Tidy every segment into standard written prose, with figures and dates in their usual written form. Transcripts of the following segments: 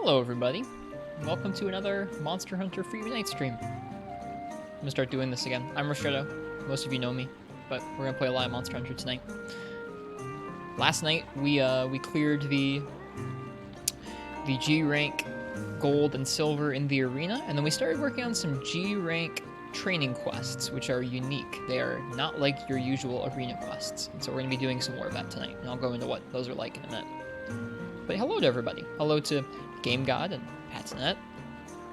Hello everybody, welcome to another Monster Hunter Freebie Night stream. I'm gonna start doing this again. I'm Ristretto, most of you know me, but we're gonna play a lot of Monster Hunter tonight. Last night we cleared the G rank gold and silver in the arena, and then we started working on some G rank training quests, which are unique. They are not like your usual arena quests, and so we're gonna be doing some more of that tonight, and I'll go into what those are like in a minute. But hello to everybody. Hello to Game God and Patsonet,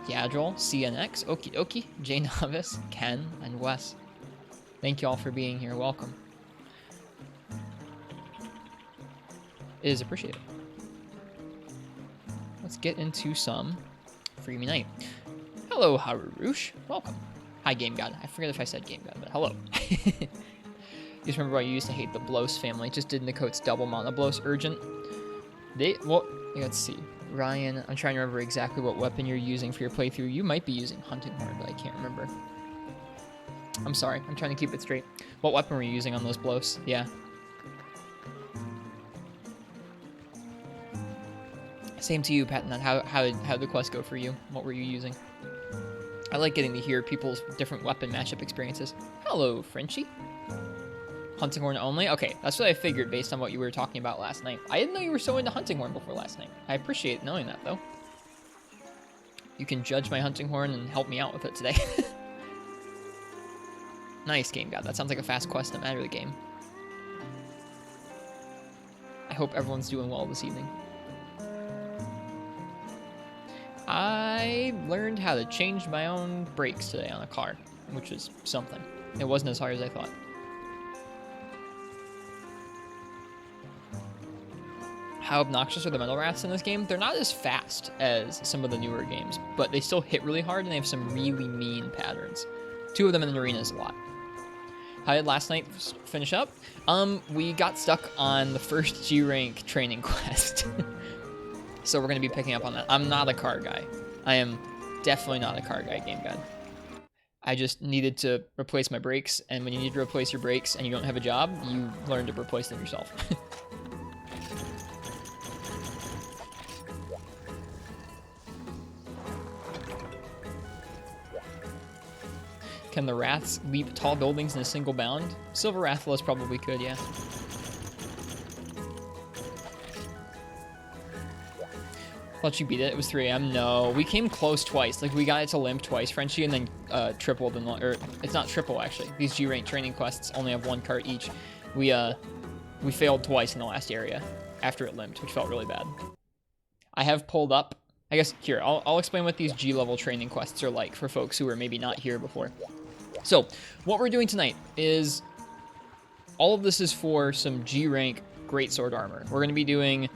Yadril, CNX, Okie Dokie, Jay Novice, Ken, and Wes. Thank you all for being here. Welcome. It is appreciated. Let's get into some Freebie Night. Hello, Harurush. Welcome. Hi, Game God. I forget if I said Game God, but hello. You just remember I used to hate the Blos family. Just did Nicote's double Mana Blos Urgent. Let's see. Ryan, I'm trying to remember exactly what weapon you're using for your playthrough. You might be using Hunting Horn, but I can't remember. I'm sorry. I'm trying to keep it straight. What weapon were you using on those Blos? Yeah. Same to you, Patton. How did the quest go for you? What were you using? I like getting to hear people's different weapon mashup experiences. Hello, Frenchie. Hunting Horn only? Okay, that's what I figured based on what you were talking about last night. I didn't know you were so into Hunting Horn before last night. I appreciate knowing that, though. You can judge my Hunting Horn and help me out with it today. Nice, Game God. That sounds like a fast quest no matter the game. I hope everyone's doing well this evening. I learned how to change my own brakes today on a car, which is something. It wasn't as hard as I thought. How obnoxious are the metal rats in this game? They're not as fast as some of the newer games, but they still hit really hard and they have some really mean patterns. 2 of them in the arena is a lot. How did last night finish up? We got stuck on the first G rank training quest. So we're going to be picking up on that. I'm not a car guy. I am definitely not a car guy, Game God. I just needed to replace my brakes, and when you need to replace your brakes and you don't have a job, you learn to replace them yourself. Can the rats leap tall buildings in a single bound? Silver Rathalos probably could, yeah. Thought you beat it. It was 3 AM. No, we came close twice. Like, we got it to limp twice, Frenchie, and then tripled. Or it's not triple, actually. These G-rank training quests only have 1 cart each. We failed twice in the last area after it limped, which felt really bad. I have pulled up. I guess, here, I'll explain what these G-level training quests are like for folks who were maybe not here before. So, what we're doing tonight is... all of this is for some G-rank greatsword armor. We're going to be doing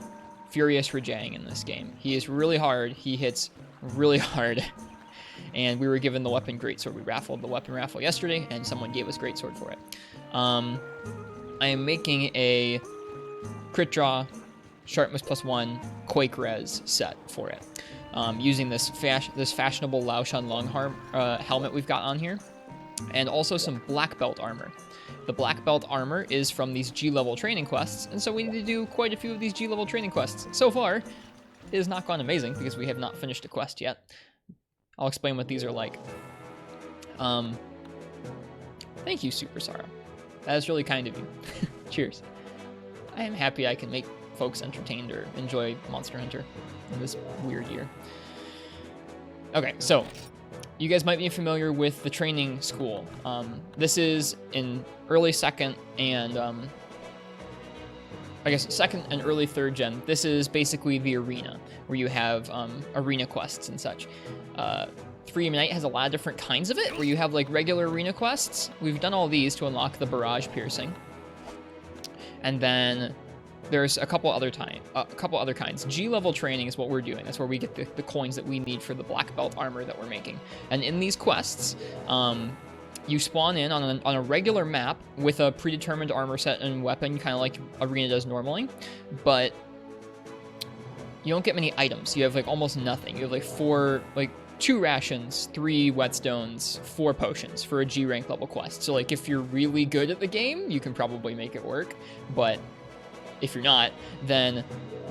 Furious Rajang in this game. He is really hard. He hits really hard. And we were given the weapon greatsword. We raffled the weapon raffle yesterday, and someone gave us greatsword for it. I am making a crit draw, sharpness +1, Quake Res set for it. Using this fashionable Lao Shan Lung helmet we've got on here. And also some black belt armor. The black belt armor is from these G-level training quests, and so we need to do quite a few of these G-level training quests. So far, it has not gone amazing because we have not finished a quest yet. I'll explain what these are like. Thank you, Super Sorrow. That is really kind of you. Cheers. I am happy I can make folks entertained or enjoy Monster Hunter in this weird year. Okay, so... you guys might be familiar with the training school. This is in early 2nd and, I guess 2nd and early 3rd gen. This is basically the arena, where you have arena quests and such. Freedom Night has a lot of different kinds of it, where you have like regular arena quests. We've done all these to unlock the barrage piercing. And then... there's a couple other kinds. G-level training is what we're doing. That's where we get the coins that we need for the black belt armor that we're making. And in these quests, you spawn in on a regular map with a predetermined armor set and weapon, kind of like Arena does normally. But you don't get many items. You have like almost nothing. You have 2 rations, 3 whetstones, 4 potions for a G rank level quest. So like if you're really good at the game, you can probably make it work. But if you're not, then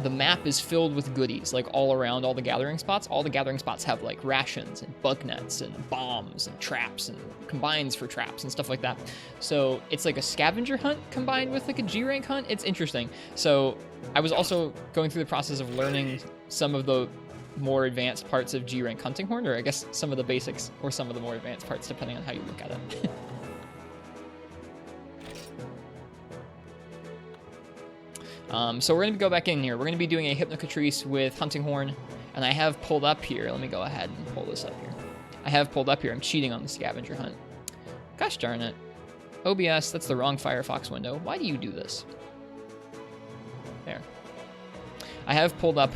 the map is filled with goodies, like all around all the gathering spots. All the gathering spots have like rations and bug nets and bombs and traps and combines for traps and stuff like that. So it's like a scavenger hunt combined with like a G rank hunt. It's interesting. So I was also going through the process of learning some of the more advanced parts of G rank hunting horn, or I guess some of the basics or some of the more advanced parts, depending on how you look at it. So we're going to go back in here. We're going to be doing a Hypnocatrice with Hunting Horn, and I have pulled up here. Let me go ahead and pull this up here. I have pulled up here. I'm cheating on the scavenger hunt. Gosh darn it. OBS, that's the wrong Firefox window. Why do you do this? There. I have pulled up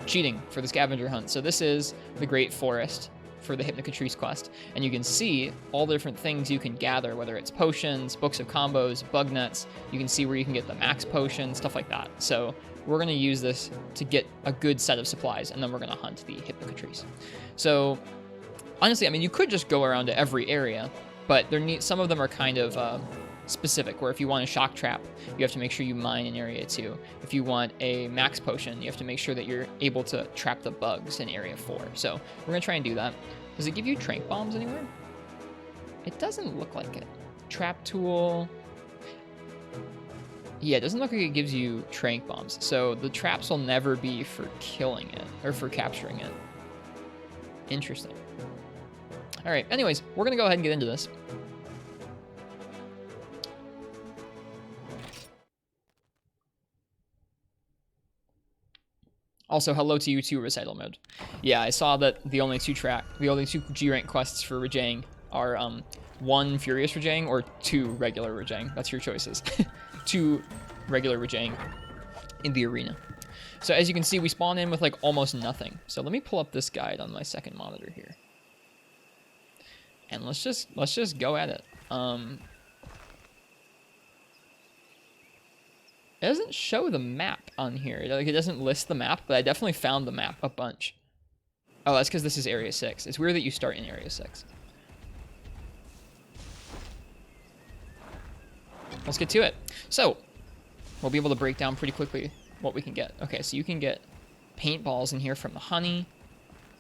cheating for the scavenger hunt. So this is the Great Forest for the Hypnocatrice quest, and you can see all the different things you can gather, whether it's potions, books of combos, bug nuts. You can see where you can get the max potion, stuff like that. So we're going to use this to get a good set of supplies, and then we're going to hunt the Hypnocatrice. So honestly, I mean, you could just go around to every area, but some of them are kind of specific, where if you want a shock trap, you have to make sure you mine in area 2. If you want a max potion, you have to make sure that you're able to trap the bugs in area 4. So we're going to try and do that. Does it give you trank bombs anywhere? It doesn't look like it. Trap tool. Yeah, it doesn't look like it gives you trank bombs. So the traps will never be for killing it, or for capturing it. Interesting. All right, anyways, we're going to go ahead and get into this. Also, hello to you too, Recital Mode. Yeah, I saw that the only two G rank quests for Rajang are 1 Furious Rajang or 2 regular Rajang. That's your choices. 2 regular Rajang in the arena. So as you can see, we spawn in with like almost nothing. So let me pull up this guide on my second monitor here, and let's just go at it. It doesn't show the map on here. Like, it doesn't list the map, but I definitely found the map a bunch. Oh, that's because this is Area 6. It's weird that you start in Area 6. Let's get to it. So, we'll be able to break down pretty quickly what we can get. Okay, so you can get paintballs in here from the honey.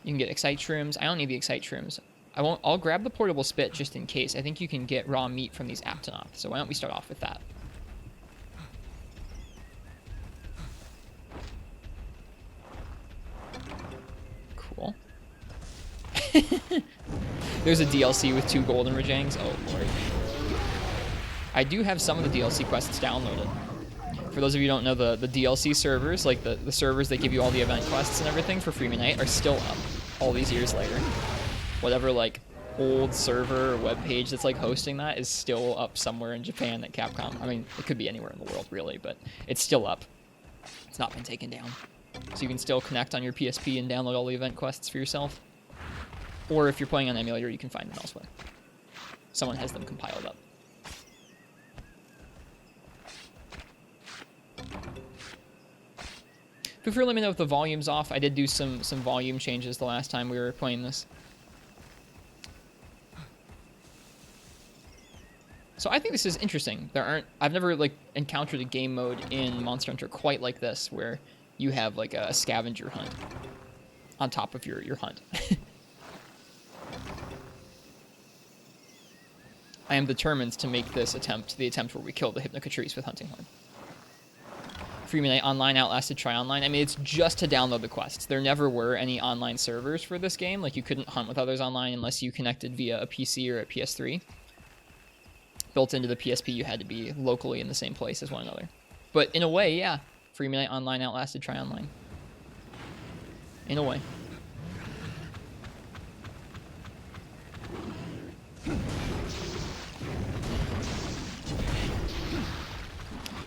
You can get excite shrooms. I don't need the excite shrooms. I'll grab the portable spit just in case. I think you can get raw meat from these Aptonoth. So why don't we start off with that? Cool. There's a DLC with 2 golden Rajangs. Oh, Lord. I do have some of the DLC quests downloaded. For those of you who don't know, the DLC servers, like the servers that give you all the event quests and everything for Freemium Night, are still up all these years later. Whatever, like, old server or web page that's, like, hosting that is still up somewhere in Japan at Capcom. I mean, it could be anywhere in the world, really, but it's still up. It's not been taken down. So you can still connect on your PSP and download all the event quests for yourself. Or if you're playing on emulator, you can find them elsewhere. Someone has them compiled up. Feel free to let me know if the volume's off. I did do some volume changes the last time we were playing this. So I think this is interesting. I've never like encountered a game mode in Monster Hunter quite like this, where you have like a scavenger hunt on top of your hunt. I am determined to make this the attempt where we kill the Hypnocatrice with Hunting Horn. Freemium Night Online outlasted Try Online. I mean, it's just to download the quests. There never were any online servers for this game. Like, you couldn't hunt with others online unless you connected via a PC or a PS3. Built into the PSP, you had to be locally in the same place as one another. But in a way, yeah, Freemium Night Online outlasted Try Online. In a way.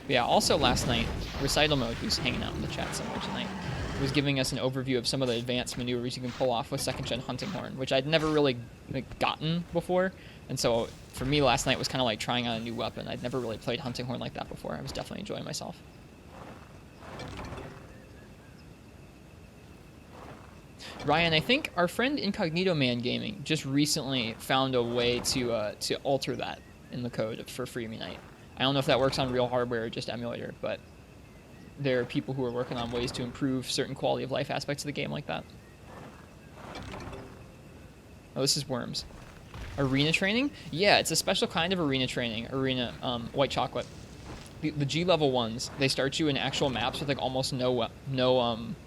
But yeah, also last night, Recital Mode, who's hanging out in the chat somewhere tonight, was giving us an overview of some of the advanced maneuvers you can pull off with 2nd Gen Hunting Horn, which I'd never really gotten before. And so for me, last night was kind of like trying out a new weapon. I'd never really played Hunting Horn like that before. I was definitely enjoying myself. Ryan, I think our friend Incognito Man Gaming just recently found a way to alter that in the code for Freemium Night. I don't know if that works on real hardware or just emulator, but there are people who are working on ways to improve certain quality of life aspects of the game like that. Oh, this is worms. Arena training? Yeah, it's a special kind of arena training. Arena, white chocolate. The G level ones, they start you in actual maps with like almost no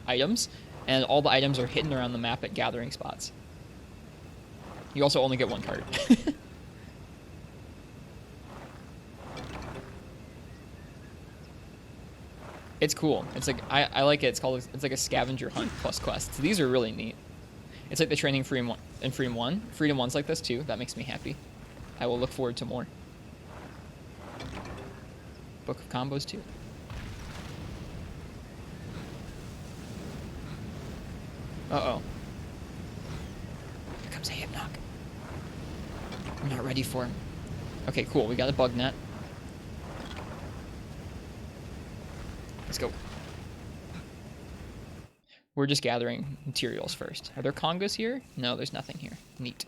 items, and all the items are hidden around the map at gathering spots. You also only get one card. It's cool. It's like I like it. It's like a scavenger hunt plus quests. These are really neat. It's like the training Freedom 1. Freedom 1's like this too. That makes me happy. I will look forward to more. Book of Combos too. Uh-oh. Here comes a Hypnoc. I'm not ready for him. Okay, cool. We got a bug net. Let's go. We're just gathering materials first. Are there Congas here? No, there's nothing here. Neat.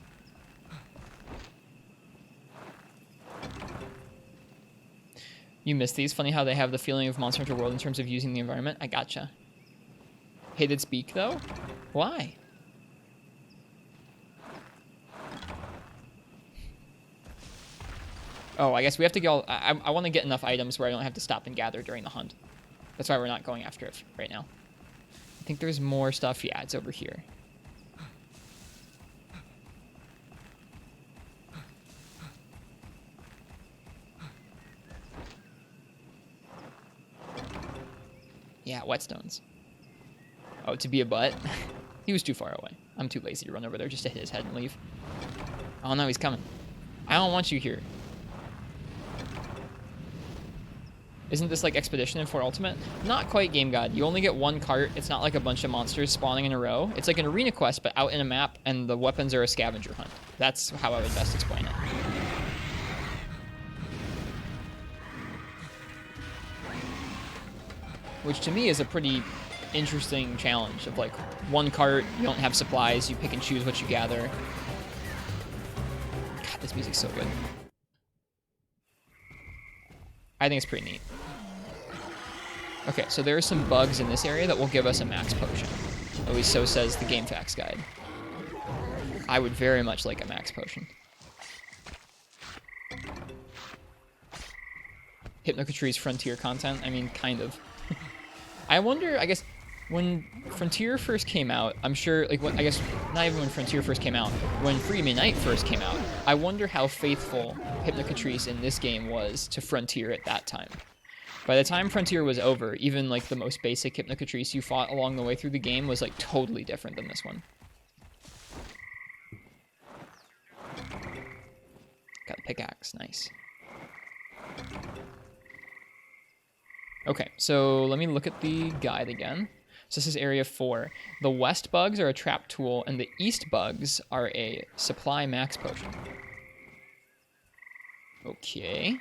You missed these? Funny how they have the feeling of Monster Hunter World in terms of using the environment. I gotcha. Hated speak, though? Why? Oh, I guess we have to go... I want to get enough items where I don't have to stop and gather during the hunt. That's why we're not going after it right now. I think there's more stuff. Yeah, it's over here. Yeah, whetstones. Oh, to be a butt? He was too far away. I'm too lazy to run over there just to hit his head and leave. Oh no, he's coming. I don't want you here. Isn't this like Expedition in 4 Ultimate? Not quite, Game God. You only get one cart. It's not like a bunch of monsters spawning in a row. It's like an arena quest, but out in a map, and the weapons are a scavenger hunt. That's how I would best explain it. Which to me is a pretty interesting challenge of like one cart, you don't have supplies, you pick and choose what you gather. God, this music's so good. I think it's pretty neat. Okay, so there are some bugs in this area that will give us a max potion. At least so says the Game Facts guide. I would very much like a max potion. Hypnocatree's Frontier content? I mean, kind of. I wonder, I guess, when Frontier first came out, I'm sure, like, I guess, not even when Frontier first came out, when Freedom Unite first came out, I wonder how faithful Hypnocatrice in this game was to Frontier at that time. By the time Frontier was over, even, like, the most basic Hypnocatrice you fought along the way through the game was, like, totally different than this one. Got a pickaxe, nice. Okay, so let me look at the guide again. So this is area 4. The west bugs are a trap tool, and the east bugs are a supply max potion. Okay.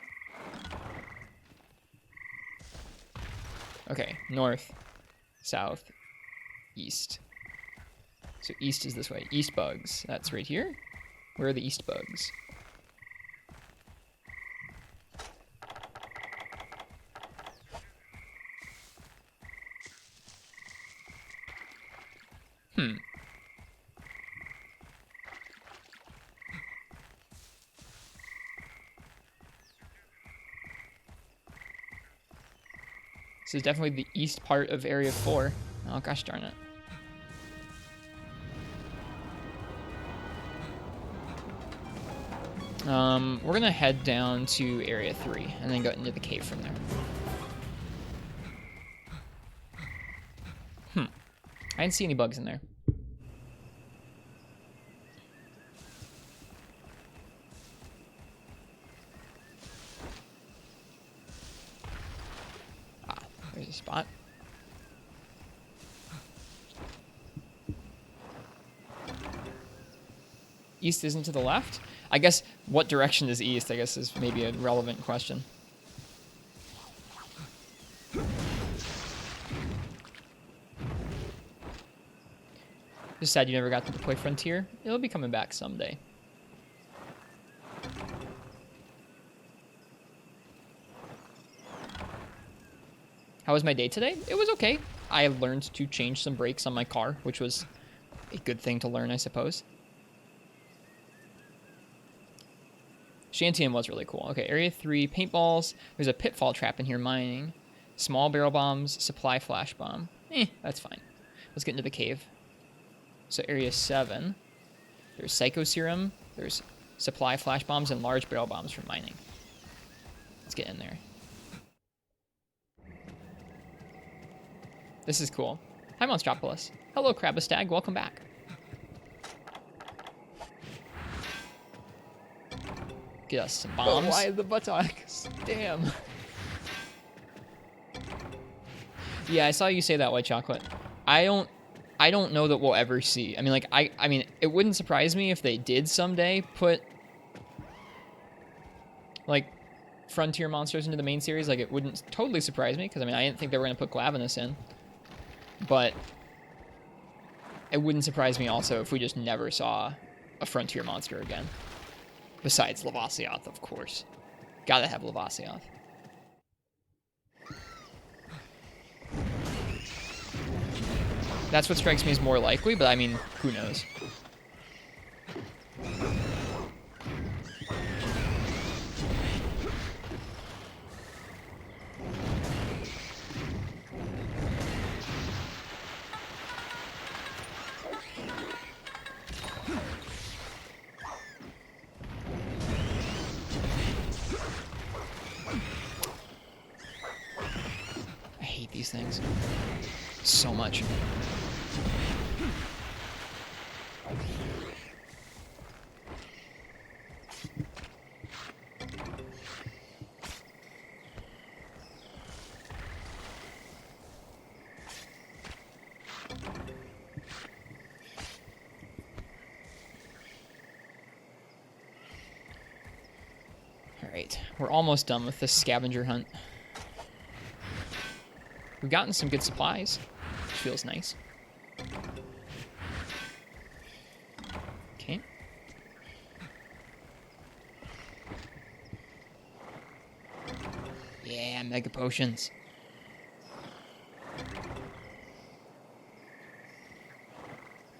Okay, north, south, east. So east is this way. East bugs, that's right here. Where are the east bugs? This is definitely the east part of Area 4. Oh, gosh darn it. We're gonna head down to Area 3 and then go into the cave from there. I didn't see any bugs in there. There's a spot. East isn't to the left? I guess, what direction is east, I guess, is maybe a relevant question. Just sad you never got to play Frontier. It'll be coming back someday. How was my day today? It was okay. I learned to change some brakes on my car, which was a good thing to learn, I suppose. Shantian was really cool. Okay, Area 3, paintballs. There's a pitfall trap in here, mining. Small barrel bombs, supply flash bomb. That's fine. Let's get into the cave. So Area 7. There's Psycho Serum. There's supply flash bombs and large barrel bombs for mining. Let's get in there. This is cool. Hi, Monstropolis. Hello, Crabastag. Welcome back. Get us some bombs. Oh, why the buttocks? Damn. Yeah, I saw you say that, White Chocolate. I don't know that we'll ever see. I mean, like, I mean, it wouldn't surprise me if they did someday put, like, Frontier monsters into the main series. Like, it wouldn't totally surprise me, because, I mean, I didn't think they were going to put Glavenus in. But it wouldn't surprise me also if we just never saw a Frontier monster again. Besides Lavasioth, of course. Gotta have Lavasioth. That's what strikes me as more likely, but I mean, who knows? I hate these things so much. Alright, we're almost done with this scavenger hunt. We've gotten some good supplies, which feels nice. Okay. Yeah, mega potions.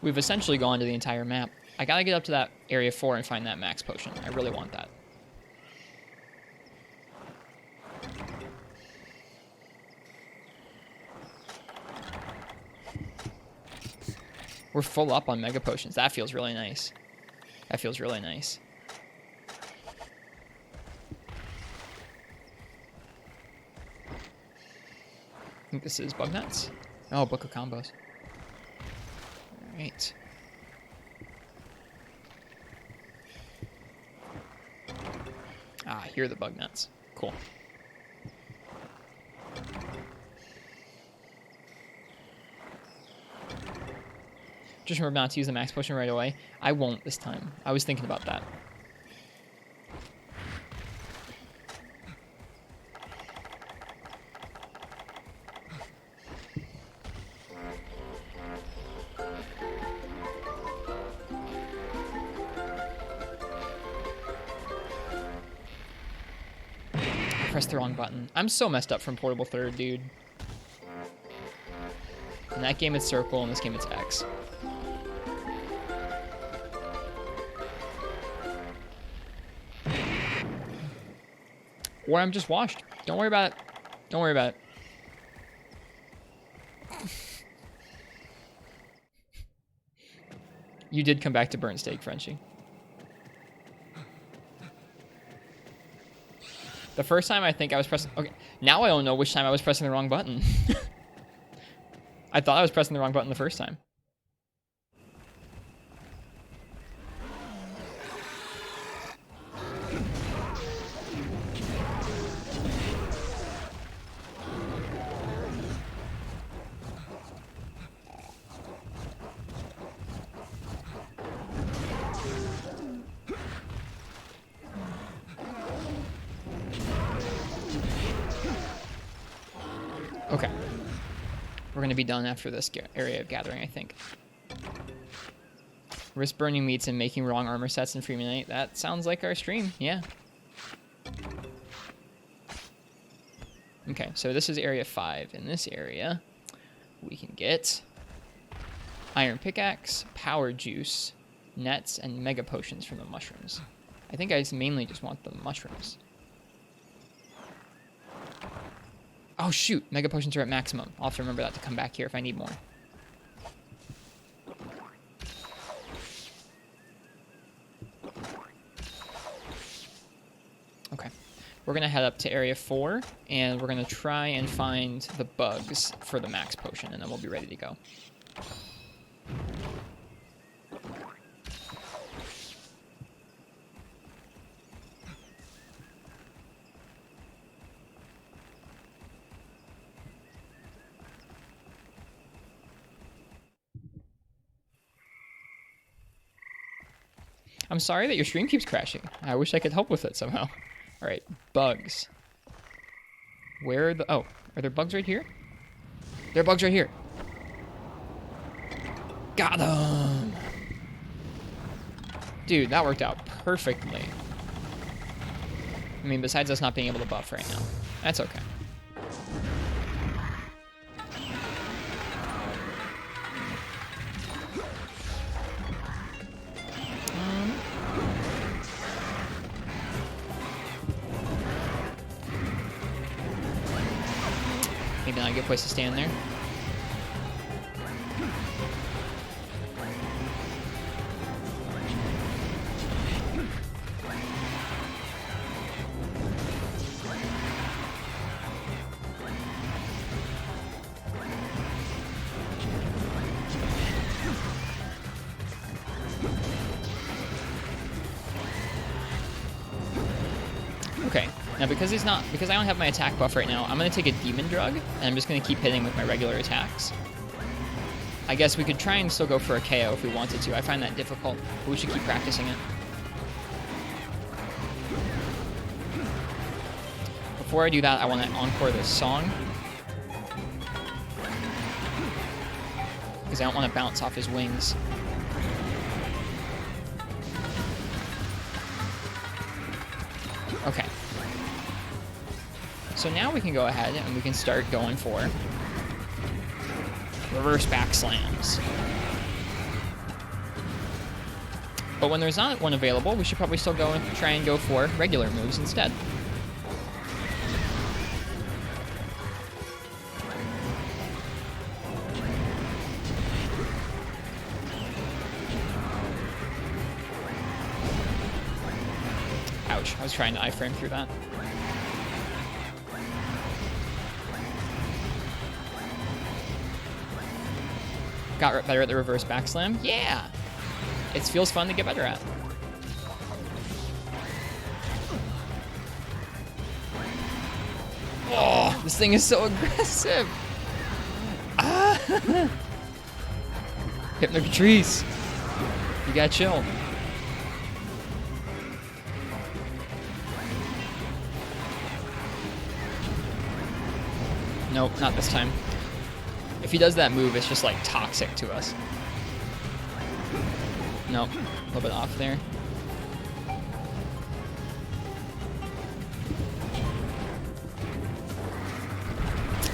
We've essentially gone to the entire map. I gotta get up to that area 4 and find that max potion. I really want that. We're full up on mega potions. That feels really nice. That feels really nice. I think this is bug nuts. Oh, book of combos. All right. Ah, here are the bug nuts. Cool. Just remember not to use the max potion right away. I won't this time. I was thinking about that. I pressed the wrong button. I'm so messed up from Portable Third, dude. In that game it's circle, in this game it's X. Or I'm just washed. Don't worry about it. Don't worry about it. You did come back to burnt steak, Frenchie. The first time I think I was pressing... Okay, now I don't know which time I was pressing the wrong button. I thought I was pressing the wrong button the first time. Okay. We're going to be done after this area of gathering, I think. Risk burning meats and making wrong armor sets in Freemanite. That sounds like our stream, yeah. Okay, so this is area 5. In this area, we can get iron pickaxe, power juice, nets, and mega potions from the mushrooms. I think I mainly just want the mushrooms. Oh shoot, mega potions are at maximum. I'll have to remember that to come back here if I need more. Okay, we're gonna head up to area 4, and we're gonna try and find the bugs for the max potion, and then we'll be ready to go. I'm sorry that your stream keeps crashing. I wish I could help with it somehow. All right, bugs. Where are the... Oh, are there bugs right here? There are bugs right here. Got them! Dude, that worked out perfectly. I mean, besides us not being able to buff right now. That's okay. Maybe not a good place to stand there. Okay, now because I don't have my attack buff right now, I'm gonna take a demon drug, and I'm just gonna keep hitting with my regular attacks. I guess we could try and still go for a KO if we wanted to. I find that difficult, but we should keep practicing it. Before I do that, I want to encore this song, because I don't want to bounce off his wings. Okay. So now we can go ahead and we can start going for reverse back slams. But when there's not one available, we should probably still go and try and go for regular moves instead. Ouch, I was trying to iframe through that. Got better at the reverse back slam? Yeah! It feels fun to get better at. Oh, this thing is so aggressive! Ah! Hypnocatrice! You gotta chill. Nope, not this time. If he does that move, it's just like toxic to us. Nope, a little bit off there.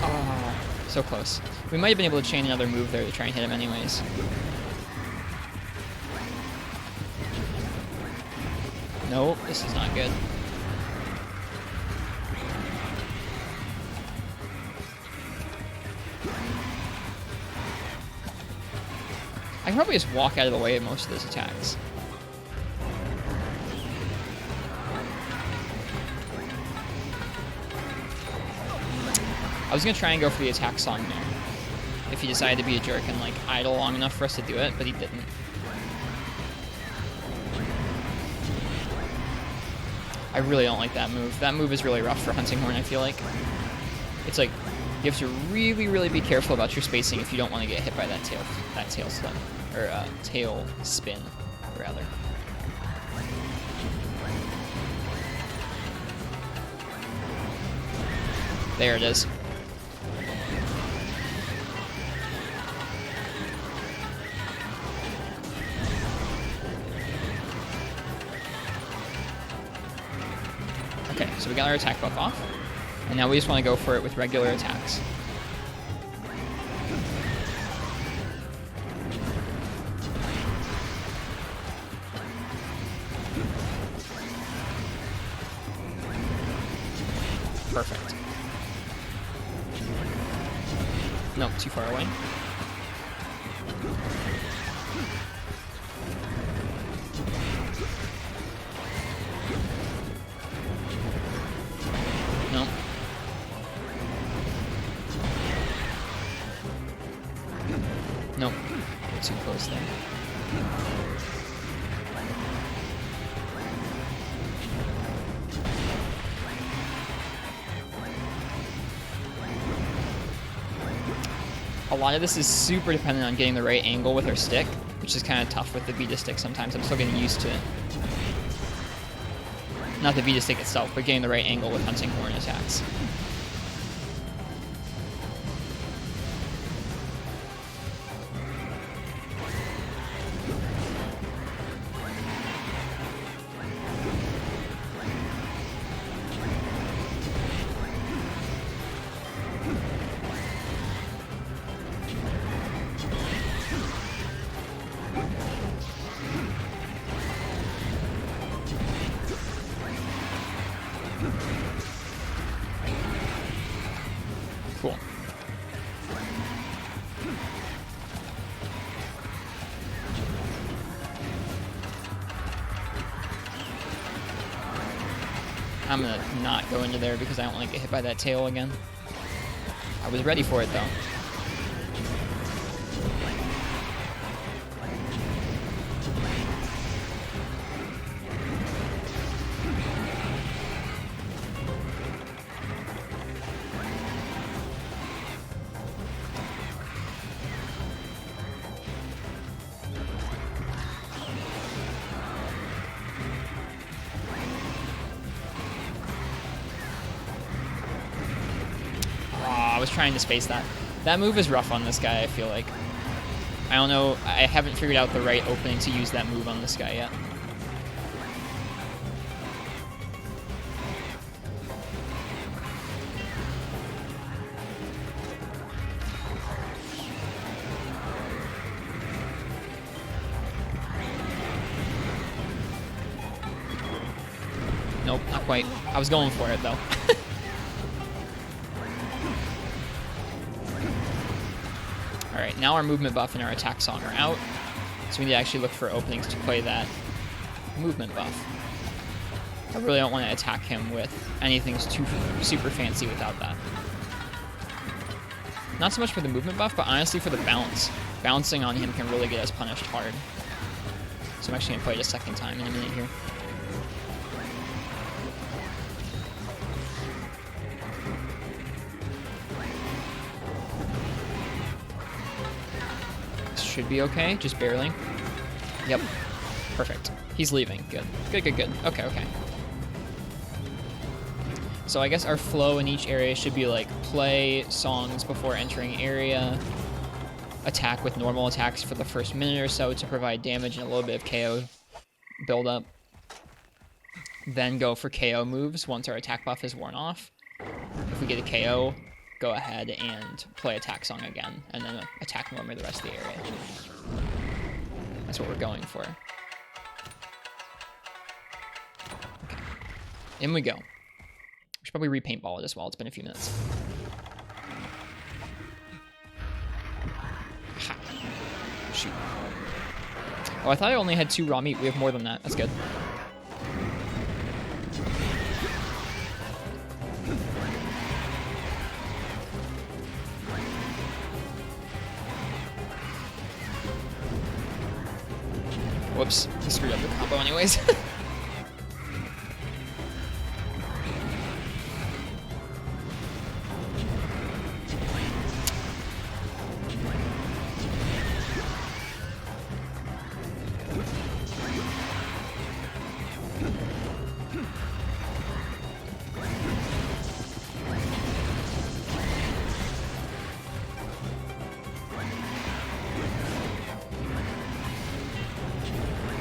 Oh, so close. We might have been able to chain another move there to try and hit him anyways. Nope, this is not good. I can probably just walk out of the way of most of those attacks. I was gonna try and go for the attack song there, if he decided to be a jerk and like idle long enough for us to do it, but he didn't. I really don't like that move. That move is really rough for Hunting Horn, I feel like. It's like, you have to really, really be careful about your spacing if you don't want to get hit by that tail slip, or tail spin, rather. There it is. Okay, so we got our attack buff off. And now we just want to go for it with regular attacks. Perfect. Nope, too far away. Nope. Nope. Too close there. A lot of this is super dependent on getting the right angle with our stick, which is kind of tough with the Vita stick sometimes. I'm still getting used to it. Not the Vita stick itself, but getting the right angle with hunting horn attacks. Cool. I'm gonna not go into there because I don't want to get hit by that tail again. I was ready for it though. I was trying to space that. That move is rough on this guy, I feel like. I don't know, I haven't figured out the right opening to use that move on this guy yet. Nope, not quite. I was going for it though. Alright, now our movement buff and our attack song are out, so we need to actually look for openings to play that movement buff. I really don't want to attack him with anything too super fancy without that. Not so much for the movement buff, but honestly for the bounce. Bouncing on him can really get us punished hard. So I'm actually going to play it a second time in a minute here. Should be okay, just barely. Yep, perfect. He's leaving, good. Good, good, good. Okay, okay. So I guess our flow in each area should be like play songs before entering area, attack with normal attacks for the first minute or so to provide damage and a little bit of KO build-up. Then go for KO moves once our attack buff is worn off. If we get a KO, go ahead and play attack song again, and then attack normally the rest of the area. That's what we're going for. Okay. In we go. We should probably repaintball it as well. It's been a few minutes. Ha. Shoot. Oh, I thought I only had 2 raw meat. We have more than that. That's good. Whoops, he screwed up the combo anyways.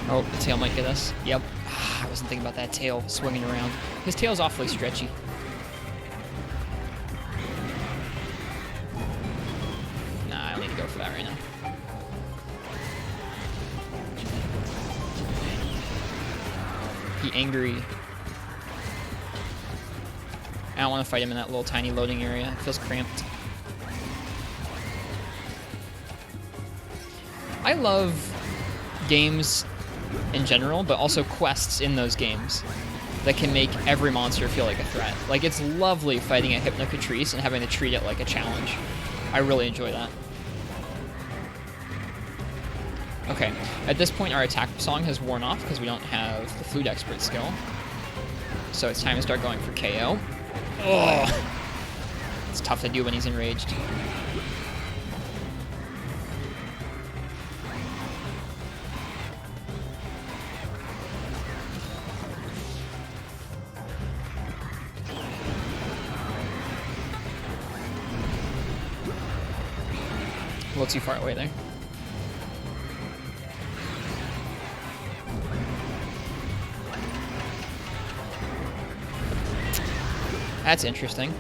Oh, the tail might get us. Yep. I wasn't thinking about that tail swinging around. His tail's awfully stretchy. cranky, angry. I don't want to fight him in that little tiny loading area. It feels cramped. I love games in general, but also quests in those games that can make every monster feel like a threat. Like, it's lovely fighting a Hypnocatrice and having to treat it like a challenge. I really enjoy that. Okay, at this point our attack song has worn off because we don't have the Flute Expert skill. So it's time to start going for KO. Oh, it's tough to do when he's enraged. A little too far away there. That's interesting.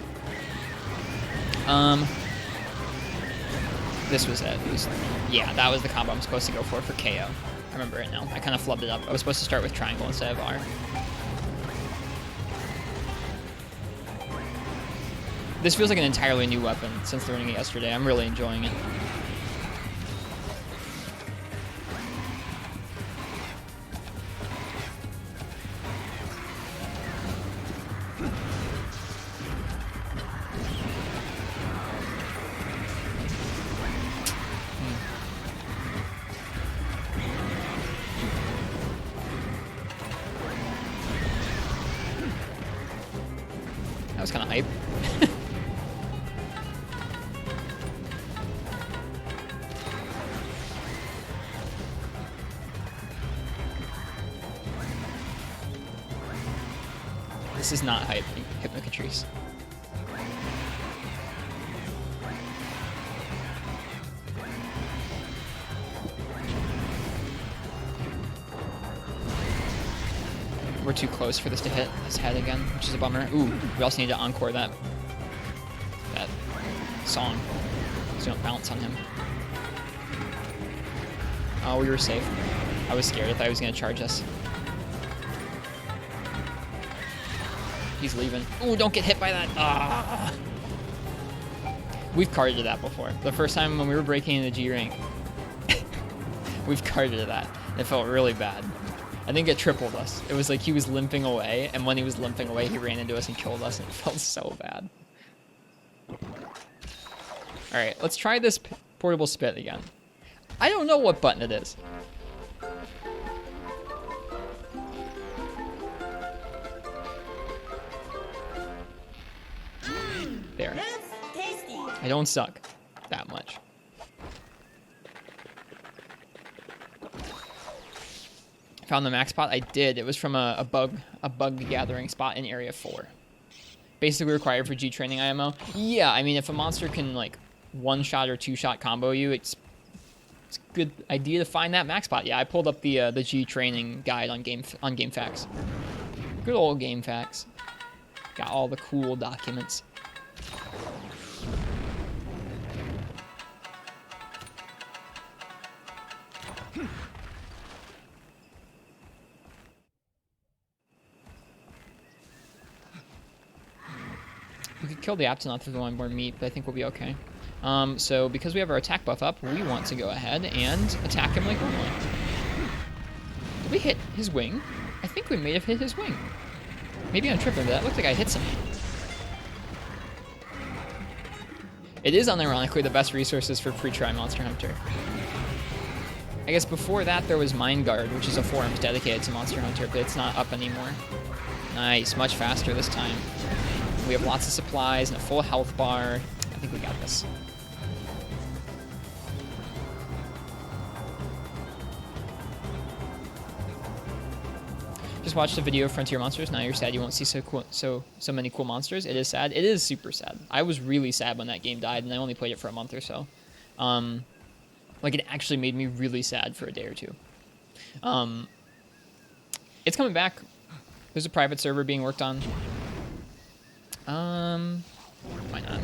This was it. Yeah, that was the combo I'm supposed to go for KO. I remember it now. I kind of flubbed it up. I was supposed to start with triangle instead of R. This feels like an entirely new weapon since learning it yesterday. I'm really enjoying it. That was kind of hype. This is not hype, Hypnocatrice. We're too close for this to hit his head again, which is a bummer. Ooh, we also need to encore that song so we don't bounce on him. Oh, we were safe. I was scared. I thought he was going to charge us. He's leaving. Ooh, don't get hit by that. Ah. We've carded that before. The first time when we were breaking into G rank, we've carded that. It felt really bad. I think it tripled us. It was like he was limping away, and when he was limping away, he ran into us and killed us, and it felt so bad. Alright, let's try this portable spit again. I don't know what button it is. There. I don't suck that much. Found the max spot? I did. It was from a bug gathering spot in area 4. Basically required for G training IMO. Yeah, I mean if a monster can like one-shot or two-shot combo you, it's a good idea to find that max spot. Yeah, I pulled up the G training guide on GameFAQs. Good old GameFAQs. Got all the cool documents. We could kill the Aptonaut if we want more meat, but I think we'll be okay. So because we have our attack buff up, we want to go ahead and attack him like normally. Did we hit his wing? I think we may have hit his wing. Maybe I'm tripping, but that looked like I hit something. It is unironically the best resources for pre-try Monster Hunter. I guess before that there was Mind Guard, which is a forum dedicated to Monster Hunter, but it's not up anymore. Nice, much faster this time. We have lots of supplies and a full health bar. I think we got this. Just watched a video of Frontier Monsters. Now you're sad you won't see so many cool monsters. It is sad. It is super sad. I was really sad when that game died, and I only played it for a month or so. Like, it actually made me really sad for a day or two. It's coming back. There's a private server being worked on. Why not?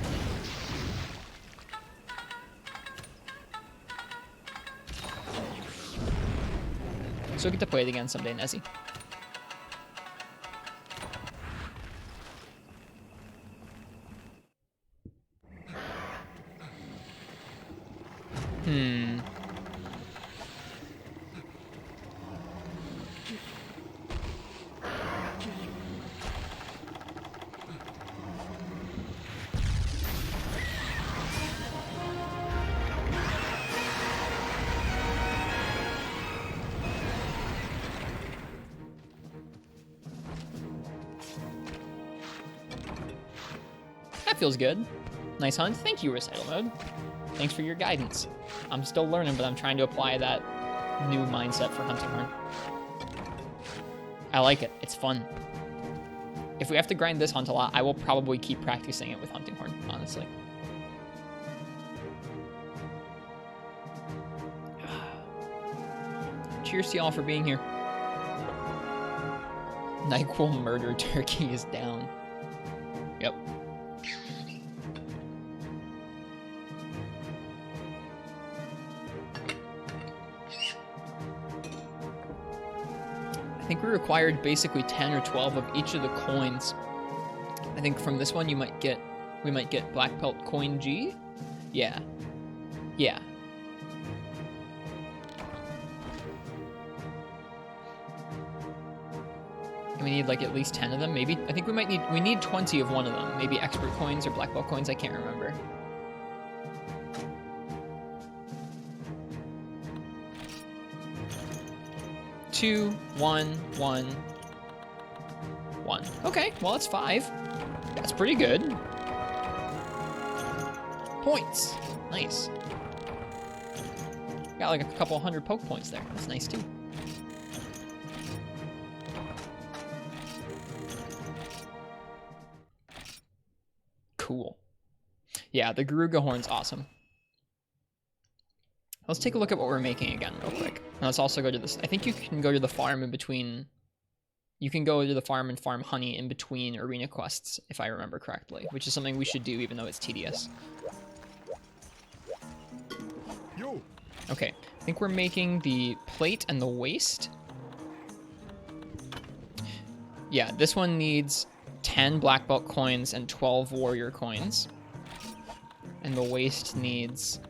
So we get to play it again someday, Nezzy. That feels good. Nice hunt. Thank you, Recital Mode. Thanks for your guidance. I'm still learning, but I'm trying to apply that new mindset for Hunting Horn. I like it. It's fun. If we have to grind this hunt a lot, I will probably keep practicing it with Hunting Horn, honestly. Cheers to y'all for being here. NyQuil murder turkey is down. Yep. I think we required basically 10 or 12 of each of the coins. I think from this one we might get Black Pelt Coin G. Yeah. Yeah. And we need like at least 10 of them, maybe. I think we need 20 of one of them. Maybe expert coins or black belt coins, I can't remember. Two, one, one, one. Okay, well that's 5. That's pretty good. Points. Nice. Got like a couple 100 poke points there. That's nice too. Cool. Yeah, the Garuga Horn's awesome. Let's take a look at what we're making again real quick. And let's also go to this. I think you can go to the farm in between. You can go to the farm and farm honey in between arena quests, if I remember correctly, which is something we should do even though it's tedious. Okay, I think we're making the plate and the waist. Yeah, this one needs 10 black belt coins and 12 warrior coins. And the waist needs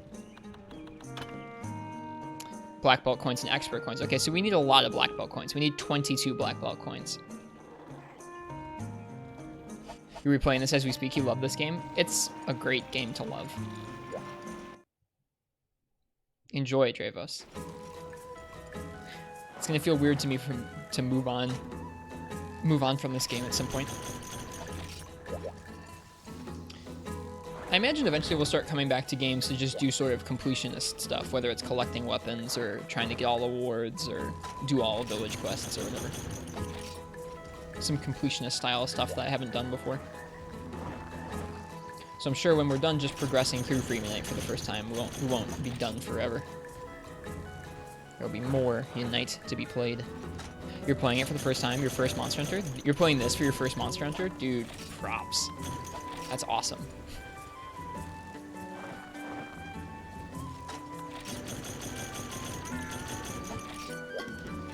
black belt coins and expert coins. Okay, so we need a lot of black belt coins. We need 22 black belt coins. You're replaying this as we speak. You love this game. It's a great game to love. Enjoy, Dravos. It's gonna feel weird to me to move on from this game at some point. I imagine eventually we'll start coming back to games to just do sort of completionist stuff, whether it's collecting weapons or trying to get all awards or do all village quests or whatever. Some completionist style stuff that I haven't done before. So I'm sure when we're done just progressing through Free Unite for the first time, we won't be done forever. There'll be more Unite to be played. You're playing it for the first time, your first Monster Hunter? You're playing this for your first Monster Hunter? Dude, props. That's awesome.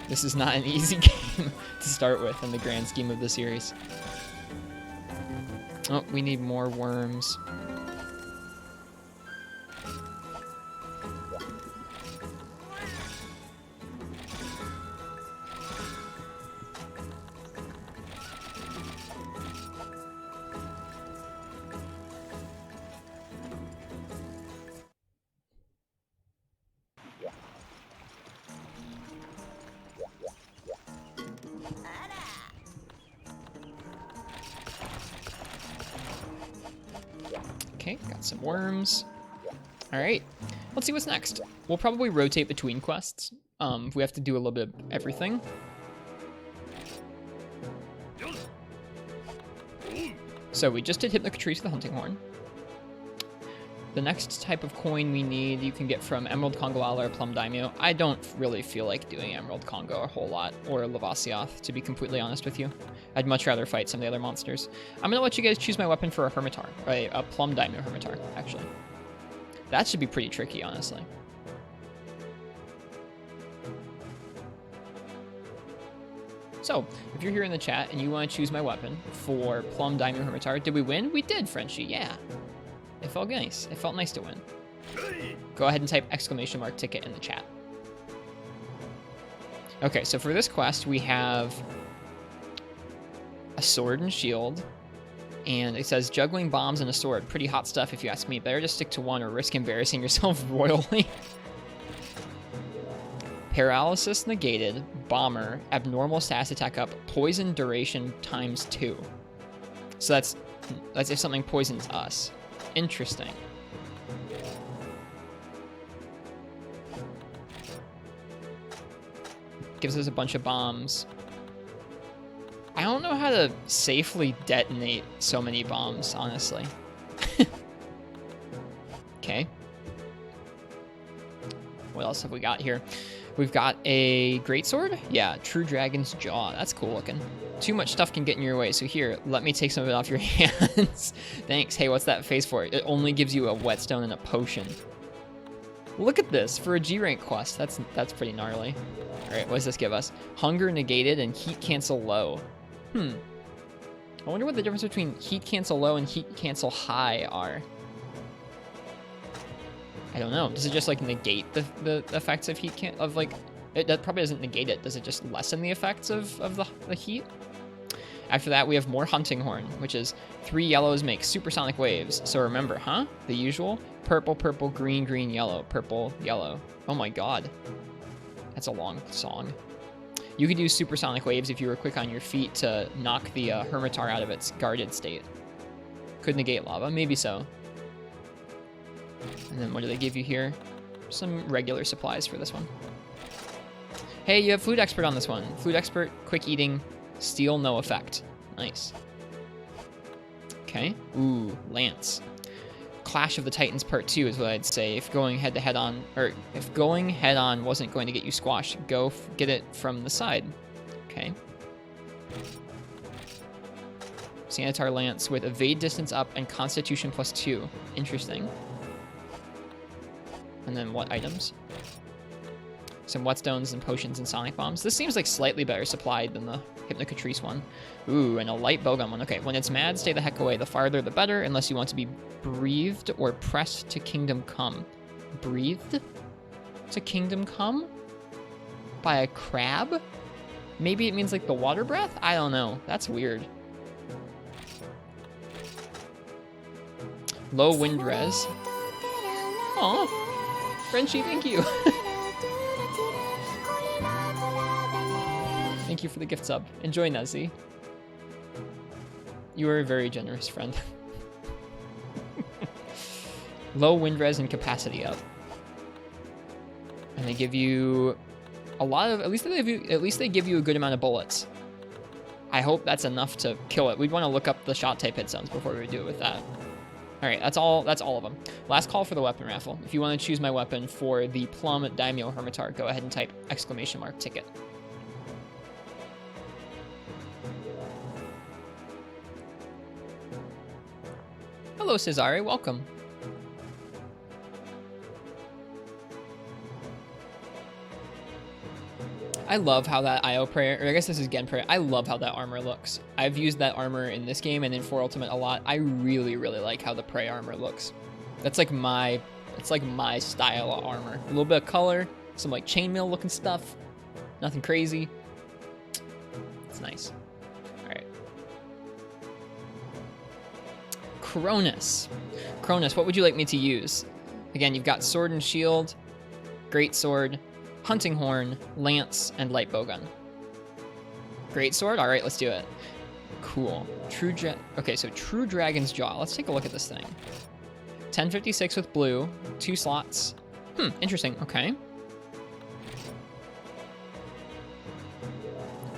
This is not an easy game to start with in the grand scheme of the series. Oh, we need more worms. Okay, got some worms. All right, let's see what's next. We'll probably rotate between quests. We have to do a little bit of everything. So we just did Hypnocatrice the Hunting Horn. The next type of coin we need, you can get from Emerald Congo Ala or Plum Daimyo. I don't really feel like doing Emerald Congo a whole lot, or Lavasioth, to be completely honest with you. I'd much rather fight some of the other monsters. I'm gonna let you guys choose my weapon for a Hermitar, a Plum Daimyo Hermitar, actually. That should be pretty tricky, honestly. So, if you're here in the chat and you want to choose my weapon for Plum Daimyo Hermitar, did we win? We did, Frenchie, yeah. It felt nice. It felt nice to win. Go ahead and type exclamation mark ticket in the chat. Okay, so for this quest, we have a sword and shield, and it says juggling bombs and a sword. Pretty hot stuff if you ask me. Better just stick to one or risk embarrassing yourself royally. Paralysis negated, bomber, abnormal status attack up, poison duration ×2. So that's if something poisons us. Interesting. Gives us a bunch of bombs. I don't know how to safely detonate so many bombs, honestly. Okay. What else have we got here? We've got a greatsword. Yeah, True Dragon's Jaw. That's cool looking. Too much stuff can get in your way, so here, let me take some of it off your hands. Thanks. Hey, what's that face for? It only gives you a whetstone and a potion. Look at this for a G rank quest. That's pretty gnarly. All right, what does this give us? Hunger negated and heat cancel low. I wonder what the difference between heat cancel low and heat cancel high are. I don't know. Does it just like negate the effects of that probably doesn't negate it. Does it just lessen the effects of the heat? After that, we have more hunting horn, which is 3 yellows make supersonic waves. So remember, huh? The usual purple, purple, green, green, yellow, purple, yellow. Oh my god. That's a long song. You could use supersonic waves if you were quick on your feet to knock the Hermitar out of its guarded state. Could negate lava, maybe so. And then what do they give you here? Some regular supplies for this one. Hey, you have Food Expert on this one. Food Expert, quick eating, steal no effect. Nice. Okay. Ooh, Lance. Clash of the Titans Part 2 is what I'd say. If going head to head on, or if going head on wasn't going to get you squashed, go get it from the side. Okay. Sanitar Lance with evade distance up and constitution +2. Interesting. And then what items? Some whetstones and potions and sonic bombs. This seems like slightly better supplied than the Hypnocatrice one. Ooh, and a light bowgun one. Okay, when it's mad, stay the heck away. The farther the better, unless you want to be breathed or pressed to kingdom come. Breathed to kingdom come? By a crab? Maybe it means like the water breath? I don't know. That's weird. Low wind res. Aw. Frenchie, thank you. Thank you for the gift sub. Enjoy, Nazi. You are a very generous friend. Low wind res and capacity up. And they give you a lot of, at least they give you a good amount of bullets. I hope that's enough to kill it. We'd want to look up the shot type hit zones before we do it with that. All right, that's all of them. Last call for the weapon raffle. If you want to choose my weapon for the Plum Daimyo Hermitar, go ahead and type exclamation mark ticket. Hello, Cesare, welcome. I love how that IO prayer, or I guess this is Gen prayer. I love how that armor looks. I've used that armor in this game and in 4 Ultimate a lot. I really, really like how the prey armor looks. That's like my style of armor. A little bit of color, some like chainmail looking stuff. Nothing crazy. It's nice. All right. Cronus. Cronus, what would you like me to use? Again, you've got sword and shield, great sword, hunting horn, lance, and light bowgun. Great sword. All right, let's do it. Cool. Okay, so True Dragon's Jaw. Let's take a look at this thing. 1056 with blue, 2 slots. Interesting. Okay.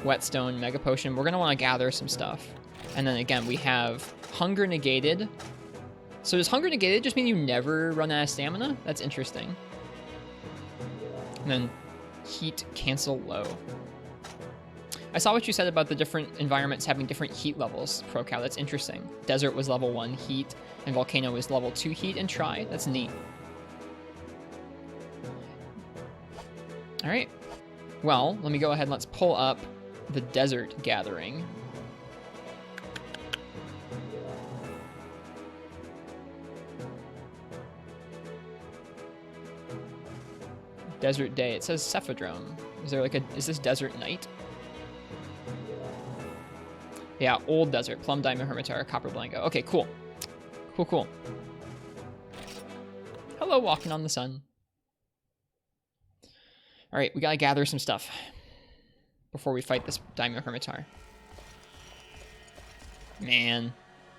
Whetstone, Mega Potion. We're gonna want to gather some stuff. And then again, we have Hunger Negated. So does Hunger Negated just mean you never run out of stamina? That's interesting. And then heat cancel low. I saw what you said about the different environments having different heat levels, ProCal. That's interesting. Desert was level 1 heat, and Volcano was level 2 heat and Try. That's neat. All right. Well, let me go ahead and let's pull up the Desert Gathering. Desert day. It says Cephadrome. Is there like a... Is this desert night? Yeah, old desert. Plum Diamond Hermitar, Copper Blanco. Okay, cool. Cool, cool. Hello, walking on the sun. All right, we gotta gather some stuff before we fight this Diamond Hermitar. Man,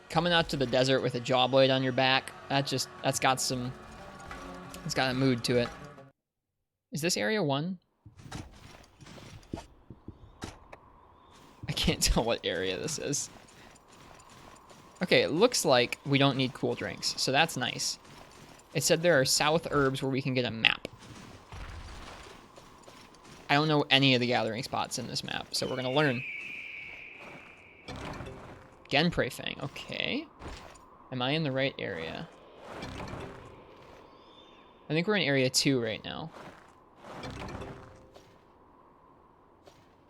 coming out to the desert with a jaw blade on your back, that's got a mood to it. Is this area 1? I can't tell what area this is. Okay, it looks like we don't need cool drinks, so that's nice. It said there are south herbs where we can get a map. I don't know any of the gathering spots in this map, so we're gonna learn. Genprey Fang, okay. Am I in the right area? I think we're in area 2 right now.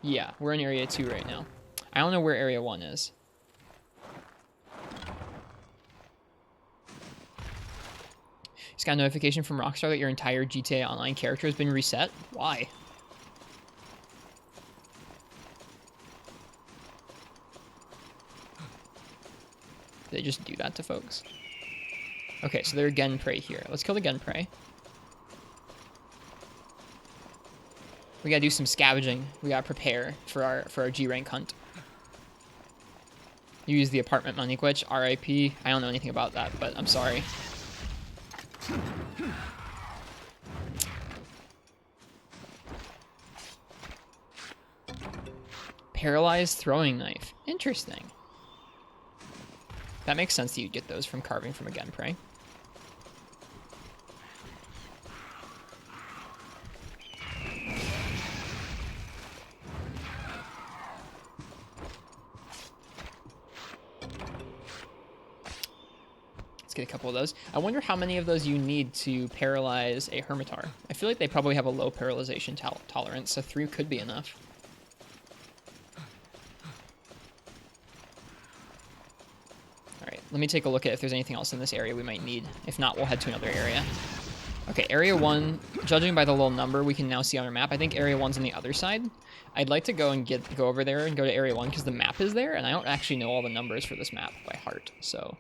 Yeah, we're in area 2 right now. I don't know where area 1 is. Just got a notification from Rockstar that your entire GTA Online character has been reset. Why? Did they just do that to folks? Okay, so they're Genprey here. Let's kill the Genprey. We gotta do some scavenging. We gotta prepare for our G rank hunt. You use the apartment money glitch, RIP. I don't know anything about that, but I'm sorry. Paralyzed throwing knife. Interesting. That makes sense that you get those from carving from a Genprey. Let's get a couple of those. I wonder how many of those you need to paralyze a Hermitar. I feel like they probably have a low paralyzation tolerance, so 3 could be enough. Alright, let me take a look at if there's anything else in this area we might need. If not, we'll head to another area. Okay, area 1, judging by the little number we can now see on our map, I think area 1's on the other side. I'd like to go over there and go to area 1 because the map is there, and I don't actually know all the numbers for this map by heart, so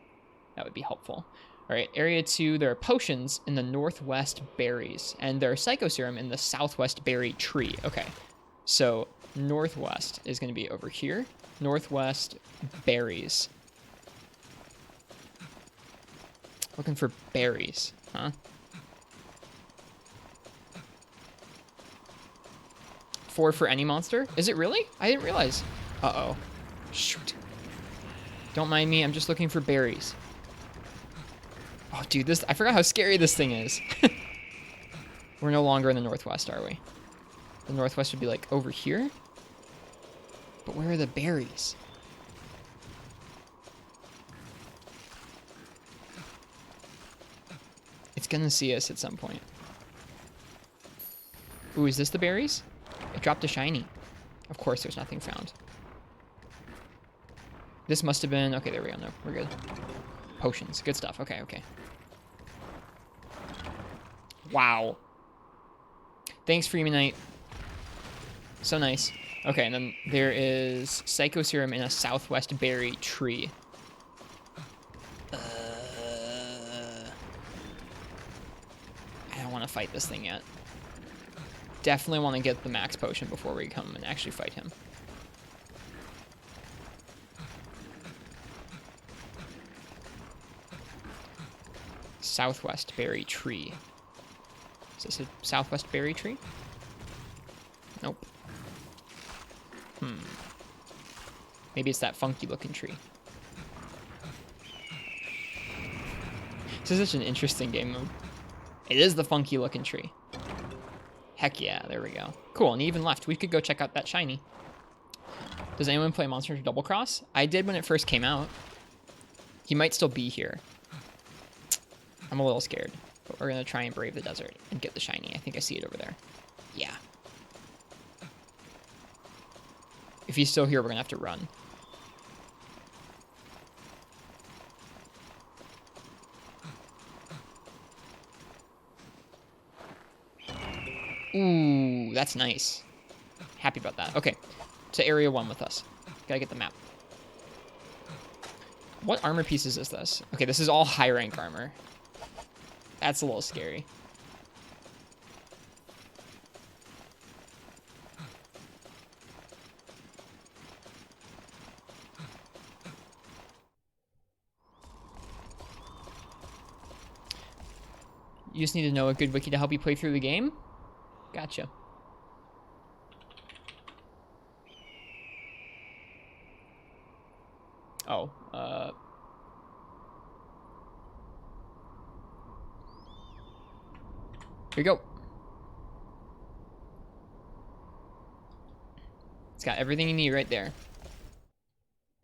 that would be helpful. All right, area 2, there are potions in the northwest berries, and there are Psycho Serum in the southwest berry tree. Okay, so northwest is going to be over here. Northwest berries. Looking for berries, huh? 4 for any monster? Is it really? I didn't realize. Uh-oh. Shoot. Don't mind me, I'm just looking for berries. Oh, dude, I forgot how scary this thing is. We're no longer in the northwest, are we? The northwest would be like over here? But where are the berries? It's gonna see us at some point. Ooh, is this the berries? It dropped a shiny. Of course there's nothing found. This must have been... Okay, there we go. No, we're good. Potions. Good stuff. Okay, okay. Wow. Thanks, Freeman Knight. So nice. Okay, and then there is Psycho Serum in a southwest berry tree. I don't want to fight this thing yet. Definitely want to get the max potion before we come and actually fight him. Southwest berry tree. Is this a southwest berry tree? Nope. Maybe it's that funky looking tree. This is such an interesting game mode. It is the funky looking tree. Heck yeah, there we go. Cool, and even left. We could go check out that shiny. Does anyone play Monster Hunter Double Cross? I did when it first came out. He might still be here. I'm a little scared, but we're gonna try and brave the desert and get the shiny. I think I see it over there. Yeah. If he's still here, we're gonna have to run. Ooh, that's nice. Happy about that. Okay, to area 1 with us. Gotta get the map. What armor pieces is this? Okay, this is all high rank armor. That's a little scary. You just need to know a good wiki to help you play through the game? Gotcha. Oh, here you go. It's got everything you need right there.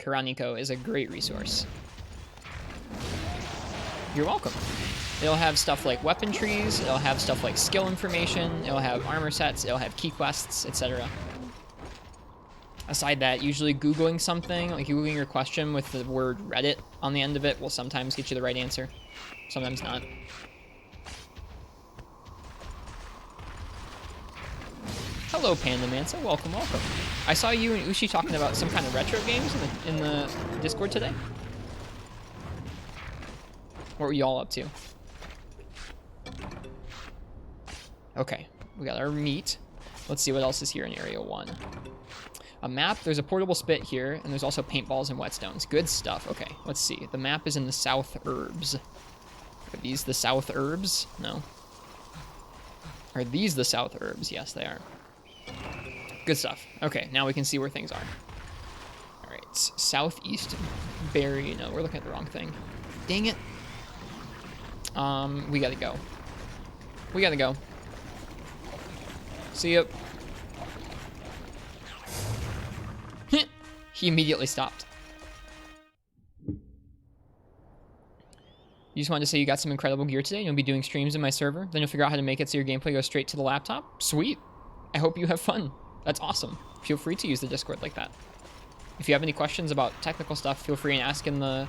Karaniko is a great resource. You're welcome. It'll have stuff like weapon trees, it'll have stuff like skill information, it'll have armor sets, it'll have key quests, etc. Aside that, usually Googling something, like Googling your question with the word Reddit on the end of it will sometimes get you the right answer. Sometimes not. Hello, Panda Mansa. Welcome, welcome. I saw you and Ushi talking about some kind of retro games in the Discord today. What were you all up to? Okay, we got our meat. Let's see what else is here in Area 1. A map, there's a portable spit here, and there's also paintballs and whetstones. Good stuff. Okay, let's see. The map is in the South Herbs. Are these the South Herbs? No. Are these the South Herbs? Yes, they are. Good stuff. Okay, now we can see where things are. All right, Southeast Berry. No, we're looking at the wrong thing. Dang it. We gotta go. We gotta go. See ya. He immediately stopped. You just wanted to say you got some incredible gear today and you'll be doing streams in my server. Then you'll figure out how to make it so your gameplay goes straight to the laptop. Sweet. I hope you have fun. That's awesome. Feel free to use the Discord like that. If you have any questions about technical stuff, feel free and ask in the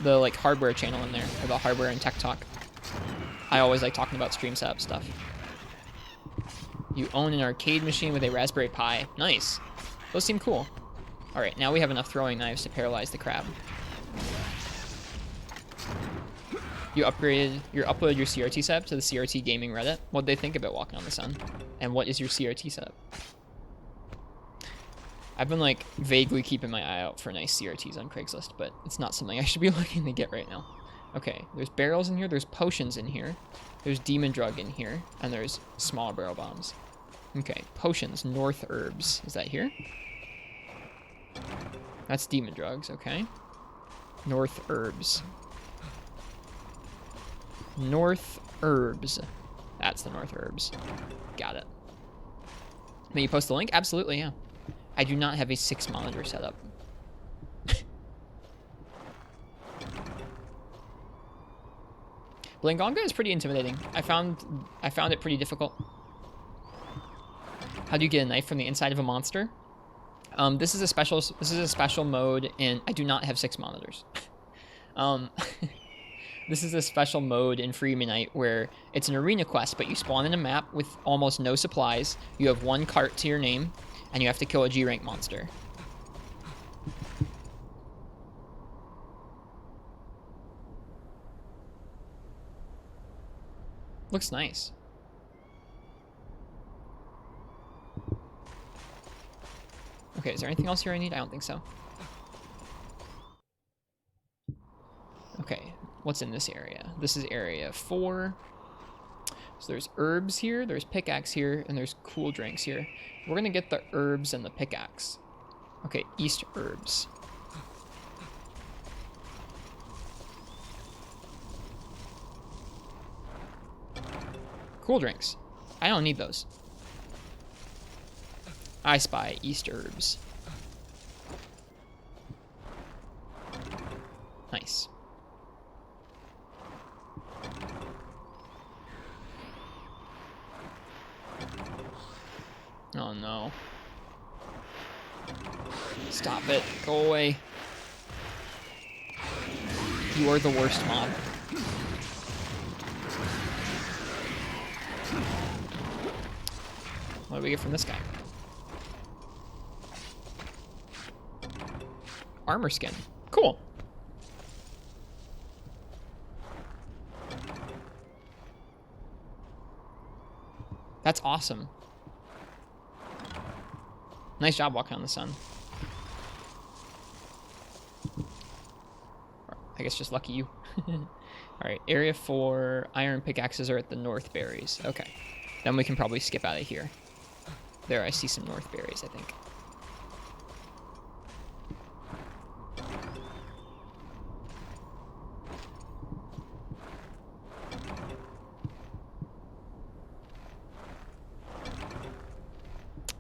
like hardware channel in there, or the hardware and tech talk. I always like talking about stream setup stuff. You own an arcade machine with a Raspberry Pi. Nice. Those seem cool. All right, now we have enough throwing knives to paralyze the crab. You uploaded your CRT setup to the CRT Gaming Reddit. What'd they think about Walking on the Sun? And what is your CRT setup? I've been like vaguely keeping my eye out for nice CRTs on Craigslist, but it's not something I should be looking to get right now. Okay, there's barrels in here, there's potions in here, there's demon drug in here, and there's small barrel bombs. Okay, potions, North Herbs. Is that here? That's demon drugs, okay. North Herbs. North Herbs. That's the North Herbs. Got it. May you post the link? Absolutely, yeah. I do not have a 6-monitor setup. Blangonga is pretty intimidating. I found it pretty difficult. How do you get a knife from the inside of a monster? This is a special mode, and I do not have 6 monitors. This is a special mode in Free Midnight where it's an arena quest, but you spawn in a map with almost no supplies. You have 1 cart to your name, and you have to kill a G-rank monster. Looks nice. Okay, is there anything else here I need? I don't think so. Okay, what's in this area? This is area 4. So there's herbs here, there's pickaxe here, and there's cool drinks here. We're gonna get the herbs and the pickaxe. Okay, East Herbs. Cool drinks. I don't need those. I spy East Herbs. Nice. Oh no. Stop it. Go away. You are the worst mob. What do we get from this guy? Armor skin. Cool. That's awesome. Nice job walking on the sun. I guess just lucky you. Alright, area 4. Iron pickaxes are at the north berries. Okay. Then we can probably skip out of here. There, I see some north berries, I think.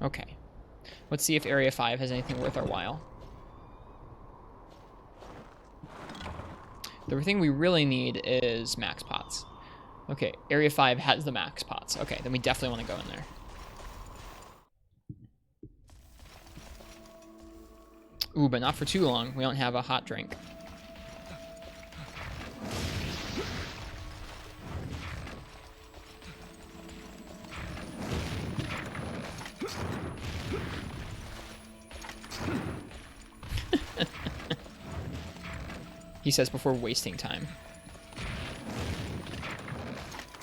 Okay. Let's see if Area 5 has anything worth our while. The thing we really need is max pots. Okay, Area 5 has the max pots. Okay, then we definitely want to go in there. Ooh, but not for too long. We don't have a hot drink. He says before wasting time.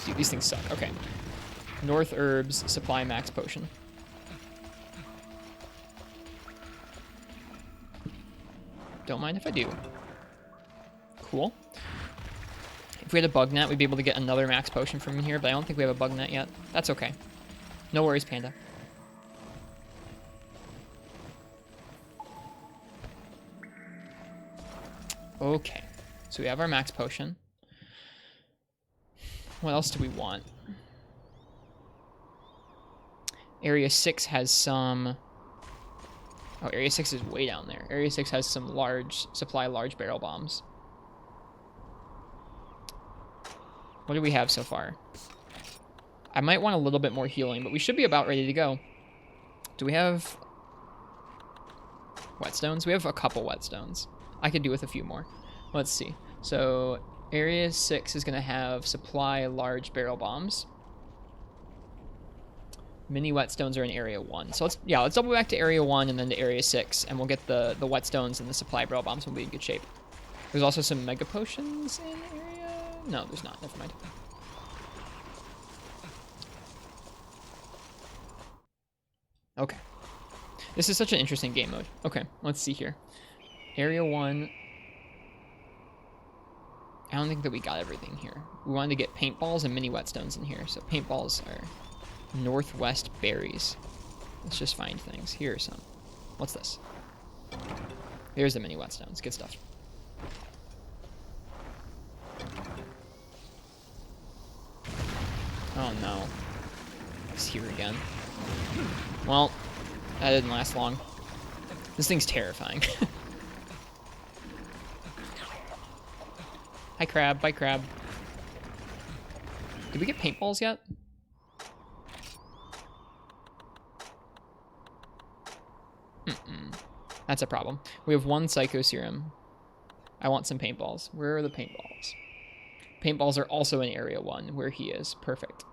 Dude, these things suck. Okay. North herbs, supply max potion. Don't mind if I do. Cool. If we had a bug net, we'd be able to get another max potion from here, but I don't think we have a bug net yet. That's okay. No worries, Panda. Okay. So we have our max potion. What else do we want? Area 6 has some... Oh, Area 6 is way down there. Area 6 has some large barrel bombs. What do we have so far? I might want a little bit more healing, but we should be about ready to go. Do we have whetstones? We have a couple whetstones. I could do with a few more. Let's see. So Area 6 is going to have supply large barrel bombs. Mini whetstones are in Area 1. So let's double back to Area 1 and then to Area 6, and we'll get the whetstones and the supply barrel bombs, and we'll be in good shape. There's also some mega potions in Area... No, there's not. Never mind. Okay. This is such an interesting game mode. Okay, let's see here. Area 1... I don't think that we got everything here. We wanted to get paintballs and mini whetstones in here. So paintballs are northwest berries. Let's just find things. Here are some. What's this? Here's the mini whetstones. Good stuff. Oh no. It's here again. Well, that didn't last long. This thing's terrifying. Hi, crab. Bye, crab. Did we get paintballs yet? That's a problem. We have one psycho serum. I want some paintballs. Where are the paintballs? Paintballs are also in Area 1, where he is. Perfect.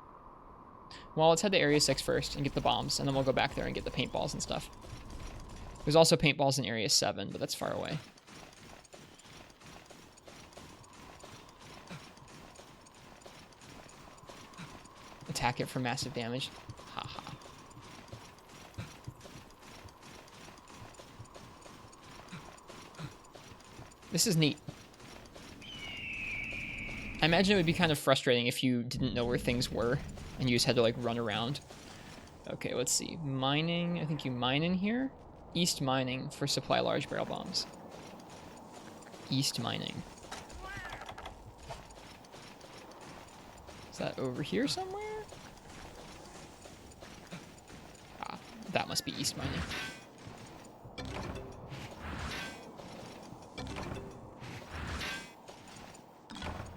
Well, let's head to Area 6 first and get the bombs, and then we'll go back there and get the paintballs and stuff. There's also paintballs in Area 7, but that's far away. Attack it for massive damage. Haha. This is neat. I imagine it would be kind of frustrating if you didn't know where things were and you just had to like run around. Okay, let's see. Mining. I think you mine in here. East mining for supply large barrel bombs. East mining. Is that over here somewhere? Ah, that must be east mining.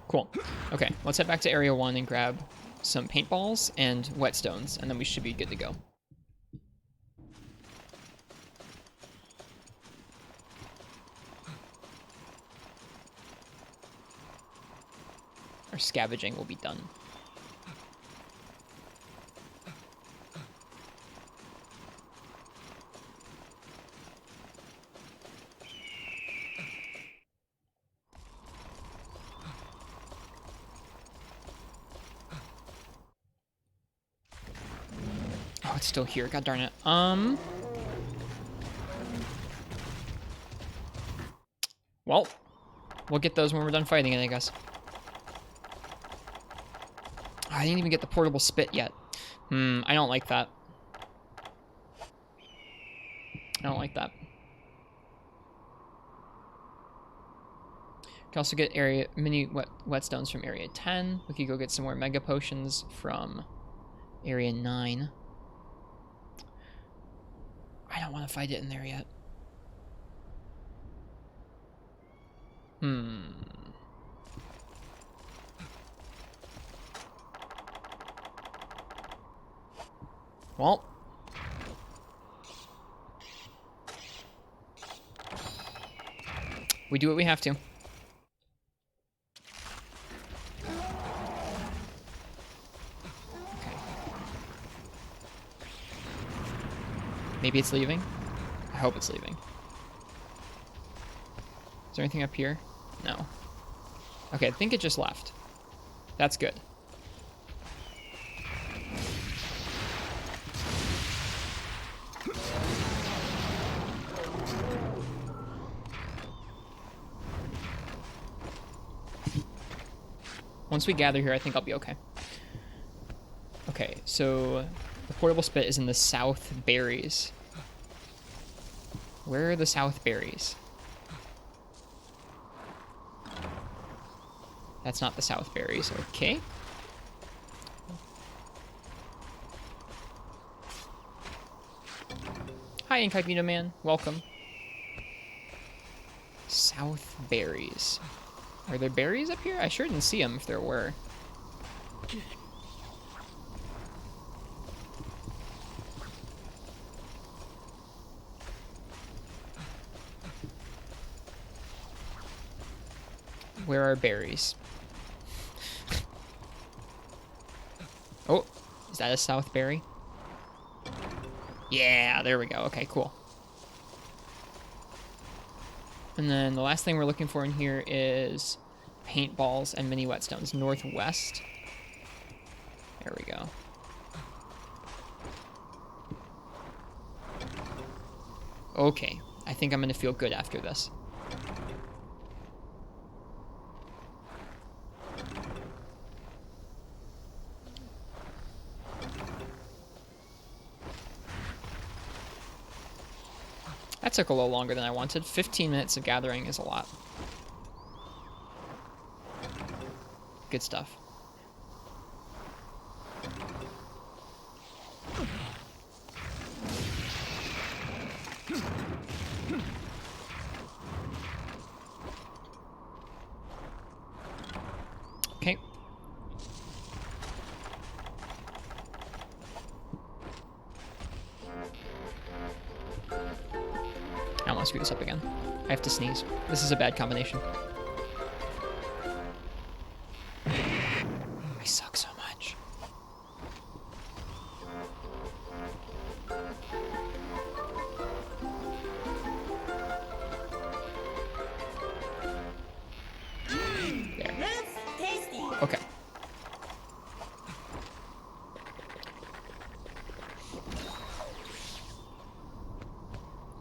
Cool. Okay, let's head back to Area 1 and grab some paintballs and whetstones, and then we should be good to go. Our scavenging will be done. it's still here. God darn it. Well, we'll get those when we're done fighting it, I guess. I didn't even get the portable spit yet. I don't like that. I don't like that. We can also get mini whetstones from area 10. We could go get some more mega potions from area 9. I don't want to fight it in there yet. Well. We do what we have to. Okay. Maybe it's leaving? I hope it's leaving. Is there anything up here? No. Okay, I think it just left. That's good. Once we gather here, I think I'll be okay. Okay, so the portable spit is in the south berries. Where are the south berries? That's not the south berries. Okay. Hi, Incognito Man. Welcome. South berries. Are there berries up here? I sure didn't see them if there were. Where are berries? Oh, is that a south berry? Yeah, there we go. Okay, cool. And then the last thing we're looking for in here is paintballs and mini whetstones. Northwest. There we go. Okay, I think I'm going to feel good after this. That took a little longer than I wanted. 15 minutes of gathering is a lot. Good stuff. Okay. I don't want to screw this up again. I have to sneeze. This is a bad combination. I suck so much. There. That's tasty. Okay.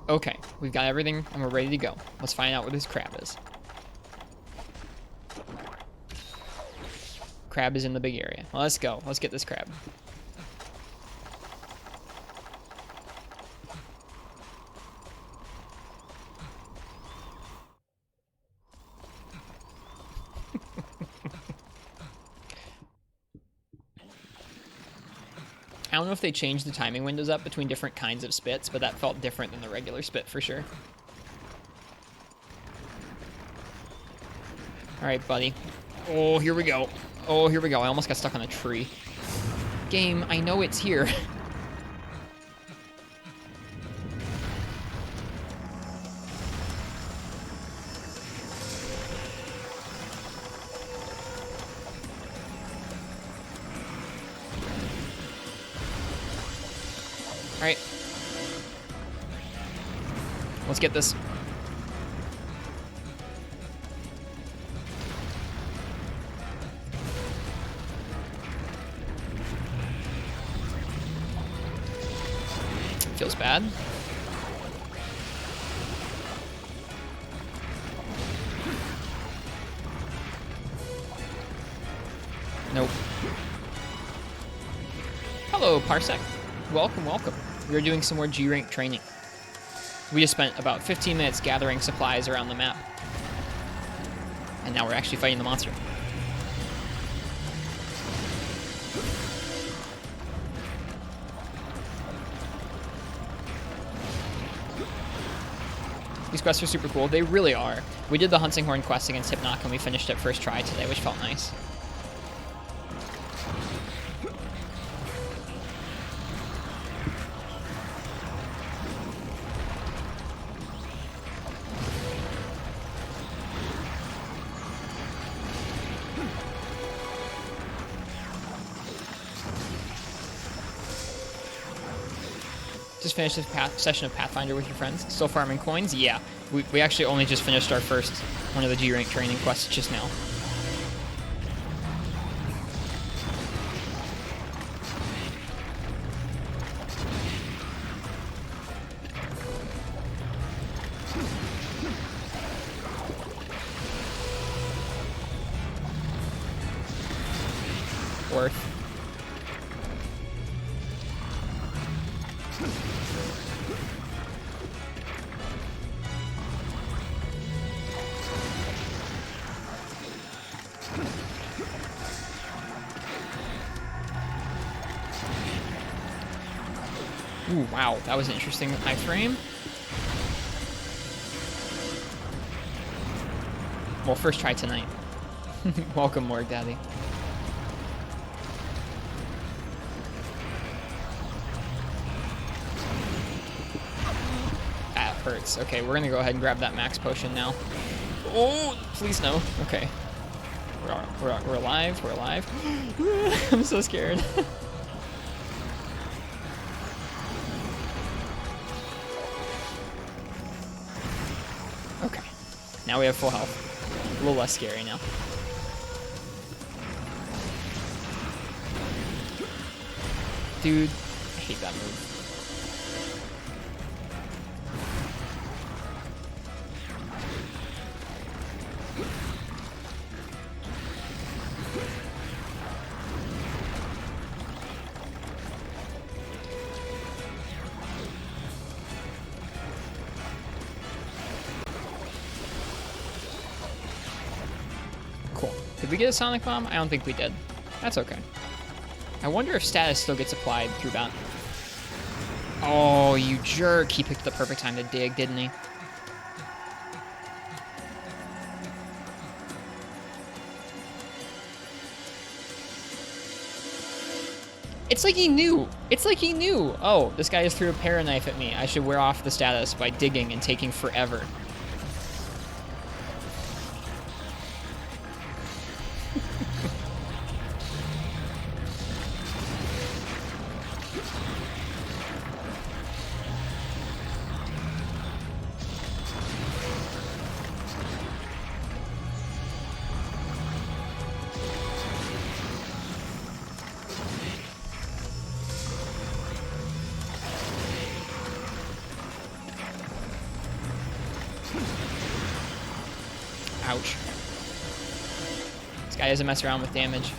Okay, we've got everything and we're ready to go. Let's find out where this crab is. Crab is in the big area. Well, let's go. Let's get this crab. I don't know if they changed the timing windows up between different kinds of spits, but that felt different than the regular spit for sure. All right, buddy. Oh, here we go. Oh, here we go. I almost got stuck on a tree. Game, I know it's here. All right. Let's get this. feels bad. Nope. Hello, Parsec. Welcome, welcome. We are doing some more G-Rank training. We just spent about 15 minutes gathering supplies around the map. And now we're actually fighting the monster. These quests are super cool. They really are. We did the Hunting Horn quest against Hypnoc and we finished it first try today, which felt nice. Just finished this session of Pathfinder with your friends. Still farming coins? Yeah. We actually only just finished our first one of the G-Rank training quests just now. Worth. Ooh, wow, that was an interesting iframe. Well, first try tonight. Welcome, Morg Daddy. That hurts. Okay, we're gonna go ahead and grab that max potion now. Oh, please no. Okay. We're alive. We're alive. I'm so scared. Okay. Now we have full health. A little less scary now. Dude, I hate that move. Cool. Did we get a Sonic Bomb? I don't think we did. That's okay. I wonder if status still gets applied through that. Oh, you jerk. He picked the perfect time to dig, didn't he? It's like he knew. It's like he knew. Oh, this guy just threw a para knife at me. I should wear off the status by digging and taking forever. Ouch. This guy doesn't mess around with damage.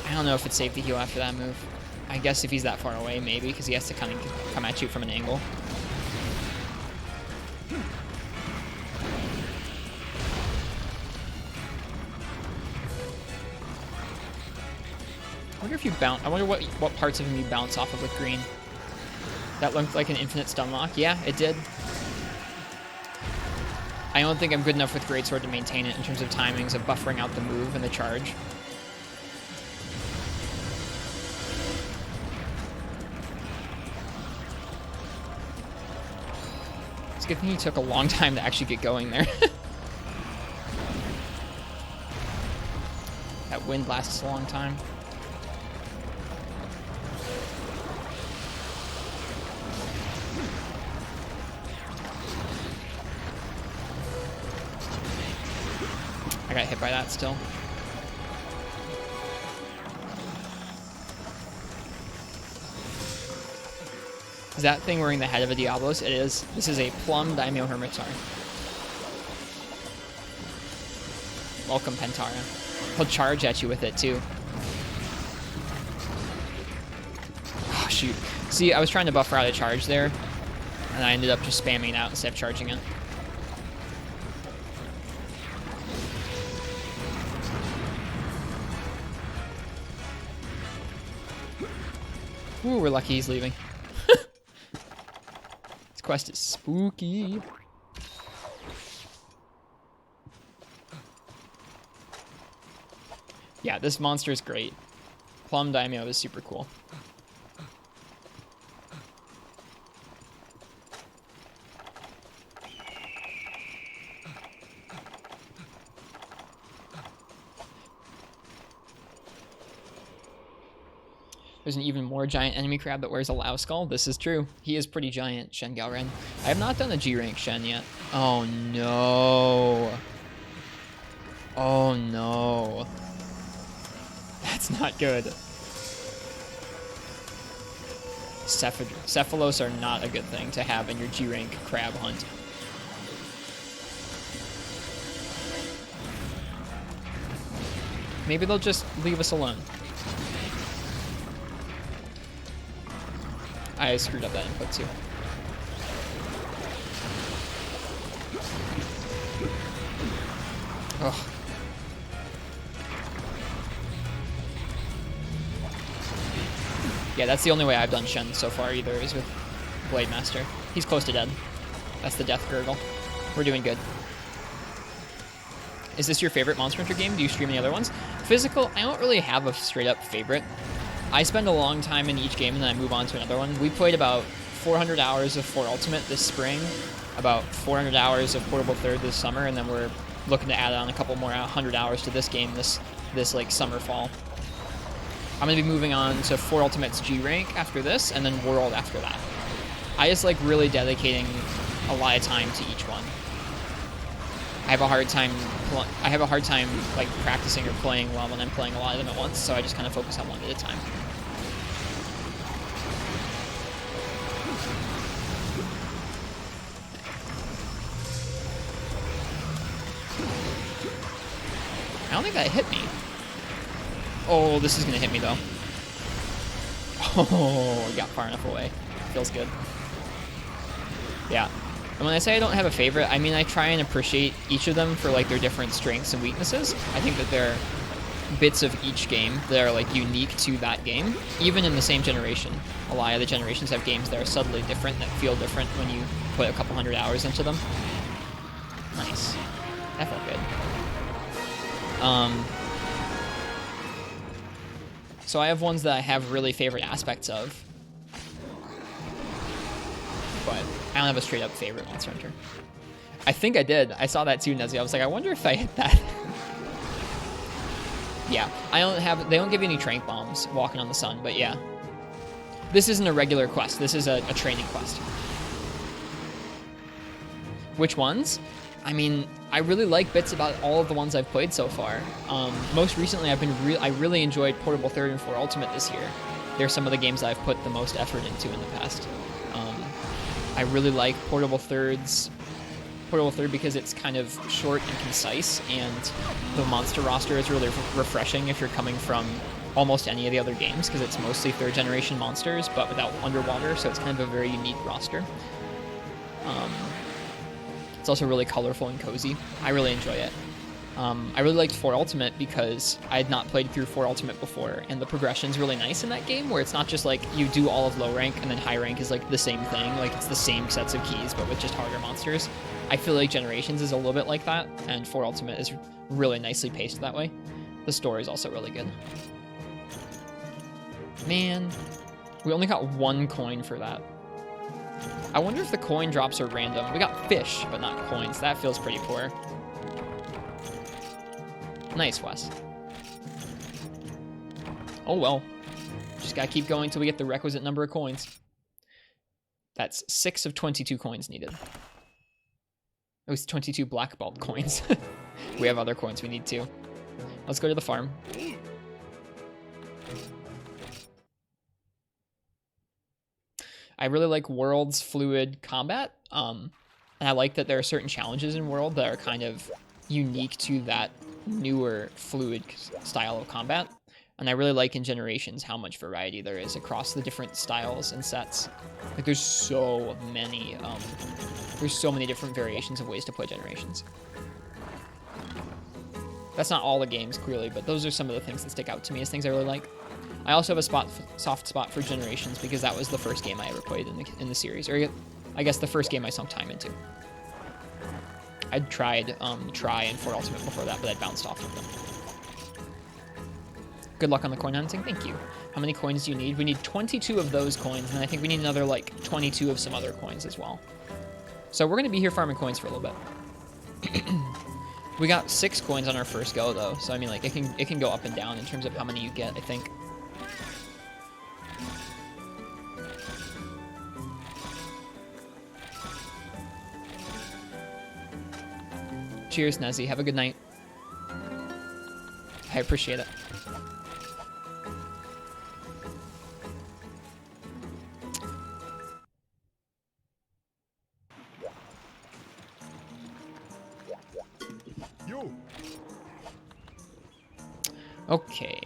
I don't know if it's safe to heal after that move. I guess if he's that far away, maybe, because he has to kind of come at you from an angle. I wonder if you bounce. I wonder what parts of him you bounce off of with green. That looked like an infinite stun lock. Yeah, it did. I don't think I'm good enough with Greatsword to maintain it in terms of timings of buffering out the move and the charge. It's a good thing he took a long time to actually get going there. That wind lasts a long time. I got hit by that still. Is that thing wearing the head of a Diablos? It is. This is a Plum Daimyo Hermitaur. Welcome, Pentara. He'll charge at you with it, too. Oh, shoot. See, I was trying to buffer out a charge there, and I ended up just spamming it out instead of charging it. Ooh, we're lucky he's leaving. This quest is spooky. Yeah, this monster is great. Plum Daimyo is super cool. There's an even more giant enemy crab that wears a Lao skull. This is true. He is pretty giant, Shen Galren. I have not done a G rank Shen yet. Oh no. Oh no. That's not good. Cephalos are not a good thing to have in your G rank crab hunt. Maybe they'll just leave us alone. I screwed up that input too. Ugh. Yeah, that's the only way I've done Shen so far either, is with Blade Master. He's close to dead. That's the Death Gurgle. We're doing good. Is this your favorite Monster Hunter game? Do you stream any other ones? Physical, I don't really have a straight up favorite. I spend a long time in each game and then I move on to another one. We played about 400 hours of 4 Ultimate this spring, about 400 hours of Portable Third this summer, and then we're looking to add on a couple more 100 hours to this game this like summer fall. I'm going to be moving on to 4 Ultimates G rank after this, and then World after that. I just like really dedicating a lot of time to each one. I have a hard time like practicing or playing well when I'm playing a lot of them at once, so I just kind of focus on one at a time. I don't think that hit me. Oh, this is gonna hit me though. Oh, got far enough away. Feels good. Yeah. And when I say I don't have a favorite, I mean I try and appreciate each of them for like their different strengths and weaknesses. I think that they're bits of each game that are like unique to that game, even in the same generation. A lot of the generations have games that are subtly different, that feel different when you put a couple hundred hours into them. Nice. That felt good. So I have ones that I have really favorite aspects of, but I don't have a straight up favorite Monster Hunter. I think I did. I saw that too, Nezzy. I was like, I wonder if I hit that. Yeah, they don't give you any trank bombs walking on the sun, but yeah. This isn't a regular quest. This is a training quest. Which ones? I mean, I really like bits about all of the ones I've played so far. Most recently, I really enjoyed Portable Third and 4 Ultimate this year. They're some of the games I've put the most effort into in the past. I really like Portable Third because it's kind of short and concise, and the monster roster is really refreshing if you're coming from almost any of the other games, because it's mostly 3rd generation monsters, but without underwater, so it's kind of a very unique roster. It's also really colorful and cozy. I really enjoy it. I really liked 4 Ultimate because I had not played through 4 Ultimate before, and the progression's really nice in that game, where it's not just like you do all of low rank and then high rank is like the same thing, like it's the same sets of keys but with just harder monsters. I feel like Generations is a little bit like that, and 4 Ultimate is really nicely paced that way. The story is also really good. Man, we only got 1 coin for that. I wonder if the coin drops are random. We got fish, but not coins. That feels pretty poor. Nice, Wes. Oh well. Just gotta keep going till we get the requisite number of coins. That's 6 of 22 coins needed. It was 22 black bulb coins. We have other coins we need too. Let's go to the farm. I really like World's fluid combat. And I like that there are certain challenges in World that are kind of unique to that newer fluid style of combat. And I really like in Generations how much variety there is across the different styles and sets. Like there's so many different variations of ways to play Generations. That's not all the games, clearly, but those are some of the things that stick out to me as things I really like. I also have a soft spot for Generations because that was the first game I ever played in the series, or I guess the first game I sunk time into. I'd tried Try and Fort Ultimate before that, but I'd bounced off of them. Good luck on the coin hunting. Thank you. How many coins do you need? We need 22 of those coins, and I think we need another, like, 22 of some other coins as well. So we're going to be here farming coins for a little bit. We got 6 coins on our first go, though, so, I mean, like, it can go up and down in terms of how many you get, I think. Cheers, Nezzy. Have a good night. I appreciate it. Okay.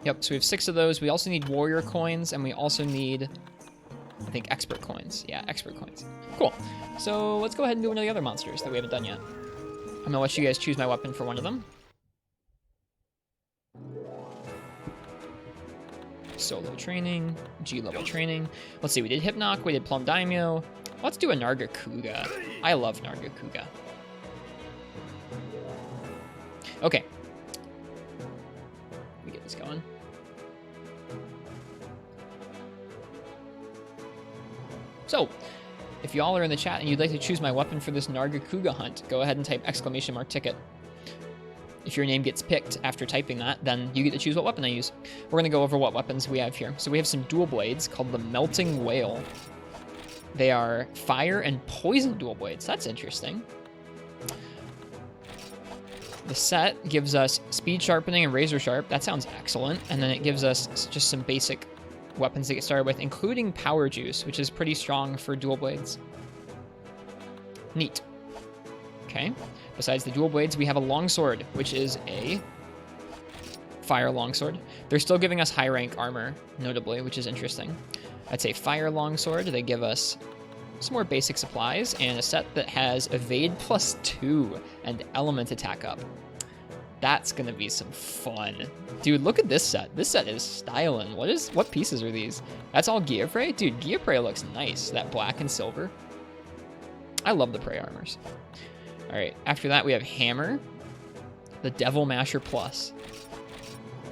Yep, so we have 6 of those. We also need warrior coins, and we also need, I think, expert coins. Yeah, expert coins. Cool. So let's go ahead and do one of the other monsters that we haven't done yet. I'm going to let you guys choose my weapon for one of them. Solo training, G-level training. Let's see, we did Hypnoc, we did Plum Daimyo. Let's do a Nargacuga. I love Nargacuga. Okay. Let me get this going. So, if y'all are in the chat and you'd like to choose my weapon for this Nargacuga hunt, go ahead and type !ticket. If your name gets picked after typing that, then you get to choose what weapon I use. We're going to go over what weapons we have here. So we have some dual blades called the Melting Whale. They are fire and poison dual blades. That's interesting. The set gives us speed sharpening and razor sharp. That sounds excellent. And then it gives us just some basic weapons to get started with, including power juice, which is pretty strong for dual blades. Neat. Okay. Besides the dual blades, we have a longsword, which is a fire longsword. They're still giving us high rank armor, notably, which is interesting. That's a fire longsword. They give us some more basic supplies and a set that has evade +2 and element attack up. That's gonna be some fun. Dude, look at this set. This set is styling. What pieces are these? That's all Gia Prey? Dude, Gia Prey looks nice. That black and silver. I love the Prey armors. All right, after that we have Hammer, the Devil Masher Plus,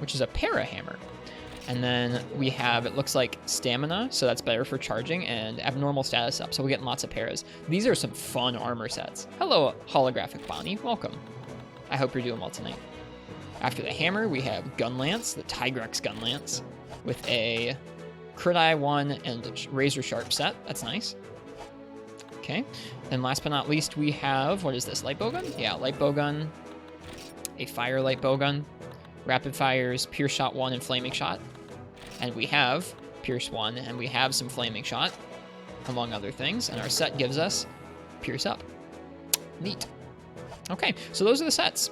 which is a para hammer. And then we have, it looks like Stamina, so that's better for charging, and Abnormal Status Up, so we're getting lots of paras. These are some fun armor sets. Hello, Holographic Bonnie, welcome. I hope you're doing well tonight. After the Hammer, we have Gun Lance, the Tigrex Gun Lance, with a Crit Eye 1 and Razor Sharp set. That's nice. Okay, and last but not least, we have, what is this, Light Bowgun? Yeah, Light Bowgun, a Fire Light Bowgun, Rapid Fires, Pierce Shot 1, and Flaming Shot. And we have Pierce 1, and we have some Flaming Shot, among other things. And our set gives us Pierce Up. Neat. Okay, so those are the sets.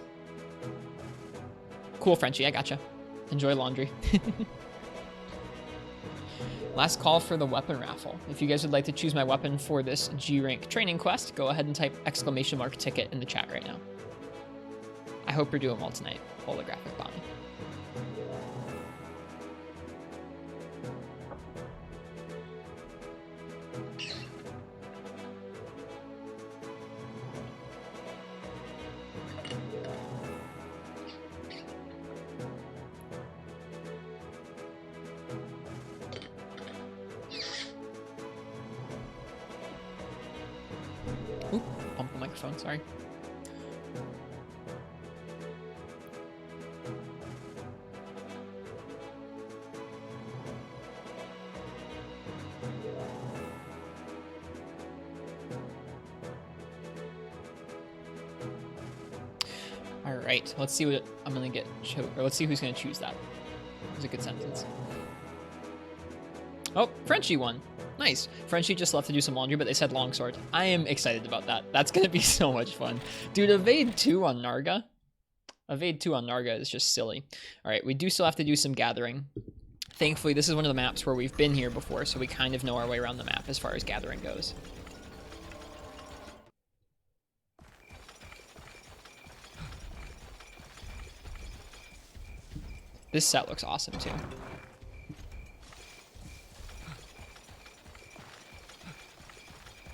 Cool, Frenchie, I gotcha. Enjoy laundry. Last call for the weapon raffle. If you guys would like to choose my weapon for this G-Rank training quest, go ahead and type !ticket in the chat right now. I hope you're doing well tonight, Holographic Bonnie. Oop, bump the microphone, sorry. All right, let's see what I'm gonna get. Or let's see who's gonna choose that. It was a good sentence. Oh, Frenchie won. Nice. Frenchie just left to do some laundry, but they said longsword. I am excited about that. That's gonna be so much fun. Dude, evade 2 on Narga? Evade 2 on Narga is just silly. All right, we do still have to do some gathering. Thankfully, this is one of the maps where we've been here before, so we kind of know our way around the map as far as gathering goes. This set looks awesome, too.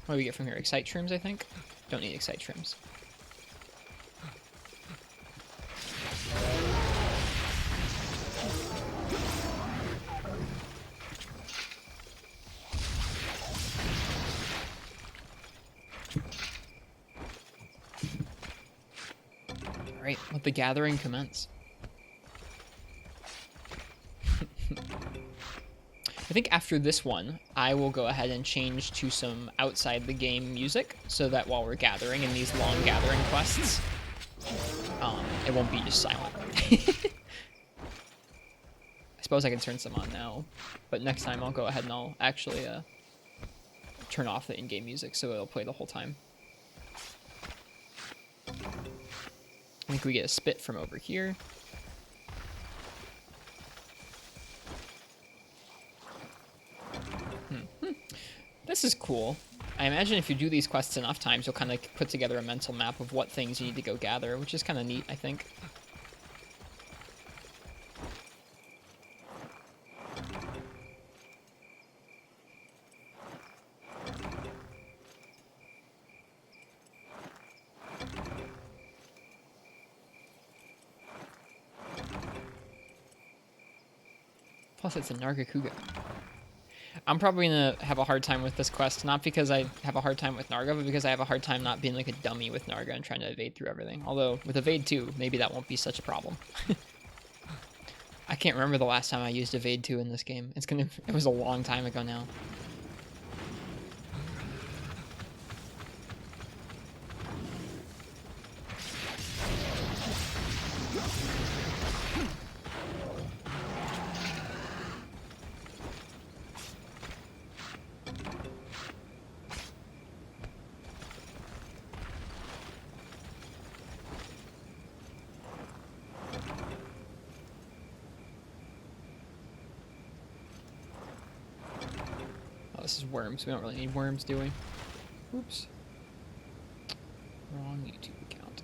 What do we get from here? Excite shrooms, I think? Don't need excite shrooms. All right, let the gathering commence. I think after this one, I will go ahead and change to some outside the game music so that while we're gathering in these long gathering quests, it won't be just silent. I suppose I can turn some on now, but next time I'll go ahead and I'll actually turn off the in-game music so it'll play the whole time. I think we get a spit from over here. This is cool. I imagine if you do these quests enough times, you'll kind of put together a mental map of what things you need to go gather, which is kind of neat, I think. Plus, it's a Nargacuga. I'm probably gonna have a hard time with this quest, not because I have a hard time with Narga, but because I have a hard time not being like a dummy with Narga and trying to evade through everything. Although, with Evade 2, maybe that won't be such a problem. I can't remember the last time I used Evade 2 in this game. It was a long time ago now. This is worms. We don't really need worms, do we? Oops. Wrong YouTube account.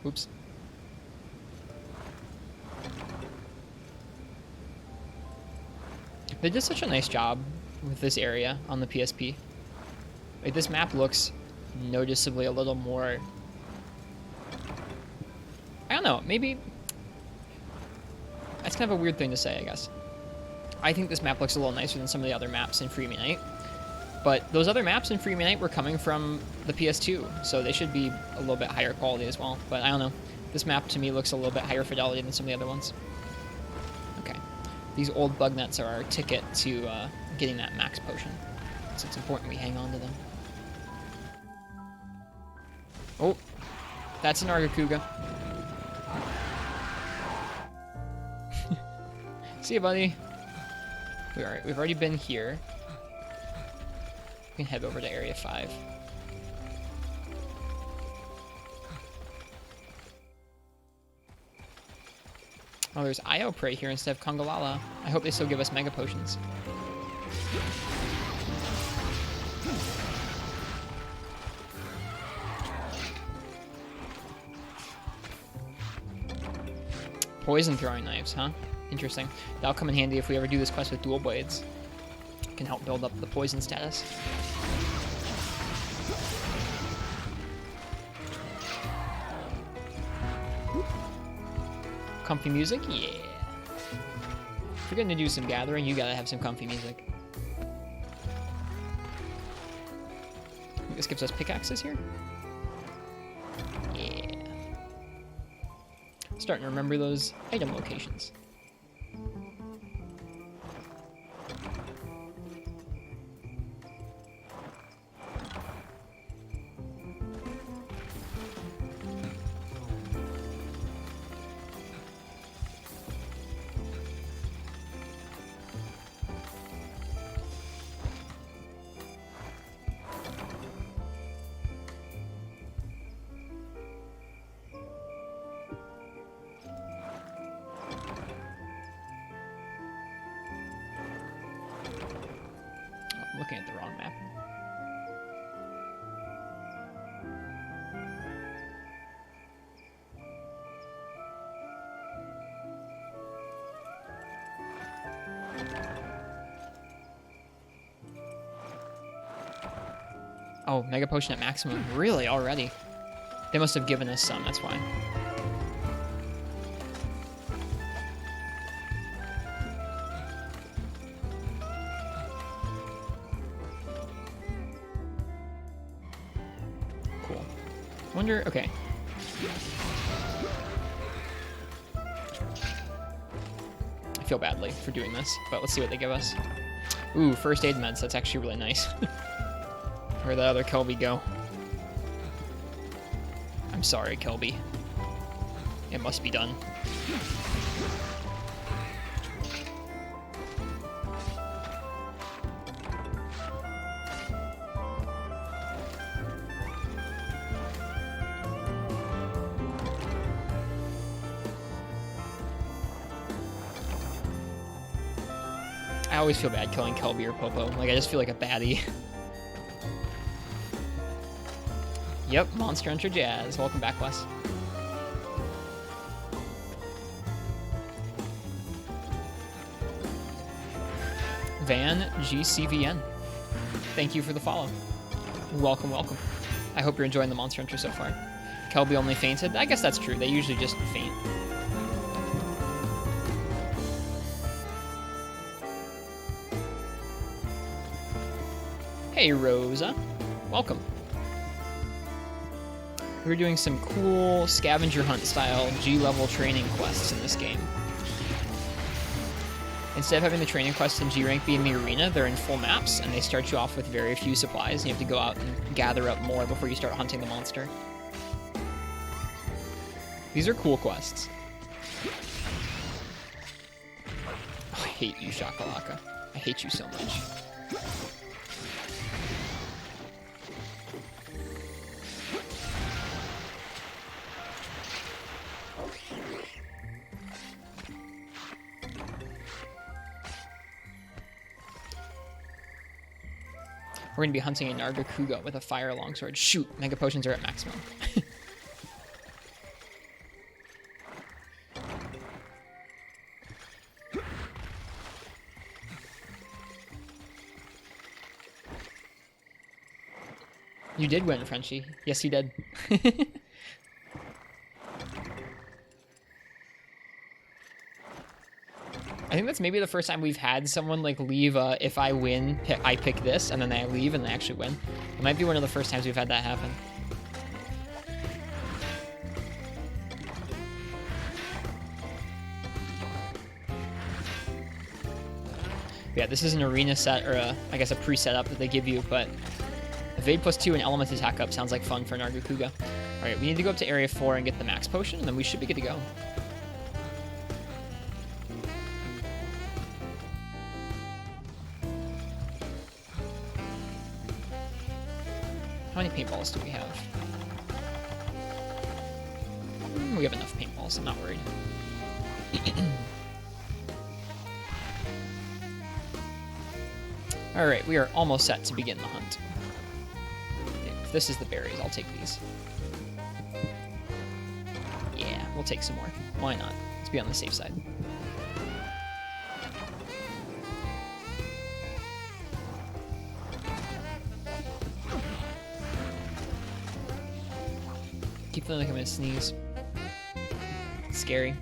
Oops. They did such a nice job with this area on the PSP. Like, this map looks noticeably a little more... I don't know, maybe... That's kind of a weird thing to say, I guess. I think this map looks a little nicer than some of the other maps in Free Me Night. But those other maps in Free Me Night were coming from the PS2, so they should be a little bit higher quality as well. But I don't know. This map, to me, looks a little bit higher fidelity than some of the other ones. Okay. These old bug nets are our ticket to getting that max potion. So it's important we hang on to them. Oh, that's an Nargacuga. See you, buddy. We've already been here. We can head over to Area 5. Oh, there's Io Prey here instead of Congalala. I hope they still give us Mega Potions. Poison throwing knives, huh? Interesting. That'll come in handy if we ever do this quest with dual blades. It can help build up the poison status. Comfy music? Yeah. If you're gonna do some gathering, you gotta have some comfy music. gives us pickaxes here. Yeah. Starting to remember those item locations. Looking at the wrong map. Oh, Mega Potion at maximum. Really? Already? They must have given us some, that's why. Cool. Wonder, okay. I feel badly for doing this, but let's see what they give us. Ooh, first aid meds. That's actually really nice. Where'd the other Kelby go? I'm sorry, Kelby. It must be done. I always feel bad killing Kelby or Popo. Like, I just feel like a baddie. Yep, Monster Hunter Jazz. Welcome back, Wes. Van GCVN. Thank you for the follow. Welcome, welcome. I hope you're enjoying the Monster Hunter so far. Kelby only fainted. I guess that's true. They usually just faint. Hey, Rosa. Welcome. We're doing some cool scavenger hunt style G-level training quests in this game. Instead of having the training quests in G-rank be in the arena, they're in full maps, and they start you off with very few supplies, and you have to go out and gather up more before you start hunting the monster. These are cool quests. Oh, I hate you, Shakalaka. I hate you so much. We're going to be hunting a Nargacuga with a fire longsword. Shoot, Mega Potions are at maximum. You did win, Frenchie. Yes, you did. I think that's maybe the first time we've had someone like leave if I win, I pick this, and then they leave and they actually win. It might be one of the first times we've had that happen. Yeah, this is an arena set, or I guess a pre-setup that they give you, but Evade +2 and Element Attack up sounds like fun for Nargacuga. Alright, we need to go up to Area 4 and get the max potion, and then we should be good to go. How many paintballs do we have? We have enough paintballs, I'm not worried. Alright, we are almost set to begin the hunt. If this is the berries, I'll take these. Yeah, we'll take some more. Why not? Let's be on the safe side. Keep feeling like I'm gonna sneeze. It's scary.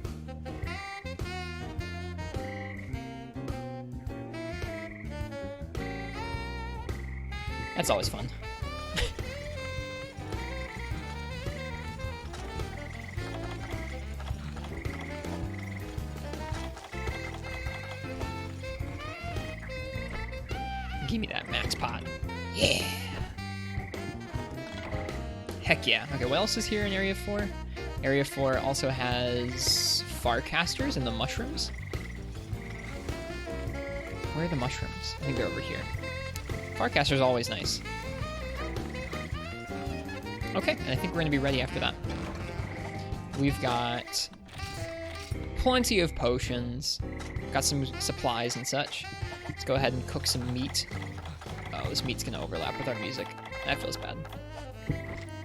That's always fun. Give me that max pot. Yeah. Heck yeah. Okay, what else is here in Area 4? Area 4 also has Farcasters and the mushrooms. Where are the mushrooms? I think they're over here. Farcaster's always nice. Okay, and I think we're going to be ready after that. We've got plenty of potions. Got some supplies and such. Let's go ahead and cook some meat. Oh, this meat's going to overlap with our music. That feels bad.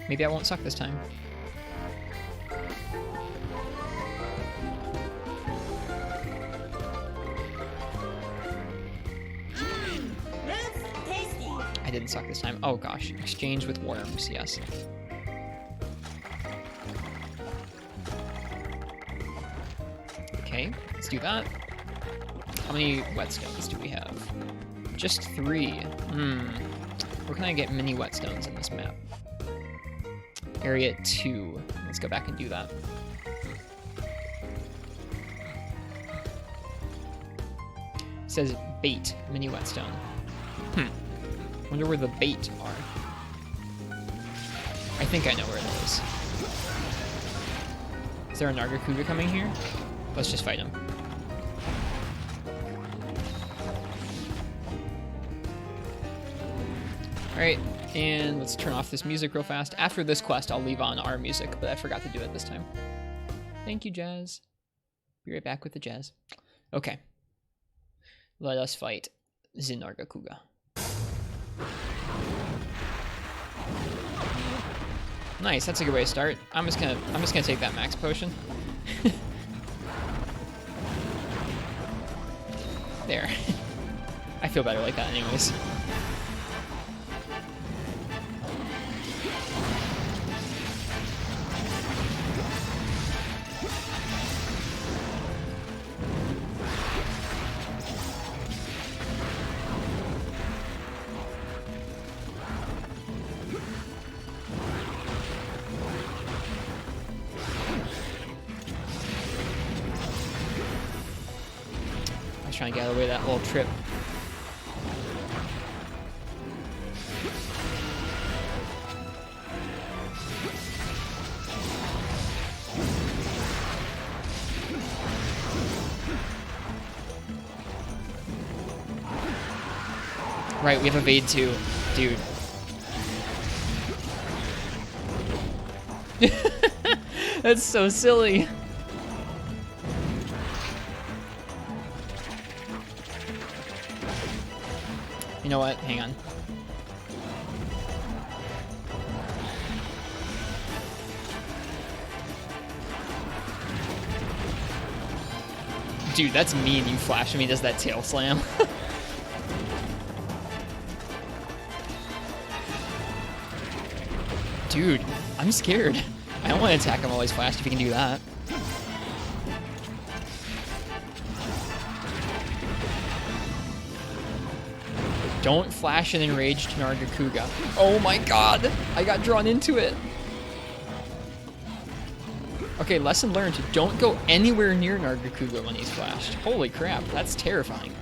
Maybe I won't suck this time. I didn't suck this time. Oh gosh, exchange with worms, yes. Okay, let's do that. How many whetstones do we have? Just 3. Where can I get mini whetstones in this map? Area 2. Let's go back and do that. It says bait, mini whetstone. Wonder where the bait are. I think I know where it is. Is there a Nargacuga coming here? Let's just fight him. Alright, and let's turn off this music real fast. After this quest, I'll leave on our music, but I forgot to do it this time. Thank you, Jazz. Be right back with the jazz. Okay. Let us fight the Nargacuga. Nice, that's a good way to start. I'm just gonna take that max potion. There. I feel better like that anyways. Trying to get out of the way of that little trip. Right, we have evade too, dude. That's so silly. You know what? Hang on. Dude, that's mean. You flash at me, does that tail slam? Dude, I'm scared. I don't want to attack him while he's flashed if he can do that. Don't flash an enraged Nargacuga. Oh my god! I got drawn into it! Okay, lesson learned. Don't go anywhere near Nargacuga when he's flashed. Holy crap, that's terrifying.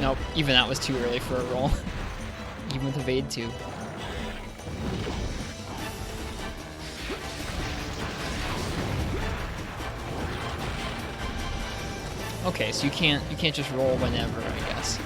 Nope, even that was too early for a roll. Even with evade too. Okay, so you can't just roll whenever, I guess.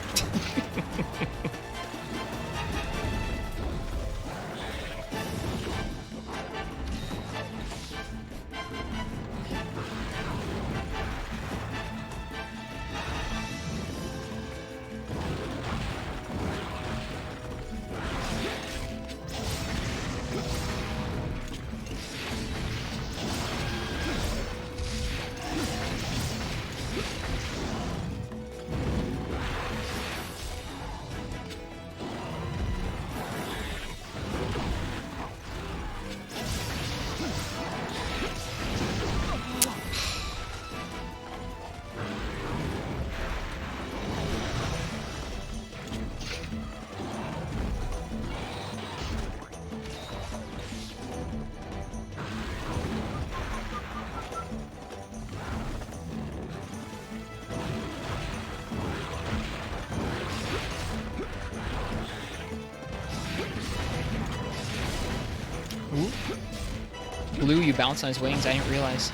blue, you bounce on his wings. I didn't realize.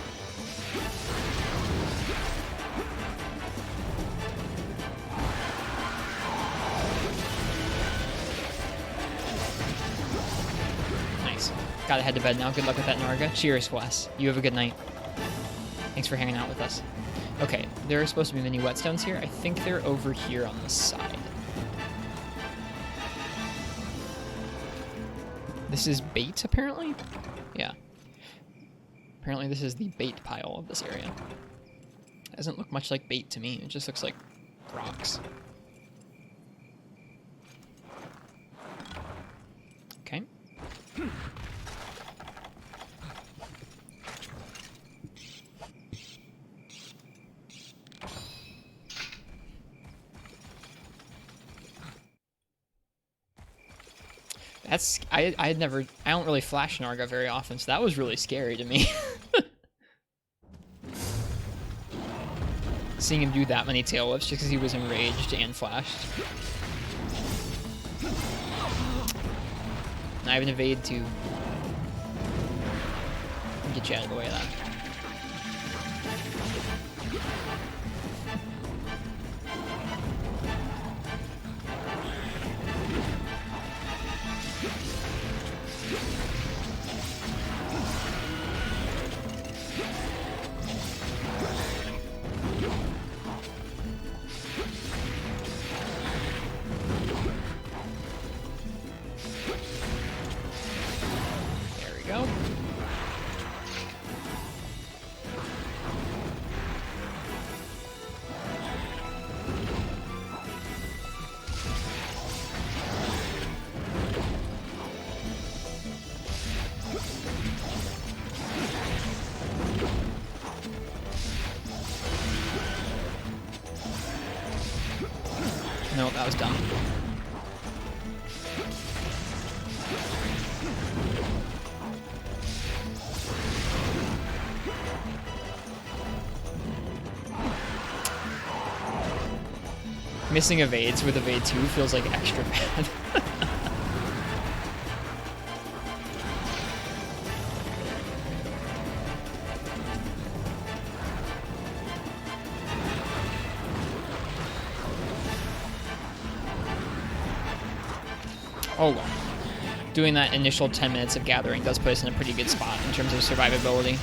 Nice. Gotta head to bed now. Good luck with that, Narga. Cheers, Wes. You have a good night. Thanks for hanging out with us. Okay, there are supposed to be mini whetstones here. I think they're over here on the side. This is bait, apparently? Yeah. Apparently this is the bait pile of this area. Doesn't look much like bait to me. It just looks like rocks. Okay. That's, I don't really flash Narga very often, so that was really scary to me. Seeing him do that many tail whips just because he was enraged and flashed. And I have an evade to get you out of the way of that. No, that was dumb. Missing evades with evade 2 feels like extra bad. Oh well. Doing that initial 10 minutes of gathering does put us in a pretty good spot in terms of survivability.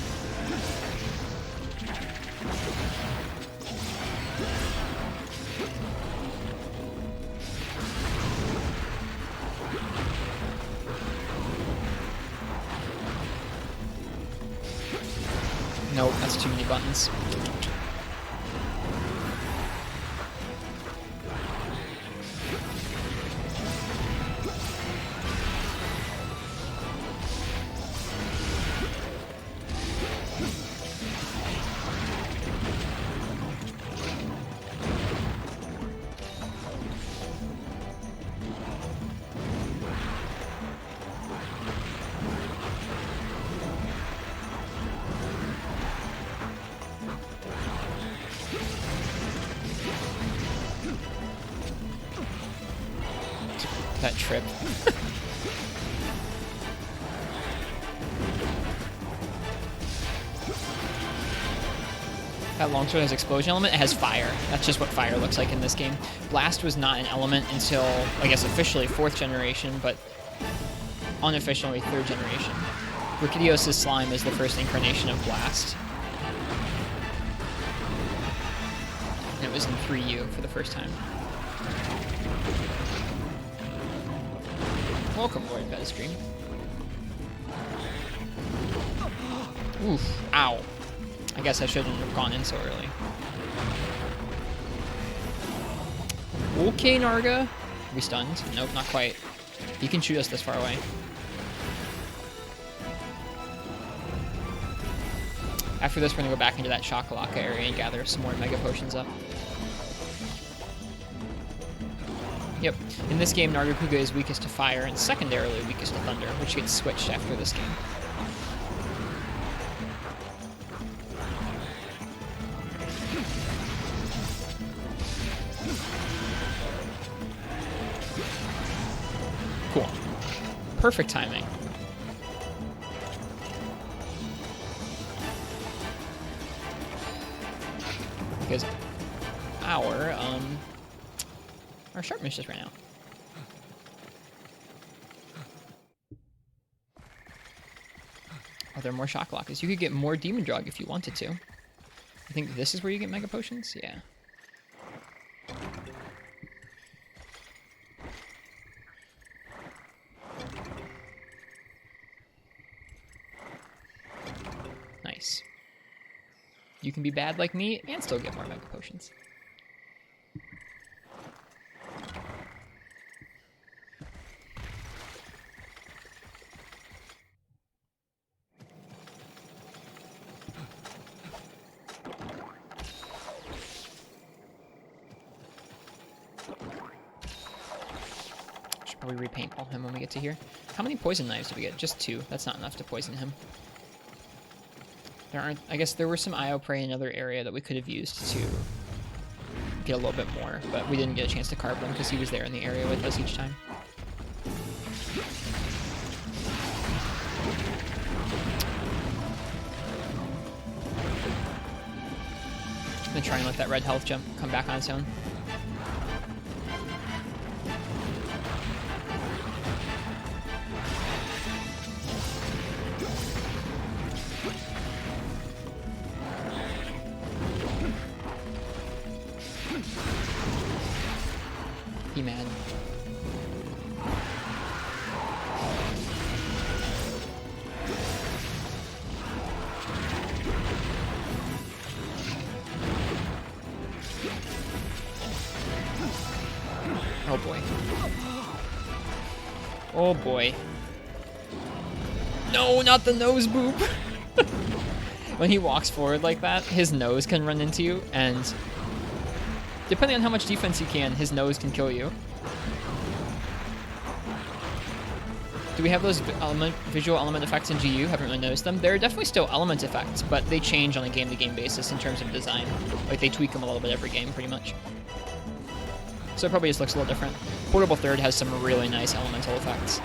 Nope, that's too many buttons. That trip. That longsword has explosion element. It has fire. That's just what fire looks like in this game. Blast was not an element until, I guess, officially 4th generation, but unofficially 3rd generation. Rikidios' slime is the first incarnation of Blast. And it was in 3U for the first time. Welcome, Lord Petastream. Oof. Ow. I guess I shouldn't have gone in so early. Okay, Narga. Are we stunned? Nope, not quite. You can shoot us this far away. After this, we're going to go back into that Shakalaka area and gather some more Mega Potions up. Yep. In this game, Nargacuga is weakest to fire and secondarily weakest to thunder, which gets switched after this game. Cool. Perfect timing. because our sharpness just ran out. Are there more shock lockers? You could get more demon drug if you wanted to. I think this is where you get mega potions? Yeah. Nice. You can be bad like me and still get more mega potions. Should probably repaint all him when we get to here. How many poison knives do we get? Just 2. That's not enough to poison him. There aren't. I guess there were some IO prey in another area that we could have used to get a little bit more, but we didn't get a chance to carve them because he was there in the area with us each time. I'm gonna try and let that red health jump come back on its own. He mad. Oh boy. Oh boy. No, not the nose boop. When he walks forward like that, his nose can run into you, and depending on how much defense you can, his nose can kill you. Do we have those visual element effects in GU? Haven't really noticed them. There are definitely still element effects, but they change on a game-to-game basis in terms of design. Like, they tweak them a little bit every game, pretty much. So it probably just looks a little different. Portable Third has some really nice elemental effects.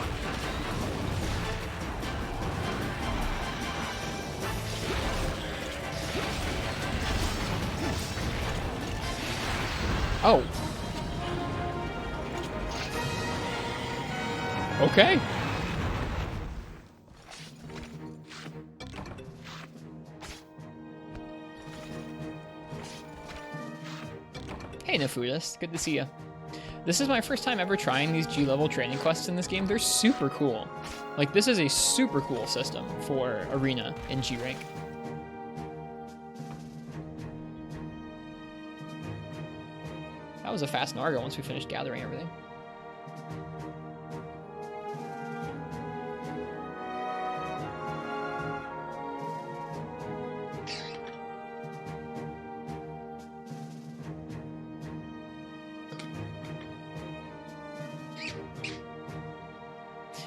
Oh. Okay. Hey, Nefudis. Good to see you. This is my first time ever trying these G-level training quests in this game. They're super cool. Like, this is a super cool system for Arena in G-Rank. That was a fast Nargo once we finished gathering everything.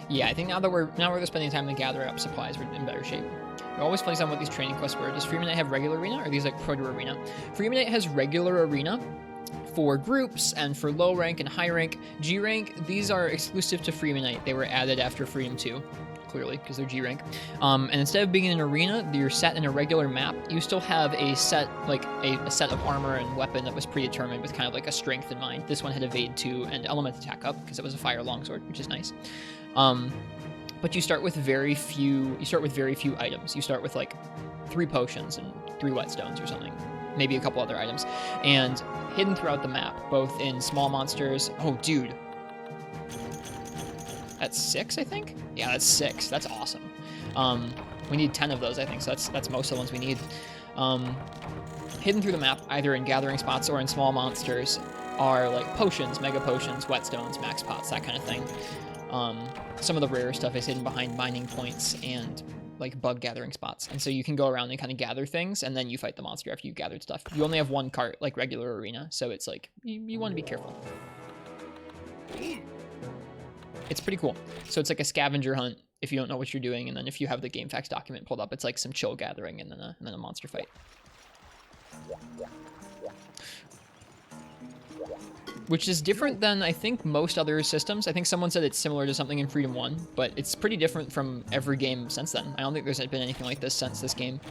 Yeah, I think now we're spending time to gather up supplies, we're in better shape. It always plays on what these training quests were. Does Freemanite have regular arena, or are these like Proto Arena? Freemanite has regular arena for groups and for low rank and high rank. G rank, these are exclusive to Freemanite. They were added after Freedom 2, clearly, because they're G rank. And instead of being in an arena, you're set in a regular map. You still have a set, like a set of armor and weapon that was predetermined with kind of like a strength in mind. This one had evade 2 and element attack up because it was a fire longsword, which is nice. But you start with very few. You start with very few items. You start with like 3 potions and 3 whetstones or something, maybe a couple other items, and hidden throughout the map, both in small monsters. Oh, dude, that's 6, I think. Yeah, that's 6. That's awesome. We need 10 of those, I think. So that's most of the ones we need. Hidden through the map, either in gathering spots or in small monsters, are like potions, mega potions, whetstones, max pots, that kind of thing. Some of the rarer stuff is hidden behind mining points and like bug gathering spots. And so you can go around and kind of gather things, and then you fight the monster after you've gathered stuff. You only have 1 cart, like regular arena, so it's like, you want to be careful. It's pretty cool. So it's like a scavenger hunt if you don't know what you're doing, and then if you have the game facts document pulled up, it's like some chill gathering and then a monster fight. Which is different than, I think, most other systems. I think someone said it's similar to something in Freedom 1, but it's pretty different from every game since then. I don't think there's been anything like this since this game,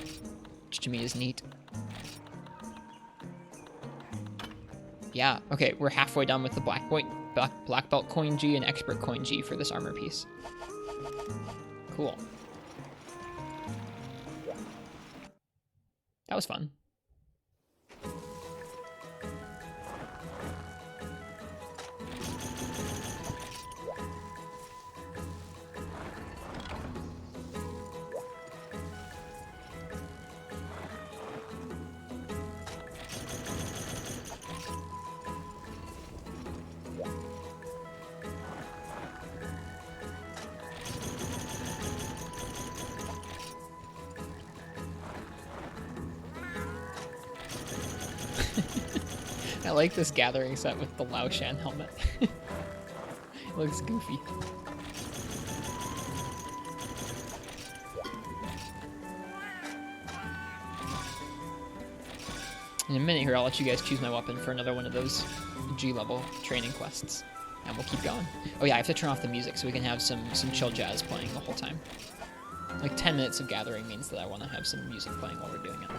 which to me is neat. Yeah, okay, we're halfway done with the black belt coin G and expert coin G for this armor piece. Cool. That was fun. I like this gathering set with the Lao Shan helmet. It looks goofy. In a minute here, I'll let you guys choose my weapon for another one of those G-level training quests. And we'll keep going. Oh yeah, I have to turn off the music so we can have some chill jazz playing the whole time. Like 10 minutes of gathering means that I want to have some music playing while we're doing it.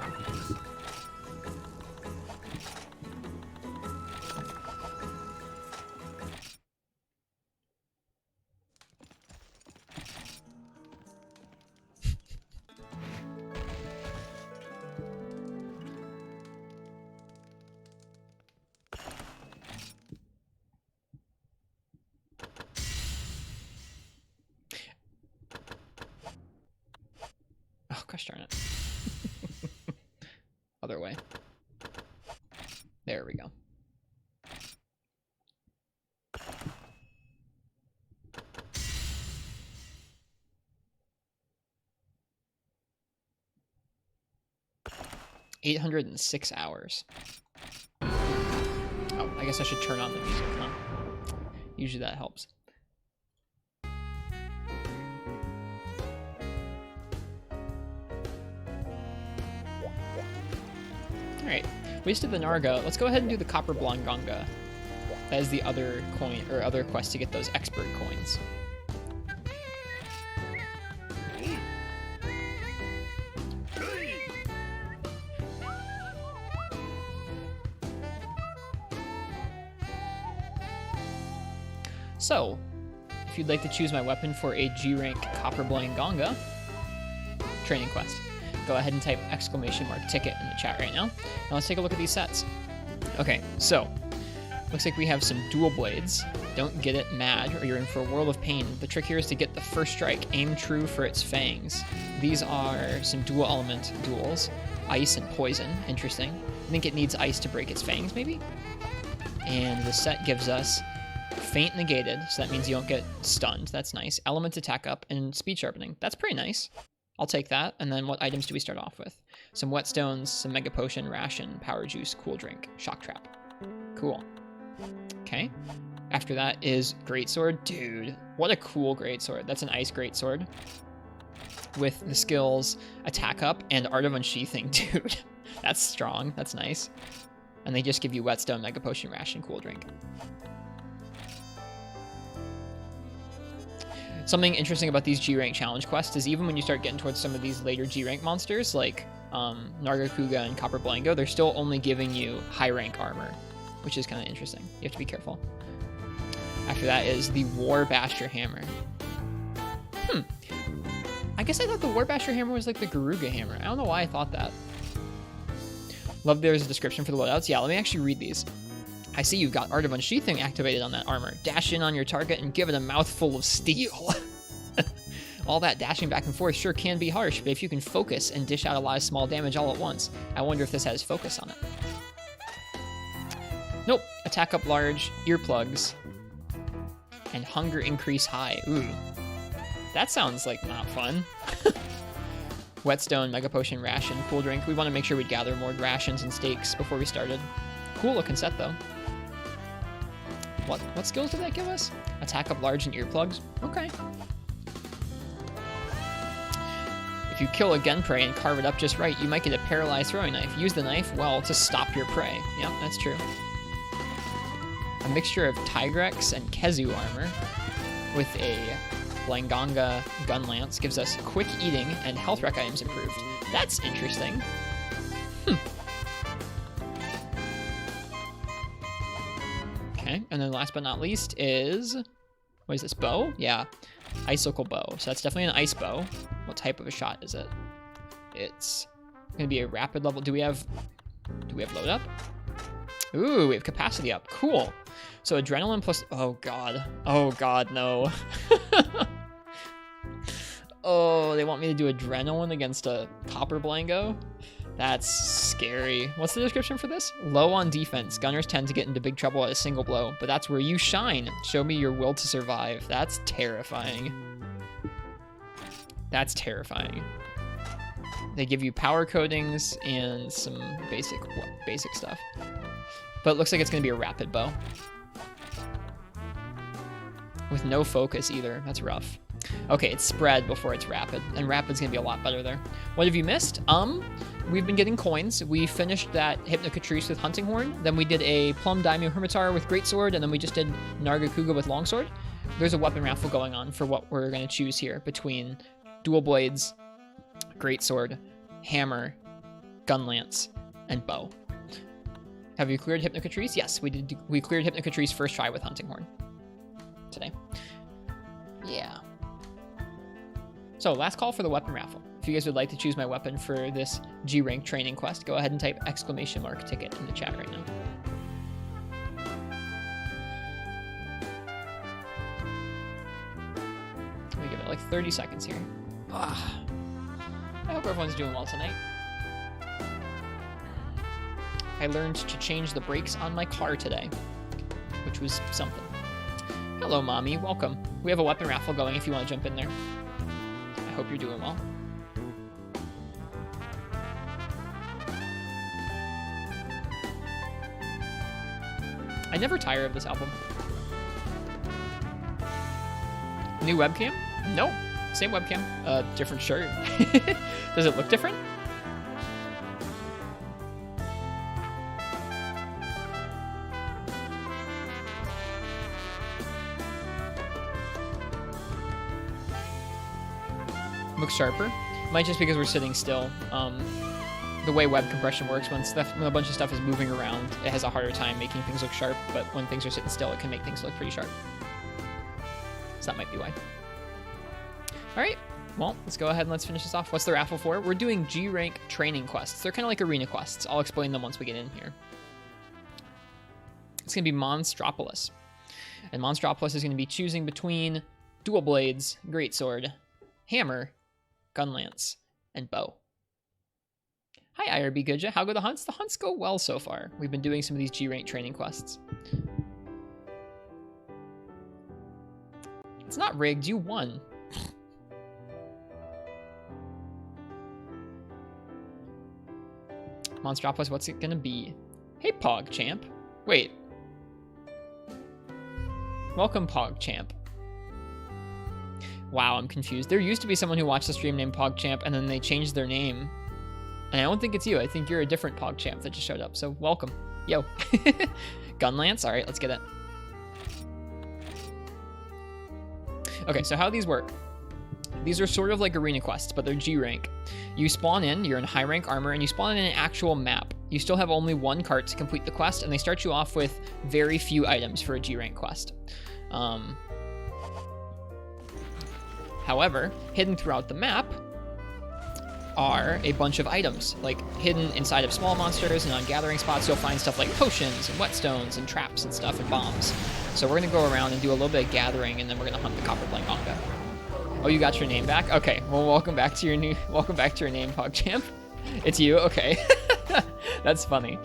Oh, gosh darn it. Other way. There we go. $806 hours. Oh, I guess I should turn on the music, huh? Usually that helps. Alright, wasted the Narga. Let's go ahead and do the Copper Blanganga. That is the other coin, or other quest to get those expert coins. So, if you'd like to choose my weapon for a G-rank Copper Blanganga training quest, go ahead and type !ticket in the chat right now. And let's take a look at these sets. Okay, so, looks like we have some dual blades. Don't get it mad or you're in for a world of pain. The trick here is to get the first strike, aim true for its fangs. These are some dual element duels. Ice and poison, interesting. I think it needs ice to break its fangs, maybe? And the set gives us feint negated, so that means you don't get stunned. That's nice. Element attack up and speed sharpening. That's pretty nice. I'll take that. And then what items do we start off with? Some whetstones, some mega potion, ration, power juice, cool drink, shock trap. Cool. Okay. After that is greatsword. Dude, what a cool greatsword. That's an ice greatsword with the skills attack up and art of unsheathing. Dude, that's strong. That's nice. And they just give you whetstone, mega potion, ration, cool drink. Something interesting about these G-rank challenge quests is even when you start getting towards some of these later G-rank monsters, like Nargacuga and Copper Blango, they're still only giving you high-rank armor, which is kind of interesting. You have to be careful. After that is the War Basher Hammer. I guess I thought the War Basher Hammer was like the Garuga Hammer. I don't know why I thought that. Love there's a description for the loadouts. Yeah, let me actually read these. I see you've got Art of Unsheathing activated on that armor. Dash in on your target and give it a mouthful of steel. All that dashing back and forth sure can be harsh, but if you can focus and dish out a lot of small damage all at once, I wonder if this has focus on it. Nope. Attack up large, earplugs, and hunger increase high. Ooh. That sounds like not fun. Whetstone, mega potion, ration, cool drink. We want to make sure we gather more rations and steaks before we started. Cool looking set though. What skills did that give us? Attack up large and earplugs. Okay. If you kill a gun prey and carve it up just right, you might get a paralyzed throwing knife. Use the knife well to stop your prey. Yeah, that's true. A mixture of Tigrex and Kezu armor with a Blanganga gun lance gives us quick eating and health rec items improved. That's interesting. Okay, and then last but not least is, what is this, bow? Yeah, icicle bow. So that's definitely an ice bow. What type of a shot is it? It's gonna be a rapid level. Do we have load up? Ooh, we have capacity up. Cool. So adrenaline plus, oh god, no. Oh, they want me to do adrenaline against a copper blango? That's scary. What's the description for this? Low on defense. Gunners tend to get into big trouble at a single blow, but that's where you shine. Show me your will to survive. That's terrifying. That's terrifying. They give you power coatings and some basic stuff. But it looks like it's going to be a rapid bow. With no focus either. That's rough. Okay, it's spread before it's rapid, and rapid's gonna be a lot better there. What have you missed? We've been getting coins. We finished that Hypnocatrice with Hunting Horn, then we did a Plum Daimyo Hermitar with Greatsword, and then we just did Nargacuga with Longsword. There's a weapon raffle going on for what we're gonna choose here between Dual Blades, Greatsword, Hammer, Gunlance, and Bow. Have you cleared Hypnocatrice? Yes, we did. We cleared Hypnocatrice first try with Hunting Horn today. Yeah. So, last call for the weapon raffle. If you guys would like to choose my weapon for this G-Rank training quest, go ahead and type !ticket in the chat right now. Let me give it like 30 seconds here. I hope everyone's doing well tonight. I learned to change the brakes on my car today, which was something. Hello, Mommy. Welcome. We have a weapon raffle going if you want to jump in there. I hope you're doing well. I never tire of this album. New webcam? Nope. Same webcam. Different shirt. Does it look different? Looks sharper. Might just because we're sitting still. The way web compression works, when a bunch of stuff is moving around, it has a harder time making things look sharp, but when things are sitting still, it can make things look pretty sharp. So that might be why. Alright, well, let's go ahead and let's finish this off. What's the raffle for? We're doing G-Rank training quests. They're kind of like arena quests. I'll explain them once we get in here. It's going to be Monstropolis. And Monstropolis is going to be choosing between Dual Blades, Greatsword, Hammer, Gunlance, and Bow. Hi, IRB Goodja. How go the hunts? The hunts go well so far. We've been doing some of these G-Rank training quests. It's not rigged. You won. Monstropolis, what's it gonna be? Hey, PogChamp. Wait. Welcome, PogChamp. Wow, I'm confused. There used to be someone who watched the stream named PogChamp, and then they changed their name. And I don't think it's you. I think you're a different PogChamp that just showed up. So welcome. Yo. Gunlance? All right, let's get it. Okay, so how these work. These are sort of like arena quests, but they're G-Rank. You spawn in, you're in high rank armor, and you spawn in an actual map. You still have only one cart to complete the quest, and they start you off with very few items for a G-Rank quest. However, hidden throughout the map are a bunch of items. Like, hidden inside of small monsters and on gathering spots, you'll find stuff like potions and whetstones and traps and stuff and bombs. So we're going to go around and do a little bit of gathering, and then we're going to hunt the Copper Blangonga. Oh, you got your name back? Okay, well, welcome back to your name, PogChamp. It's you? Okay. That's funny.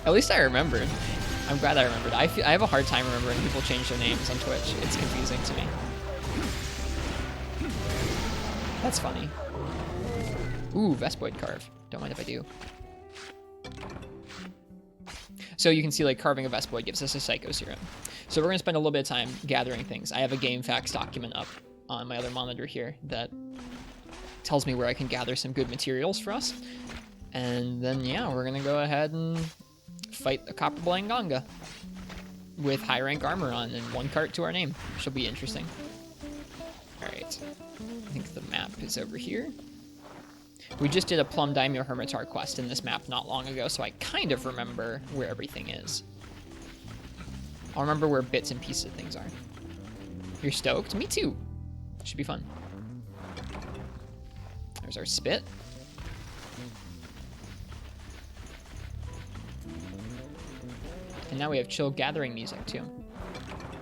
At least I remembered. I'm glad I remembered. I have a hard time remembering people change their names on Twitch. It's confusing to me. That's funny. Ooh, Vespoid carve. Don't mind if I do. So you can see, like, carving a Vespoid gives us a Psycho Serum. So we're going to spend a little bit of time gathering things. I have a game facts document up on my other monitor here that tells me where I can gather some good materials for us. And then, yeah, we're going to go ahead and fight the Copper Blangonga with high rank armor on and one cart to our name. Which will be interesting. Alright. I think the map is over here. We just did a Plum Daimyo Hermitar quest in this map not long ago, so I kind of remember where everything is. I'll remember where bits and pieces of things are. You're stoked? Me too. Should be fun. There's our spit. And now we have chill gathering music too.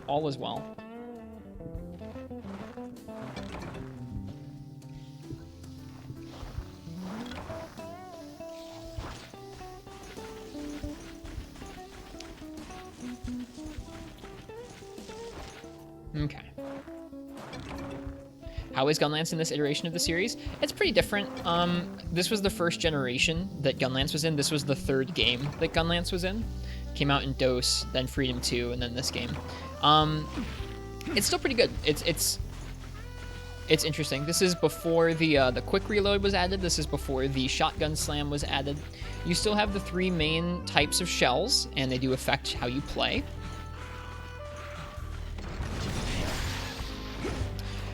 All is well. Okay. How is Gunlance in this iteration of the series? It's pretty different. This was the first generation that Gunlance was in. This was the third game that Gunlance was in. Came out in DOS, then Freedom 2, and then this game. It's still pretty good. It's interesting. This is before the quick reload was added. This is before the shotgun slam was added. You still have the 3 main types of shells, and they do affect how you play.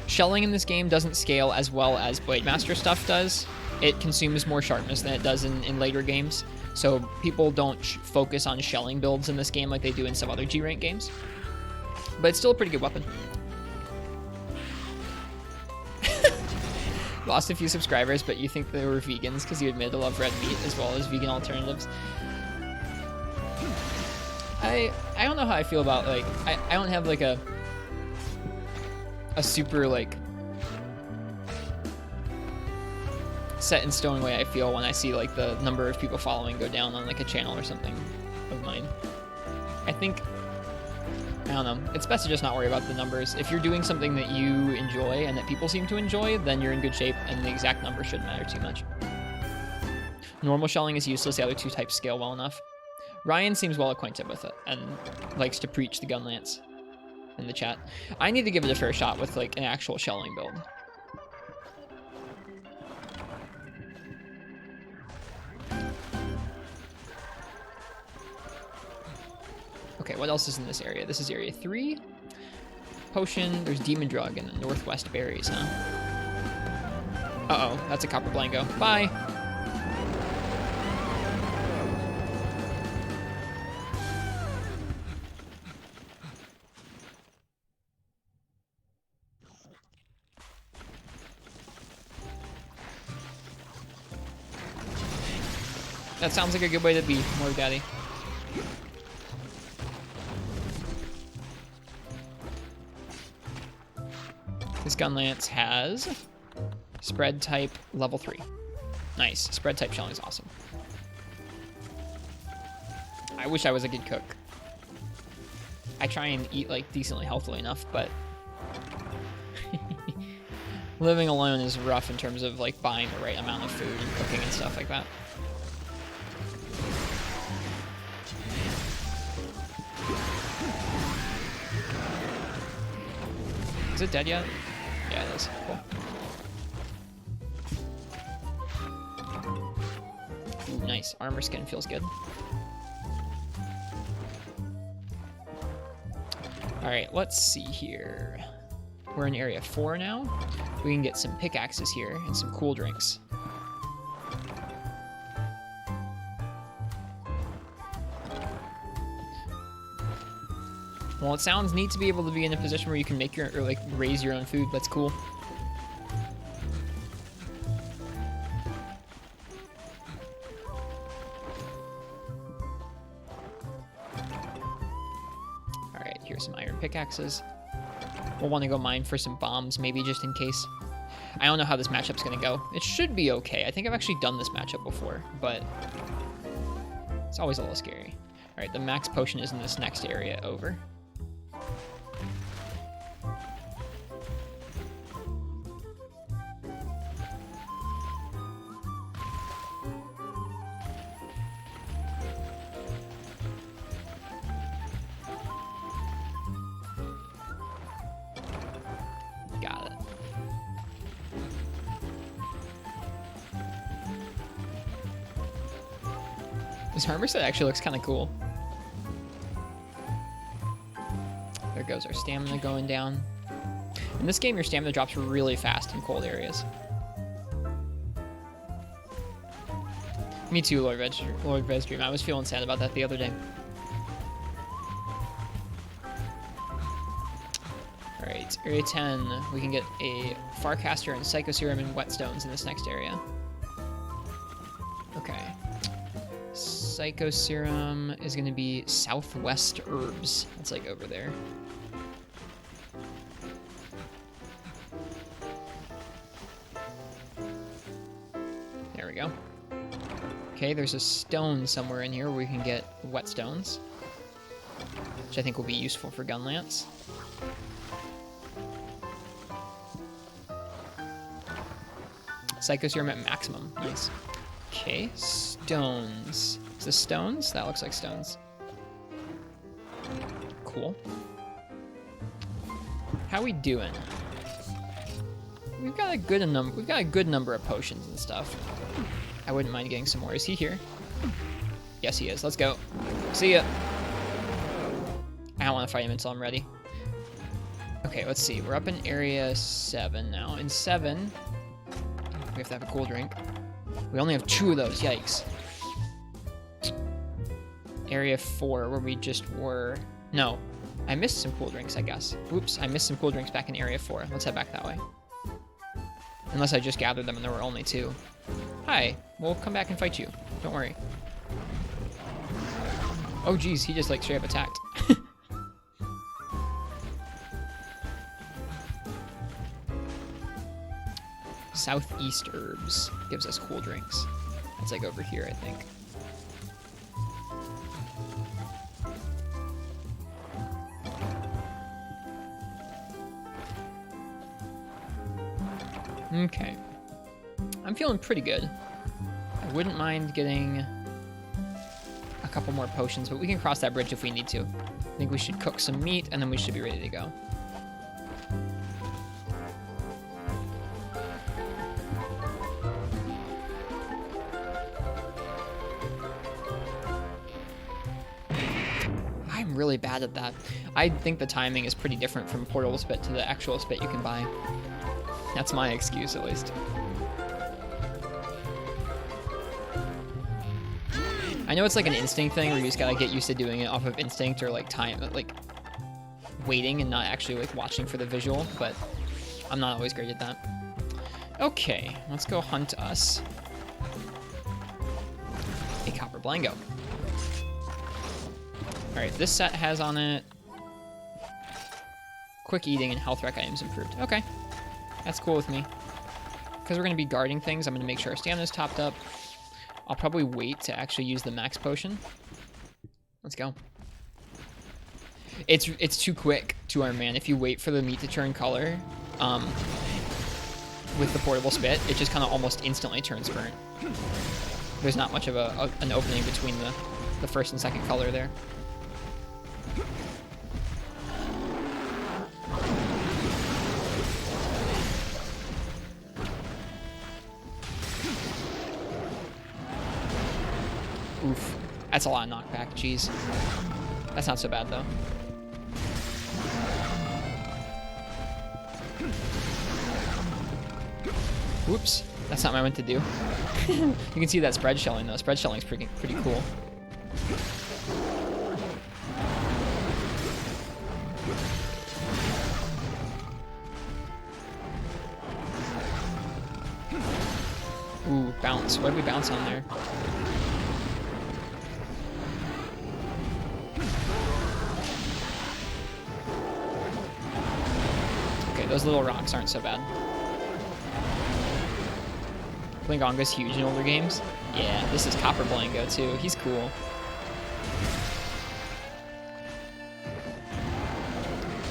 Shelling in this game doesn't scale as well as Blademaster stuff does. It consumes more sharpness than it does in later games. So people don't focus on shelling builds in this game like they do in some other G-rank games. But it's still a pretty good weapon. Lost a few subscribers, but you think they were vegans because you admit to love red meat as well as vegan alternatives. I don't know how I feel about, like, I don't have like a super like set in stone way I feel when I see like the number of people following go down on like a channel or something of mine. I think, I don't know, it's best to just not worry about the numbers. If you're doing something that you enjoy and that people seem to enjoy, then you're in good shape and the exact number shouldn't matter too much. Normal shelling is useless, the other 2 types scale well enough. Ryan seems well acquainted with it and likes to preach the Gunlance in the chat. I need to give it a fair shot with like an actual shelling build. Okay, what else is in this area? This is area 3. Potion, there's Demon Drug and the Northwest Berries, huh? Uh-oh, that's a Copper Blango. Bye! That sounds like a good way to be, More Daddy. This Gunlance has spread type level 3. Nice. Spread type shelling is awesome. I wish I was a good cook. I try and eat like decently healthily enough, but living alone is rough in terms of like buying the right amount of food and cooking and stuff like that. Is it dead yet? Yeah, it is. Cool. Ooh, nice. Armor skin feels good. Alright, let's see here. We're in area 4 now. We can get some pickaxes here and some cool drinks. Well, it sounds neat to be able to be in a position where you can make your, or like raise your own food. That's cool. All right, here's some iron pickaxes. We'll want to go mine for some bombs, maybe just in case. I don't know how this matchup's gonna go. It should be okay. I think I've actually done this matchup before, but it's always a little scary. All right, the max potion is in this next area over. Got it. This armor set actually looks kind of cool. There goes our stamina going down. In this game, your stamina drops really fast in cold areas. Me too, Lord Vesdream. I was feeling sad about that the other day. Alright, area 10. We can get a Farcaster and Psycho Serum and Whetstones in this next area. Okay. Psycho Serum is going to be Southwest Herbs. That's like over there. There we go. Okay, there's a stone somewhere in here where we can get Whetstones, which I think will be useful for Gunlance. Psycho Serum at maximum. Nice. Okay, stones. Is this stones? That looks like stones. Cool. How we doing? We've got a good number of potions and stuff. I wouldn't mind getting some more. Is he here? Yes, he is. Let's go. See ya. I don't want to fight him until I'm ready. Okay, let's see. We're up in area 7 now. In 7, we have to have a cool drink. We only have 2 of those. Yikes. Area 4, where we just were... No. I missed some cool drinks, I guess. Oops, I missed some cool drinks back in area 4. Let's head back that way. Unless I just gathered them and there were only 2. Hi. We'll come back and fight you. Don't worry. Oh, geez. He just, like, straight up attacked. Southeast Herbs gives us cool drinks. That's like over here, I think. Okay. I'm feeling pretty good. I wouldn't mind getting a couple more potions, but we can cross that bridge if we need to. I think we should cook some meat, and then we should be ready to go. I'm really bad at that. I think the timing is pretty different from portable spit to the actual spit you can buy. That's my excuse, at least. I know it's like an instinct thing where you just gotta get used to doing it off of instinct or like time, like waiting and not actually like watching for the visual, but I'm not always great at that. Okay, let's go hunt us a Copper Blango. Alright, this set has on it quick eating and health rec items improved. Okay, that's cool with me. Because we're going to be guarding things, I'm going to make sure our stamina's topped up. I'll probably wait to actually use the max potion. Let's go. It's too quick to our man. If you wait for the meat to turn color with the portable spit, it just kind of almost instantly turns burnt. There's not much of an opening between the first and second color there. Oof. That's a lot of knockback. Jeez. That's not so bad, though. Whoops. That's not what I meant to do. You can see that spread shelling, though. Spread shelling's pretty cool. Ooh, bounce. What did we bounce on there? Okay, those little rocks aren't so bad. Blangonga's huge in older games. Yeah, this is Copper Blango too. He's cool.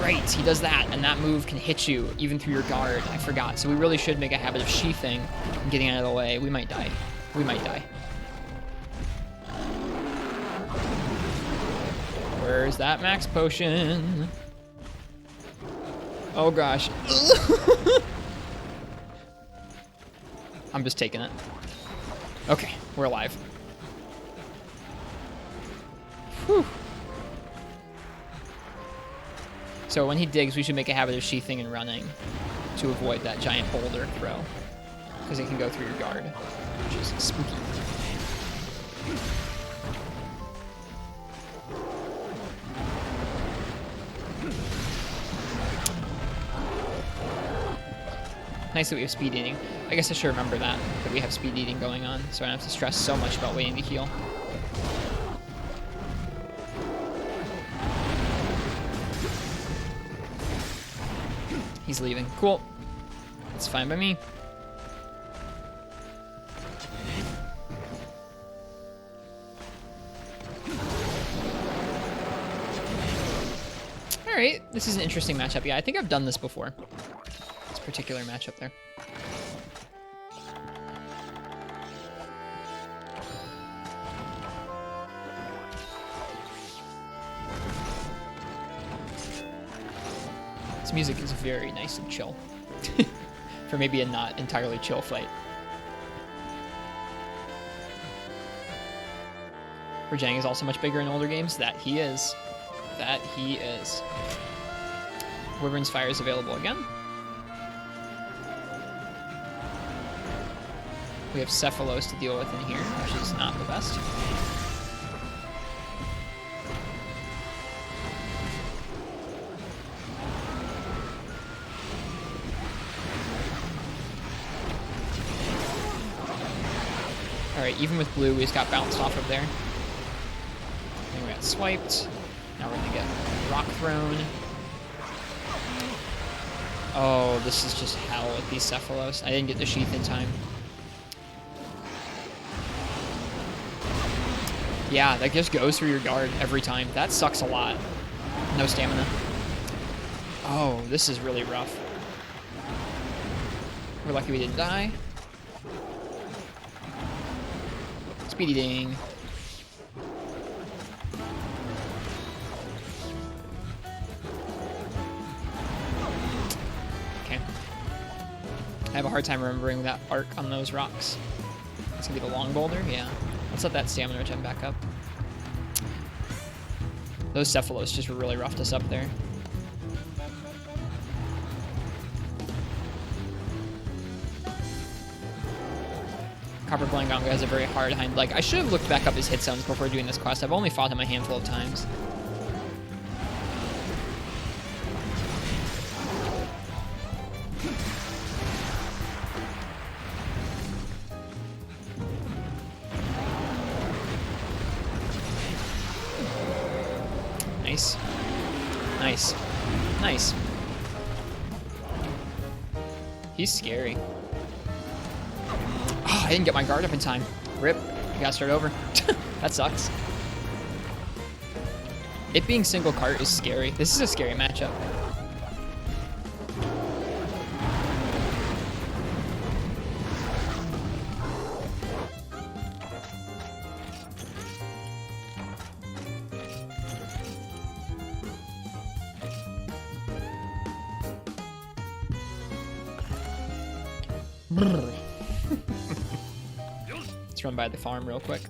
Right, he does that, and that move can hit you even through your guard. I forgot. So we really should make a habit of sheathing and getting out of the way. We might die. We might die. Where's that max potion? Oh gosh. I'm just taking it. Okay, we're alive. Whew. So when he digs, we should make a habit of sheathing and running to avoid that giant boulder throw, because it can go through your guard, which is spooky. Nice that we have speed eating. I guess I should remember that we have speed eating going on, so I don't have to stress so much about waiting to heal. He's leaving. Cool. That's fine by me. Alright, this is an interesting matchup. Yeah, I think I've done this before. This particular matchup there. This music is very nice and chill. For maybe a not entirely chill fight. Rajang is also much bigger in older games. That he is. That he is. Wyvern's Fire is available again. We have Cephalos to deal with in here, which is not the best. Alright, even with blue, we just got bounced off of there. And we got swiped. Now we're gonna get rock thrown. Oh, this is just hell with these Cephalos. I didn't get the sheath in time. Yeah, that just goes through your guard every time. That sucks a lot. No stamina. Oh, this is really rough. We're lucky we didn't die. Speedy ding. Okay. I have a hard time remembering that arc on those rocks. It's gonna be the long boulder? Yeah. Let's let that stamina regen back up. Those Cephalos just really roughed us up there. Copper Blangonga has a very hard hind leg. I should have looked back up his hit zones before doing this quest. I've only fought him a handful of times. Nice. Nice. Nice. He's scary. Oh, I didn't get my guard up in time. Rip. I gotta start over. That sucks. It being single cart is scary. This is a scary matchup. Let's run by the farm real quick.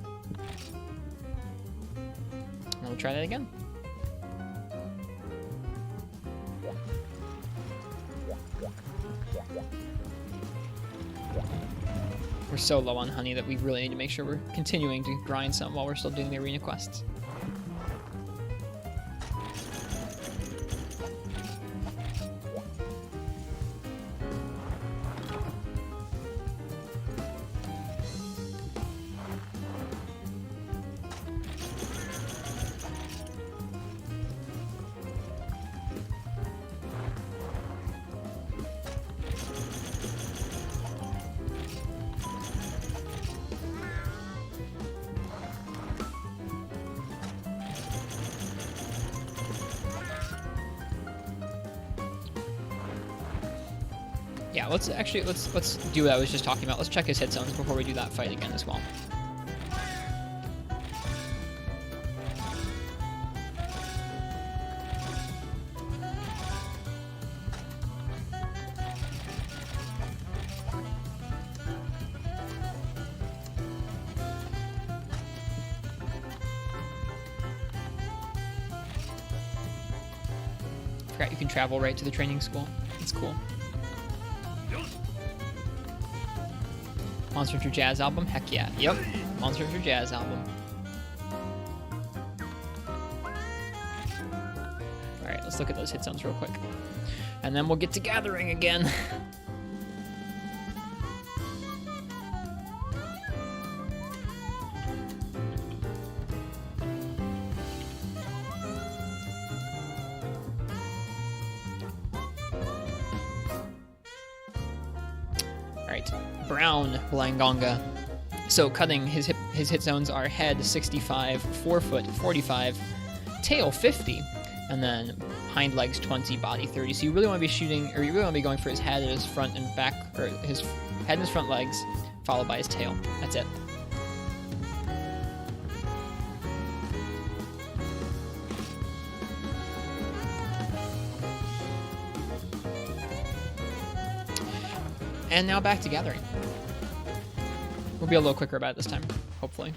And we'll try that again. We're so low on honey that we really need to make sure we're continuing to grind some while we're still doing the arena quests. Yeah, let's do what I was just talking about. Let's check his hit zones before we do that fight again as well. Forgot you can travel right to the training school. That's cool. Monster Hunter Jazz album? Heck yeah. Yep. Monster Hunter Jazz album. Alright, let's look at those hit zones real quick. And then we'll get to gathering again. Alright, Brown Blangonga. So cutting his hit zones are head 65, forefoot 45, tail 50, and then hind legs 20, body 30. So you really want to be shooting, or you really want to be going for his head, his front and back, or his head and his front legs, followed by his tail. That's it. And now back to gathering. We'll be a little quicker about it this time, hopefully.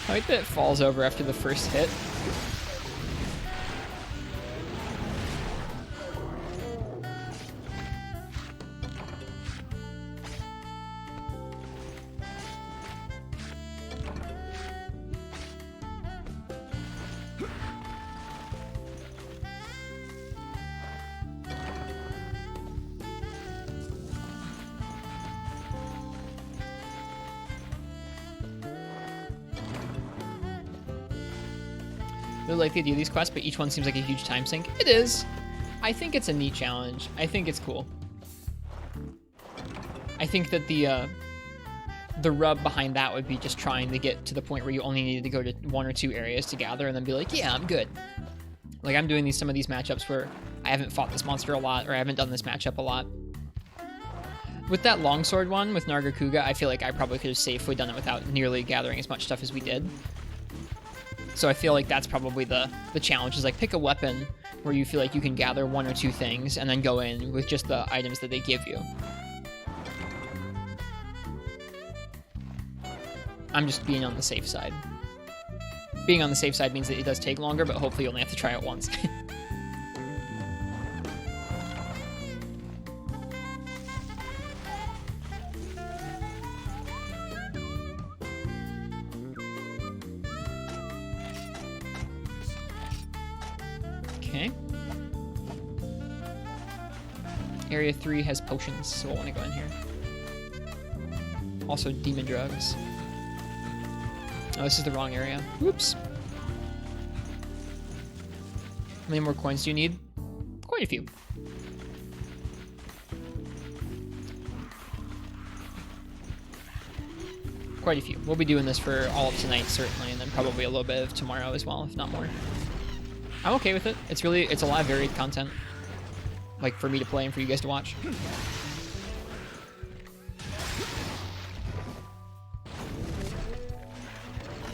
I like that it falls over after the first hit. Really like the idea of these quests, but each one seems like a huge time sink. It is. I think it's a neat challenge. I think it's cool. I think that the rub behind that would be just trying to get to the point where you only needed to go to 1 or 2 areas to gather and then be like, yeah, I'm good. Like I'm doing some of these matchups where I haven't fought this monster a lot, or I haven't done this matchup a lot. With that longsword one with Nargacuga, I feel like I probably could have safely done it without nearly gathering as much stuff as we did. So I feel like that's probably the challenge, is like pick a weapon where you feel like you can gather 1 or 2 things and then go in with just the items that they give you. I'm just being on the safe side. Being on the safe side means that it does take longer, but hopefully you only have to try it once. Okay. Area 3 has potions, so we'll want to go in here. Also, demon drugs. Oh, this is the wrong area. Whoops. How many more coins do you need? Quite a few. Quite a few. We'll be doing this for all of tonight, certainly, and then probably a little bit of tomorrow as well, if not more. I'm okay with it. It's a lot of varied content. Like, for me to play and for you guys to watch.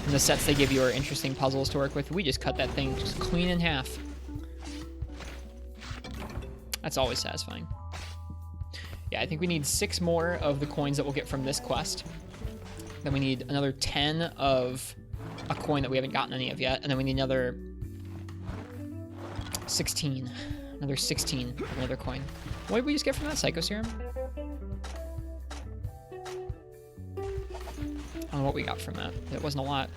And the sets they give you are interesting puzzles to work with. We just cut that thing just clean in half. That's always satisfying. Yeah, I think we need 6 more of the coins that we'll get from this quest. Then we need another 10 of a coin that we haven't gotten any of yet. And then we need another 16. Another 16 of another coin. What did we just get from that? Psycho Serum? I don't know what we got from that. It wasn't a lot.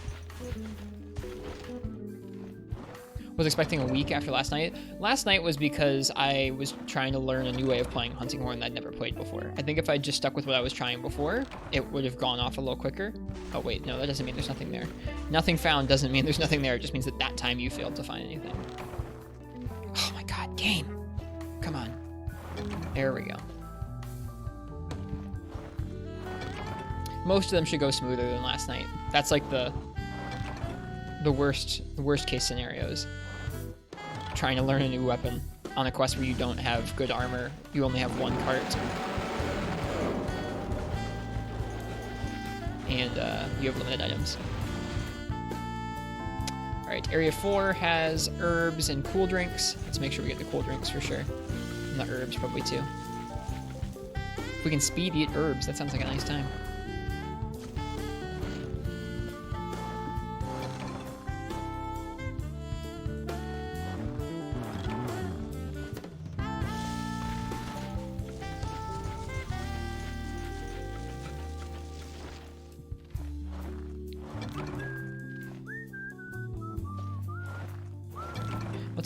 Was expecting a week after last night. Last night was because I was trying to learn a new way of playing Hunting Horn that I'd never played before. I think if I just stuck with what I was trying before, it would have gone off a little quicker. Oh wait, no, that doesn't mean there's nothing there. Nothing found doesn't mean there's nothing there. It just means that that time you failed to find anything. Oh my god, game. Come on. There we go. Most of them should go smoother than last night. That's like the worst case scenarios. Trying to learn a new weapon on a quest where you don't have good armor. You only have 1 cart. And you have limited items. Alright, Area 4 has herbs and cool drinks. Let's make sure we get the cool drinks for sure. And the herbs probably too. If we can speed eat herbs, that sounds like a nice time.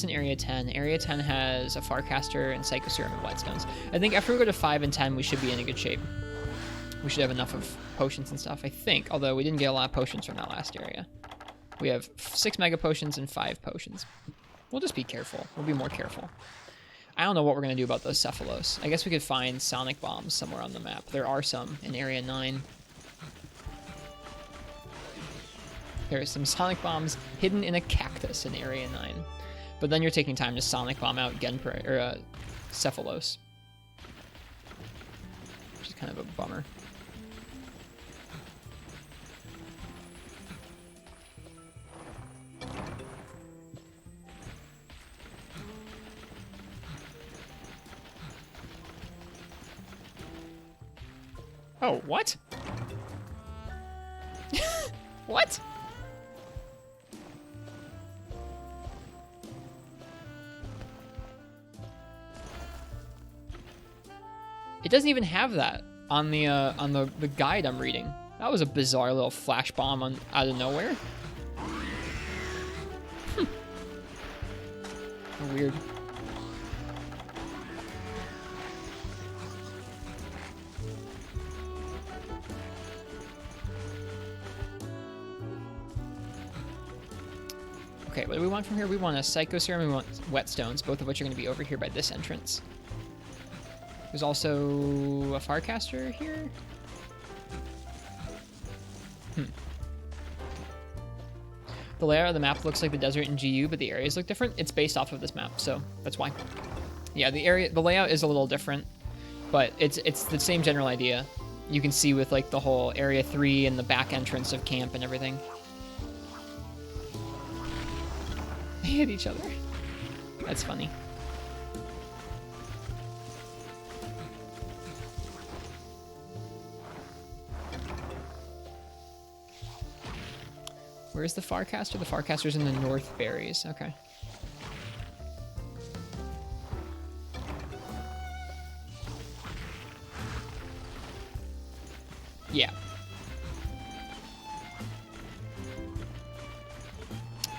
what's in Area 10? Area 10 has a Farcaster and Psycho Serum and Whetstones. I think after we go to 5 and 10, we should be in a good shape. We should have enough of potions and stuff, I think. Although we didn't get a lot of potions from that last area. We have 6 Mega Potions and 5 potions. We'll just be careful. We'll be more careful. I don't know what we're going to do about those Cephalos. I guess we could find Sonic Bombs somewhere on the map. There are some in Area 9. There are some Sonic Bombs hidden in a cactus in Area 9. But then you're taking time to Sonic Bomb out Genpra, or Cephalos. Which is kind of a bummer. Oh, what? What? It doesn't even have that on the guide I'm reading. That was a bizarre little flash bomb out of nowhere. Weird. Okay, what do we want from here? We want a Psycho Serum, we want Whetstones, both of which are going to be over here by this entrance. There's also a Farcaster here. The layout of the map looks like the desert in GU, but the areas look different. It's based off of this map, so that's why. Yeah, the layout is a little different, but it's the same general idea. You can see with like the whole Area 3 and the back entrance of camp and everything. They hit each other. That's funny. Where's the Farcaster? The Farcaster's in the North Berries. Okay. Yeah.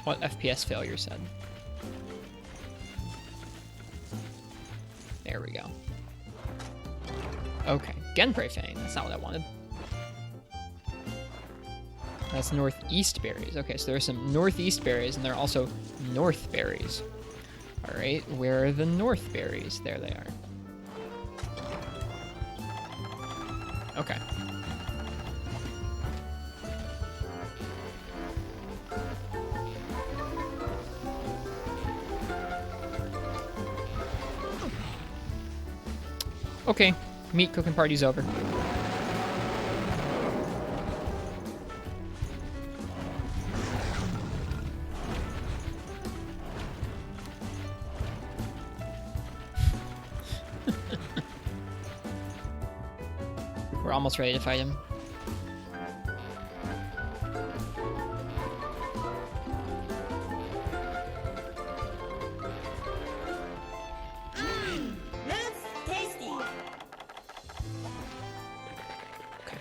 What FPS failure said. There we go. Okay. Genpra Fang. That's not what I wanted. That's northeast berries. Okay, so there are some northeast berries, and there are also north berries. All right, where are the north berries? There they are. Okay. Okay, meat cooking party's over. We're almost ready to fight him. That's tasty. Okay.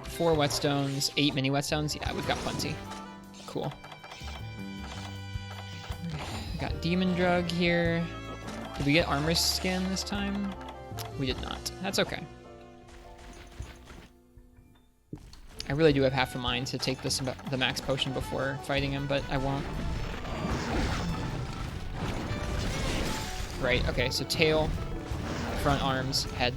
4 Whetstones, 8 mini Whetstones. Yeah, we've got plenty. Cool. We got Demon Drug here. Did we get Armor Skin this time? We did not. That's okay. I really do have half a mind to take the max potion before fighting him, but I won't. Right, okay, so tail, front arms, head.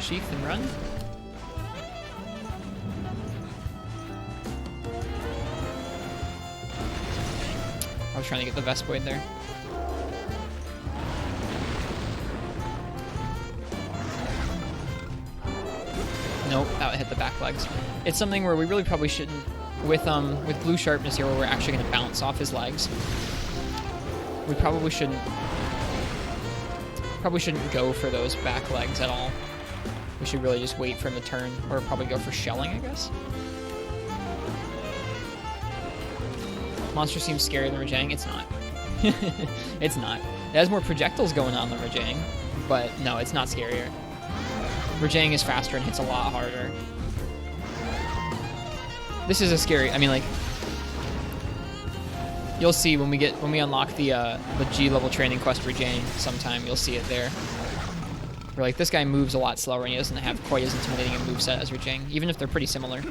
Sheath and run. I was trying to get the Vespoid there. Nope, that hit the back legs. It's something where we really probably shouldn't, with blue sharpness here, where we're actually going to bounce off his legs. We probably shouldn't go for those back legs at all. We should really just wait for him to turn, or probably go for shelling, I guess. Monster seems scarier than Rajang. It's not. It's not. It has more projectiles going on than Rajang, but no, it's not scarier. Rajang is faster and hits a lot harder. This is a scary, I mean, like, you'll see when we unlock the G level training quest Rajang sometime, you'll see it there. Where, like, this guy moves a lot slower and he doesn't have quite as intimidating a moveset as Rajang, even if they're pretty similar.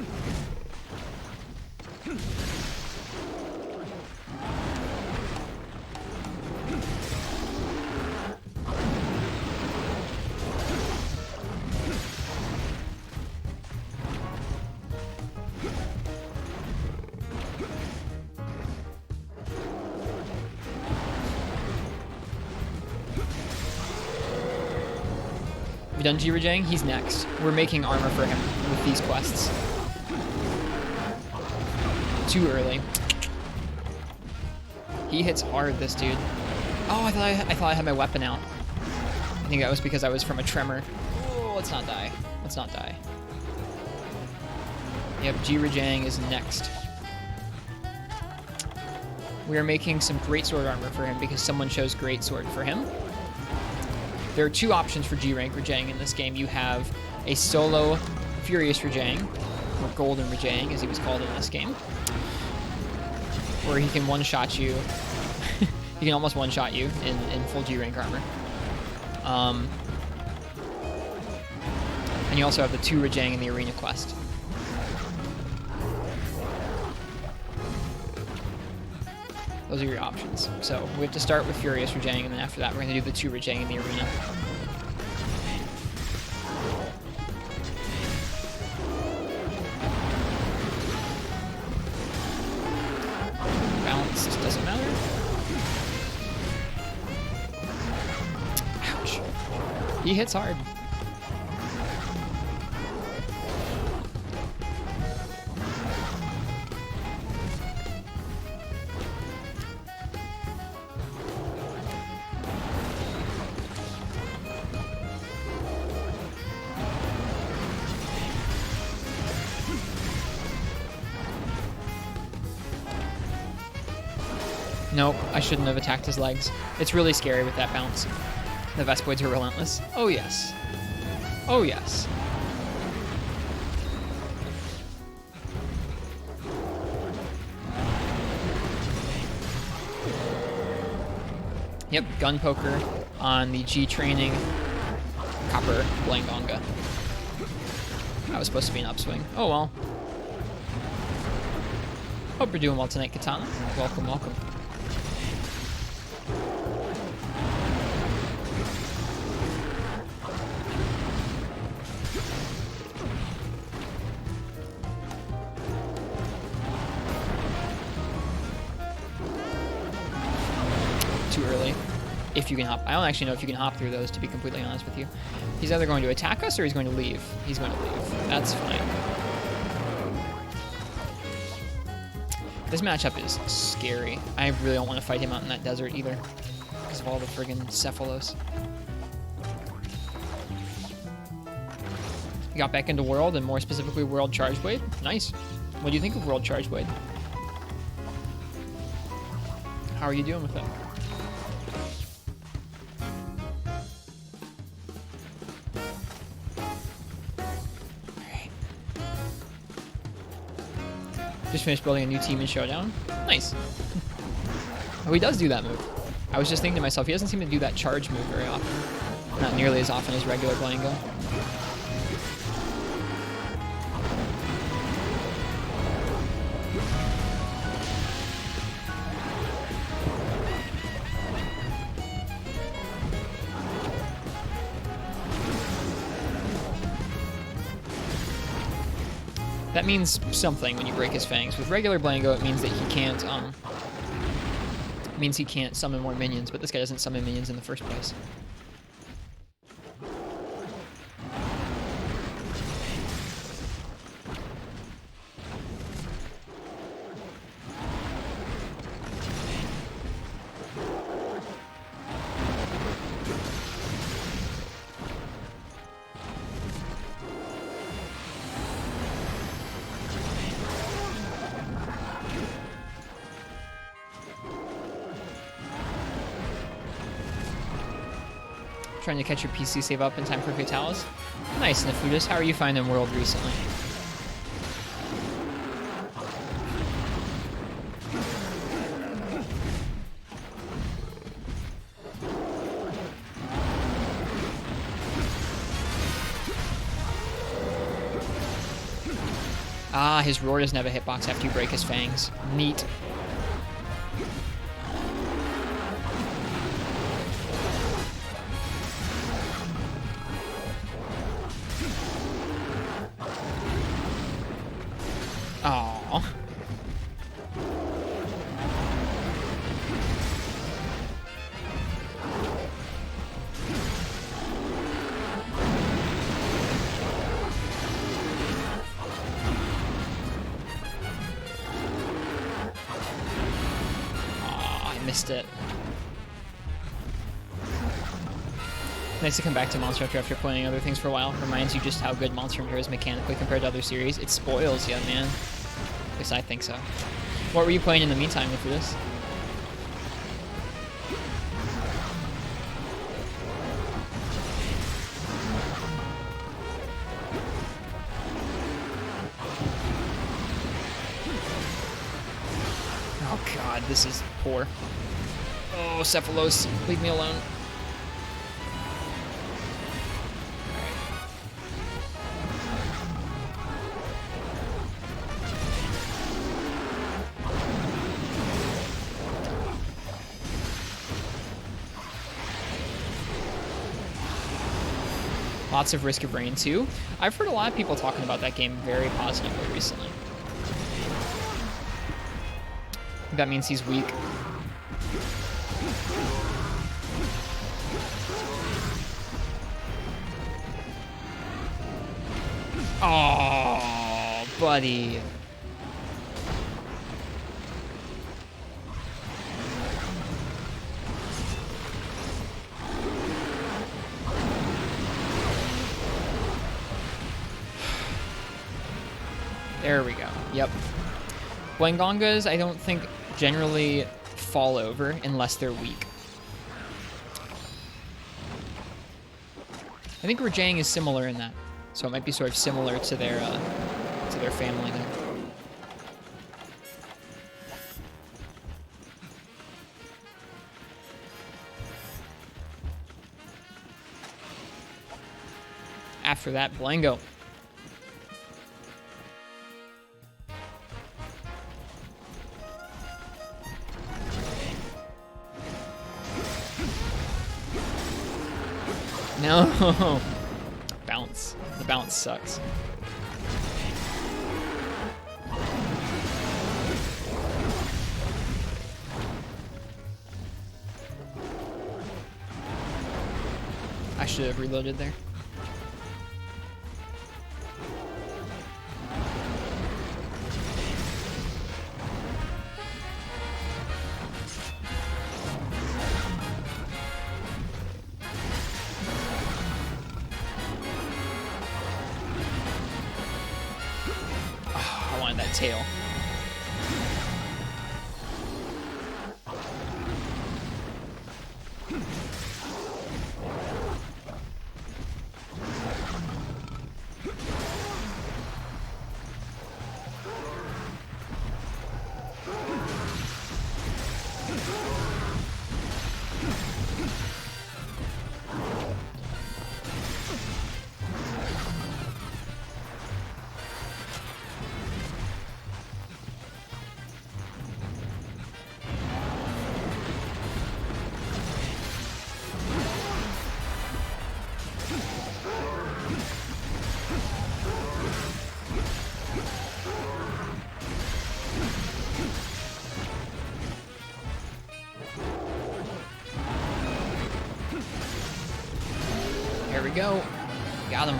We done G Rajang? He's next. We're making armor for him with these quests. Too early. He hits hard, this dude. Oh, I thought I had my weapon out. I think that was because I was from a tremor. Oh, let's not die. Let's not die. Yep, G Rajang is next. We are making some greatsword armor for him because someone chose greatsword for him. There are two options for G rank Rajang in this game. You have a solo Furious Rajang, or Golden Rajang as he was called in this game, where he can one-shot you. He can almost one-shot you in full G rank armor. And you also have the 2 Rajang in the arena quest. Those are your options. So we have to start with Furious Rajang, and then after that we're going to do the 2 Rajang in the arena. Balanced, doesn't matter. Ouch. He hits hard. Nope, I shouldn't have attacked his legs. It's really scary with that bounce. The Vespoids are relentless. Oh yes. Oh yes. Yep, gun poker on the G training Copper Blangonga. That was supposed to be an upswing. Oh well. Hope you're doing well tonight, Katana. Welcome, welcome. Too early. If you can hop. I don't actually know if you can hop through those, to be completely honest with you. He's either going to attack us or he's going to leave. He's going to leave. That's fine. This matchup is scary. I really don't want to fight him out in that desert either, because of all the friggin' Cephalos. You got back into World, and more specifically World Charge Blade. Nice. What do you think of World Charge Blade? How are you doing with it? Just finished building a new team in Showdown. Nice. Oh, he does do that move. I was just thinking to myself, he doesn't seem to do that charge move very often. Not nearly as often as regular Blango. That means something when you break his fangs. With regular Blango, it means that he can't, means he can't summon more minions, but this guy doesn't summon minions in the first place. Trying to catch your PC save up in time for Fatalis. Nice, Nefudis. How are you finding World recently? Ah, his roar doesn't have a hitbox after you break his fangs. Neat. Aww. Missed it. Nice to come back to Monster Hunter after playing other things for a while. Reminds you just how good Monster Hunter is mechanically compared to other series. It spoils you, man. At least I think so. What were you playing in the meantime for this? Oh god, this is poor. Oh, Cephalos, leave me alone. Lots of Risk of Rain 2. I've heard a lot of people talking about that game very positively recently. That means he's weak. Oh, buddy. There we go. Yep. Blangongas, I don't think generally fall over unless they're weak. I think Rajang is similar in that, so it might be sort of similar to their family there. After that, Blango. No! Bounce. The bounce sucks. I should have reloaded there. That tail. There we go. Got him.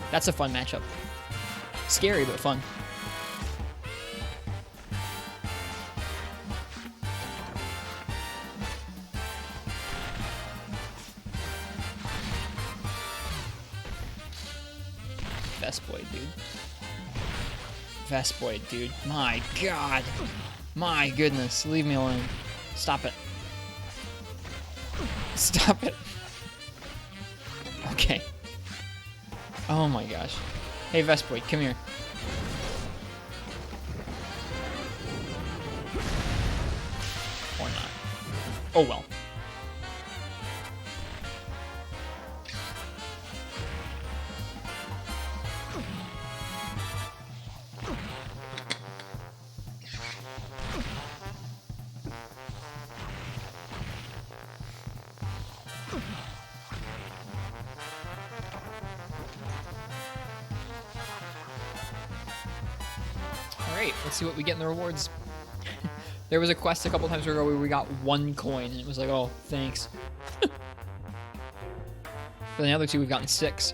That's a fun matchup. Scary, but fun. Vespoid, dude. Vespoid, dude. My God. My goodness. Leave me alone. Stop it. Stop it. Okay. Oh my gosh. Hey, Vespoid, come here. Or not. Oh well. Alright, let's see what we get in the rewards. There was a quest a couple times ago where we got 1 coin, and it was like, oh, thanks. For the other 2, we've gotten 6.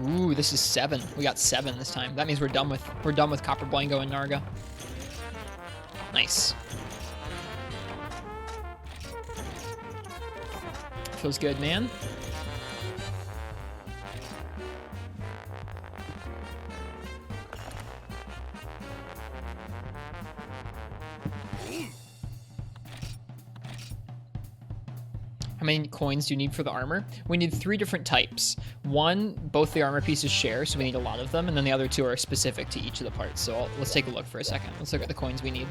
Ooh, this is 7. We got 7 this time. That means we're done with Copper Blango and Narga. Nice. Feels good, man. How many coins do you need for the armor? We need 3 different types. 1, both the armor pieces share, so we need a lot of them, and then the other 2 are specific to each of the parts. So let's take a look for a second. Let's look at the coins we need.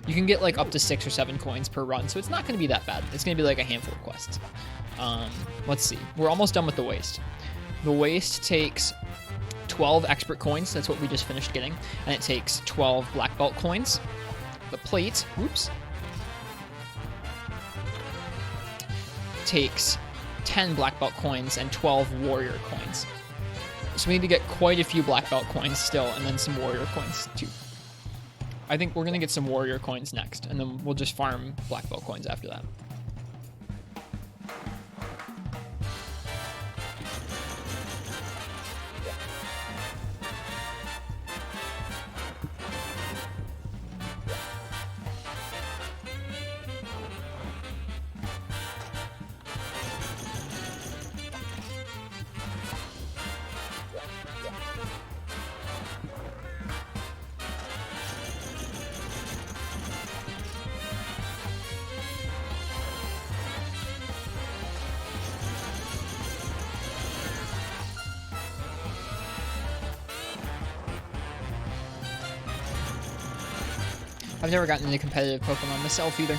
You can get like up to 6 or 7 coins per run, so it's not going to be that bad. It's going to be like a handful of quests. Let's see. We're almost done with the waste. The waste takes 12 expert coins. That's what we just finished getting. And it takes 12 black belt coins. The plate, whoops, takes 10 black belt coins and 12 warrior coins. So we need to get quite a few black belt coins still, and then some warrior coins too. I think we're gonna get some warrior coins next, and then we'll just farm black belt coins after that. I've never gotten into competitive Pokemon myself either.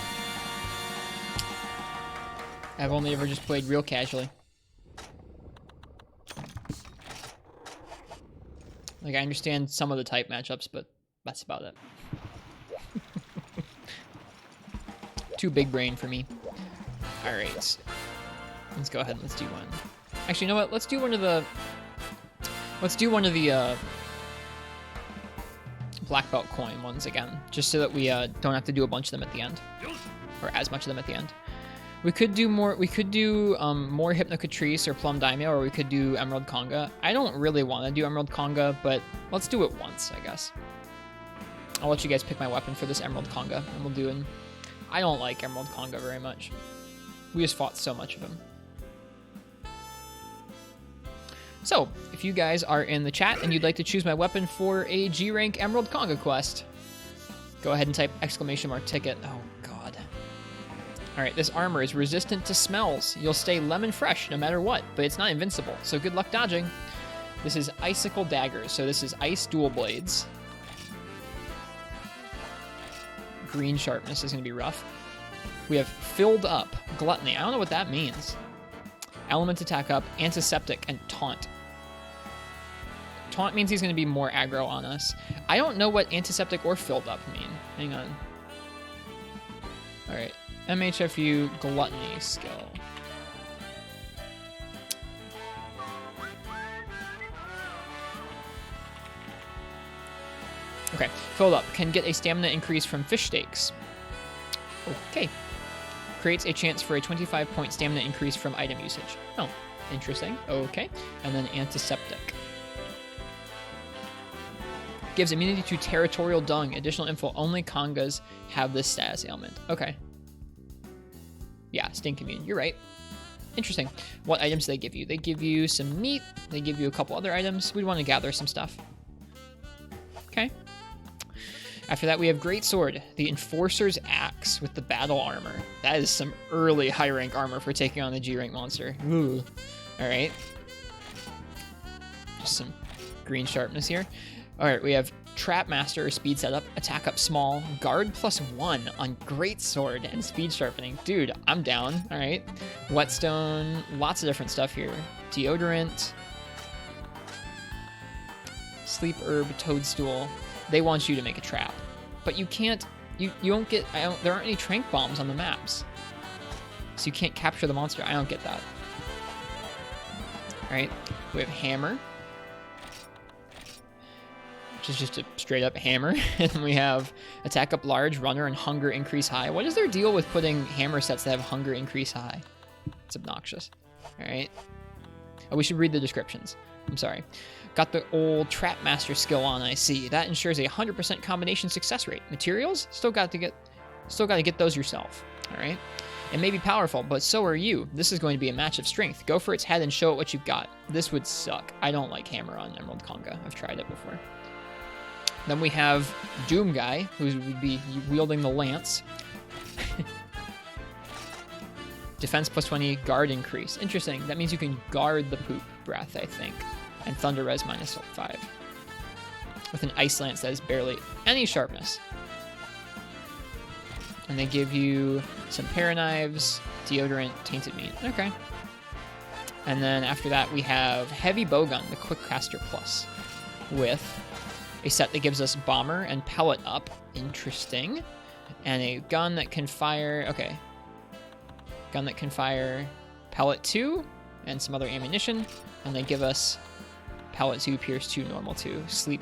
I've only ever just played real casually. Like, I understand some of the type matchups, but that's about it. Too big brain for me. Alright. Let's go ahead and let's do one. Actually, you know what? Let's do one of the black belt coin ones again, just so that we don't have to do a bunch of them at the end, or as much of them at the end. We could do more. We could do more Hypnocatrice or Plum Daimyo, or we could do Emerald Conga. I don't really want to do Emerald Conga, but let's do it once, I guess. I'll let you guys pick my weapon for this Emerald Conga, and we'll do it. I don't like Emerald Conga very much. We just fought so much of him. So, if you guys are in the chat and you'd like to choose my weapon for a G-Rank Emerald Conga quest, go ahead and type !ticket. Oh, God. Alright, this armor is resistant to smells. You'll stay lemon fresh no matter what, but it's not invincible, so good luck dodging. This is Icicle Daggers, so this is Ice Dual Blades. Green Sharpness is going to be rough. We have Filled Up, Gluttony. I don't know what that means. Element Attack Up, Antiseptic, and Taunt. Taunt means he's going to be more aggro on us. I don't know what Antiseptic or Filled Up mean. Hang on. Alright. MHFU Gluttony skill. Okay. Filled Up. Can get a stamina increase from fish steaks. Okay. Creates a chance for a 25-point stamina increase from item usage. Oh, interesting. Okay. And then Antiseptic. Gives immunity to territorial dung. Additional info. Only Congas have this status ailment. Okay. Yeah, stink immune. You're right. Interesting. What items do they give you? They give you some meat. They give you a couple other items. We'd want to gather some stuff. Okay. After that, we have Greatsword, the Enforcer's Axe with the battle armor. That is some early high rank armor for taking on the G rank monster. Ooh. All right. Just some green sharpness here. All right, we have Trap Master, speed setup, attack up small, guard +1 on Greatsword and speed sharpening. Dude, I'm down. All right. Whetstone, lots of different stuff here. Deodorant, sleep herb, toadstool. They want you to make a trap, but you can't. You don't get. There aren't any trank bombs on the maps, so you can't capture the monster. I don't get that. All right, we have hammer, which is just a straight up hammer, and we have attack up large, runner, and hunger increase high. What is their deal with putting hammer sets that have hunger increase high? It's obnoxious. All right. Oh, we should read the descriptions. I'm sorry. Got the old Trap Master skill on, I see. That ensures a 100% combination success rate. Materials? Still got to get those yourself. All right. It may be powerful, but so are you. This is going to be a match of strength. Go for its head and show it what you've got. This would suck. I don't like hammer on Emerald Conga. I've tried it before. Then we have Doom Guy, who would be wielding the lance. Defense +20, guard increase. Interesting. That means you can guard the poop breath, I think. And Thunder Res -5. With an Ice Lance that has barely any sharpness. And they give you some Paraknives, Deodorant, Tainted Meat. Okay. And then after that, we have Heavy Bowgun, the Quickcaster Plus, with a set that gives us Bomber and Pellet Up. Interesting. And a gun that can fire... Okay. Gun that can fire Pellet 2 and some other ammunition. And they give us Pellet 2, Pierce 2, Normal 2, Sleep,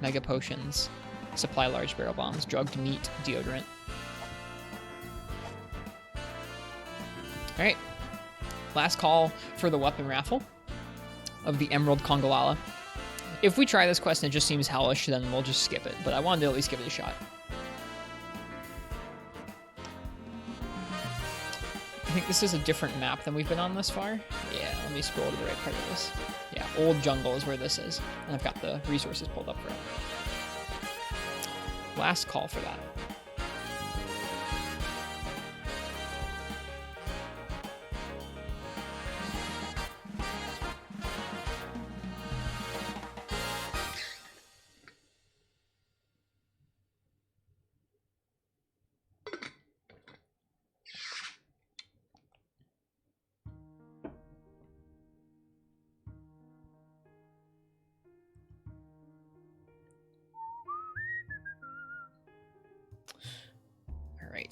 Mega Potions, Supply Large Barrel Bombs, Drugged Meat, Deodorant. Alright. Last call for the weapon raffle of the Emerald Congalala. If we try this quest and it just seems hellish, then we'll just skip it. But I wanted to at least give it a shot. I think this is a different map than we've been on thus far. Yeah, let me scroll to the right part of this. Yeah, Old Jungle is where this is. And I've got the resources pulled up for it. Last call for that.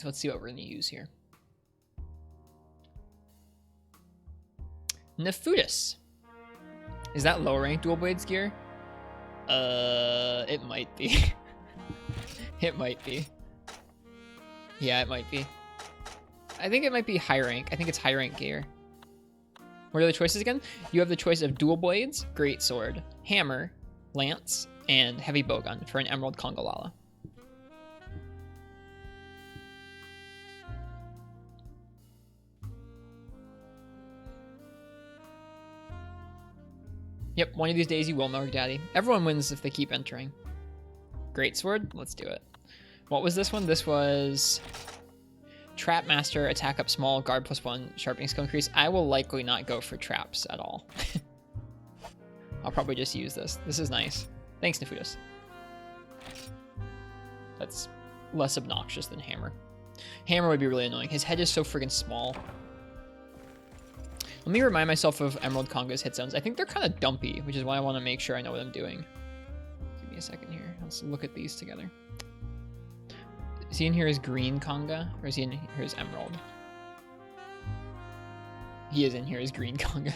So let's see what we're going to use here. Nefutis. Is that lower rank dual blades gear? It might be. It might be. Yeah, it might be. I think it might be high rank. I think it's high rank gear. What are the choices again? You have the choice of dual blades, greatsword, hammer, lance, and heavy bowgun for an Emerald Congalala. Yep, one of these days you will, Milk Daddy. Everyone wins if they keep entering. Greatsword, let's do it. What was this one? This was Trap Master, attack up small, guard +1, sharpening skill increase. I will likely not go for traps at all. I'll probably just use this. This is nice. Thanks, Nefutis. That's less obnoxious than Hammer. Hammer would be really annoying. His head is so friggin' small. Let me remind myself of Emerald Conga's hit zones. I think they're kind of dumpy, which is why I want to make sure I know what I'm doing. Give me a second here. Let's look at these together. Is he in here as Green Conga, or is he in here as Emerald? He is in here as Green Conga.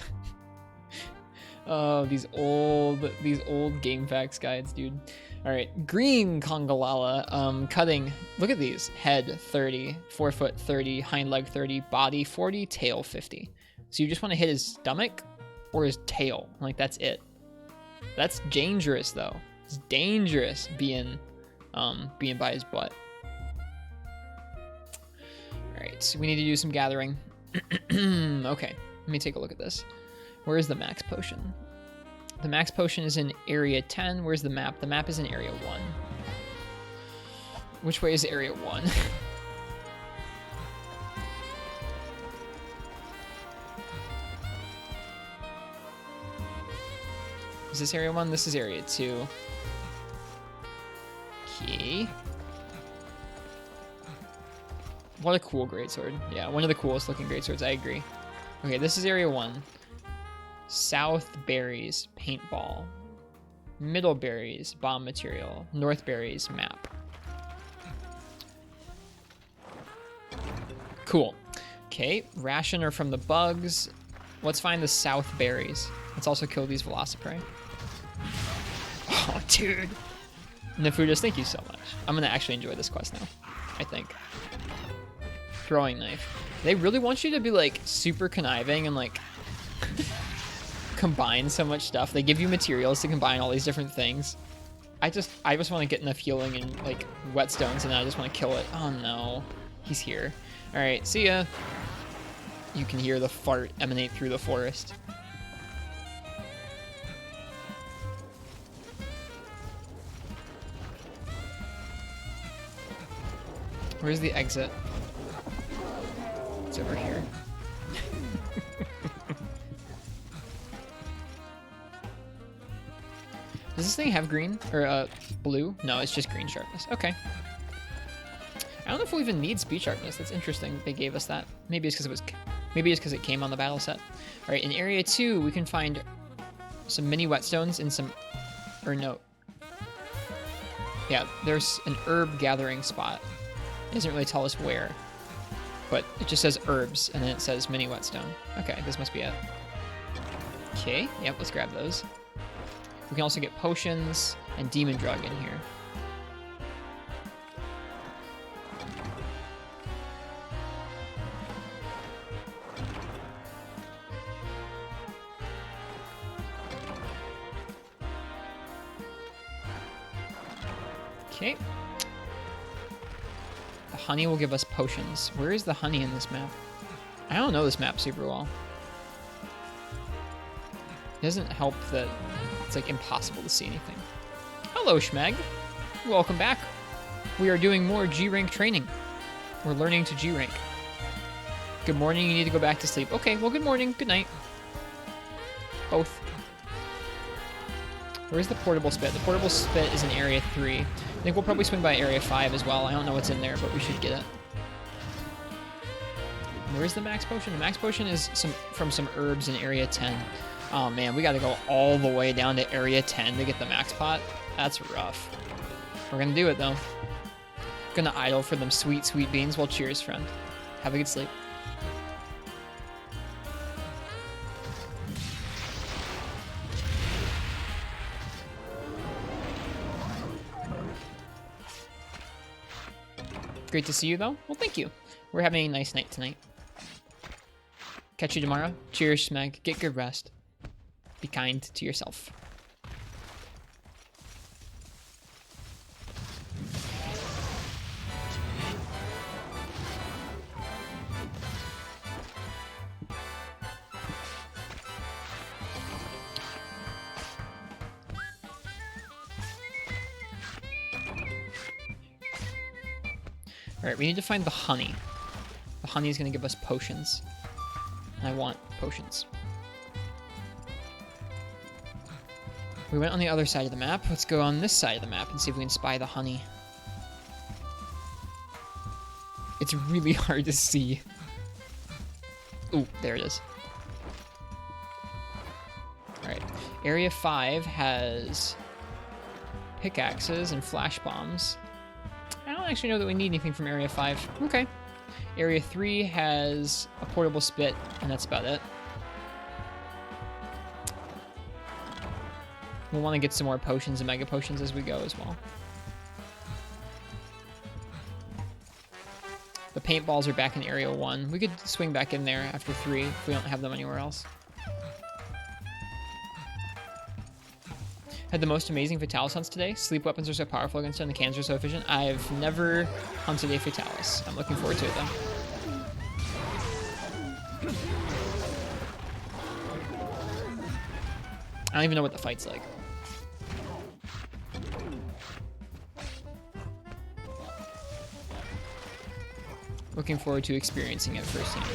Oh, these old game facts guides, dude. All right, Green Congalala. Cutting. Look at these. Head 30, forefoot 30, hind leg 30, body 40, tail 50. So you just want to hit his stomach or his tail. Like, that's it. That's dangerous, though. It's dangerous being by his butt. All right, so we need to do some gathering. Okay, let me take a look at this. Where is the max potion? The max potion is in area 10. Where's the map? The map is in area 1. Which way is area 1? Is this area 1? This is area 2. Okay. What a cool greatsword. Yeah, one of the coolest looking greatswords, I agree. Okay, this is area 1. South berries, paintball. Middle berries, bomb material. North berries, map. Cool. Okay, rationer from the bugs. Let's find the south berries. Let's also kill these velociprey. Oh, dude. Nefudis, thank you so much. I'm gonna actually enjoy this quest now, I think. Throwing knife. They really want you to be like super conniving and like combine so much stuff. They give you materials to combine all these different things. I just want to get enough healing and like whetstones, and then I just want to kill it. Oh no, he's here. All right, see ya. You can hear the fart emanate through the forest. Where's the exit? It's over here. Does this thing have green or blue? No, it's just green sharpness. Okay. I don't know if we even need speed sharpness. That's interesting. They gave us that. Maybe it's because it came on the battle set. All right, in area 2, we can find some mini whetstones and some, or no. Yeah, there's an herb gathering spot. It doesn't really tell us where, but it just says herbs and then it says mini whetstone. Okay, this must be it. Okay, yep, let's grab those. We can also get potions and demon drug in here. Okay. The honey will give us potions. Where is the honey in this map? I don't know this map super well. It doesn't help that it's like impossible to see anything. Hello, Schmeg. Welcome back. We are doing more G rank training. We're learning to G rank. Good morning, you need to go back to sleep. Okay, well, good morning, good night. Both. Where's the portable spit? The portable spit is in area 3. I think we'll probably swing by area 5 as well. I don't know what's in there, but we should get it. Where's the max potion? The max potion is from some herbs in area 10. Oh man, we gotta go all the way down to area 10 to get the max pot. That's rough. We're gonna do it though. Gonna idle for them sweet, sweet beans. Well, cheers, friend. Have a good sleep. Great to see you though. Well, thank you. We're having a nice night tonight. Catch you tomorrow. Cheers, Smeg. Get good rest. Be kind to yourself. All right, we need to find the honey. The honey is going to give us potions. And I want potions. We went on the other side of the map. Let's go on this side of the map and see if we can spy the honey. It's really hard to see. Ooh, there it is. Alright. Area 5 has pickaxes and flash bombs. I don't actually know that we need anything from Area 5. Okay. Area 3 has a portable spit, and that's about it. We'll want to get some more potions and mega potions as we go as well. The paintballs are back in Area 1. We could swing back in there after 3 if we don't have them anywhere else. Had the most amazing Fatalis hunts today. Sleep weapons are so powerful against them, the cans are so efficient. I've never hunted a Fatalis. I'm looking forward to it though. I don't even know what the fight's like. Looking forward to experiencing it firsthand.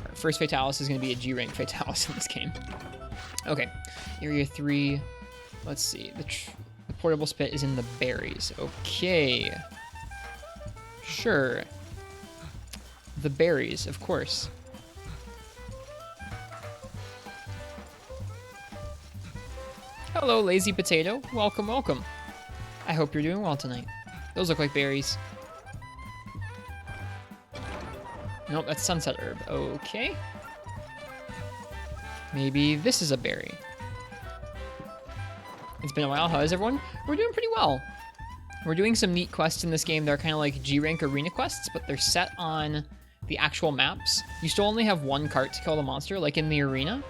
Our first Fatalis is going to be a G-rank Fatalis in this game. Okay, Area 3. Let's see. The portable spit is in the berries. Okay. Sure. The berries, of course. Hello, lazy potato. Welcome, welcome. I hope you're doing well tonight. Those look like berries. Nope, that's sunset herb. Okay. Maybe this is a berry. It's been a while. How is everyone? We're doing pretty well. We're doing some neat quests in this game. They're kind of like G-rank arena quests, but they're set on the actual maps. You still only have one cart to kill the monster, like in the arena.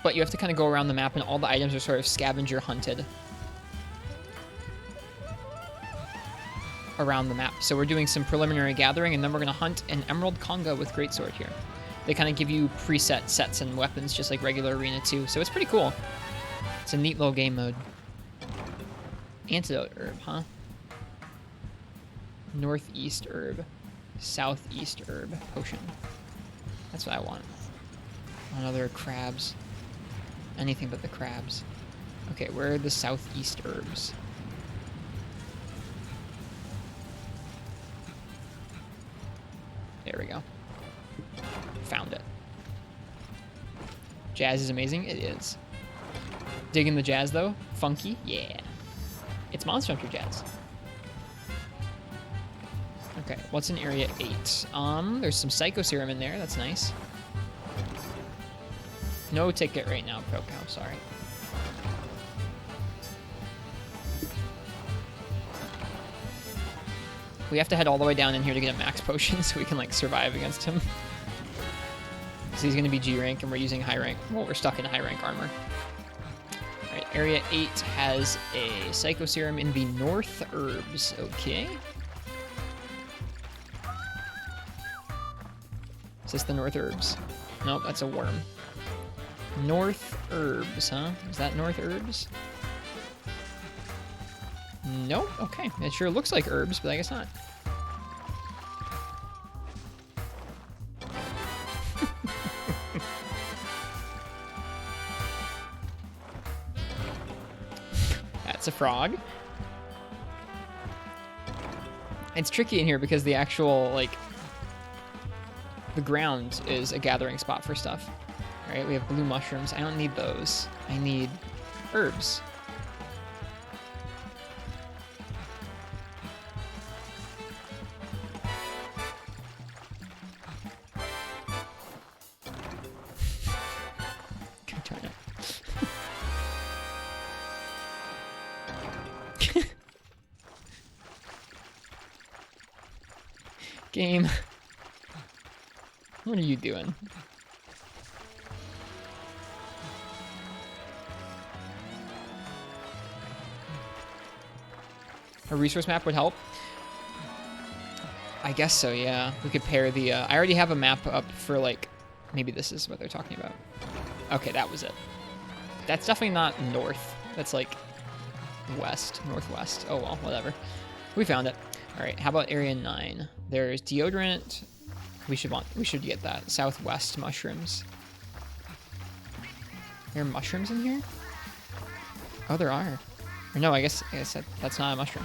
But you have to kind of go around the map, and all the items are sort of scavenger hunted around the map. So we're doing some preliminary gathering, and then we're going to hunt an Emerald Conga with Greatsword here. They kind of give you preset sets and weapons, just like regular arena too. So it's pretty cool. It's a neat little game mode. Antidote herb, huh? Northeast herb. Southeast herb potion. That's what I want. Another crabs. Anything but the crabs. Okay, where are the southeast herbs? There we go. Found it. Jazz is amazing. It is. Digging the jazz though? Funky? Yeah. It's Monster Hunter jazz. Okay, what's in Area 8? There's some Psycho Serum in there. That's nice. No ticket right now, ProCow. Sorry. We have to head all the way down in here to get a max potion so we can like survive against him. So he's going to be G rank and we're using high rank. Well, we're stuck in high rank armor. All right, Area 8 has a Psycho Serum in the North Herbs. Okay. Is this the North Herbs? Nope, that's a worm. North Herbs, huh? Is that North Herbs? Nope. Okay. It sure looks like herbs, but I guess not. That's a frog. It's tricky in here because the actual, like, the ground is a gathering spot for stuff. All right, we have blue mushrooms. I don't need those. I need herbs. Turn it. Game. What are you doing? A resource map would help. I guess so, yeah. We could pair the... I already have a map up for, like... Maybe this is what they're talking about. Okay, that was it. That's definitely not north. That's, like, west. Northwest. Oh, well, whatever. We found it. All right, how about Area 9? There's deodorant. We should get that. Southwest mushrooms. There are mushrooms in here? Oh, there are. Or no, I guess that's not a mushroom.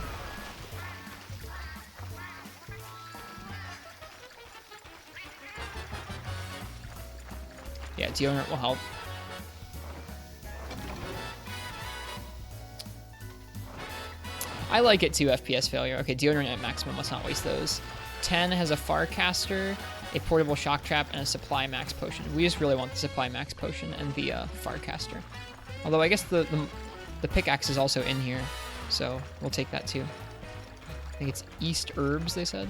Yeah, deodorant will help. I like it too, FPS failure. Okay, deodorant at maximum, let's not waste those. 10 has a Farcaster, a portable shock trap, and a supply max potion. We just really want the supply max potion and the Farcaster. Although I guess the pickaxe is also in here, so we'll take that too. I think it's East Herbs, they said.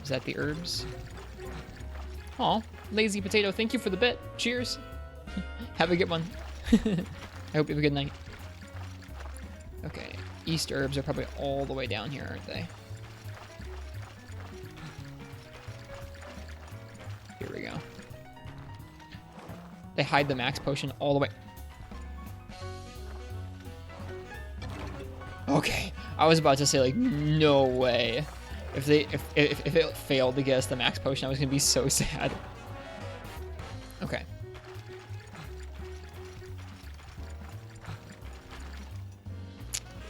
Is that the herbs? Aw, lazy potato, thank you for the bit. Cheers. Have a good one. I hope you have a good night. Okay, East Herbs are probably all the way down here, aren't they? Here we go. They hide the max potion all the way. Okay, I was about to say like no way. If it failed to get us the max potion, I was gonna be so sad. Okay.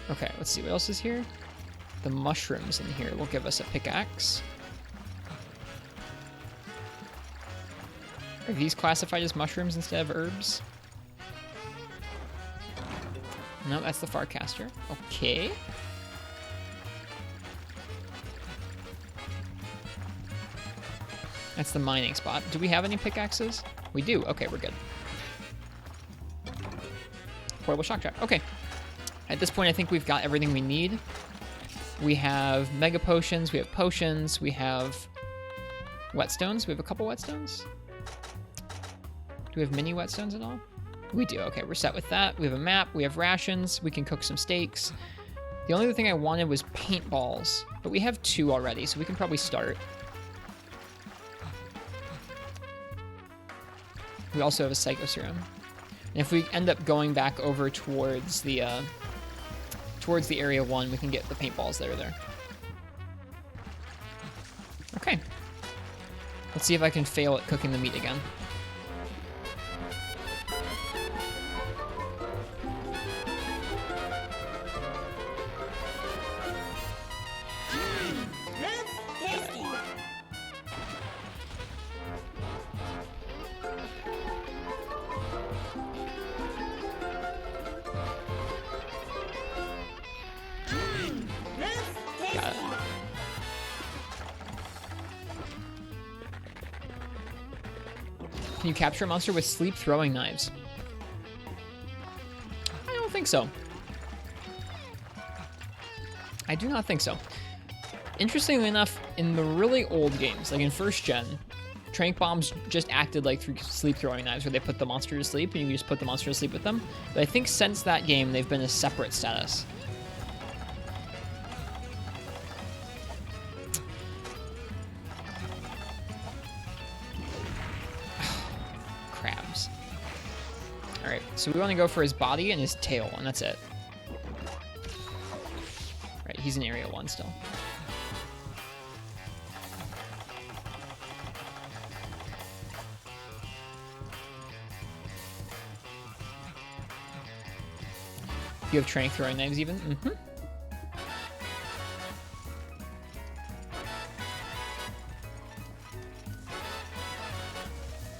Okay, let's see what else is here. The mushrooms in here will give us a pickaxe. Are these classified as mushrooms instead of herbs? No, that's the Farcaster. Okay. That's the mining spot. Do we have any pickaxes? We do. Okay, we're good. Portable shock trap. Okay. At this point, I think we've got everything we need. We have mega potions. We have potions. We have whetstones. We have a couple whetstones. Do we have mini whetstones at all? We do. Okay, we're set with that. We have a map. We have rations. We can cook some steaks. The only other thing I wanted was paintballs, but we have 2 already, so we can probably start. We also have a Psycho Serum. And if we end up going back over towards the Area 1, we can get the paintballs that are there. Okay. Let's see if I can fail at cooking the meat again. That's tasty. That's Got it. tasty. Can you capture a monster with sleep throwing knives? I don't think so. I do not think so. Interestingly enough, in the really old games, like in first gen, trank bombs just acted like sleep throwing knives where they put the monster to sleep and you just put the monster to sleep with them. But I think since that game, they've been a separate status. Crabs. Alright, so we want to go for his body and his tail, and that's it. Right, he's in Area 1 still. You have trank throwing knives even? Mm-hmm.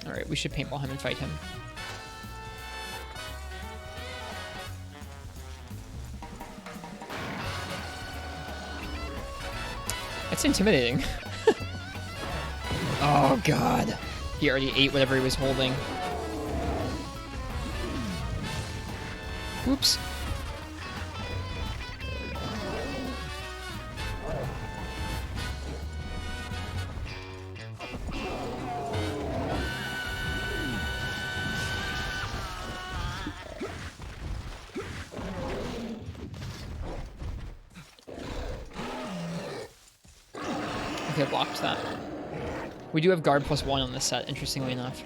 Alright, we should paintball him and fight him. That's intimidating. Oh god. He already ate whatever he was holding. Whoops. Okay, blocked that. We do have guard +1 on this set, interestingly enough.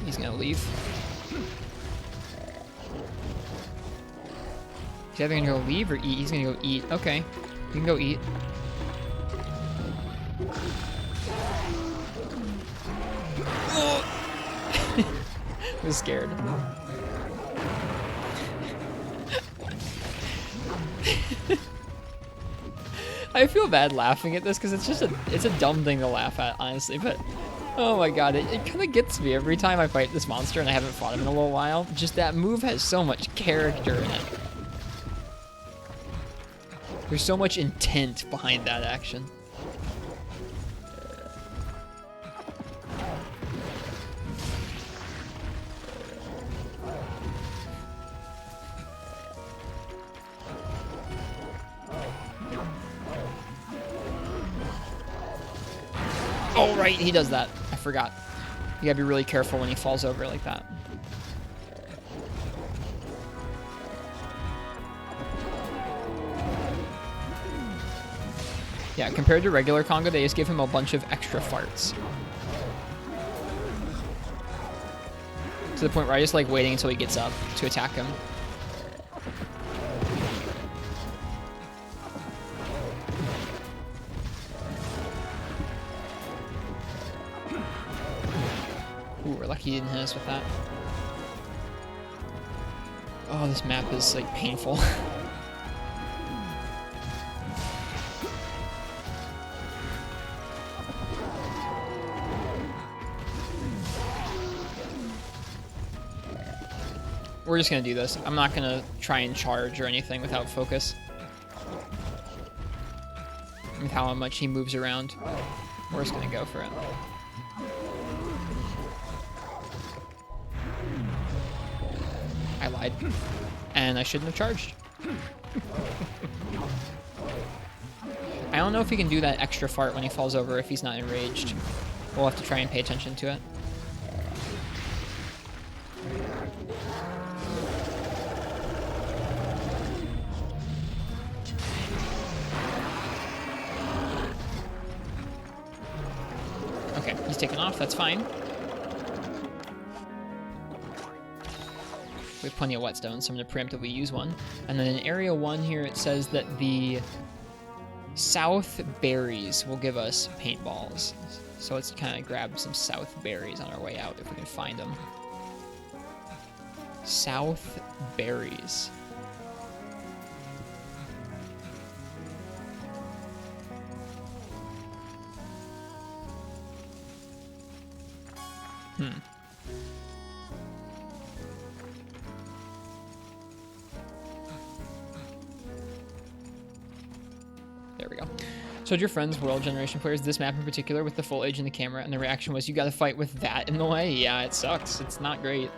He's gonna leave. He's either gonna go leave or eat. He's gonna go eat. Okay, you can go eat. I was scared. I feel bad laughing at this because it's a dumb thing to laugh at, honestly, but oh my god, it kind of gets me every time I fight this monster and I haven't fought him in a little while. Just that move has so much character in it. There's so much intent behind that action. Oh, right, he does that. I forgot. You gotta be really careful when he falls over like that. Yeah, compared to regular Conga, they just give him a bunch of extra farts. To the point where I just like waiting until he gets up to attack him. we're lucky he didn't hit us with that. Oh, this map is like painful. We're just gonna do this. I'm not gonna try and charge or anything without focus. With how much he moves around. We're just gonna go for it. I lied. And I shouldn't have charged. I don't know if he can do that extra fart when he falls over if he's not enraged. We'll have to try and pay attention to it. Okay, he's taken off, that's fine. We have plenty of whetstones, so I'm going to preemptively use one. And then in Area 1 here, it says that the south berries will give us paintballs. So let's kind of grab some south berries on our way out if we can find them. South berries. There we go. So your friends, World Generation players, this map in particular with the full age in the camera, and the reaction was, you gotta fight with that in the way? Yeah, it sucks. It's not great.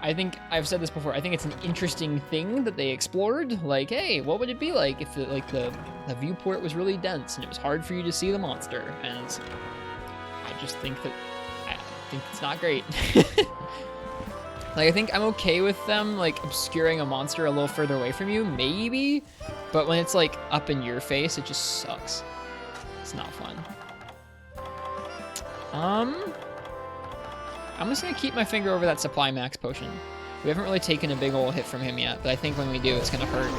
I think, I've said this before, I think it's an interesting thing that they explored. Like, hey, what would it be like if the viewport was really dense and it was hard for you to see the monster? And I just think that, I think it's not great. Like, I think I'm okay with them, like, obscuring a monster a little further away from you, maybe, but when it's, like, up in your face, it just sucks. It's not fun. I'm just gonna keep my finger over that supply max potion. We haven't really taken a big ol' hit from him yet, but I think when we do, it's gonna hurt.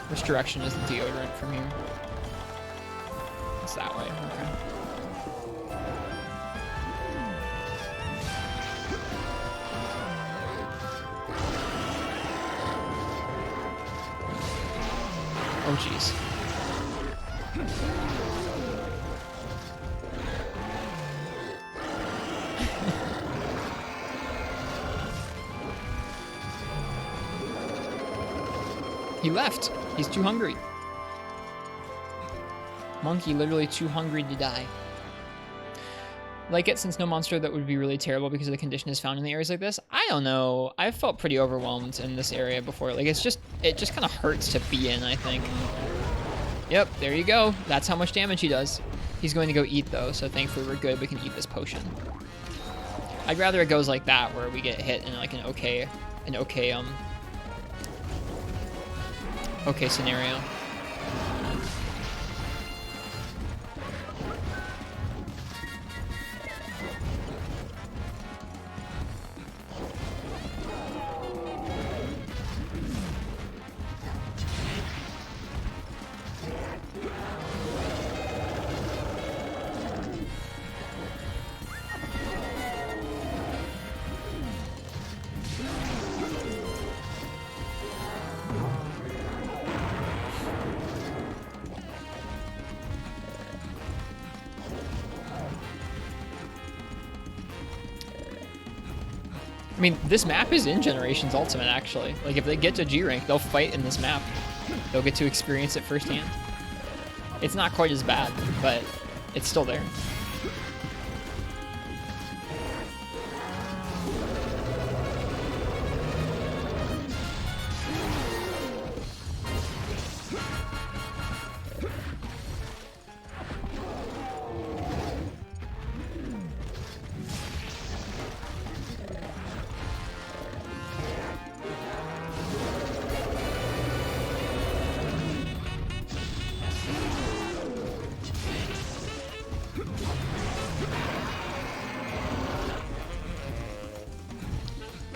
Which direction is the deodorant from here? It's that way, okay. Oh, jeez. He left. He's too hungry. Monkey literally too hungry to die. Like it, since no monster that would be really terrible because of the condition is found in the areas like this. I don't know. I've felt pretty overwhelmed in this area before. Like, it just kind of hurts to be in, I think. Yep, there you go. That's how much damage he does. He's going to go eat, though, so thankfully we're good. We can eat this potion. I'd rather it goes like that, where we get hit in, like, an okay scenario. I mean, this map is in Generations Ultimate, actually. Like, if they get to G rank, they'll fight in this map. They'll get to experience it firsthand. It's not quite as bad, but it's still there.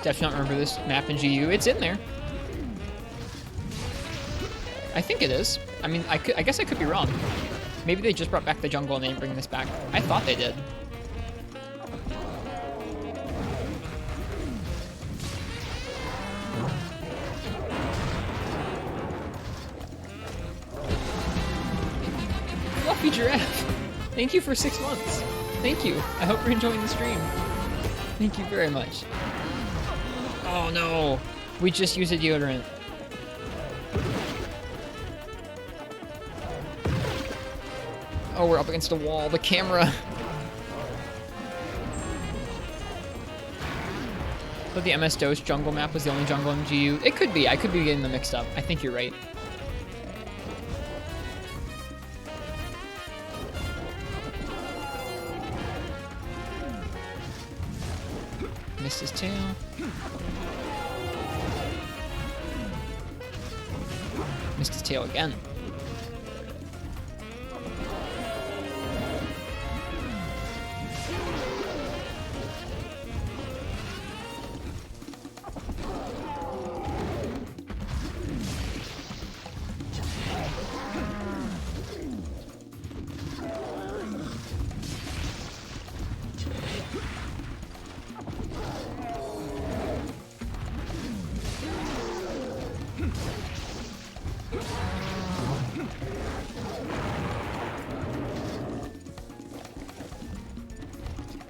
Definitely don't remember this map in GU. It's in there. I think it is. I mean, I guess I could be wrong. Maybe they just brought back the jungle and they didn't bring this back. I thought they did. Fluffy Giraffe, thank you for 6 months. Thank you. I hope you're enjoying the stream. Thank you very much. Oh no, we just used a deodorant. Oh, we're up against a wall. The camera. But the MS-DOS jungle map was the only jungle in GU. It could be. I could be getting them mixed up. I think you're right. Missed his tail. Missed his tail again.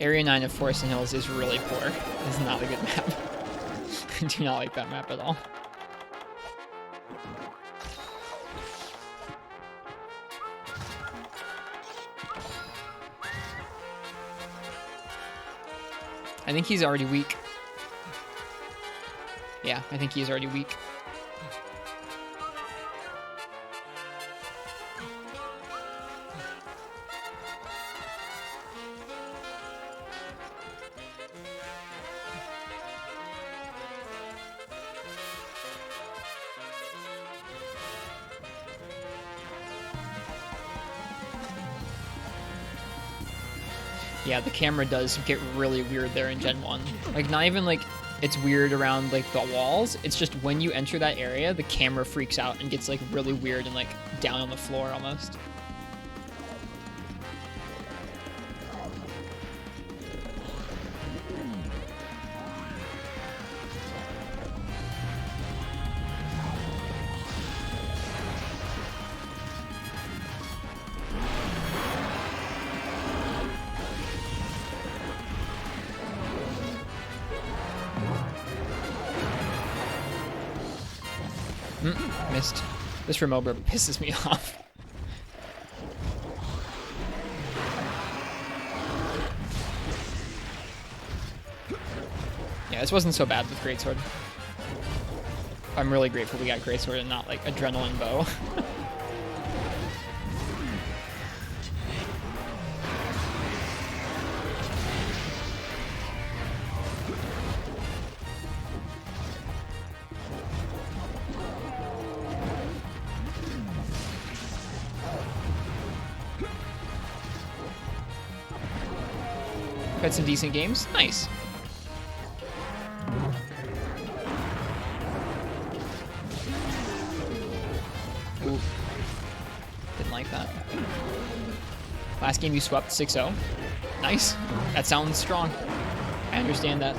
Area 9 of Forest and Hills is really poor. It's not a good map. I do not like that map at all. I think he's already weak. Yeah, I think he's already weak. Yeah, the camera does get really weird there in Gen 1. Like, not even, like, it's weird around, like, the walls. It's just when you enter that area, the camera freaks out and gets, like, really weird and, like, down on the floor almost. Missed. This remover pisses me off. Yeah, this wasn't so bad with Greatsword. I'm really grateful we got Greatsword and not, like, Adrenaline Bow. Had some decent games. Nice. Ooh. Didn't like that. Last game you swept 6-0. Nice. That sounds strong. I understand that.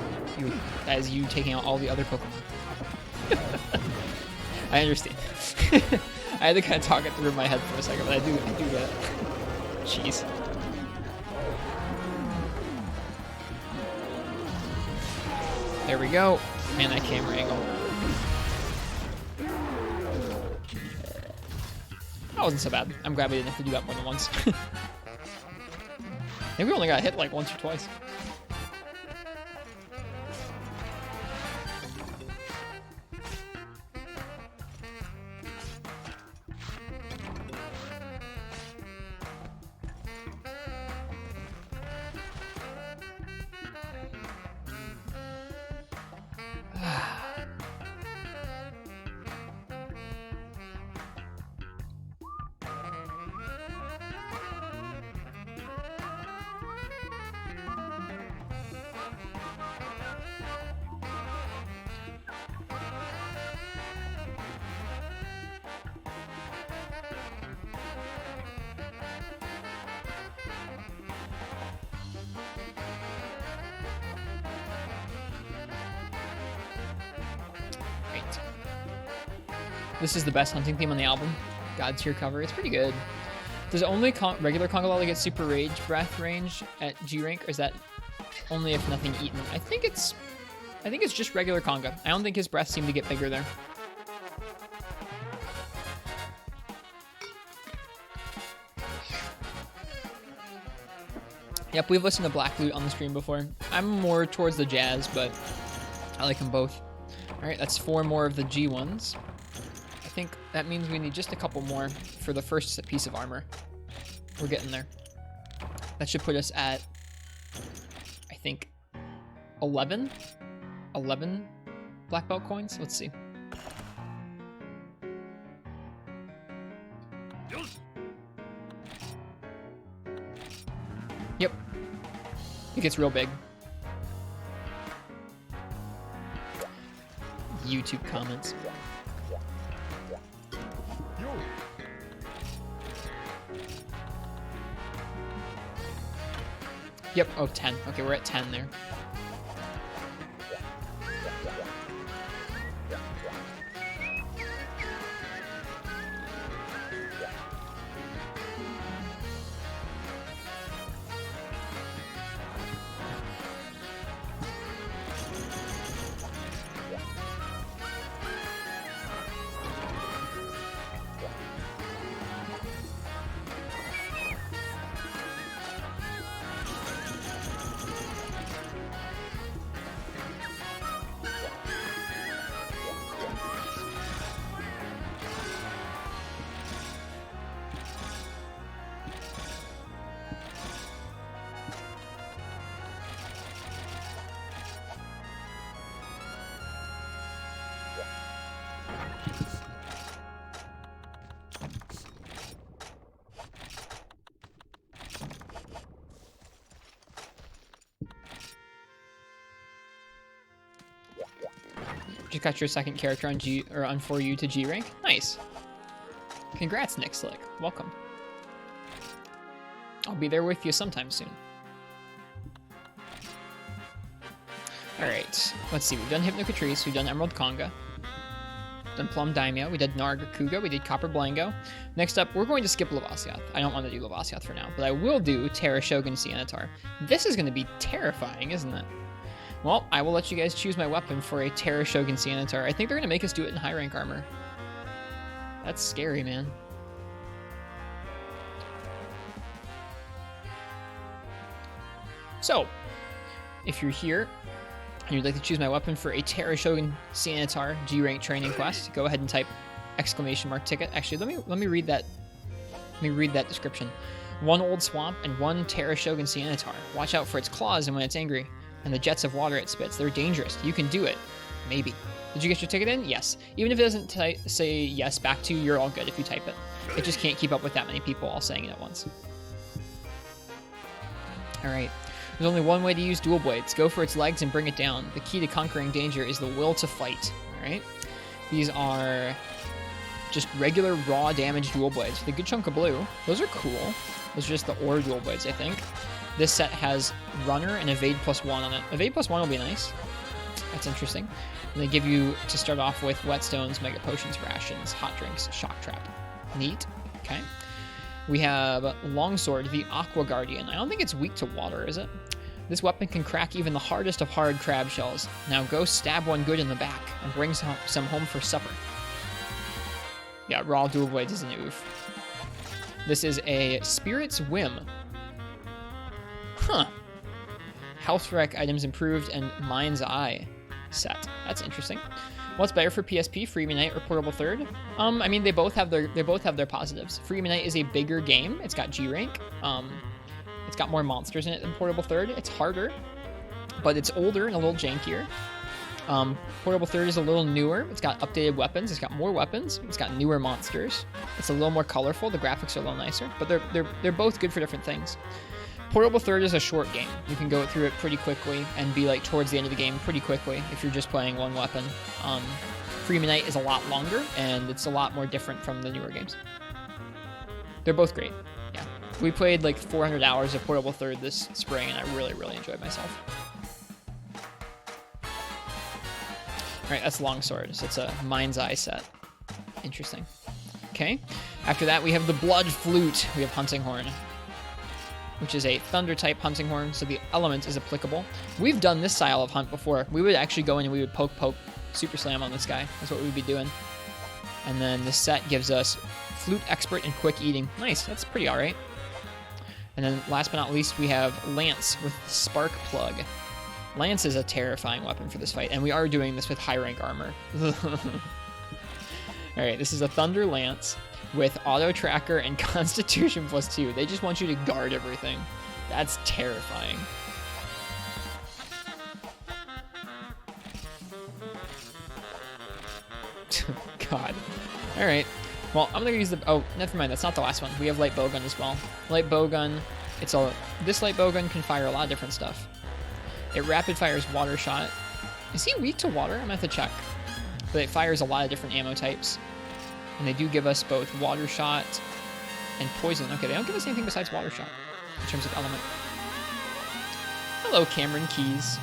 That is you taking out all the other Pokemon. I understand. I had to kind of talk it through in my head for a second, but I do get it. Jeez. There we go. Man, that camera angle. That wasn't so bad. I'm glad we didn't have to do that more than once. I think we only got hit like once or twice. This is the best hunting theme on the album. God tier cover. It's pretty good. Does only regular Conga Lolly get super rage breath range at G rank, or is that only if nothing eaten? I think it's just regular Conga. I don't think his breaths seem to get bigger there. Yep, we've listened to Black Loot on the stream before. I'm more towards the jazz, but I like them both. All right, that's 4 more of the G ones. I think that means we need just a couple more for the first piece of armor. We're getting there. That should put us at, I think, 11 black belt coins. Let's see. Yep. It gets real big. YouTube comments. Yep, oh, 10. Okay, we're at 10 there. Just got your second character on G or on 4U to G rank. Nice. Congrats, Nick Slick. Welcome. I'll be there with you sometime soon. All right. Let's see. We've done Hypnocatrice. We've done Emerald Conga. Done Plum Daimyo. We did Nargacuga. We did Copper Blango. Next up, we're going to skip Lavasiath. I don't want to do Lavasiath for now, but I will do Terra Shogun Sianatar. This is going to be terrifying, isn't it? Well, I will let you guys choose my weapon for a Terra Shogun Sianatar. I think they're going to make us do it in high rank armor. That's scary, man. So, if you're here and you'd like to choose my weapon for a Terra Shogun Sianatar G rank training quest, go ahead and type !ticket. Actually, let me read that. Let me read that description. 1 old swamp and 1 Terra Shogun Sianatar. Watch out for its claws and when it's angry. And the jets of water it spits. They're dangerous. You can do it. Maybe. Did you get your ticket in? Yes. Even if it doesn't say yes back to you, you're all good if you type it. It just can't keep up with that many people all saying it at once. Alright. There's only one way to use dual blades. Go for its legs and bring it down. The key to conquering danger is the will to fight. Alright? These are just regular raw damage dual blades with a good chunk of blue. Those are cool. Those are just the ore dual blades, I think. This set has Runner and Evade +1 on it. Evade +1 will be nice. That's interesting. And they give you, to start off with, Whetstones, Mega Potions, Rations, Hot Drinks, Shock Trap. Neat. Okay. We have Longsword, the Aqua Guardian. I don't think it's weak to water, is it? This weapon can crack even the hardest of hard crab shells. Now go stab one good in the back and bring some home for supper. Yeah, raw dual blades is an oof. This is a Spirit's Whim. Huh. Health Wreck items improved and Mind's Eye set. That's interesting. What's better for PSP, Free Unite or Portable Third? I mean, they both have their positives. Free Unite is a bigger game. It's got G rank. It's got more monsters in it than Portable Third. It's harder, but it's older and a little jankier. Portable Third is a little newer. It's got updated weapons. It's got more weapons. It's got newer monsters. It's a little more colorful. The graphics are a little nicer, but they're both good for different things. Portable Third is a short game. You can go through it pretty quickly and be like towards the end of the game pretty quickly if you're just playing one weapon. Free Unite is a lot longer and it's a lot more different from the newer games. They're both great. Yeah. We played like 400 hours of Portable Third this spring and I really, really enjoyed myself. Alright, that's Longsword. So it's a Mind's Eye set. Interesting. Okay. After that, we have the Blood Flute. We have Hunting Horn, which is a Thunder-type Hunting Horn, so the element is applicable. We've done this style of hunt before. We would actually go in and we would poke, Super Slam on this guy. That's what we would be doing. And then the set gives us Flute Expert and Quick Eating. Nice, that's pretty alright. And then last but not least, we have Lance with Spark Plug. Lance is a terrifying weapon for this fight, and we are doing this with high rank armor. Alright, this is a Thunder Lance with Auto Tracker and Constitution +2. They just want you to guard everything. That's terrifying. God. Alright. Well, I'm gonna use the... Oh, never mind. That's not the last one. We have Light Bowgun as well. Light Bowgun. This Light Bowgun can fire a lot of different stuff. It rapid fires Water Shot. Is he weak to water? I'm gonna have to check. But it fires a lot of different ammo types. And they do give us both Water Shot and Poison. Okay, they don't give us anything besides Water Shot in terms of element. Hello, Cameron Keys.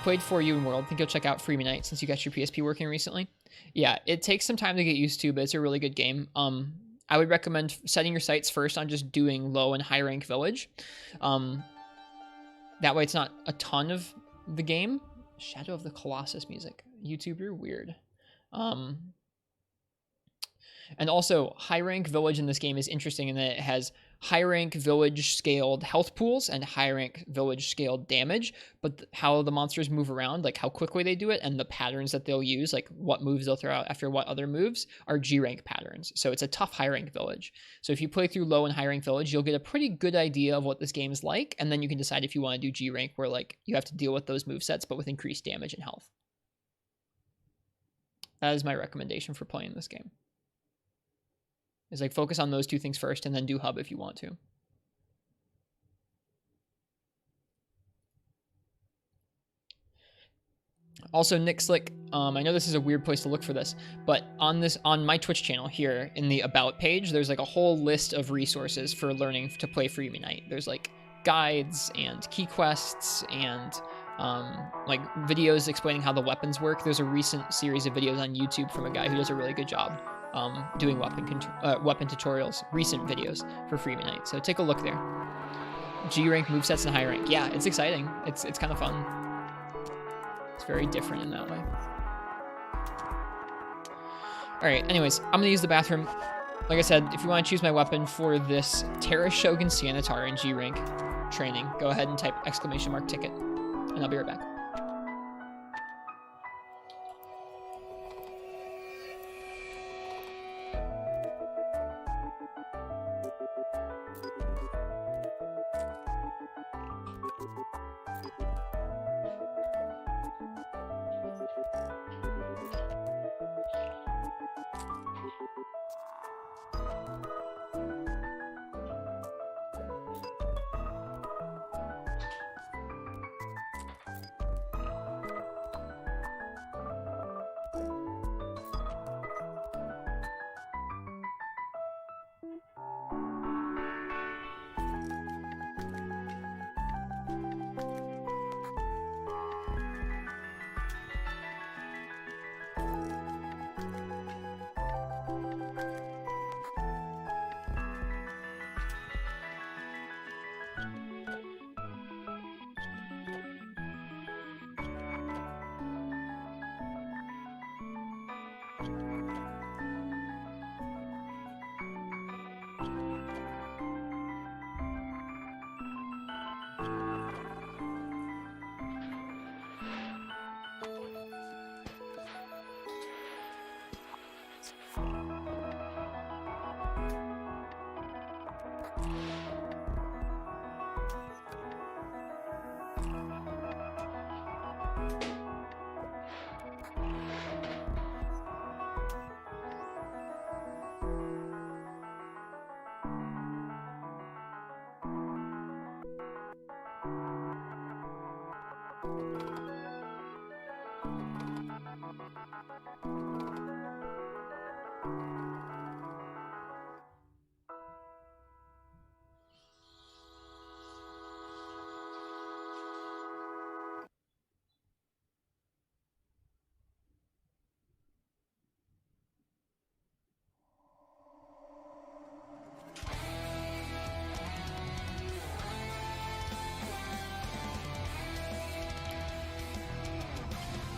Played for you in World. Think you'll check out Freebie Night since you got your PSP working recently. Yeah, it takes some time to get used to, but it's a really good game. I would recommend setting your sights first on just doing low and high rank village. That way it's not a ton of the game. Shadow of the Colossus music. YouTube, you're weird. And also, high rank village in this game is interesting in that it has high rank village scaled health pools and high rank village scaled damage, but how the monsters move around, like how quickly they do it, and the patterns that they'll use, like what moves they'll throw out after what other moves, are G rank patterns. So it's a tough high rank village. So if you play through low and high rank village, you'll get a pretty good idea of what this game is like, and then you can decide if you want to do G rank, where like you have to deal with those movesets, but with increased damage and health. That is my recommendation for playing this game. Is like focus on those two things first and then do hub if you want to. Also, Nick Slick, I know this is a weird place to look for this, but on my Twitch channel here in the About page, there's like a whole list of resources for learning to play Freebie Night. There's like guides and key quests and like videos explaining how the weapons work. There's a recent series of videos on YouTube from a guy who does a really good job doing weapon tutorials, recent videos for Freebie Night. So take a look there. G rank movesets and high rank. Yeah, it's exciting. It's kind of fun. It's very different in that way. All right. Anyways, I'm gonna use the bathroom. Like I said, if you want to choose my weapon for this Terra Shogun Sianatar in G rank training, go ahead and type !ticket, and I'll be right back.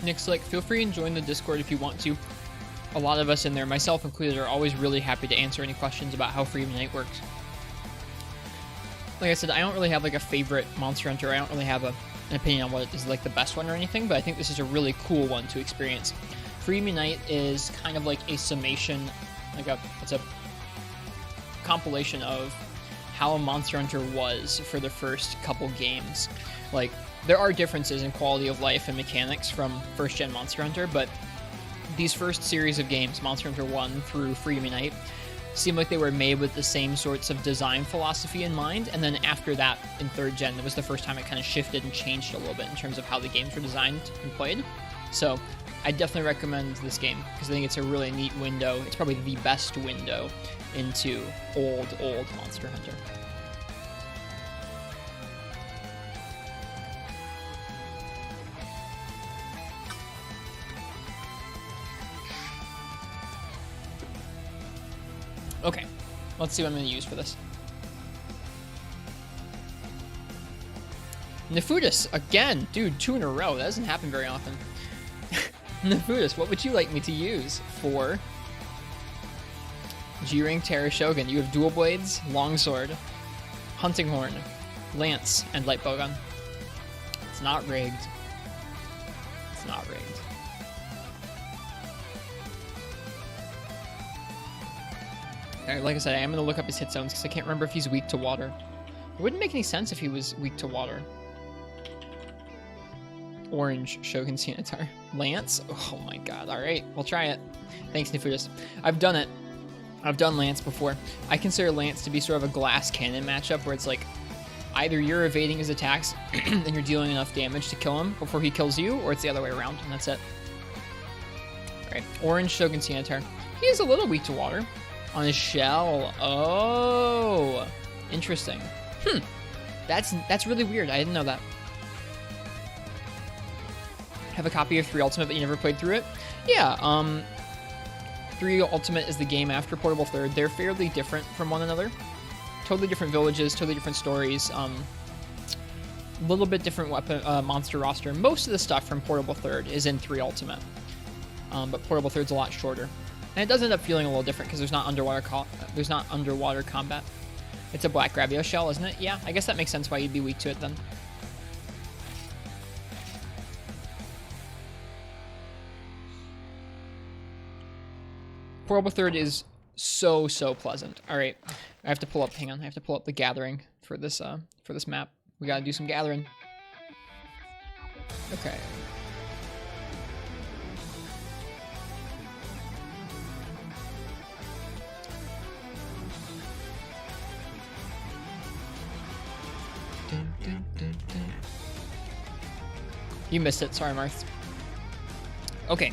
Nick's like, feel free and join the Discord if you want to. A lot of us in there, myself included, are always really happy to answer any questions about how Freedom Unite works. Like I said, I don't really have like a favorite Monster Hunter. I don't really have an opinion on what is like the best one or anything, but I think this is a really cool one to experience. Freedom Unite is kind of like a summation, it's a compilation of how Monster Hunter was for the first couple games. Like, there are differences in quality of life and mechanics from first-gen Monster Hunter, but these first series of games, Monster Hunter 1 through Freedom Unite, seemed like they were made with the same sorts of design philosophy in mind, and then after that, in 3rd gen, it was the first time it kind of shifted and changed a little bit in terms of how the games were designed and played. So, I definitely recommend this game, because I think it's a really neat window. It's probably the best window into old Monster Hunter. Okay, let's see what I'm going to use for this. Nefudis, again. Dude, 2 in a row. That doesn't happen very often. Nefudis, what would you like me to use for G-Ring Terra Shogun? You have Dual Blades, Longsword, Hunting Horn, Lance, and Light Bowgun. It's not rigged. It's not rigged. Like I said, I am going to look up his hit zones because I can't remember if he's weak to water. It wouldn't make any sense if he was weak to water. Orange Shogun Scimitar. Lance? Oh my god. Alright, we'll try it. Thanks, Nefudis. I've done it. I've done Lance before. I consider Lance to be sort of a glass cannon matchup where it's like either you're evading his attacks and you're dealing enough damage to kill him before he kills you, or it's the other way around, and that's it. Alright, Orange Shogun Scimitar. He is a little weak to water. On his shell. Oh, interesting. That's really weird. I didn't know that. Have a copy of 3 Ultimate, but you never played through it? Yeah. 3 Ultimate is the game after Portable Third. They're fairly different from one another. Totally different villages, totally different stories. A little bit different weapon monster roster. Most of the stuff from Portable Third is in 3 Ultimate, but Portable Third's a lot shorter. And it does end up feeling a little different because there's not underwater combat. It's a black Gravio shell, isn't it? Yeah, I guess that makes sense why you'd be weak to it then. Portable Third is so pleasant. All right, I have to pull up. Hang on, I have to pull up the gathering for this map. We gotta do some gathering. Okay. You missed it. Sorry, Marth. Okay.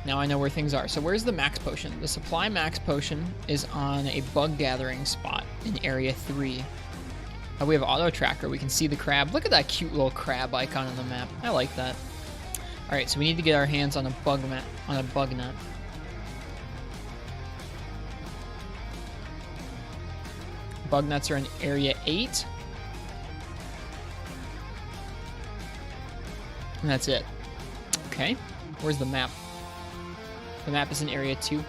Now I know where things are. So where's the max potion? The supply max potion is on a bug gathering spot in area 3. We have auto tracker. We can see the crab. Look at that cute little crab icon on the map. I like that. All right, so we need to get our hands on a bug net. Bug nuts are in area 8. And that's it. Okay. Where's the map? The map is in area 2.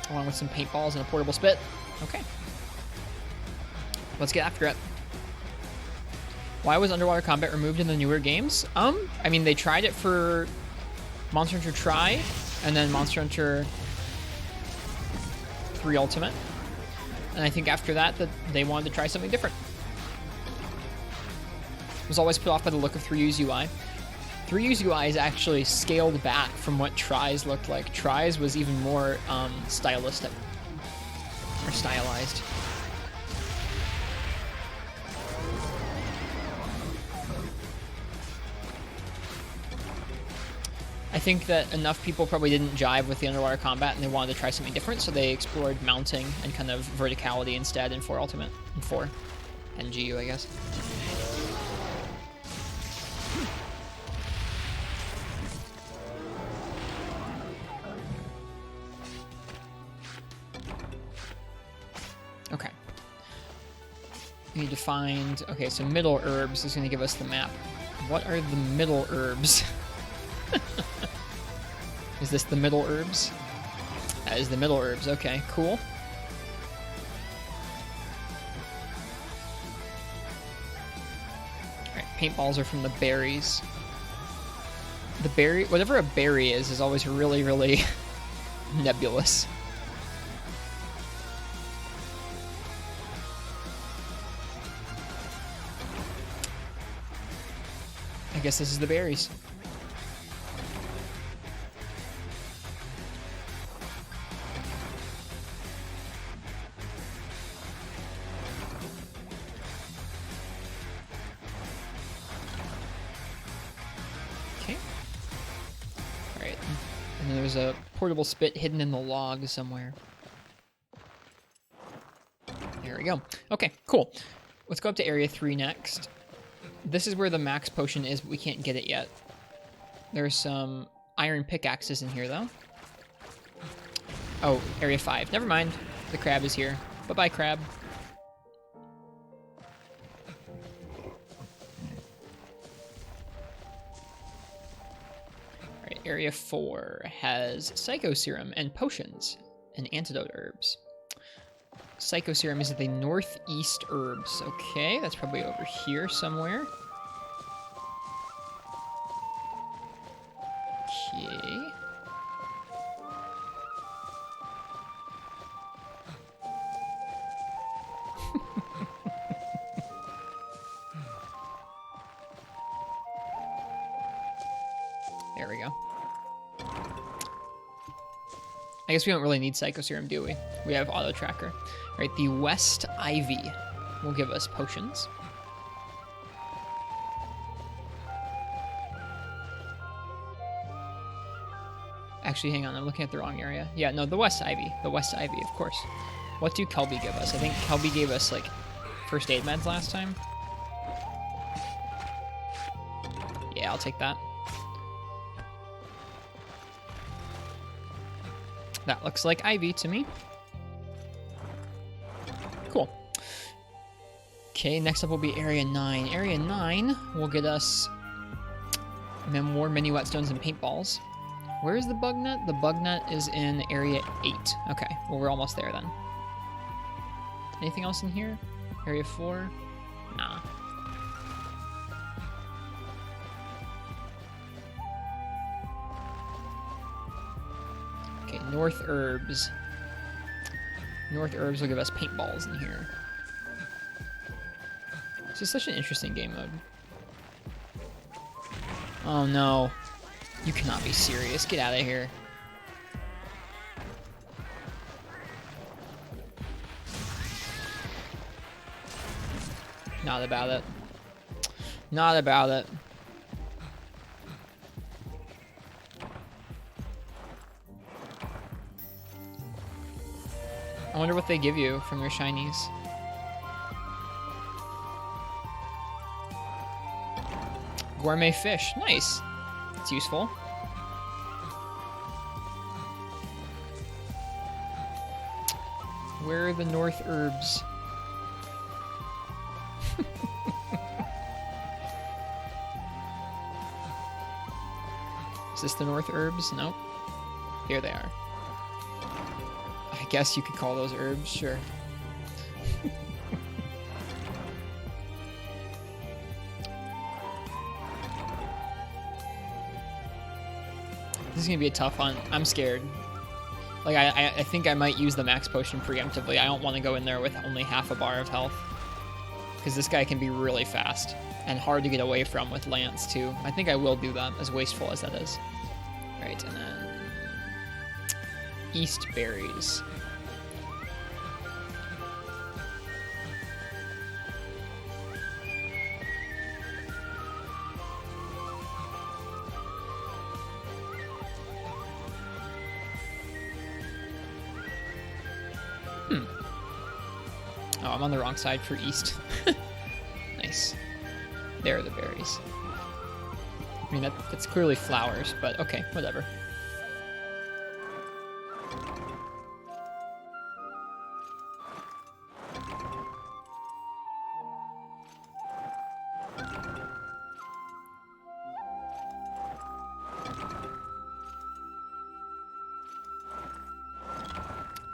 Along with some paintballs and a portable spit. Okay. Let's get after it. Why was underwater combat removed in the newer games? I mean, they tried it for Monster Hunter Tri, and then Monster Hunter 3 Ultimate. And I think after that they wanted to try something different. I was always put off by the look of 3U's UI. 3U's UI is actually scaled back from what Tri's looked like. Tri's was even more stylistic. Or stylized. I think that enough people probably didn't jive with the underwater combat and they wanted to try something different, so they explored mounting and kind of verticality instead in 4 Ultimate. In 4. And GU, I guess. Okay. We need to find... Okay, so middle herbs is going to give us the map. What are the middle herbs? Is this the middle herbs? That is the middle herbs. Okay, cool. Alright, paintballs are from the berries. The berry, whatever a berry is always really, really nebulous. I guess this is the berries. Okay. Alright. And then there's a portable spit hidden in the log somewhere. There we go. Okay, cool. Let's go up to Area 3 next. This is where the max potion is, but we can't get it yet. There's some iron pickaxes in here, though. Oh, Area 5. Never mind. The crab is here. Bye-bye, crab. Alright, Area 4 has Psycho Serum and potions and antidote herbs. Psycho Serum is the northeast herbs. Okay, that's probably over here somewhere. Okay. There we go. I guess we don't really need Psycho Serum, do we? We have Auto Tracker. All right, the West Ivy will give us potions. Actually, hang on, I'm looking at the wrong area. Yeah, no, the West Ivy. The West Ivy, of course. What do Kelby give us? I think Kelby gave us, like, first aid meds last time. Yeah, I'll take that. That looks like Ivy to me. Cool. Okay, next up will be Area 9. Area 9 will get us more mini whetstones and paintballs. Where is the bug net? The bug net is in Area 8. Okay, well, we're almost there then. Anything else in here? Area 4? Nah. Okay, North Herbs. North Herbs will give us paintballs in here. This is such an interesting game mode. Oh no. You cannot be serious. Get out of here. Not about it. Not about it. I wonder what they give you from their shinies. Gourmet fish. Nice. It's useful. Where are the North Herbs? Is this the North Herbs? Nope. Here they are. I guess you could call those herbs, sure. This is gonna be a tough one. I'm scared. Like, I think I might use the max potion preemptively. I don't want to go in there with only half a bar of health. Because this guy can be really fast. And hard to get away from with Lance, too. I think I will do that, as wasteful as that is. Right, and then... East Berries. Oh, I'm on the wrong side for East. Nice. There are the berries. I mean, that's clearly flowers, but okay, whatever.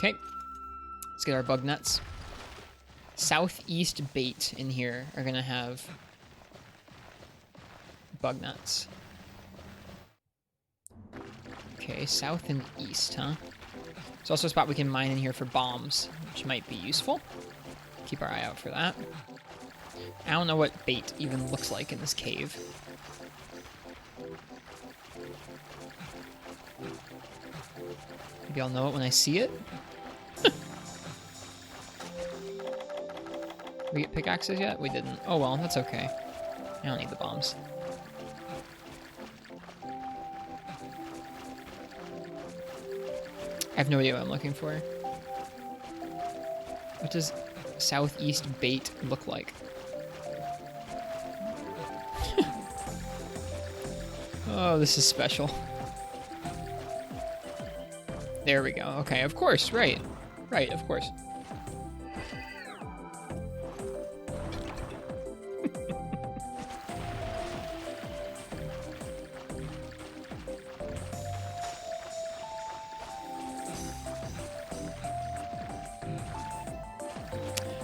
Okay. Let's get our bug nets. Southeast bait in here are gonna have bug nuts. Okay, south and east, huh? There's also a spot we can mine in here for bombs, which might be useful. Keep our eye out for that. I don't know what bait even looks like in this cave. Maybe I'll know it when I see it. We get pickaxes yet? We didn't. Oh well, that's okay. I don't need the bombs. I have no idea what I'm looking for. What does southeast bait look like? Oh, this is special. There we go. Okay, of course, right. Right, of course.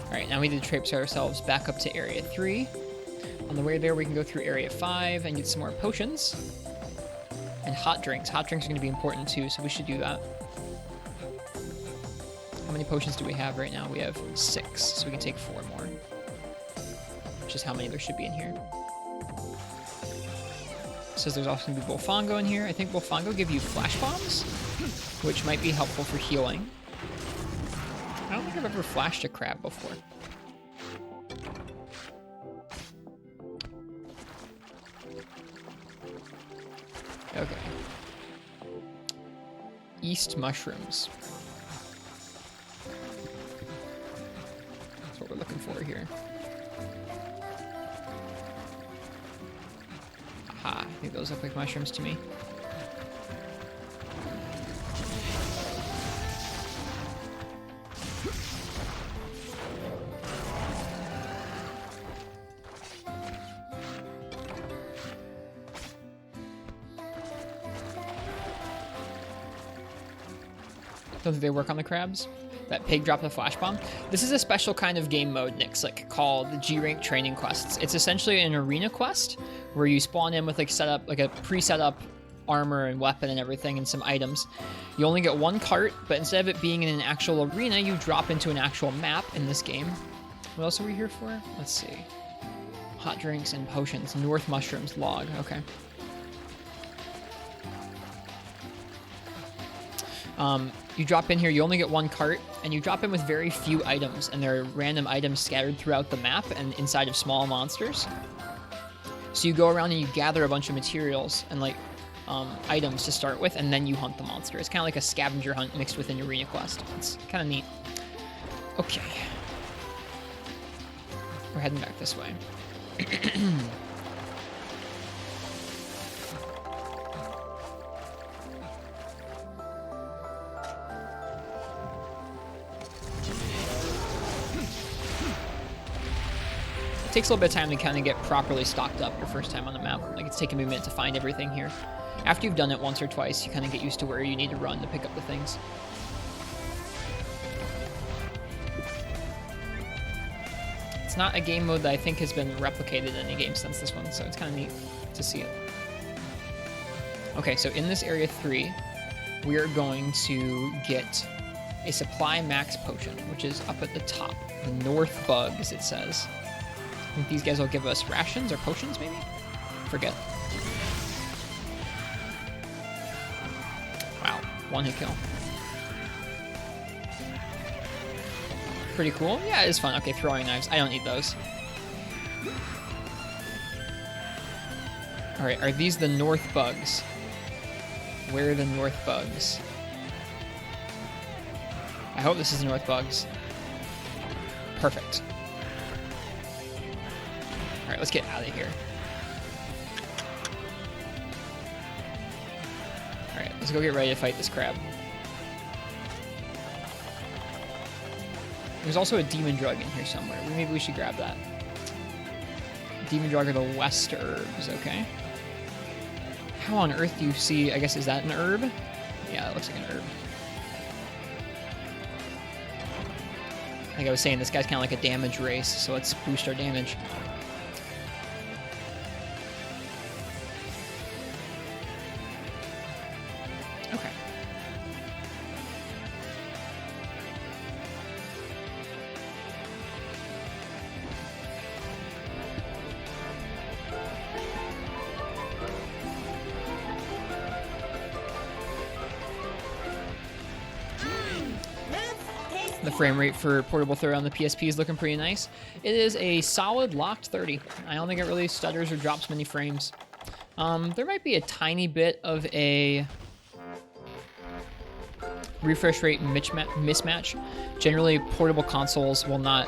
Alright, now we need to traipse ourselves back up to Area 3. On the way there, we can go through Area 5 and get some more potions. And hot drinks. Hot drinks are going to be important too, so we should do that. How many potions do we have right now? We have 6, so we can take 4 more. Which is how many there should be in here. It says there's also going to be Bullfongo in here. I think Bullfongo give you flash bombs, which might be helpful for healing. I don't think I've ever flashed a crab before. Okay. East mushrooms. That's what we're looking for here. Aha, I think those look like mushrooms to me. Don't think they work on the crabs. That pig dropped a flash bomb. This is a special kind of game mode, Nixlick, called the G-Rank Training Quests. It's essentially an arena quest where you spawn in with like a pre-set up armor and weapon and everything and some items. You only get 1 cart, but instead of it being in an actual arena, you drop into an actual map in this game. What else are we here for? Let's see. Hot drinks and potions. North mushrooms log. Okay. You drop in here, you only get 1 cart, and you drop in with very few items, and there are random items scattered throughout the map and inside of small monsters. So you go around and you gather a bunch of materials and like items to start with, and then you hunt the monster. It's kind of like a scavenger hunt mixed with an arena quest. It's kind of neat. Okay. We're heading back this way. It takes a little bit of time to kind of get properly stocked up your first time on the map. Like, it's taken me a minute to find everything here. After you've done it once or twice, you kind of get used to where you need to run to pick up the things. It's not a game mode that I think has been replicated in any game since this one, so it's kind of neat to see it. Okay, so in this area 3, we are going to get a supply max potion, which is up at the top. North bugs, it says. I think these guys will give us rations or potions, maybe? Forget. Wow, 1-hit kill. Pretty cool. Yeah, it is fun. Okay, throwing knives. I don't need those. Alright, are these the north bugs? Where are the north bugs? I hope this is the north bugs. Perfect. Alright, let's get out of here. Alright, let's go get ready to fight this crab. There's also a demon drug in here somewhere. Maybe we should grab that. Demon drug are the west herbs, okay. How on earth do you see, I guess, is that an herb? Yeah, it looks like an herb. Like I was saying, this guy's kind of like a damage race, so let's boost our damage. Okay. The frame rate for Portable Third on the PSP is looking pretty nice. It is a solid locked 30. I don't think it really stutters or drops many frames. There might be a tiny bit of a refresh rate mismatch. Generally, portable consoles will not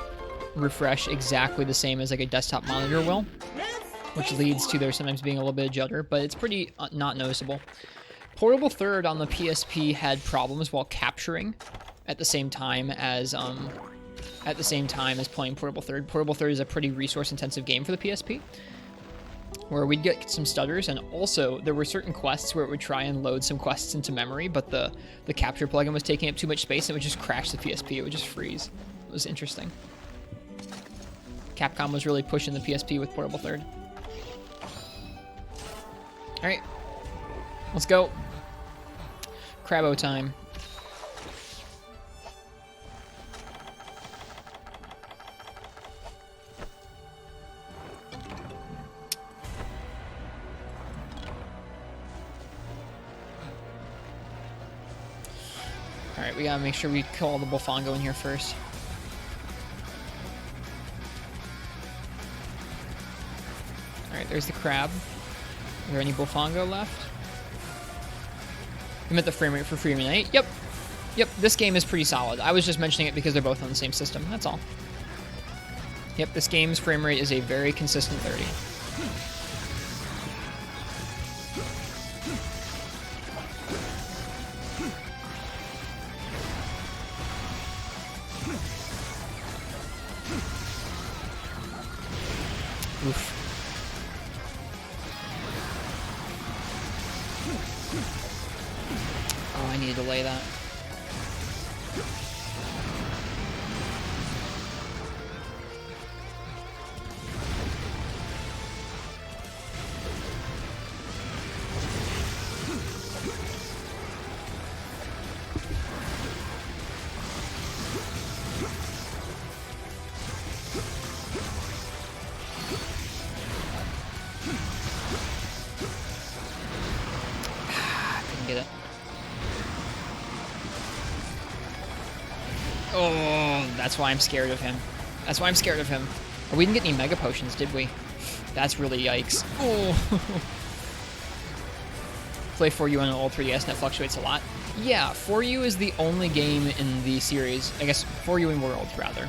refresh exactly the same as like a desktop monitor will, which leads to there sometimes being a little bit of judder, but it's pretty not noticeable. Portable Third on the PSP had problems while capturing at the same time as playing Portable Third. Portable Third is a pretty resource-intensive game for the PSP, where we'd get some stutters, and also there were certain quests where it would try and load some quests into memory, but the capture plugin was taking up too much space, and it would just crash the PSP. It would just freeze. It was interesting. Capcom was really pushing the PSP with Portable Third. All right, let's go. Crabbo time. Alright, we gotta make sure we kill all the Bullfongo in here first. Alright, there's the crab. Are there any Bullfongo left? You meant the frame rate for Freedom Unite? Yep. Yep, this game is pretty solid. I was just mentioning it because they're both on the same system, that's all. Yep, this game's frame rate is a very consistent 30. Oof. Oh, I need to delay that. Get it. Oh, that's why I'm scared of him. That's why I'm scared of him. Oh, we didn't get any Mega Potions, did we? That's really yikes. Oh. Play 4U on an old 3DS and it fluctuates a lot. Yeah, 4U is the only game in the series, I guess 4U in World, rather,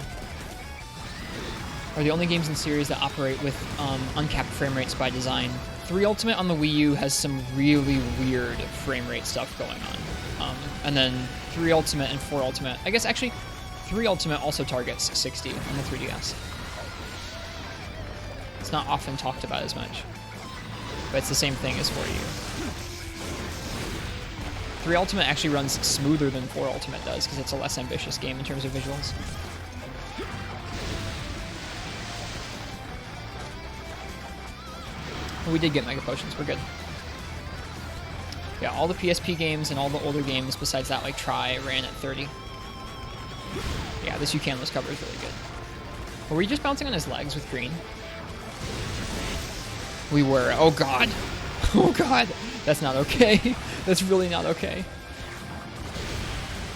are the only games in the series that operate with uncapped frame rates by design. 3 Ultimate on the Wii U has some really weird frame rate stuff going on. And then 3 Ultimate and 4 Ultimate, I guess actually 3 Ultimate also targets 60 on the 3DS. It's not often talked about as much, but it's the same thing as 4U. 3 Ultimate actually runs smoother than 4 Ultimate does because it's a less ambitious game in terms of visuals. We did get Mega Potions, we're good. Yeah, all the PSP games and all the older games besides that, like Tri, ran at 30. Yeah, this Ucanless cover is really good. Were we just bouncing on his legs with green? We were. Oh god. Oh god. That's not okay. That's really not okay.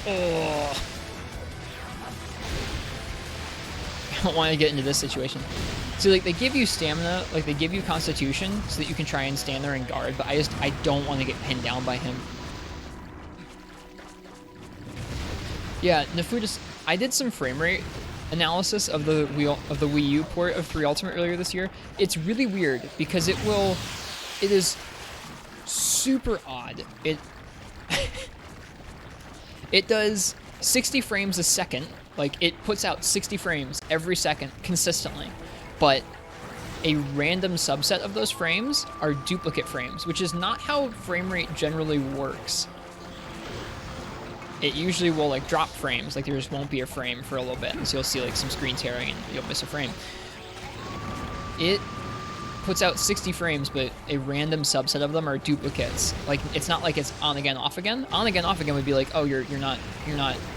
Oh. I don't want to get into this situation. So like they give you stamina, like they give you constitution so that you can try and stand there and guard, but I don't want to get pinned down by him. Yeah, Nafudis, I did some frame rate analysis of the Wii U port of 3 Ultimate earlier this year. It's really weird because it is super odd. It does 60 frames a second. Like it puts out 60 frames every second consistently. But a random subset of those frames are duplicate frames, which is not how frame rate generally works. it usually will like drop frames, like there just won't be a frame for a little bit, and so you'll see like some screen tearing and you'll miss a frame. It puts out 60 frames, but a random subset of them are duplicates. Like it's not like it's on again, off again. On again, off again would be like, oh, you're not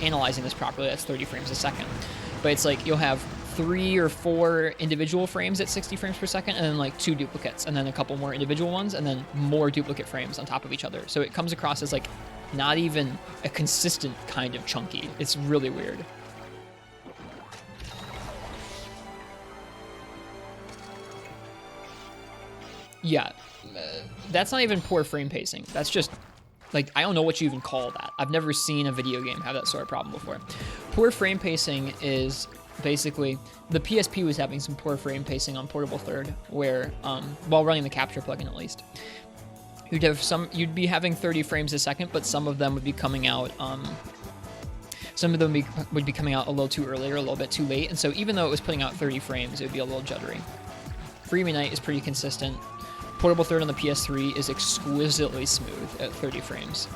analyzing this properly. That's 30 frames a second. But it's like you'll have 3 or 4 individual frames at 60 frames per second, and then like 2 duplicates, and then a couple more individual ones, and then more duplicate frames on top of each other. So it comes across as like not even a consistent kind of chunky. It's really weird. Yeah, that's not even poor frame pacing. That's just, like, I don't know what you even call that. I've never seen a video game have that sort of problem before. Poor frame pacing is basically, the PSP was having some poor frame pacing on Portable Third, where, while running the capture plugin at least, you'd be having 30 frames a second, but some of them would be coming out, would be coming out a little too early or a little bit too late, and so even though it was putting out 30 frames, it would be a little juddery. Freemy Night is pretty consistent. Portable Third on the PS3 is exquisitely smooth at 30 frames.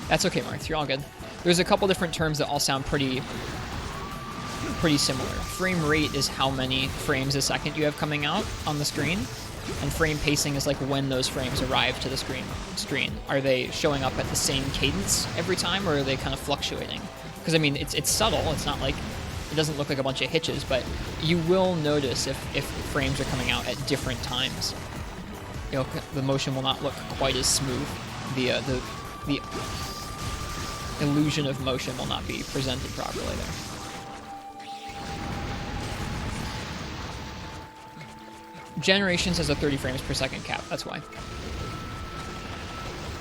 That's okay, Marth. You're all good. There's a couple different terms that all sound pretty similar. Frame rate is how many frames a second you have coming out on the screen, and frame pacing is like when those frames arrive to the screen. Are they showing up at the same cadence every time, or are they kind of fluctuating? Because I mean, it's subtle. It's not like, it doesn't look like a bunch of hitches, but you will notice if frames are coming out at different times. You know, the motion will not look quite as smooth. The illusion of motion will not be presented properly there. Generations has a 30 frames per second cap, that's why.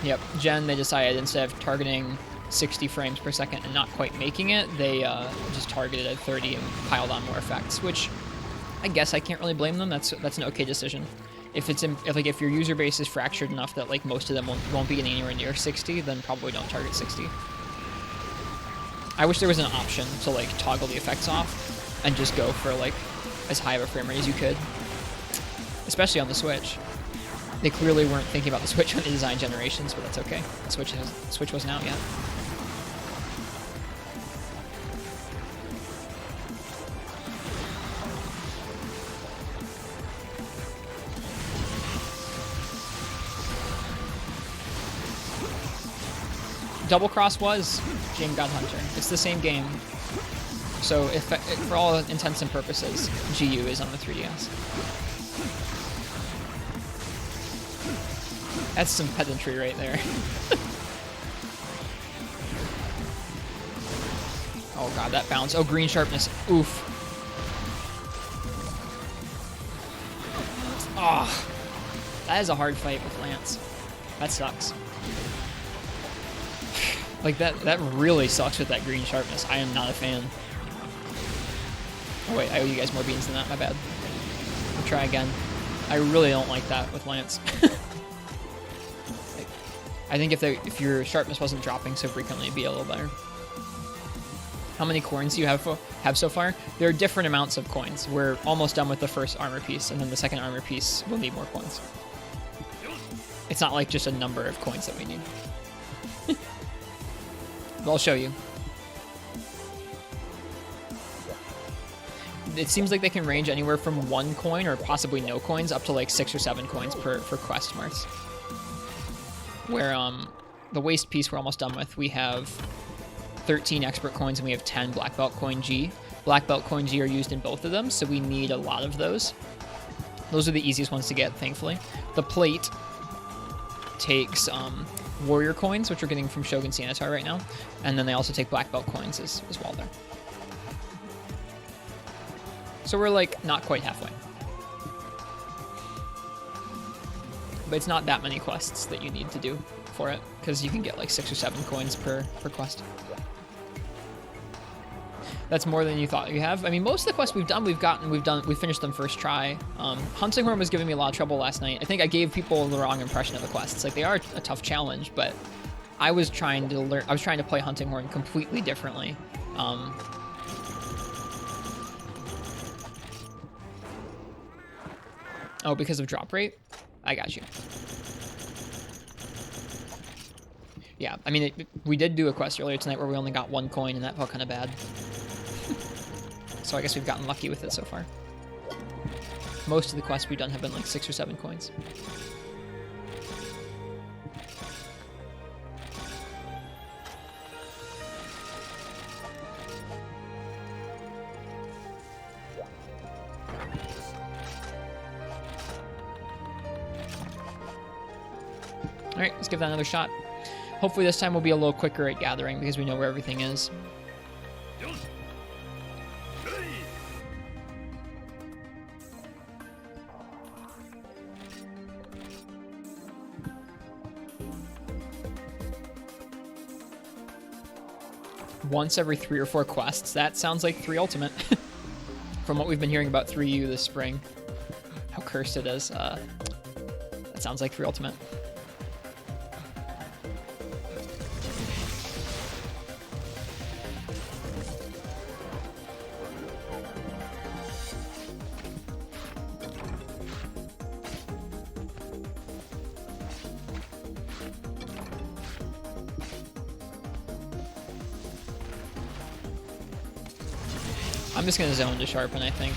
Yep, Gen, they decided instead of targeting 60 frames per second and not quite making it, they just targeted at 30 and piled on more effects, which I guess I can't really blame them. That's an okay decision. If your user base is fractured enough that like most of them won't be getting anywhere near 60, then probably don't target 60. I wish there was an option to like toggle the effects off and just go for like as high of a frame rate as you could. Especially on the Switch. They clearly weren't thinking about the Switch when they designed Generations, but that's okay. The Switch wasn't out yet. Double Cross was Game God Hunter. It's the same game. So if for all intents and purposes, GU is on the 3DS. That's some pedantry right there. Oh god, that bounce. Oh, green sharpness. Oof. Oh, that is a hard fight with Lance. That sucks. Like, that really sucks with that green sharpness. I am not a fan. Oh wait, I owe you guys more beans than that, my bad. We'll try again. I really don't like that with Lance. I think if your sharpness wasn't dropping so frequently, it'd be a little better. How many coins do you have so far? There are different amounts of coins. We're almost done with the first armor piece, and then the second armor piece will need more coins. It's not like just a number of coins that we need. But I'll show you. It seems like they can range anywhere from 1 coin or possibly no coins up to like 6 or 7 coins per quest marks. Where the waist piece we're almost done with, we have 13 expert coins and we have 10 black belt coin G. Black belt coin G are used in both of them, so we need a lot of those. Those are the easiest ones to get, thankfully. The plate takes warrior coins, which we're getting from Shogun Sanitar right now, and then they also take black belt coins as well there. So we're like not quite halfway. But it's not that many quests that you need to do for it, because you can get like 6 or 7 coins per quest. That's more than you thought you have. I mean, most of the quests we've finished them first try. Hunting Horn was giving me a lot of trouble last night. I think I gave people the wrong impression of the quests. Like, they are a tough challenge, but I was trying to learn. I was trying to play Hunting Horn completely differently. Oh, because of drop rate? I got you. Yeah, I mean, we did do a quest earlier tonight where we only got 1 coin, and that felt kind of bad. So I guess we've gotten lucky with it so far. Most of the quests we've done have been like 6 or 7 coins. All right, let's give that another shot. Hopefully this time we'll be a little quicker at gathering because we know where everything is. Once every 3 or 4 quests. That sounds like 3 Ultimate. From what we've been hearing about 3U this spring. How cursed it is. That sounds like 3 Ultimate. I'm just gonna zone to sharpen, I think.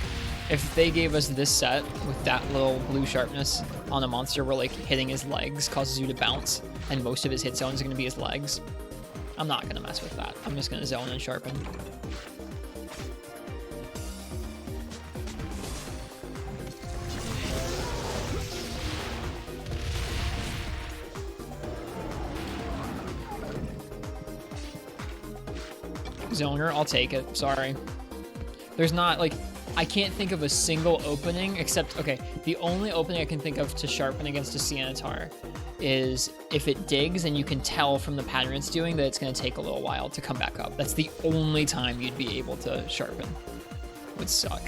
If they gave us this set with that little blue sharpness on a monster where like hitting his legs causes you to bounce and most of his hit zone is gonna be his legs, I'm not gonna mess with that. I'm just gonna zone and sharpen. Zoner, I'll take it, sorry. There's not, like, I can't think of a single opening except, okay, the only opening I can think of to sharpen against a Sianatar is if it digs and you can tell from the pattern it's doing that it's going to take a little while to come back up. That's the only time you'd be able to sharpen. It would suck.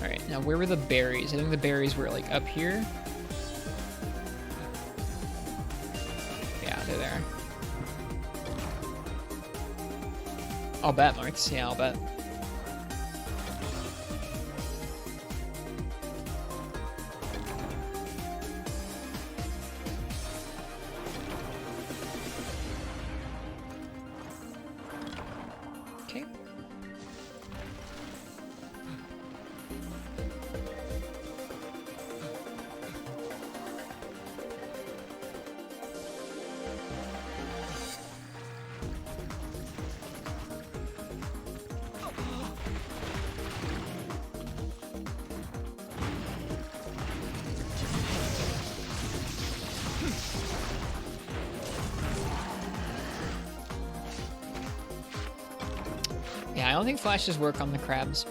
All right, now where were the berries? I think the berries were, like, up here. They're there. I'll bet, Marks. Yeah, I'll bet. Okay. Yeah, I don't think flashes work on the crabs.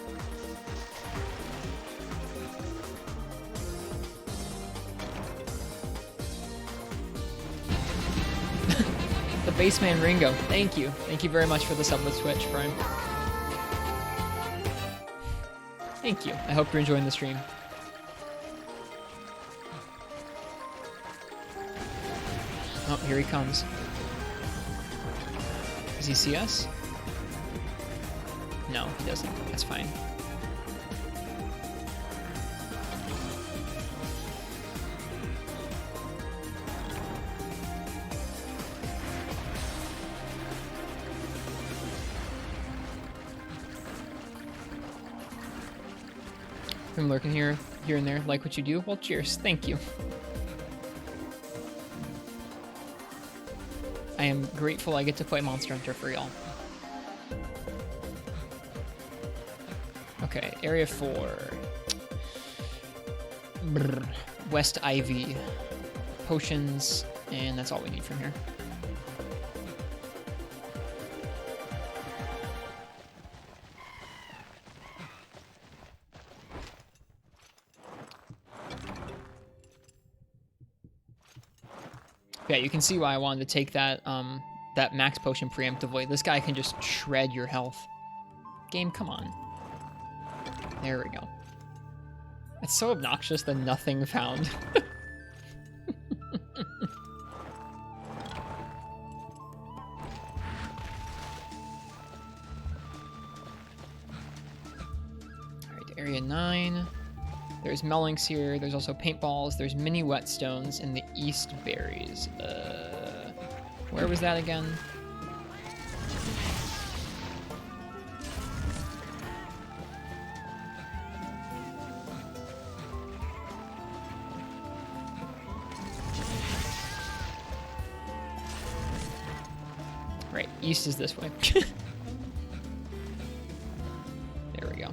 The Baseman Ringo, thank you. Thank you very much for the sub with Twitch, Prime. Thank you. I hope you're enjoying the stream. Oh, here he comes. Does he see us? No, he doesn't. That's fine. I'm lurking here and there. Like what you do? Well, cheers. Thank you. I am grateful I get to play Monster Hunter for y'all. Okay, area 4. Brr. West Ivy. Potions, and that's all we need from here. Yeah, you can see why I wanted to take that that max potion preemptively. This guy can just shred your health. Game, come on. There we go. It's so obnoxious that nothing found. Alright, Area 9. There's Mellinks here. There's also paintballs. There's mini whetstones in the east berries. Where was that again? Right, east is this way. There we go.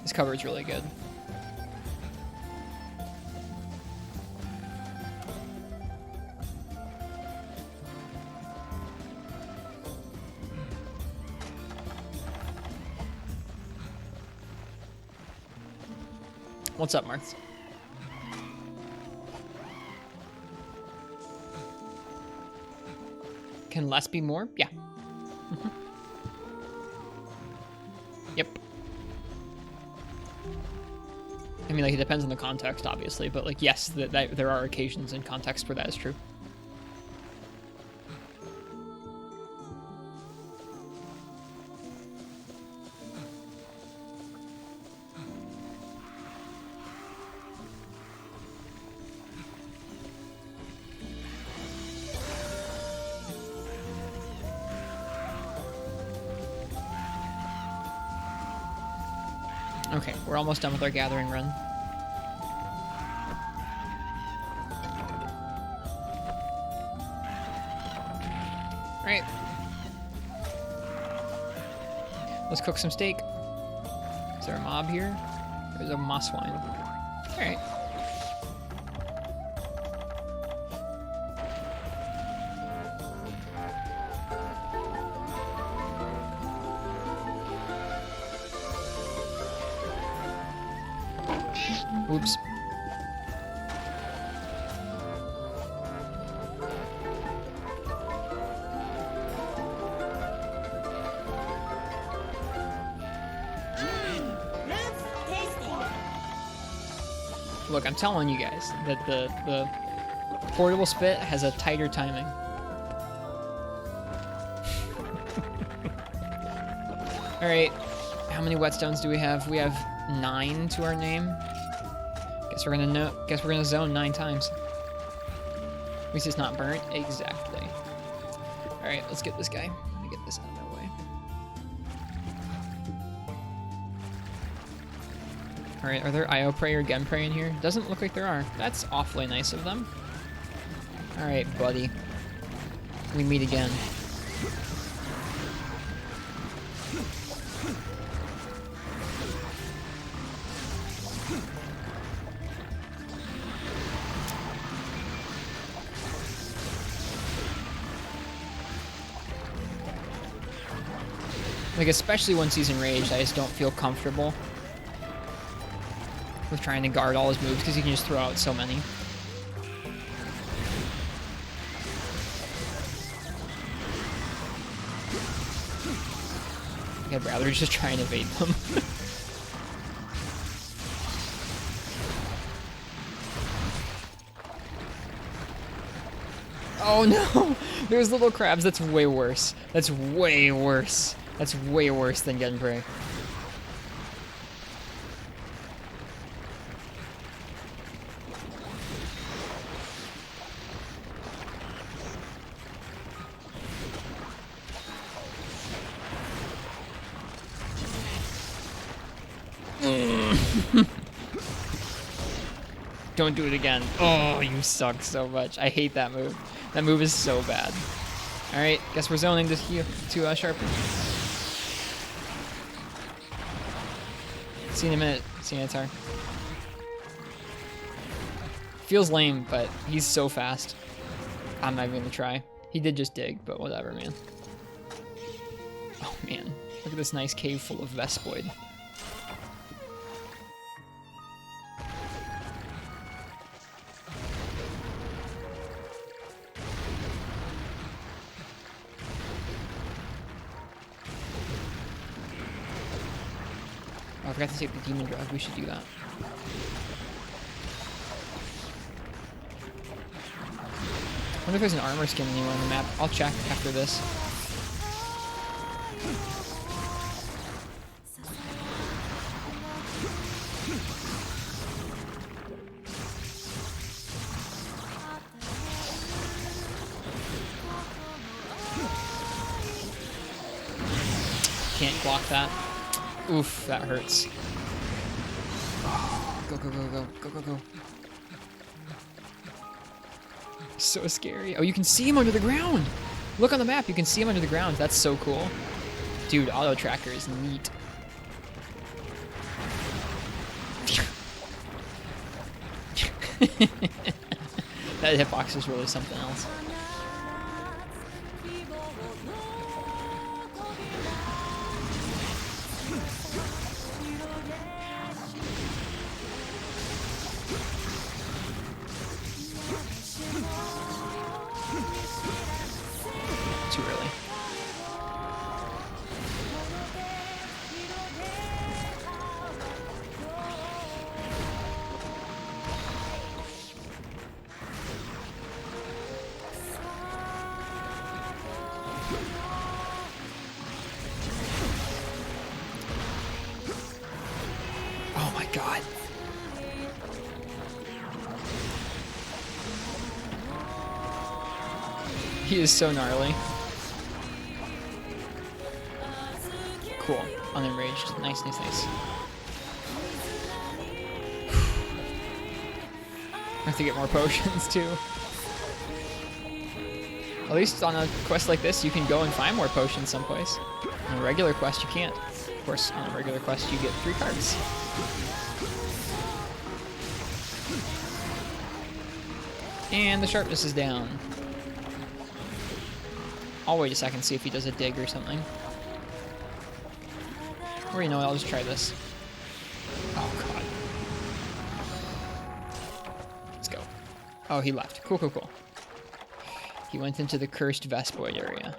This cover is really good. What's up, Marth? Can less be more? Yeah. Yep. I mean, like, it depends on the context, obviously, but, like, yes, that there are occasions in context where that is true. Okay, we're almost done with our gathering run. Alright. Let's cook some steak. Is there a mob here? There's a moss wine. Alright. Oops. That's tasty. Look, I'm telling you guys that the portable spit has a tighter timing. Alright. How many whetstones do we have? We have 9 to our name. Guess we're gonna zone 9 times. At least it's not burnt. Exactly. Alright, let's get this guy. Let me get this out of my way. Alright, are there IO Prey or Gen Prey in here? Doesn't look like there are. That's awfully nice of them. Alright, buddy. We meet again. Like, especially once he's enraged, I just don't feel comfortable with trying to guard all his moves because he can just throw out so many. I'd rather just try and evade them. Oh no! There's little crabs. That's way worse. That's way worse. That's way worse than getting prey. Don't do it again. Oh, you suck so much. I hate that move. That move is so bad. All right, guess we're zoning this heal to sharpen. See you in a minute, Sanitar. Feels lame, but he's so fast. I'm not even gonna try. He did just dig, but whatever, man. Oh man, look at this nice cave full of Vespoid. I forgot to take the demon drug. We should do that. I wonder if there's an armor skin anywhere on the map. I'll check after this. Can't block that. Oof, that hurts. Oh, go, go, go, go, go, go, go. So scary. Oh, you can see him under the ground. Look on the map, you can see him under the ground. That's so cool. Dude, auto tracker is neat. That hitbox is really something else. Too early. Oh my god. He is so gnarly. Cool. Unenraged. Nice, nice, nice. I have to get more potions too. At least on a quest like this, you can go and find more potions someplace. On a regular quest, you can't. Of course, on a regular quest, you get 3 cards. And the sharpness is down. I'll wait a second, see if he does a dig or something. Or you know what, I'll just try this. Oh god. Let's go. Oh, he left. Cool, cool, cool. He went into the cursed Vespoid area.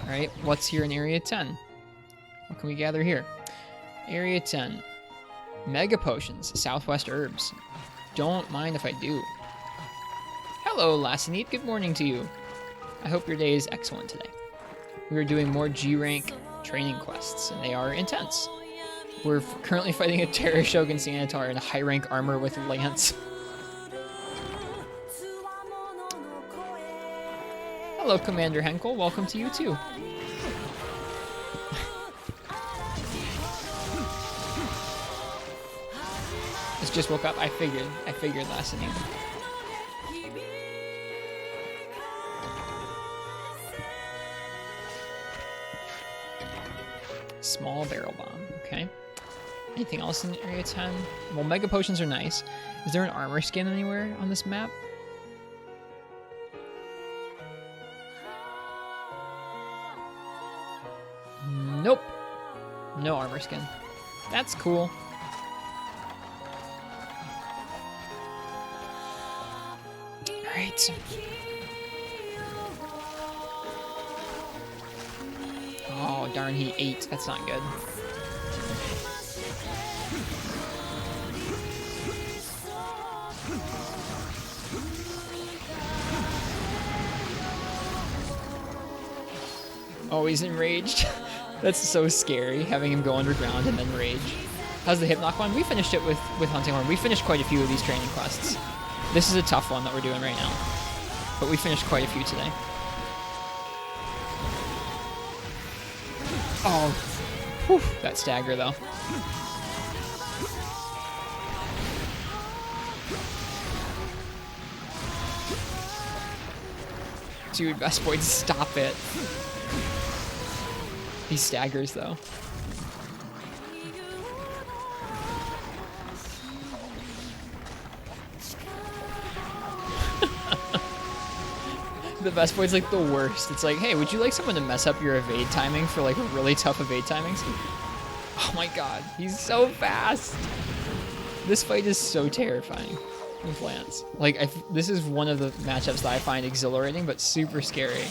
Alright, what's here in Area 10? What can we gather here? Area 10. Mega Potions, Southwest Herbs. Don't mind if I do. Hello, Lassinete. Good morning to you. I hope your day is excellent today. We are doing more G-rank training quests, and they are intense. We're currently fighting a Terror Shogun Sanitar in a high-rank armor with Lance. Hello, Commander Henkel. Welcome to you, too. Just woke up. I figured Lassinete. Small barrel bomb. Okay. Anything else in Area 10? Well, mega potions are nice. Is there an armor skin anywhere on this map? Nope. No armor skin. That's cool. Alright. Oh, darn, he ate. That's not good. Oh, he's enraged. That's so scary, having him go underground and then rage. How's the Hypnoc one? We finished it with Hunting Horn. We finished quite a few of these training quests. This is a tough one that we're doing right now. But we finished quite a few today. Oh, whew, that stagger though. Dude, Vespoid, stop it. He staggers though. The Vespoid's like the worst. It's like, hey, would you like someone to mess up your evade timing for like really tough evade timings? Oh my god, he's so fast. This fight is so terrifying with Lance. Like, this is one of the matchups that I find exhilarating, but super scary.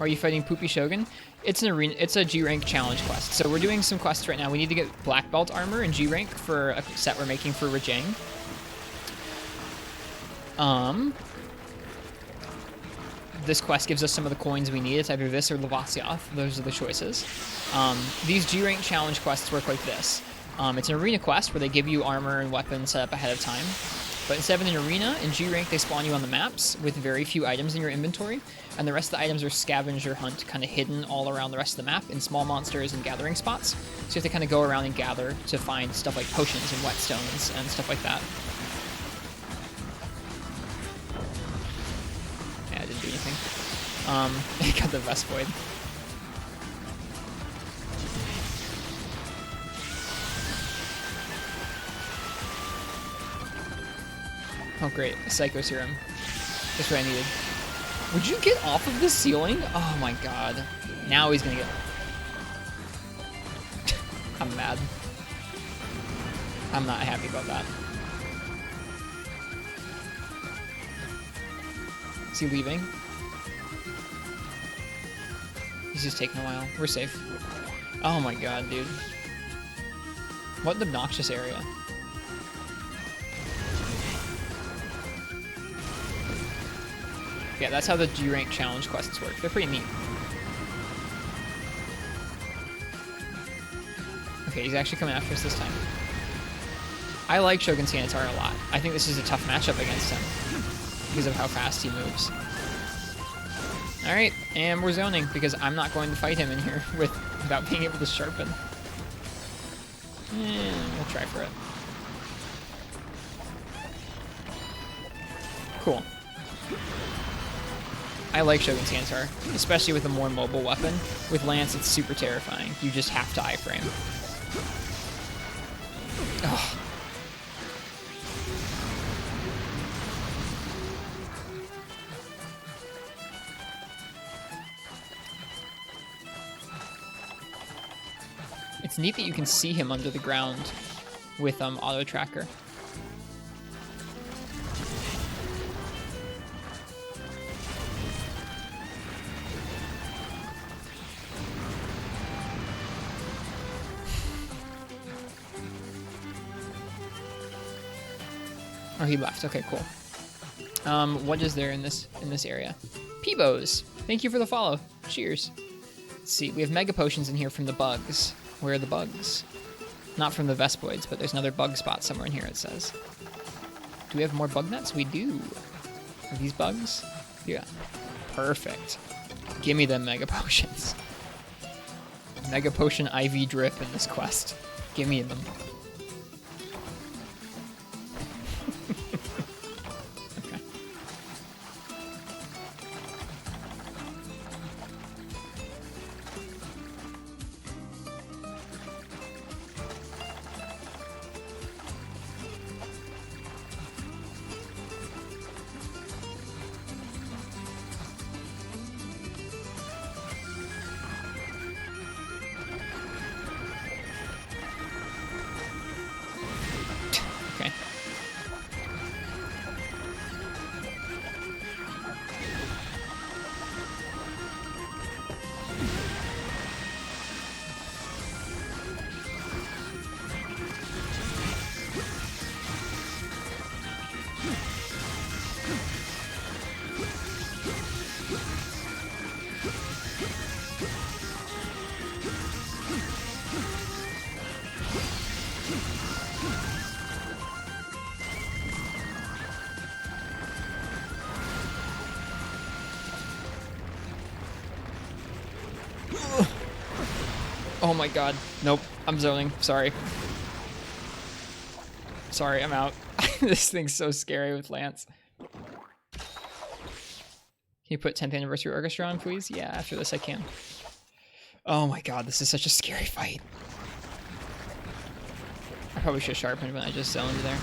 Are you fighting Poopy Shogun? It's an arena. It's a G rank challenge quest. So we're doing some quests right now. We need to get black belt armor in G rank for a set we're making for Rajang. This quest gives us some of the coins we need. It's either this or Lavasioth. Those are the choices. These G rank challenge quests work like this. It's an arena quest where they give you armor and weapons set up ahead of time. But instead of an arena, in G rank they spawn you on the maps with very few items in your inventory, and the rest of the items are scavenger hunt, kind of hidden all around the rest of the map in small monsters and gathering spots. So you have to kind of go around and gather to find stuff like potions and whetstones and stuff like that. Yeah, I didn't do anything. I got the Vespoid. Oh great, a Psycho Serum. That's what I needed. Would you get off of the ceiling? Oh my god. Now he's gonna get... I'm mad. I'm not happy about that. Is he leaving? He's just taking a while. We're safe. Oh my god, dude. What an obnoxious area. Yeah, that's how the G-Rank challenge quests work. They're pretty neat. Okay, he's actually coming after us this time. I like Shogun Sanitar a lot. I think this is a tough matchup against him because of how fast he moves. Alright, and we're zoning because I'm not going to fight him in here without being able to sharpen. We'll try for it. Cool. I like Shogun Sanitar, especially with a more mobile weapon. With Lance, it's super terrifying. You just have to iframe. Ugh. It's neat that you can see him under the ground with auto tracker. Oh, he left. Okay, cool. What is there in this area? Peebos, thank you for the follow. Cheers. Let's see, we have mega potions in here from the bugs. Where are the bugs? Not from the Vespoids, but there's another bug spot somewhere in here, it says. Do we have more bug nuts? We do. Are these bugs? Yeah. Perfect. Give me them mega potions. Mega potion IV drip in this quest. Give me them. Oh my god. Nope. I'm zoning. Sorry. Sorry, I'm out. This thing's so scary with Lance. Can you put 10th Anniversary Orchestra on, please? Yeah, after this I can. Oh my god, this is such a scary fight. I probably should have sharpened when I just zoned there.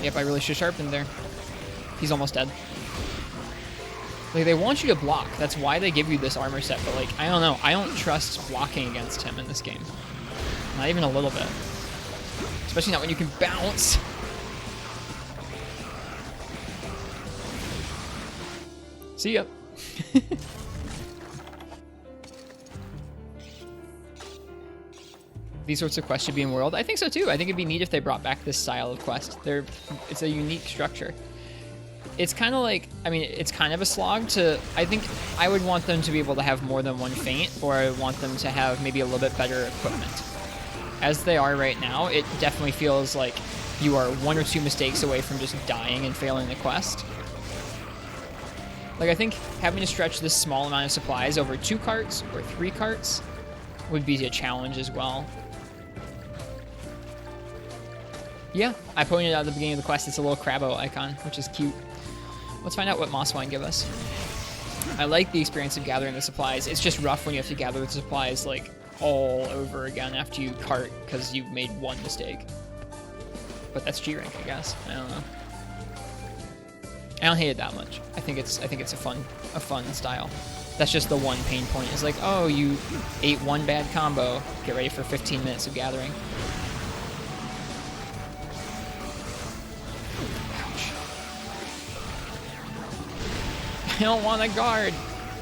Yep, I really should have sharpened there. He's almost dead. Like, they want you to block. That's why they give you this armor set, but, like, I don't know. I don't trust blocking against him in this game. Not even a little bit. Especially not when you can bounce. See ya. These sorts of quests should be in World. I think so too. I think it'd be neat if they brought back this style of quest. It's a unique structure. It's kind of like, I mean, it's kind of a slog to, I think I would want them to be able to have more than one feint, or I would want them to have maybe a little bit better equipment. As they are right now, it definitely feels like you are 1 or 2 mistakes away from just dying and failing the quest. Like, I think having to stretch this small amount of supplies over 2 carts or 3 carts would be a challenge as well. Yeah, I pointed out at the beginning of the quest, it's a little Crabbo icon, which is cute. Let's find out what Moss Wine give us. I like the experience of gathering the supplies. It's just rough when you have to gather the supplies, like, all over again after you cart because you've made 1 mistake. But that's G rank, I guess. I don't know. I don't hate it that much. I think it's a fun style. That's just the one pain point. Is like, oh, you ate 1 bad combo. Get ready for 15 minutes of gathering. Ouch. I don't want to guard.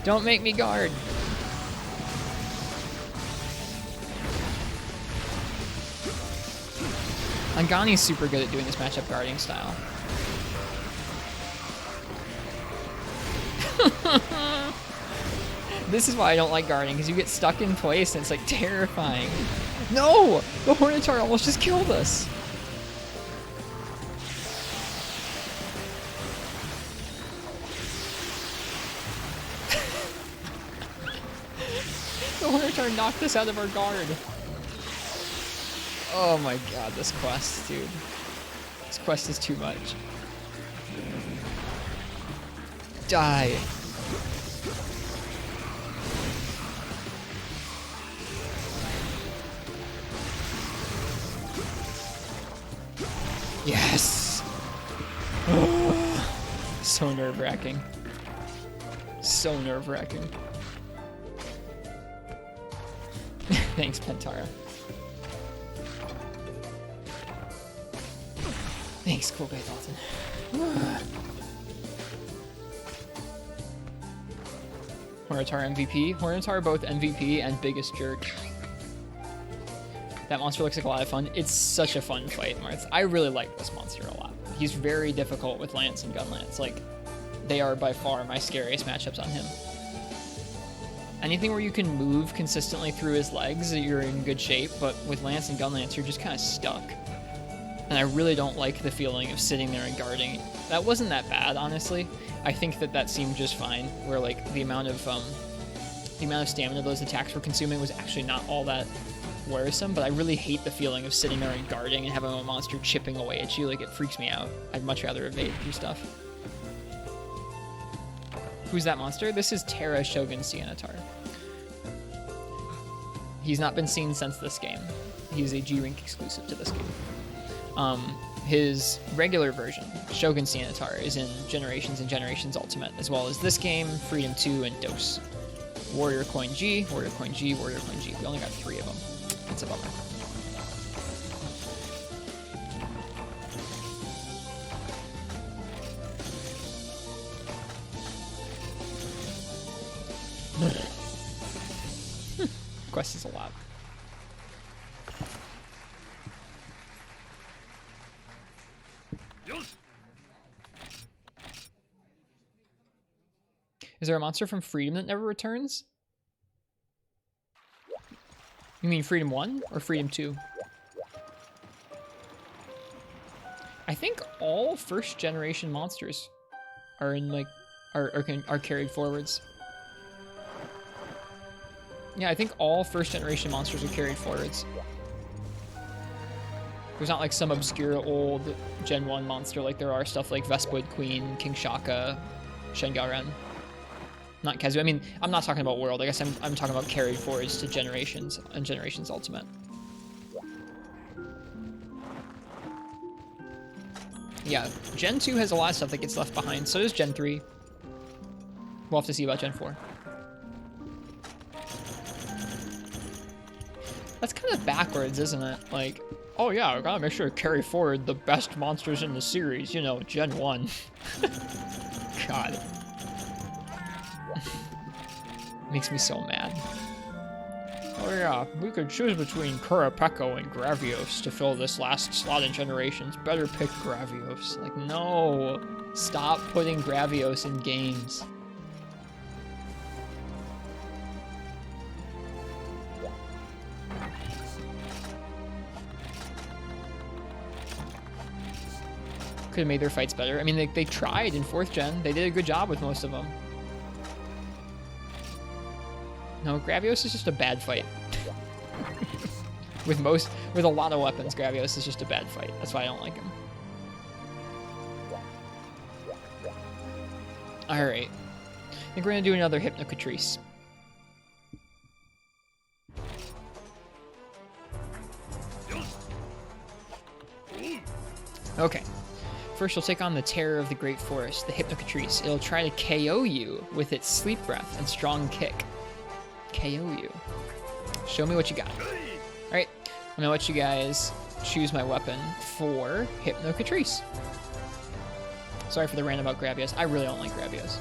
Don't make me guard. Angani's super good at doing this matchup guarding style. This is why I don't like guarding, because you get stuck in place and it's like terrifying. No! The Hornitar almost just killed us. The Hornitar knocked us out of our guard. Oh my god, this quest, dude. This quest is too much. Die. Yes! So nerve-wracking. So nerve-wracking. Thanks, Pentara. Thanks, Cool Guy Dalton. Hornitar MVP. Hornitar both MVP and biggest jerk. That monster looks like a lot of fun. It's such a fun fight, Marth. I really like this monster a lot. He's very difficult with Lance and Gun Lance. Like, they are by far my scariest matchups on him. Anything where you can move consistently through his legs, you're in good shape, but with Lance and Gun Lance, you're just kind of stuck. And I really don't like the feeling of sitting there and guarding. That wasn't that bad, honestly. I think that seemed just fine, where like the amount of stamina those attacks were consuming was actually not all that worrisome, but I really hate the feeling of sitting there and guarding and having a monster chipping away at you. Like, it freaks me out. I'd much rather evade through stuff. Who's that monster? This is Terra Shogun Cianatar. He's not been seen since this game. He's a G-Rank exclusive to this game. His regular version, Shogun Cianatar, is in Generations and Generations Ultimate, as well as this game, Freedom 2, and Dose. Warrior Coin G, Warrior Coin G, Warrior Coin G. We only got 3 of them. That's a bummer. Quest is a lot. Is there a monster from Freedom that never returns? You mean Freedom 1 or Freedom 2? I think all first generation monsters are in like are carried forwards. Yeah, I think all first generation monsters are carried forwards. There's not like some obscure old Gen 1 monster like there are stuff like Vespoid Queen, King Shaka, Shengaaren. Not Kazu. I mean, I'm not talking about World. I guess I'm talking about carried forwards to Generations and Generations Ultimate. Yeah, Gen 2 has a lot of stuff that gets left behind. So does Gen 3. We'll have to see about Gen 4. That's kind of backwards, isn't it? Like, oh yeah, I gotta make sure to carry forward the best monsters in the series, you know, Gen 1. God. Makes me so mad. Oh yeah, we could choose between Kurapeko and Gravios to fill this last slot in Generations. Better pick Gravios. Like, no. Stop putting Gravios in games. Could have made their fights better. I mean, they tried in 4th gen. They did a good job with most of them. No, Gravios is just a bad fight. with a lot of weapons, Gravios is just a bad fight. That's why I don't like him. Alright. I think we're gonna do another Hypnocatrice. Okay. First, you'll take on the Terror of the Great Forest, the Hypnocatrice. It'll try to KO you with its Sleep Breath and Strong Kick. KO you. Show me what you got. Alright, I'm gonna let you guys choose my weapon for Hypnocatrice. Sorry for the rant about Gravios. I really don't like Gravios.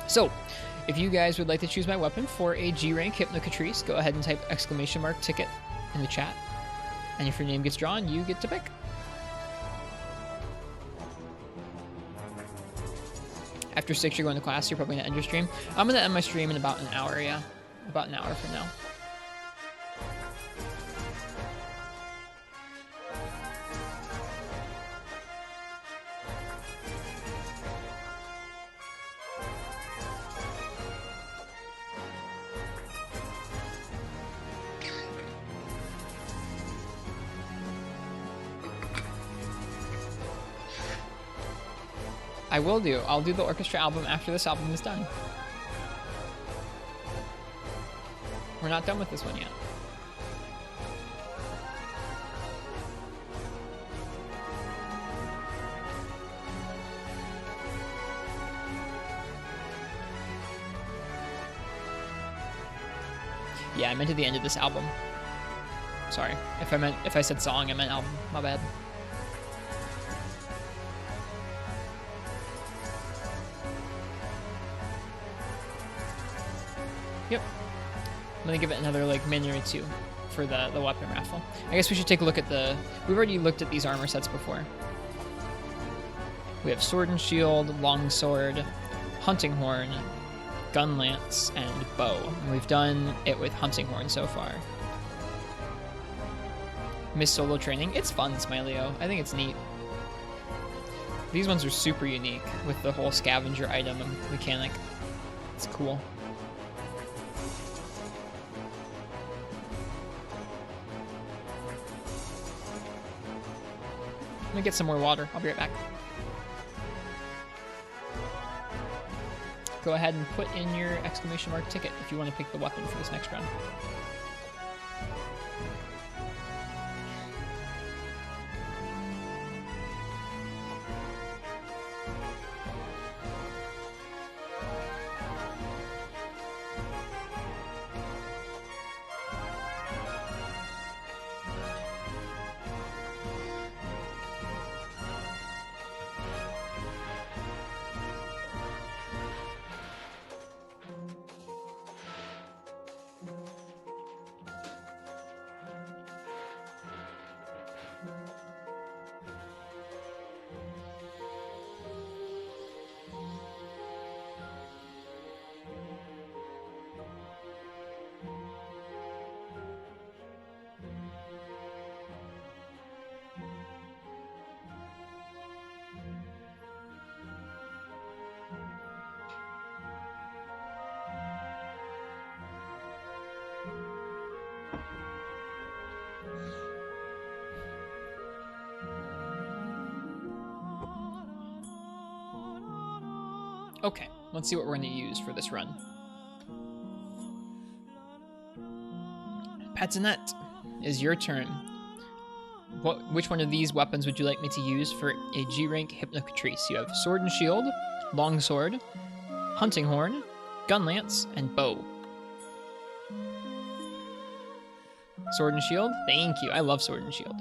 So, if you guys would like to choose my weapon for a G-Rank Hypnocatrice, go ahead and type !ticket in the chat. And if your name gets drawn, you get to pick. After 6, you're going to class, you're probably going to end your stream. I'm going to end my stream in about an hour, yeah. About an hour from now. I will do. I'll do the orchestra album after this album is done. We're not done with this one yet. Yeah, I meant at the end of this album. Sorry. If I said song, I meant album. My bad. Yep. I'm gonna give it another like minute or two for the weapon raffle. I guess we should take a look at the... We've already looked at these armor sets before. We have Sword and Shield, Longsword, Hunting Horn, Gun Lance, and Bow. And we've done it with Hunting Horn so far. Miss Solo Training. It's fun, Smileo. I think it's neat. These ones are super unique with the whole scavenger item mechanic. It's cool. I'm gonna get some more water. I'll be right back. Go ahead and put in your ! ticket if you want to pick the weapon for this next round. Okay, let's see what we're going to use for this run. Patinette, is your turn. Which one of these weapons would you like me to use for a G-rank Hypnocatrice? You have Sword and Shield, Longsword, Hunting Horn, Gun Lance, and Bow. Sword and Shield? Thank you. I love Sword and Shield.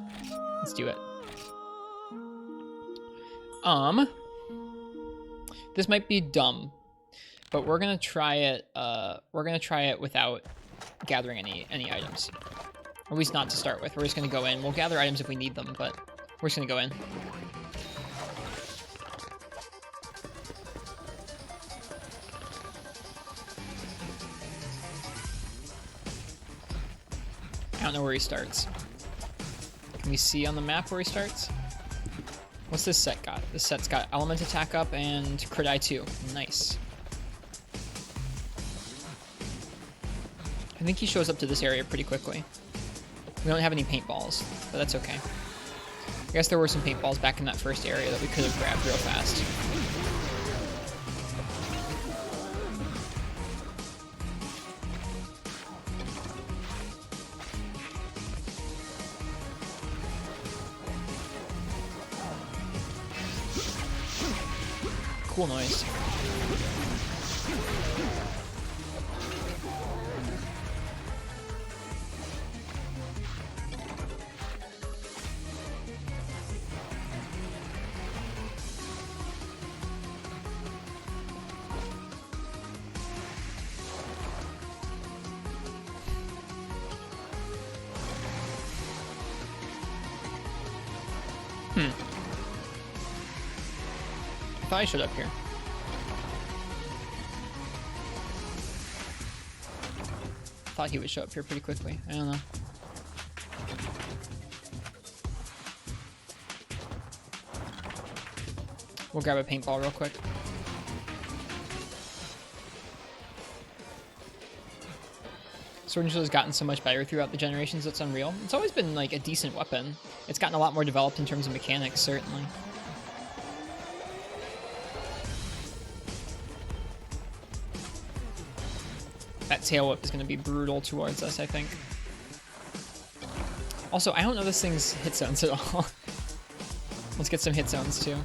Let's do it. This might be dumb, but we're gonna try it. We're gonna try it without gathering any items. Or at least not to start with. We're just gonna go in. We'll gather items if we need them, but we're just gonna go in. I don't know where he starts. Can we see on the map where he starts? What's this set got? This set's got element attack up and crit die 2. Nice. I think he shows up to this area pretty quickly. We don't have any paintballs, but that's okay. I guess there were some paintballs back in that first area that we could have grabbed real fast. Cool noise. I thought I showed up here. Thought he would show up here pretty quickly. I don't know. We'll grab a paintball real quick. Sword and Shield has gotten so much better throughout the generations, it's unreal. It's always been like a decent weapon. It's gotten a lot more developed in terms of mechanics, certainly. That tail whip is going to be brutal towards us, I think. Also, I don't know this thing's hit zones at all. Let's get some hit zones, too.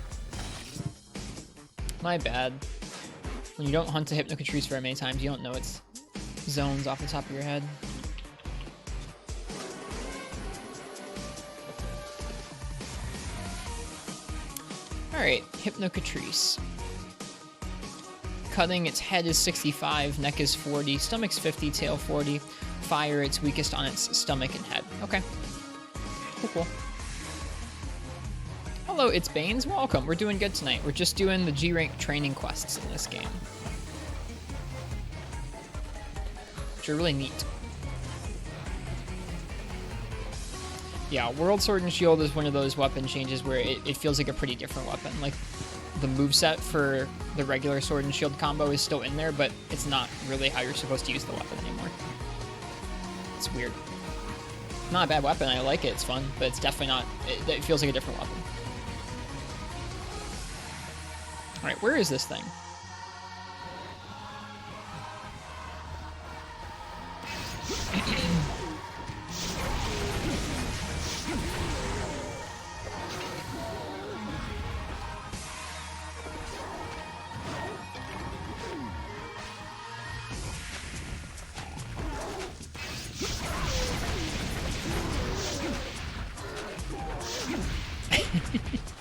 My bad. When you don't hunt a Hypnocatrice very many times, you don't know its zones off the top of your head. Alright, Hypnocatrice. Cutting, its head is 65, neck is 40, stomach's 50, tail 40. Fire, it's weakest on its stomach and head. Okay. Cool. Hello, it's Banes. Welcome. We're doing good tonight. We're just doing the G-rank training quests in this game, which are really neat. Yeah, World Sword and Shield is one of those weapon changes where it feels like a pretty different weapon. Like, the moveset for the regular Sword and Shield combo is still in there, but it's not really how you're supposed to use the weapon anymore. It's weird. Not a bad weapon, I like it, it's fun, but it's definitely not, it feels like a different weapon. Alright, where is this thing?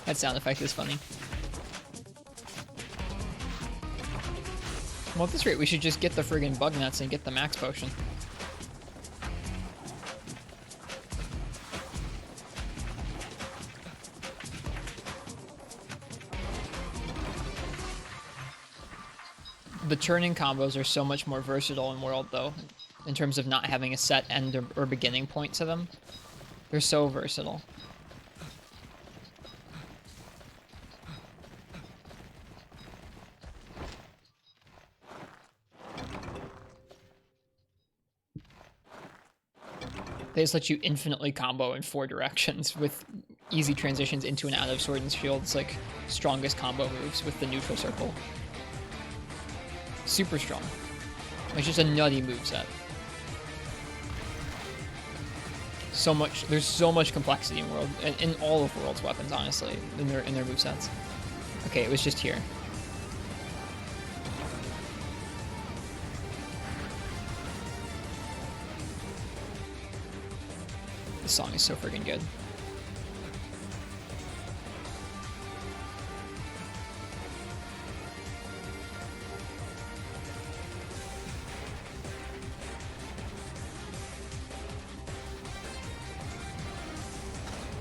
That sound effect is funny. Well, at this rate, we should just get the friggin' bug nuts and get the max potion. The turning combos are so much more versatile in World, though, in terms of not having a set end or beginning point to them. They're so versatile. They just let you infinitely combo in 4 directions with easy transitions into and out of Sword and Shield's like strongest combo moves with the neutral circle. Super strong. It's just a nutty moveset. So much. There's so much complexity in all of World's weapons, honestly, in their movesets. Okay, it was just here. This song is so freaking good.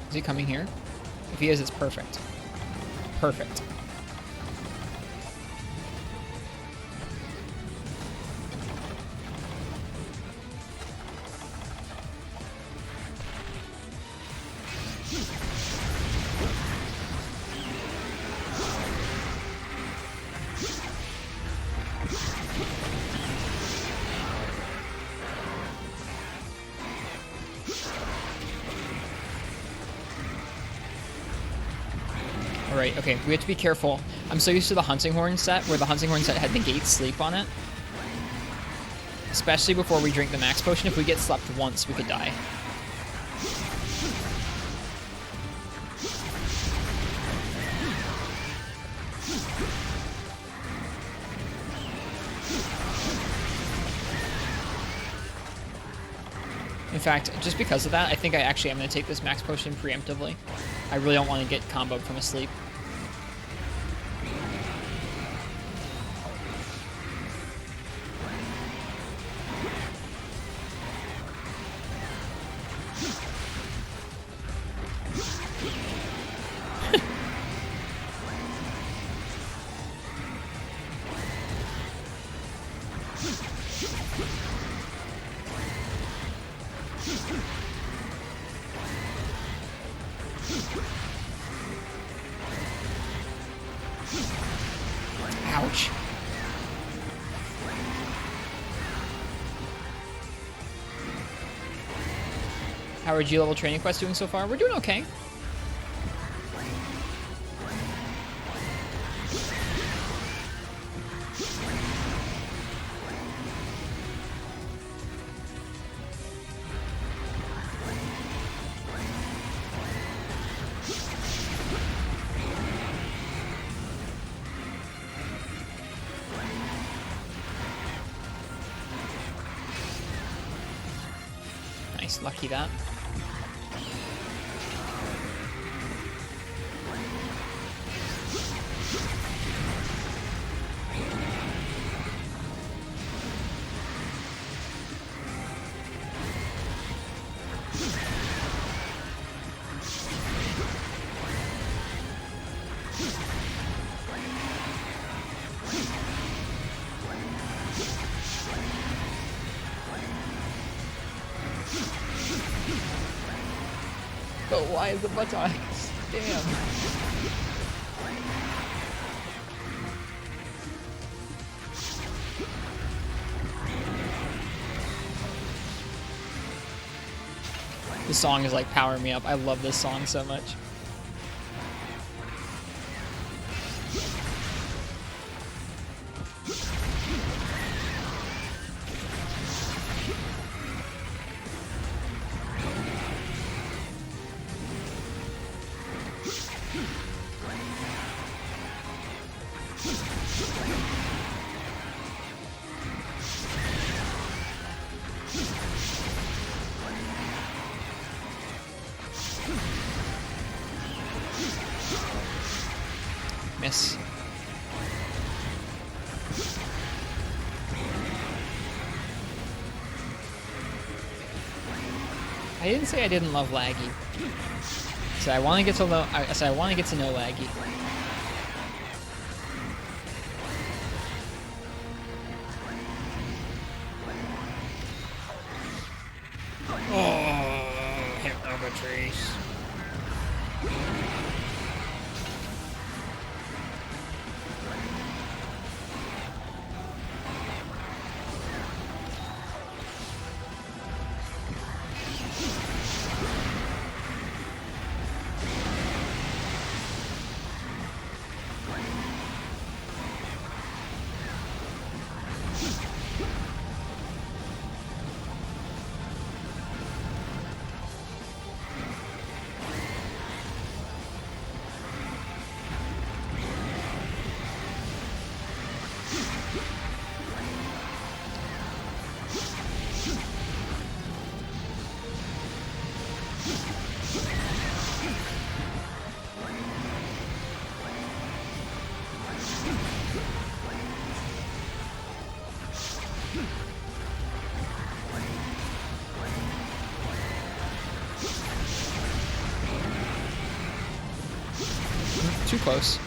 Is he coming here? If he is, it's perfect. Perfect. Alright, okay, we have to be careful. I'm so used to the Hunting Horn set, where the Hunting Horn set had negate sleep on it. Especially before we drink the max potion. If we get slept once, we could die. In fact, just because of that, I think I actually am going to take this max potion preemptively. I really don't want to get comboed from asleep. Ouch. How are G-level training quests doing so far? We're doing okay. Lucky that. But why is the buttocks? Damn. This song is like powering me up. I love this song so much. Miss. I didn't say I didn't love laggy. So I want to get to know. I want to get to know laggy. Oh, Hypnopatrice. too close.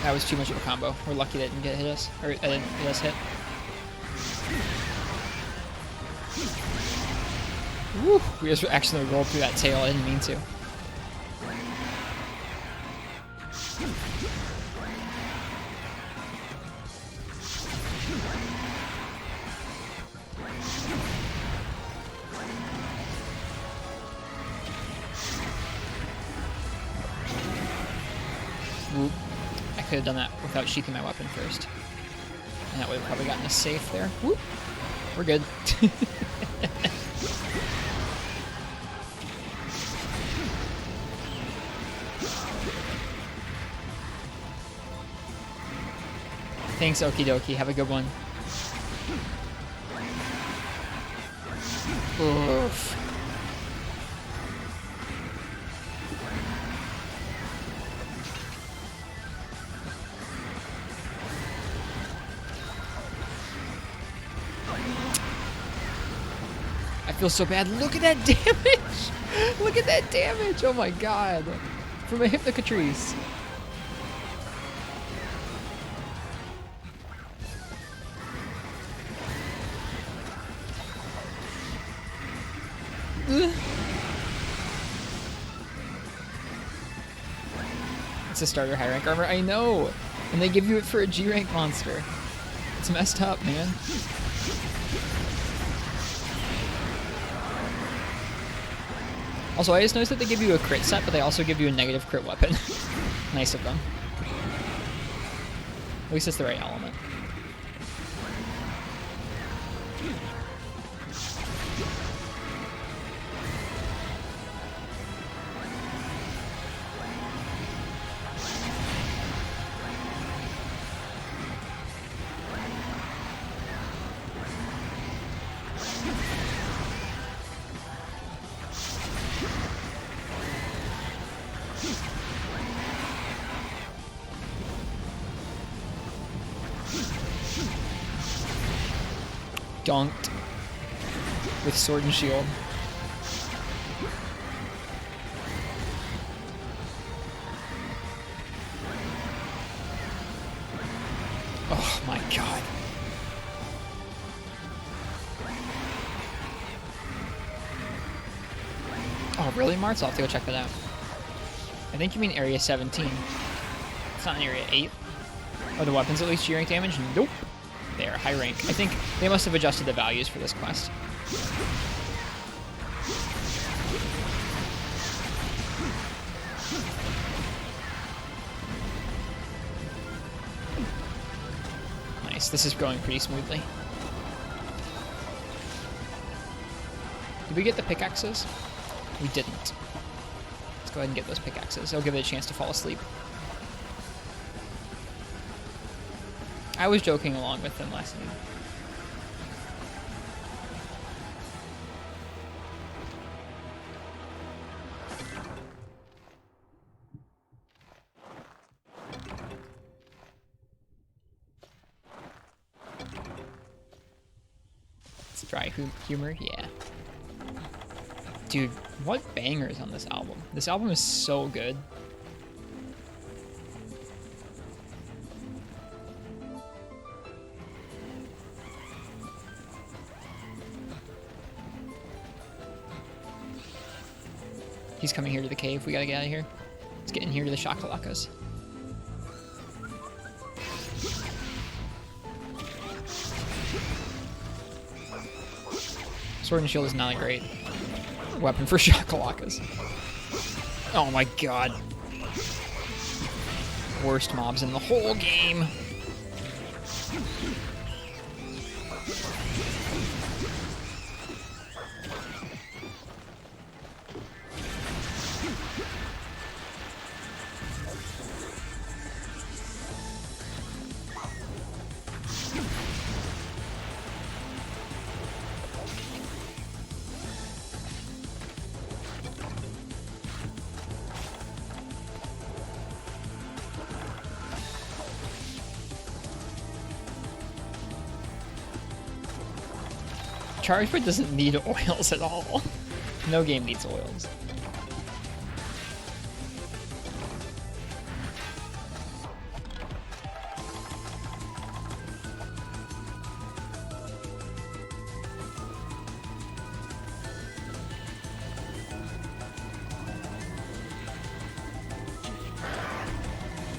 That was too much of a combo. We're lucky that didn't get hit us, or didn't get us hit. Woo! We just accidentally rolled through that tail. I didn't mean to. Whoop. I could have done that without sheathing my weapon first. And that would have probably gotten us safe there. Whoop. We're good. Thanks, okie dokie. Have a good one. Oof. I feel so bad. Look at that damage! Look at that damage! Oh my god. From a Hypnocatrice. It's a starter high rank armor. I know! And they give you it for a G rank monster. It's messed up, man. Also, I just noticed that they give you a crit set, but they also give you a negative crit weapon. Nice of them. At least it's the right element. Dunked with sword and shield. Oh my god. Oh really, Martz? I'll have to go check that out. I think you mean Area 17. It's not in Area 8. Are the weapons at least G-rank damage? Nope. They are high rank. I think they must have adjusted the values for this quest. Nice. This is going pretty smoothly. Did we get the pickaxes? We didn't. Let's go ahead and get those pickaxes. I'll give it a chance to fall asleep. I was joking along with them last night. It's dry humor, yeah. Dude, what bangers on this album. This album is so good. He's coming here to the cave. We gotta get out of here. Let's get in here to the Shakalakas. Sword and shield is not a great weapon for Shakalakas. Oh my god. Worst mobs in the whole game. Charizard doesn't need oils at all. No game needs oils.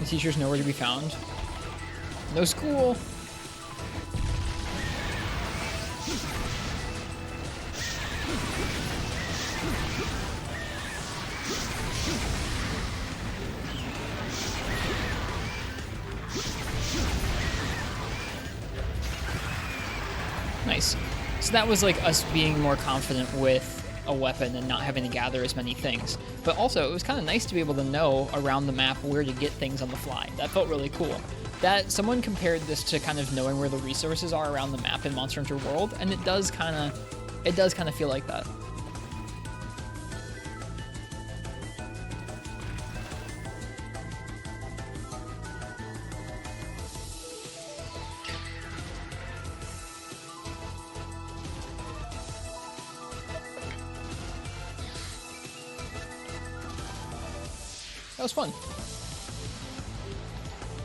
The teacher's nowhere to be found. No school. Nice. So that was like us being more confident with a weapon and not having to gather as many things. But also, it was kind of nice to be able to know around the map where to get things on the fly. That felt really cool. That someone compared this to kind of knowing where the resources are around the map in Monster Hunter World, and it does kind of feel like that. That was fun.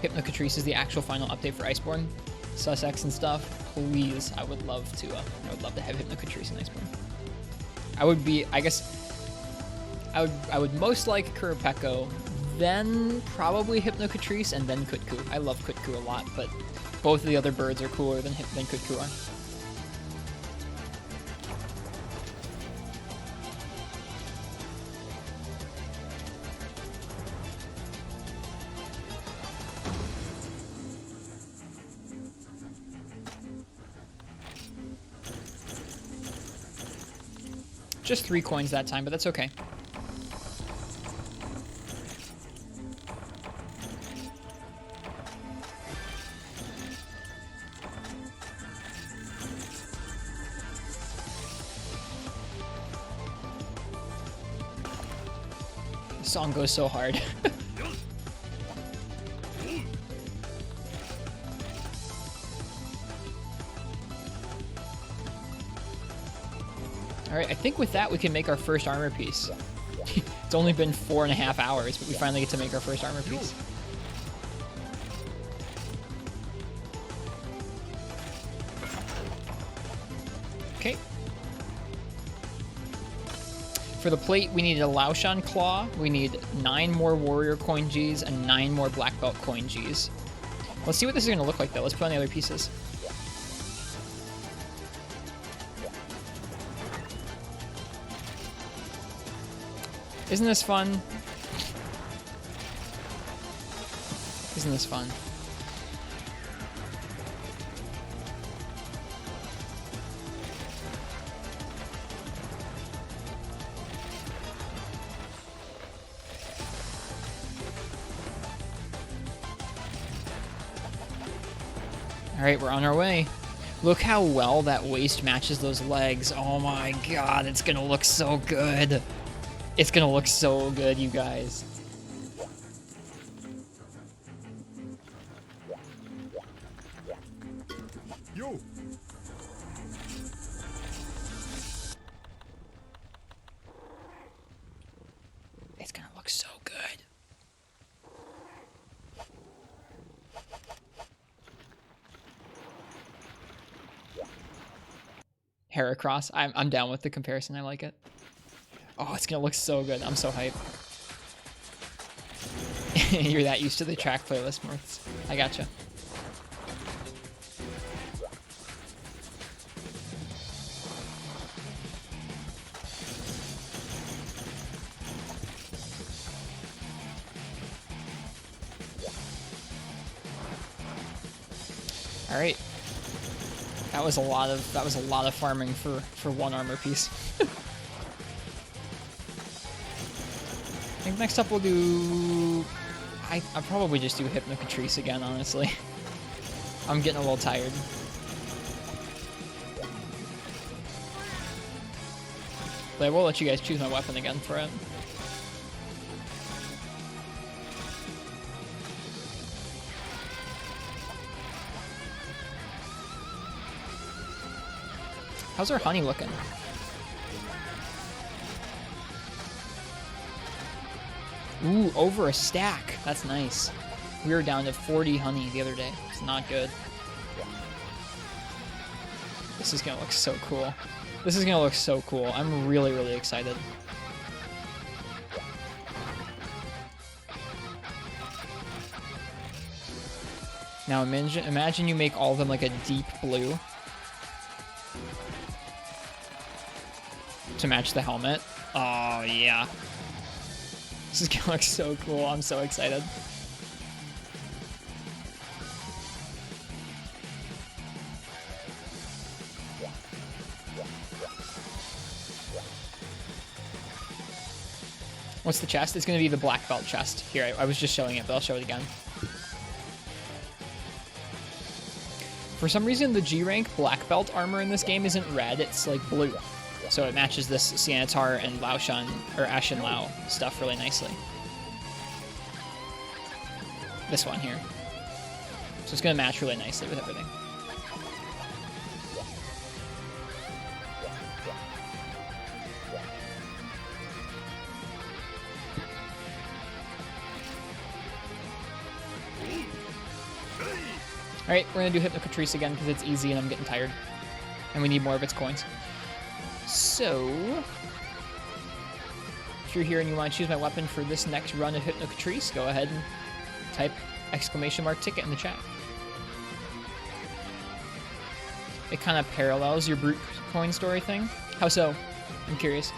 Hypnocatrice is the actual final update for Iceborne. Sussex and stuff. Please, I would love to have Hypnocatrice in Iceborne. I would most like Kurapeko, then probably Hypnocatrice, and then Kutku. I love Kutku a lot, but both of the other birds are cooler than Kutku are. Just 3 coins that time, but that's okay. The song goes so hard. Alright, I think with that we can make our first armor piece. It's only been 4.5 hours, but we finally get to make our first armor piece. Okay. For the plate, we need a Laoshan Claw, we need 9 more Warrior Coin Gs, and 9 more Black Belt Coin Gs. Let's see what this is going to look like, though. Let's put on the other pieces. Isn't this fun? Isn't this fun? All right, we're on our way. Look how well that waist matches those legs. Oh my god, it's gonna look so good. It's gonna look so good, you guys. Yo. It's gonna look so good. Heracross. I'm down with the comparison. I like it. Oh, it's gonna look so good. I'm so hyped. You're that used to the track playlist, Mirths. I gotcha. All right. That was a lot of farming for one armor piece. I think next up we'll do... I'll probably just do Hypnocatrice again, honestly. I'm getting a little tired. But I will let you guys choose my weapon again for it. How's our honey looking? Ooh, over a stack. That's nice. We were down to 40 honey the other day. It's not good. This is gonna look so cool. This is gonna look so cool. I'm really, really excited. Now imagine you make all of them like a deep blue to match the helmet. Oh yeah. This is gonna look so cool. I'm so excited. What's the chest? It's gonna be the black belt chest. Here, I was just showing it, but I'll show it again. For some reason, the G rank black belt armor in this game isn't red, it's like blue. So it matches this Sianitar and Laoshan, or Ashen Lao stuff really nicely. This one here. So it's gonna match really nicely with everything. Alright, we're gonna do Hypnocatrice again because it's easy and I'm getting tired. And we need more of its coins. So, if you're here and you want to choose my weapon for this next run of Hypnocatrice, go ahead and type !ticket in the chat. It kind of parallels your brute coin story thing. How so? I'm curious.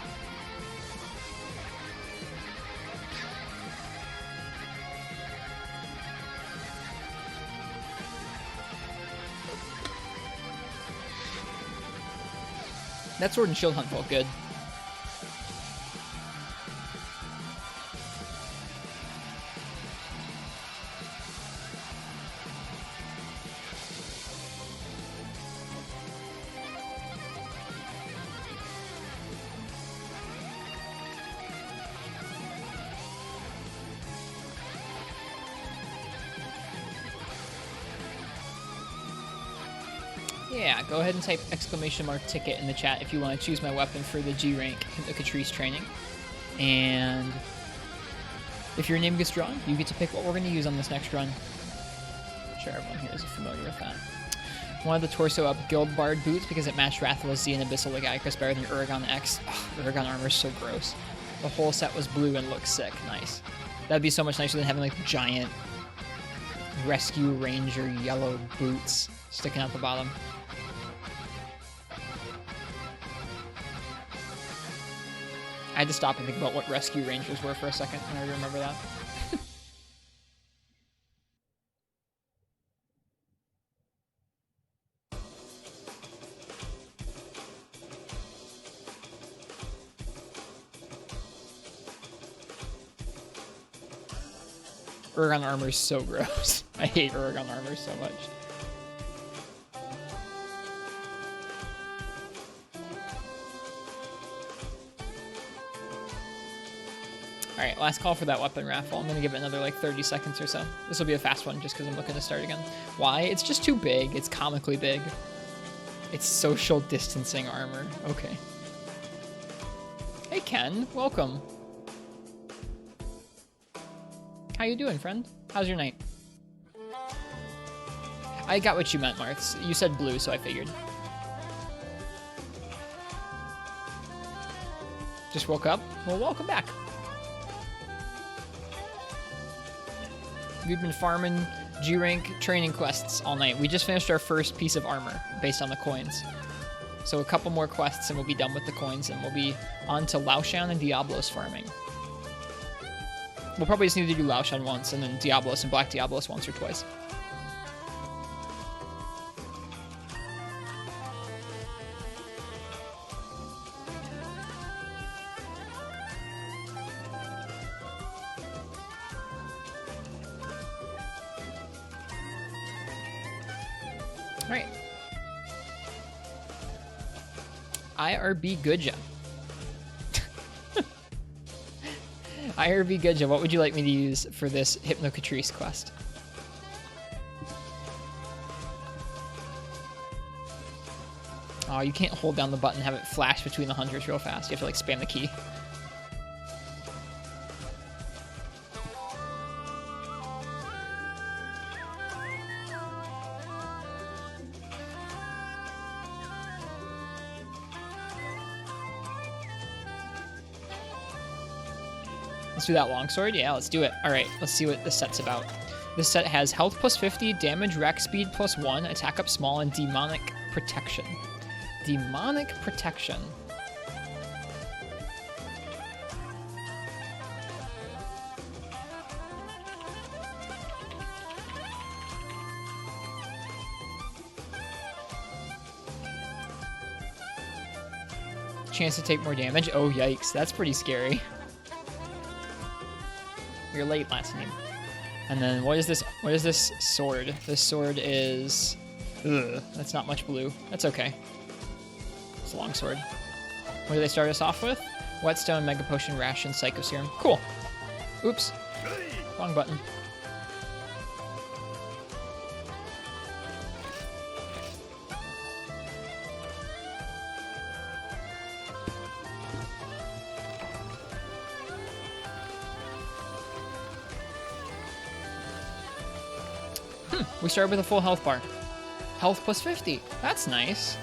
That sword and shield hunt felt good. Yeah, go ahead and type !ticket in the chat if you want to choose my weapon for the G rank Hypnocatrice training. And if your name gets drawn, you get to pick what we're going to use on this next run. I'm sure everyone here is familiar with that. One of the torso up Guild Bard boots because it matched Rathalos Z and Abyssal Legaicus better than Uragon X. Ugh, Uragon armor is so gross. The whole set was blue and looked sick. Nice. That'd be so much nicer than having like giant Rescue Ranger yellow boots sticking out the bottom. I had to stop and think about what Rescue Rangers were for a second, and I remember that. Uragon armor is so gross. I hate Uragon armor so much. Alright, last call for that weapon raffle. I'm going to give it another like 30 seconds or so. This will be a fast one just because I'm looking to start again. Why? It's just too big. It's comically big. It's social distancing armor. Okay. Hey Ken, welcome. How you doing, friend? How's your night? I got what you meant, Marths. You said blue, so I figured. Just woke up? Well, welcome back. We've been farming G-rank training quests all night. We just finished our first piece of armor based on the coins. So a couple more quests and we'll be done with the coins and we'll be on to Laoshan and Diablos farming. We'll probably just need to do Laoshan once and then Diablos and Black Diablos once or twice. Alright. IRB Goodja. IRB Goodja, what would you like me to use for this Hypnocatrice quest? Oh, you can't hold down the button and have it flash between the hunters real fast. You have to like spam the key. Let's do that longsword. Yeah, let's do it. All right, let's see what this set's about. This set has health plus 50, damage, rack speed plus 1, attack up small, and demonic protection. Demonic protection. Chance to take more damage. Oh, yikes. That's pretty scary. You're late last name. And then what is this? What is this sword? This sword is... Ugh, that's not much blue. That's okay. It's a long sword. What do they start us off with? Whetstone, Mega Potion, Ration, Psycho Serum. Cool. Oops. Wrong button. We started with a full health bar. Health plus 50. That's nice.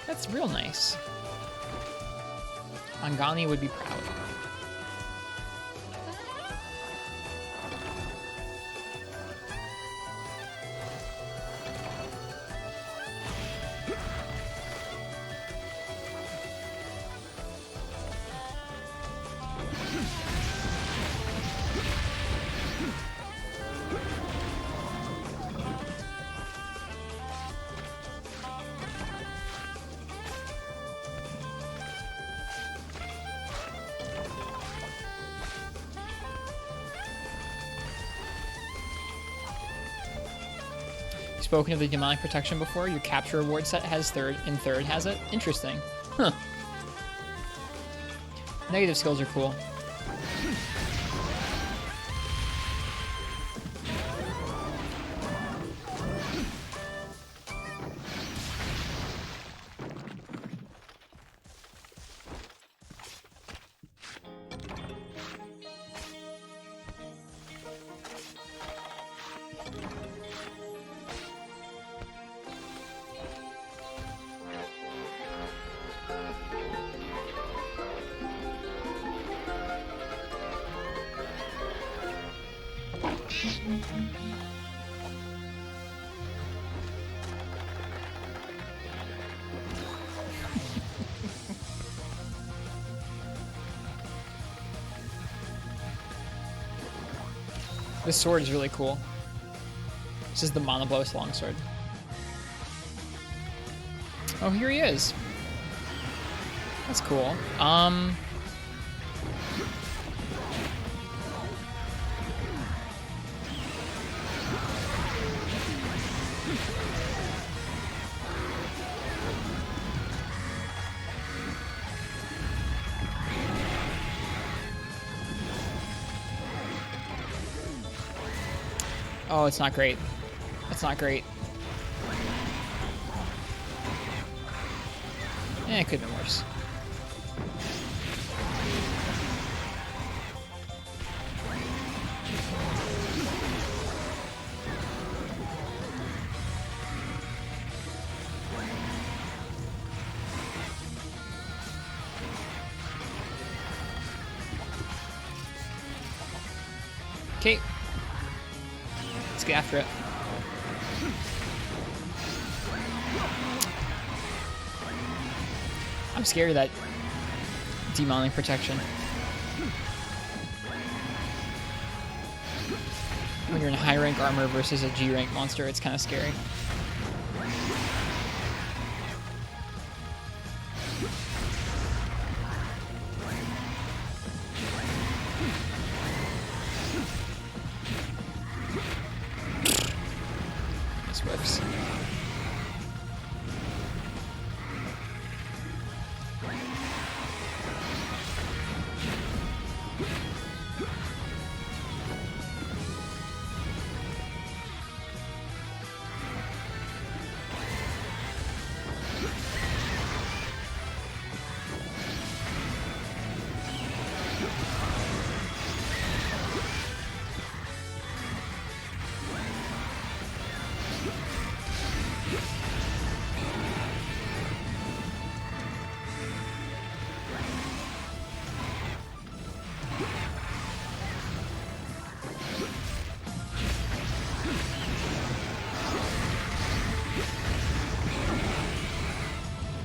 That's real nice. Angani would be proud. Spoken of the demonic protection before. Your capture reward set has third has it. Interesting. Huh. Negative skills are cool. This sword is really cool. This is the Monoblos longsword. Oh, here he is. That's cool. Oh, it's not great. It's not great. It could have been worse. Okay. Let's get after it. I'm scared of that demonic protection. When you're in high rank armor versus a G rank monster, it's kind of scary. This whiffs.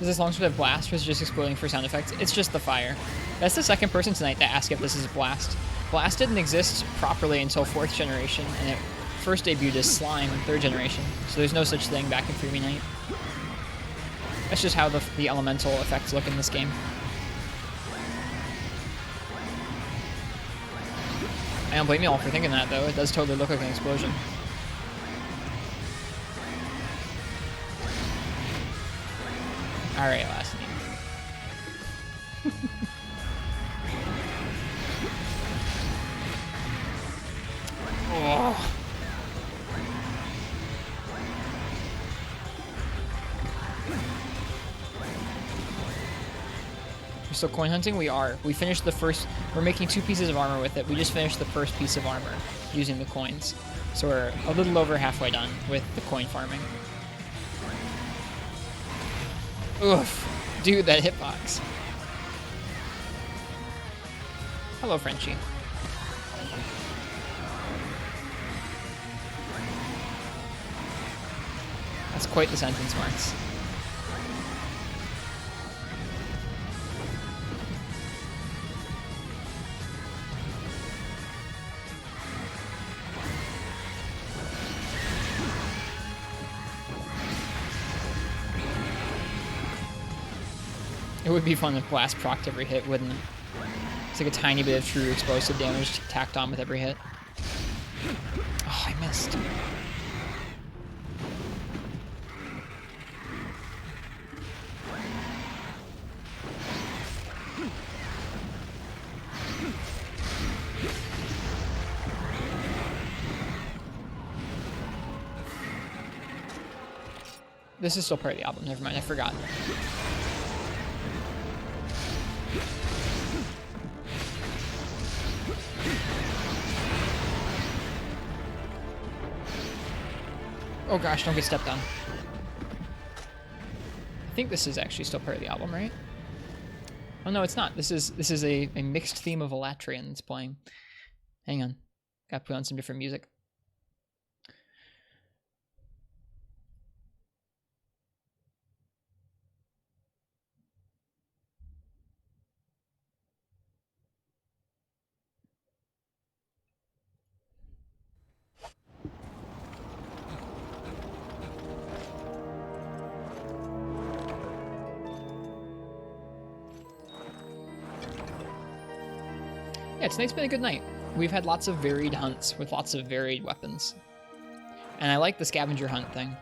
this longsword have blast, or is it just exploding for sound effects? It's just the fire. That's the second person tonight that asked if this is blast. Blast didn't exist properly until 4th generation, and it first debuted as slime in 3rd generation. So there's no such thing back in 3v Night. That's just how the elemental effects look in this game. I don't blame you all for thinking that, though. It does totally look like an explosion. Alright, last name. Oh. We're still coin hunting? We are. We finished the first... We're making 2 pieces of armor with it. We just finished the first piece of armor using the coins. So we're a little over halfway done with the coin farming. Oof. Dude, that hitbox. Hello, Frenchie. That's quite the sentence, Marks. It would be fun if blast procced every hit, wouldn't it? It's like a tiny bit of true explosive damage tacked on with every hit. Oh, I missed. This is still part of the album. Never mind, I forgot. Oh gosh, don't get stepped on. I think this is actually still part of the album, right? Oh no, it's not. This is a mixed theme of Elatrian that's playing. Hang on. Gotta put on some different music. Yeah, tonight's been a good night. We've had lots of varied hunts with lots of varied weapons. And I like the scavenger hunt thing.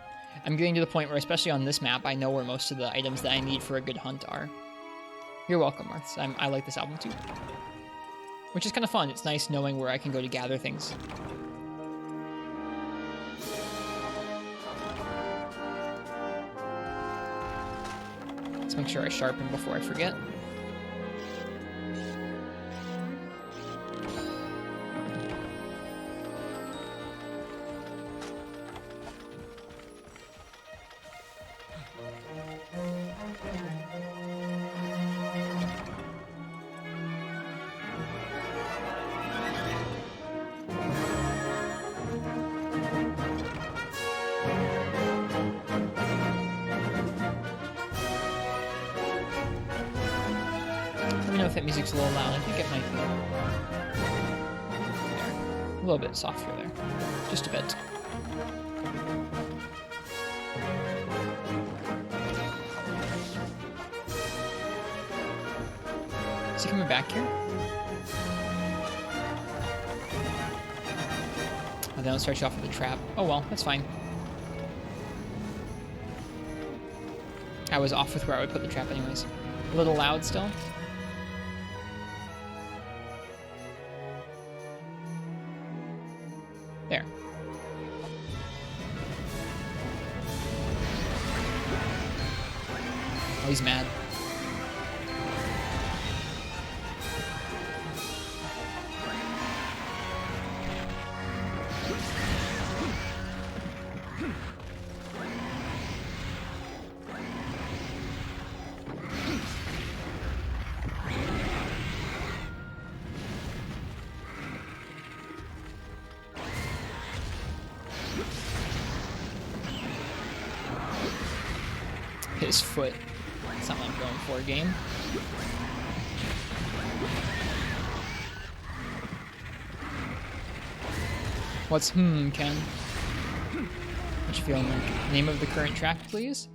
I'm getting to the point where, especially on this map, I know where most of the items that I need for a good hunt are. You're welcome, Marth. I like this album too. Which is kind of fun. It's nice knowing where I can go to gather things. Let's make sure I sharpen before I forget. Music's a little loud. I think it might be. There. A little bit softer there. Just a bit. Is he coming back here? Oh, they don't start you off with a trap. Oh well, that's fine. I was off with where I would put the trap anyways. A little loud still. There. Oh, he's mad. His foot. That's not what I'm going for, game. What's Ken? What you feeling like? Name of the current track, please?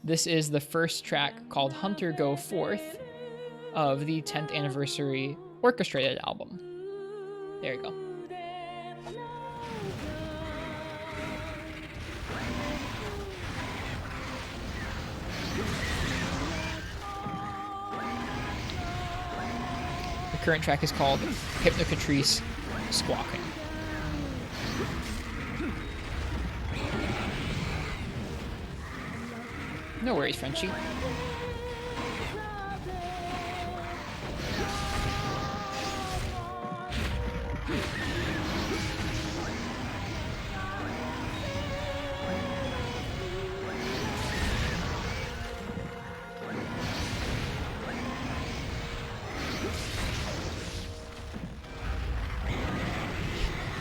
This is the first track called Hunter Go Forth of the 10th anniversary orchestrated album. There you go. The current track is called Hypnocatrice Squawking. No worries, Frenchie.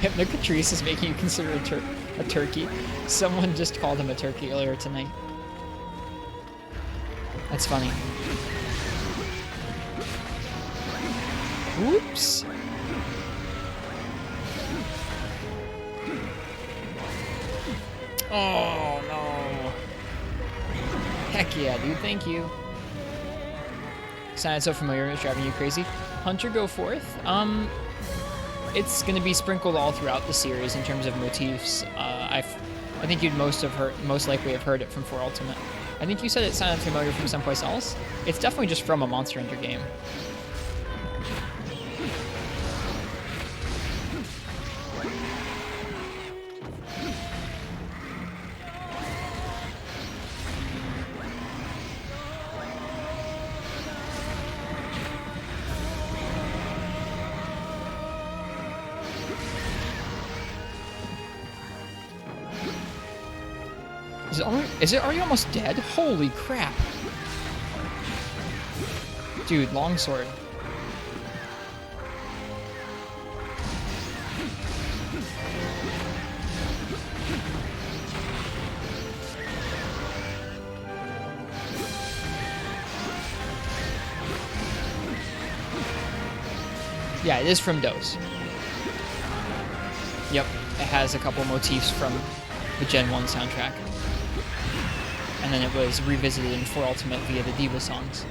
Hypnocatrice is making you consider a turkey. Someone just called him a turkey earlier tonight. That's funny. Oops. Oh, no. Heck yeah, dude. Thank you. Sounded so familiar. It's driving you crazy. Hunter Go Forth. It's going to be sprinkled all throughout the series in terms of motifs. I think you'd most likely have heard it from 4 Ultimate. I think you said it sounded familiar from someplace else. It's definitely just from a Monster Hunter game. Is it already almost dead? Holy crap. Dude, longsword. Yeah, it is from Dose. Yep, it has a couple motifs from the Gen 1 soundtrack. And then it was revisited in 4 Ultimate via the Diva songs.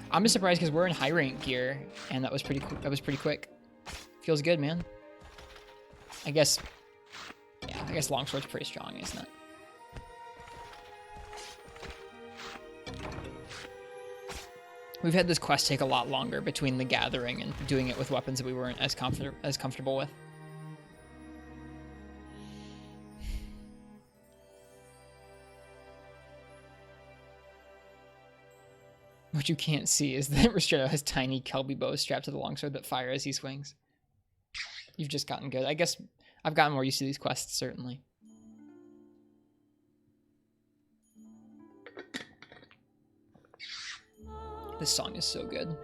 I'm just surprised because we're in high rank gear, and that was pretty quick. Feels good, man. I guess longsword's pretty strong, isn't it? We've had this quest take a lot longer between the gathering and doing it with weapons that we weren't as comfortable with. What you can't see is that Ristretto has tiny Kelby bows strapped to the longsword that fire as he swings. You've just gotten good. I guess I've gotten more used to these quests, certainly. This song is so good.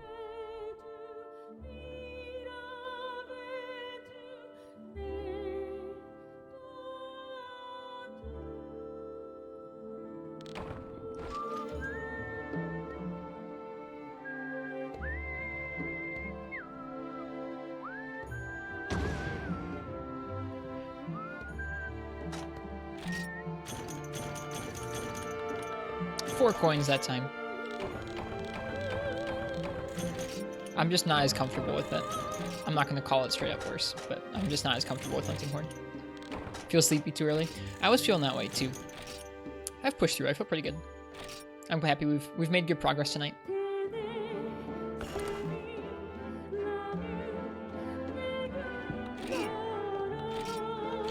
$4 coins that time. I'm just not as comfortable with it. I'm not going to call it straight up worse, but I'm just not as comfortable with Hunting Horn. Feel sleepy too early? I was feeling that way too. I've pushed through. I feel pretty good. I'm happy we've made good progress tonight.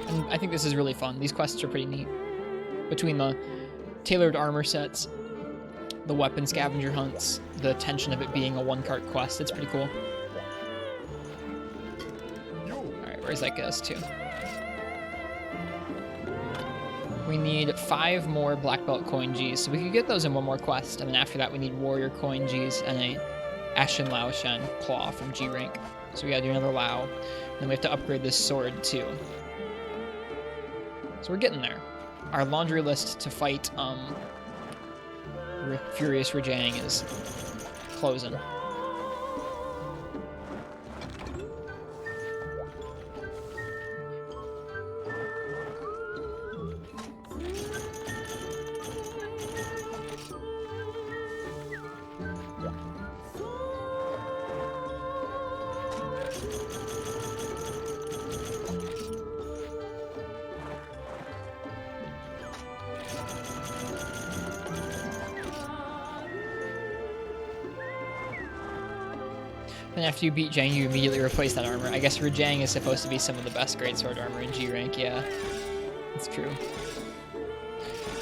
And I think this is really fun. These quests are pretty neat. Between the tailored armor sets, the weapon scavenger hunts, the tension of it being a one-cart quest, it's pretty cool. Alright, where's that get us to? We need 5 more Black Belt Coin Gs, so we could get those in one more quest, and then after that we need Warrior Coin Gs and a Ashen Lao Shen Claw from G rank. So we gotta do another Lao, and then we have to upgrade this sword too. So we're getting there. our laundry list to fight Furious Rajang is closing. And after you beat Jang, you immediately replace that armor. I guess Rajang is supposed to be some of the best greatsword armor in G rank, yeah. That's true.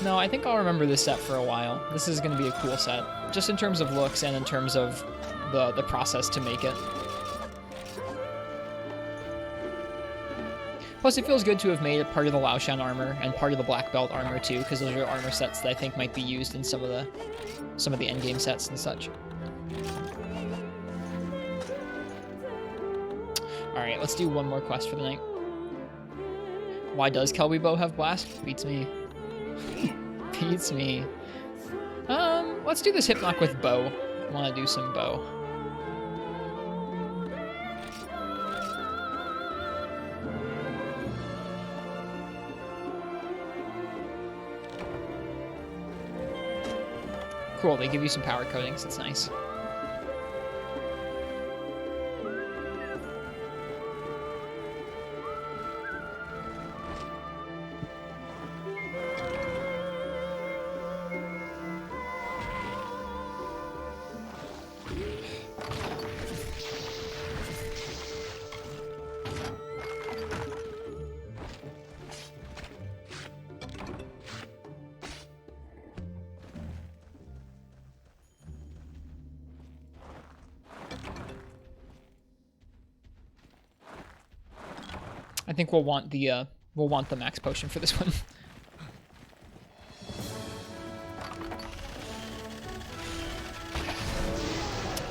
No, I think I'll remember this set for a while. This is going to be a cool set, just in terms of looks and in terms of the process to make it. Plus, it feels good to have made it part of the Laoshan armor and part of the Black Belt armor too, because those are armor sets that I think might be used in some of the endgame sets and such. Alright, let's do one more quest for the night. Why does Kelby Bow have Blast? Beats me. Beats me. Let's do this Hypnoc with Bow. I want to do some Bow. Cool, they give you some power coatings, it's nice. I think we'll want the max potion for this one.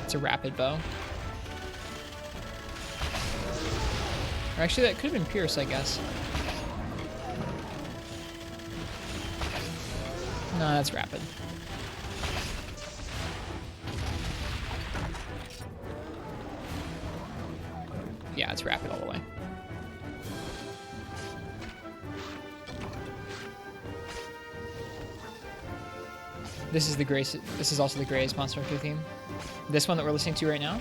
It's a rapid bow. Or actually, that could have been Pierce, I guess. No, that's rapid. Yeah, it's rapid all the way. This is also the greatest Monster Hunter theme. This one that we're listening to right now.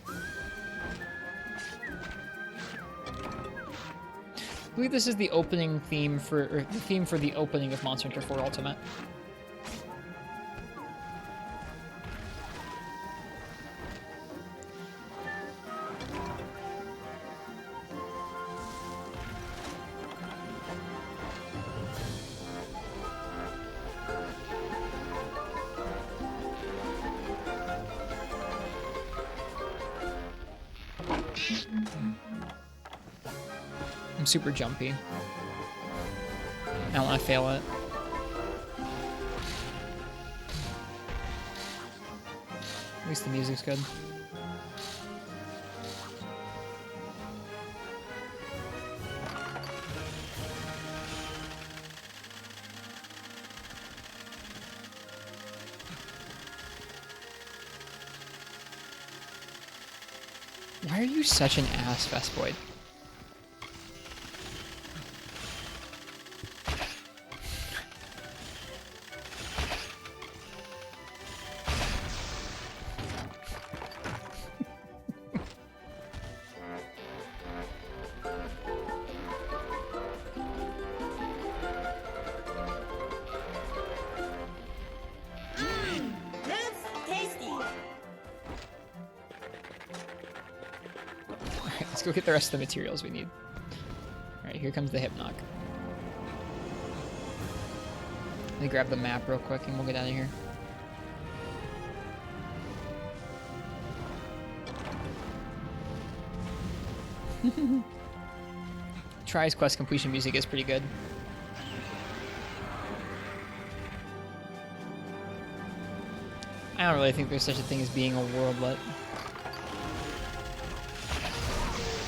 I believe this is the opening theme or the theme for the opening of Monster Hunter 4 Ultimate. I'm super jumpy. I don't want to fail it. At least the music's good. Why are you such an ass, Vespoid? Let's go get the rest of the materials we need. Alright, here comes the Hypnoc. Let me grab the map real quick and we'll get out of here. Try's quest completion music is pretty good. I don't really think there's such a thing as being a worldlet.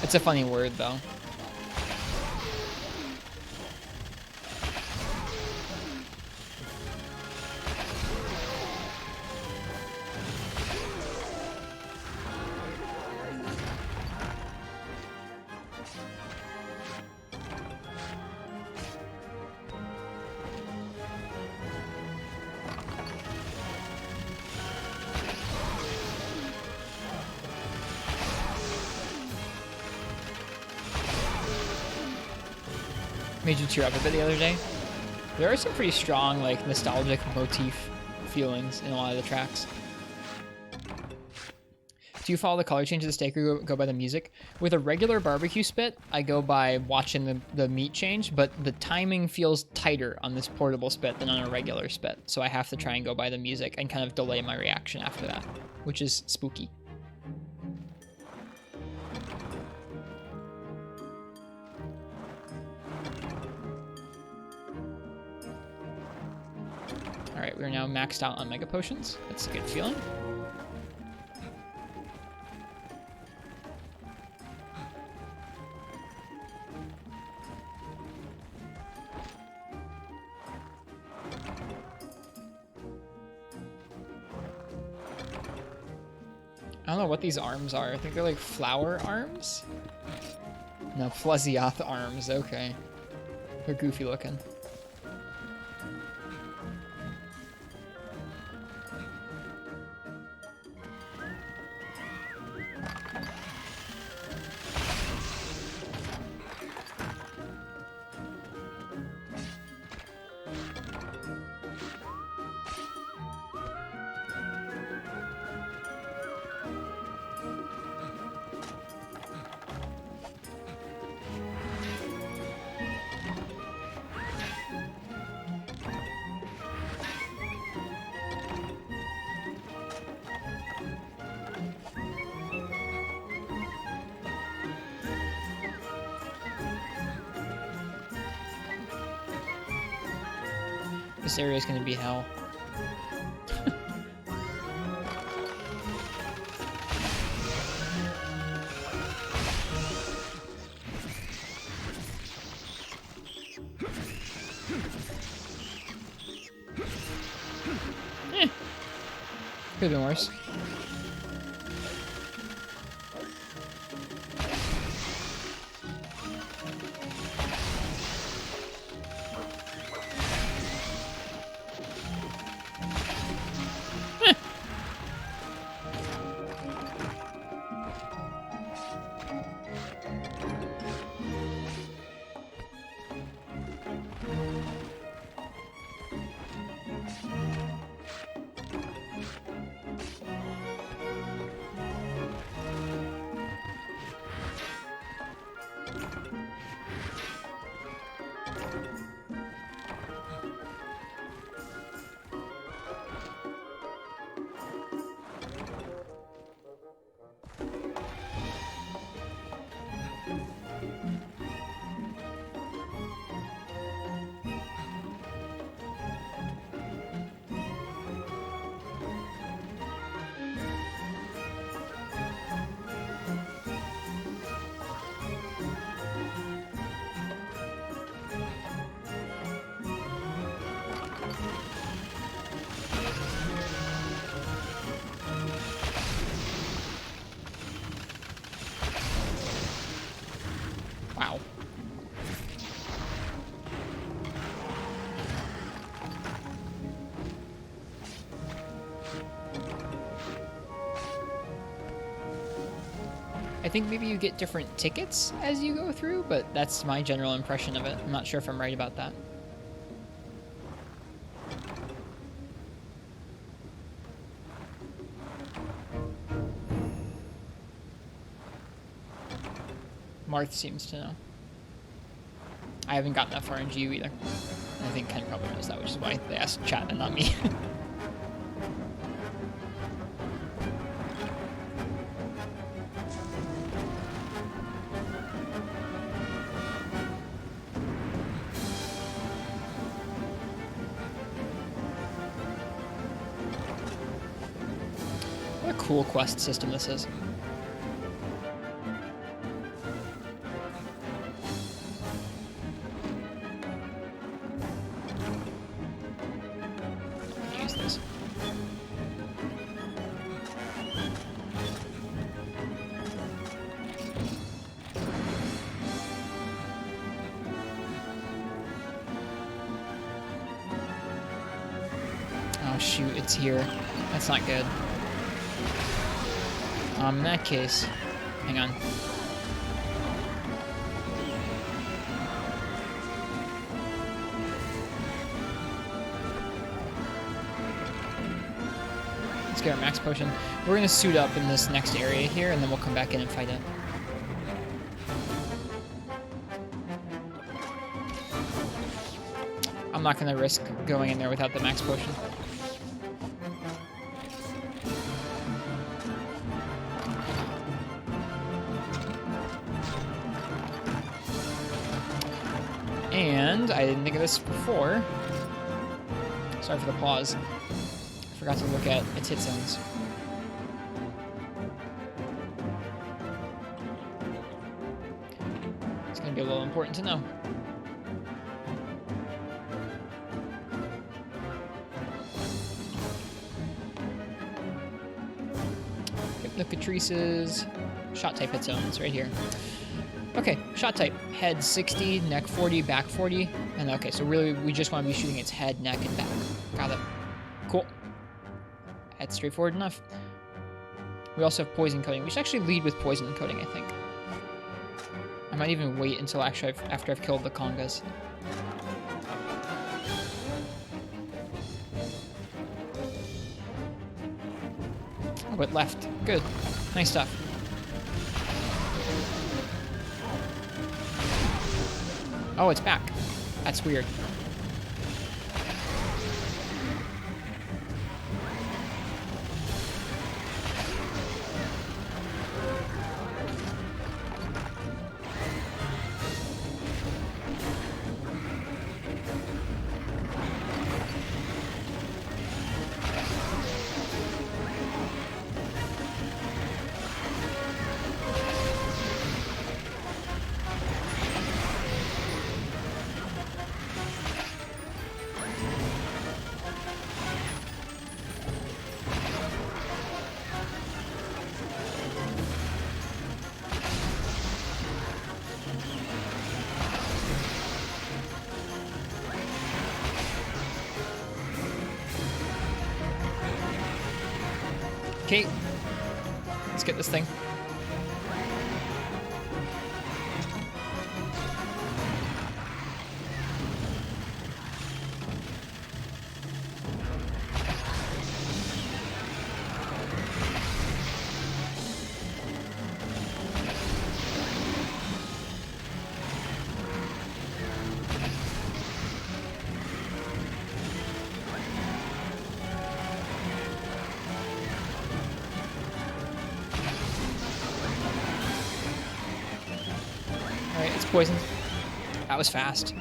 It's a funny word, though. made you tear up a bit the other day. There are some pretty strong, like, nostalgic motif feelings in a lot of the tracks. Do you follow the color change of the steak or go by the music? With a regular barbecue spit, I go by watching the meat change, but the timing feels tighter on this portable spit than on a regular spit, so I have to try and go by the music and kind of delay my reaction after that, which is spooky. Alright, we're now maxed out on Mega Potions. That's a good feeling. I don't know what these arms are. I think they're like flower arms? No, Fluzioth arms. Okay. They're goofy looking. This area is going to be hell. Could have been worse. Wow. I think maybe you get different tickets as you go through, but that's my general impression of it. I'm not sure if I'm right about that. Marth seems to know. I haven't gotten that far in GU either. I think Ken probably knows that, which is why they asked chat and not me. What a cool quest system this is. Use this. Oh shoot, it's here. That's not good. In that case, hang on. Let's get our max potion. We're gonna suit up in this next area here, and then we'll come back in and fight it. I'm not gonna risk going in there without the max potion. And I didn't think of this before. Sorry for the pause. I forgot to look at its hit zones. It's gonna be a little important to know. Hypnocatrices, shot type hit zones right here. Okay, shot type. Head 60, neck 40, back 40. And okay, so really we just want to be shooting its head, neck, and back. Got it. Cool. That's straightforward enough. We also have poison coating. We should actually lead with poison coating, I think. I might even wait until actually after I've killed the congas. Oh, it left. Good. Nice stuff. Oh, it's back. That's weird. Okay, let's get this thing. Alright, it's poisoned. That was fast.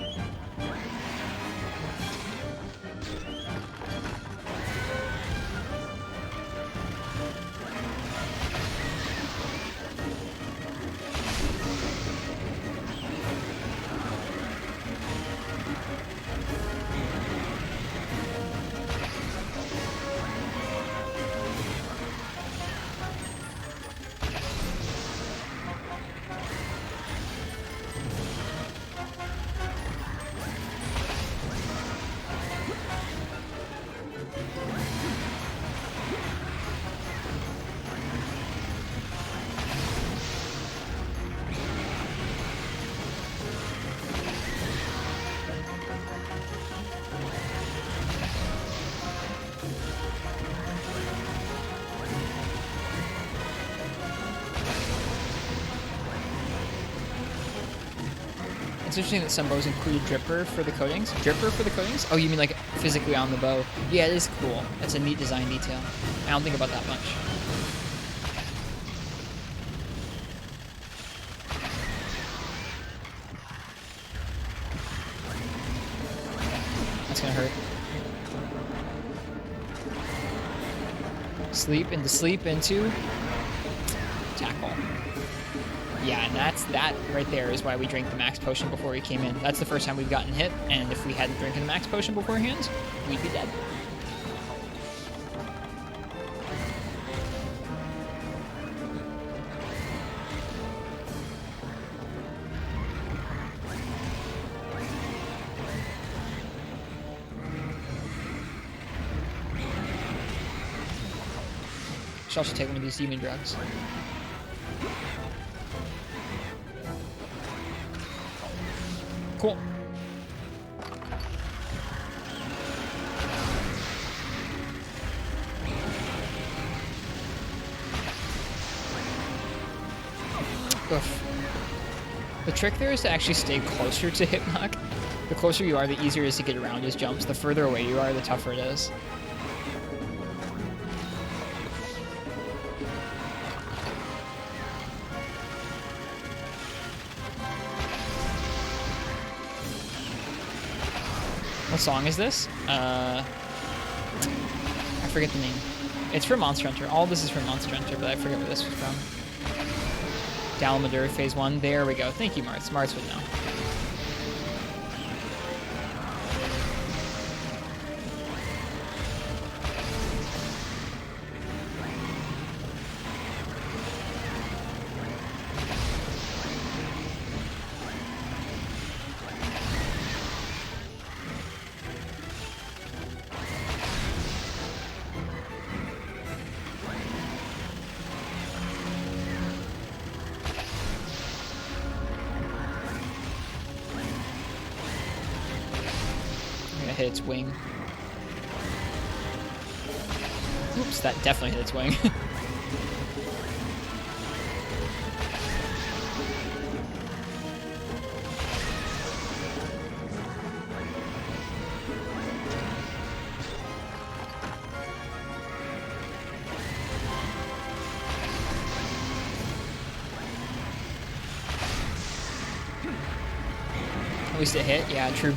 It's interesting that some bows include dripper for the coatings. Dripper for the coatings? Oh, you mean like physically on the bow? Yeah, it is cool. That's a neat design detail. I don't think about that much. That's gonna hurt. Sleep into tackle. Yeah, and that right there is why we drank the max potion before we came in. That's the first time we've gotten hit, and if we hadn't drinking the max potion beforehand, we'd be dead. Should also take one of these demon drugs. Cool. Oof. The trick there is to actually stay closer to Hitmock. The closer you are, the easier it is to get around his jumps. The further away you are, the tougher it is. What song is this? I forget the name. It's from Monster Hunter. All this is from Monster Hunter, but I forget where this was from. Dalmadur, Phase 1. There we go. Thank you, Martz. Martz would know. Hit its wing. Oops, that definitely hit its wing. At least it hit, yeah, true.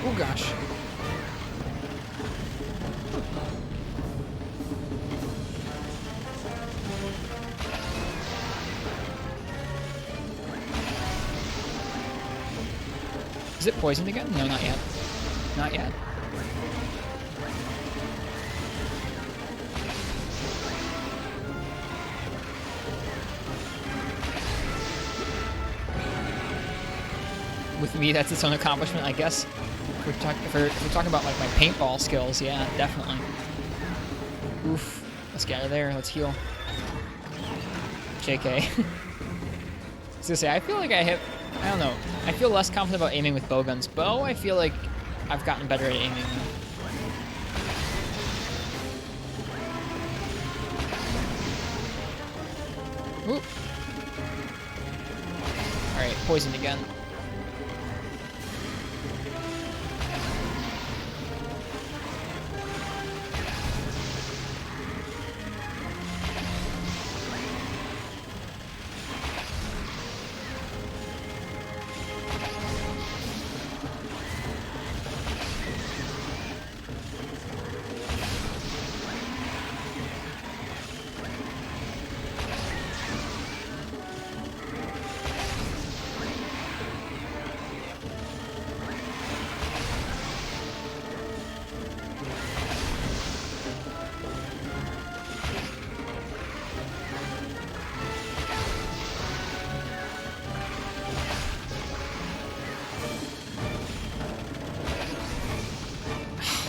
Oh gosh. Is it poisoned again? No, not yet. Not yet. With me, that's its own accomplishment, I guess. If we're talking about like my paintball skills, yeah, definitely. Oof. Let's get out of there. Let's heal. JK. I was gonna say, I feel like I don't know. I feel less confident about aiming with bow guns. Bow, I feel like I've gotten better at aiming now. Oop. Alright, poisoned again.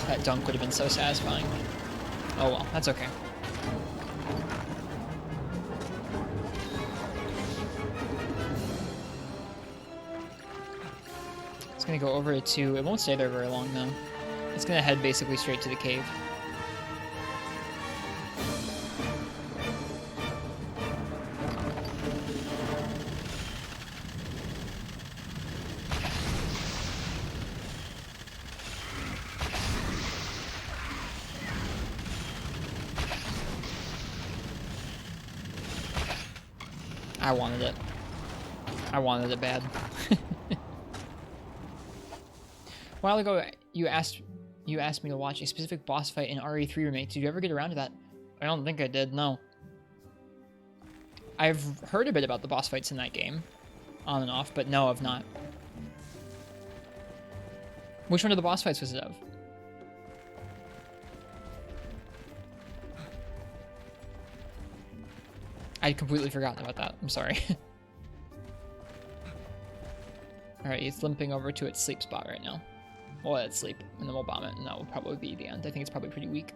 That dunk would have been so satisfying. Oh well, that's okay. It's gonna go over to, it won't stay there very long though. It's gonna head basically straight to the cave. I wanted it. I wanted it bad. A while ago, you asked me to watch a specific boss fight in RE3 remake. Did you ever get around to that? I don't think I did, no. I've heard a bit about the boss fights in that game, on and off, but no, I've not. Which one of the boss fights was it of? I'd completely forgotten about that. I'm sorry. Alright, it's limping over to its sleep spot right now. We'll let it sleep, and then we'll bomb it, and that will probably be the end. I think it's probably pretty weak.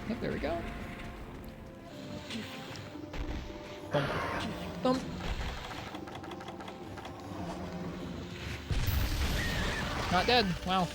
Yep, there we go. Boom. Boom. Not dead. Wow.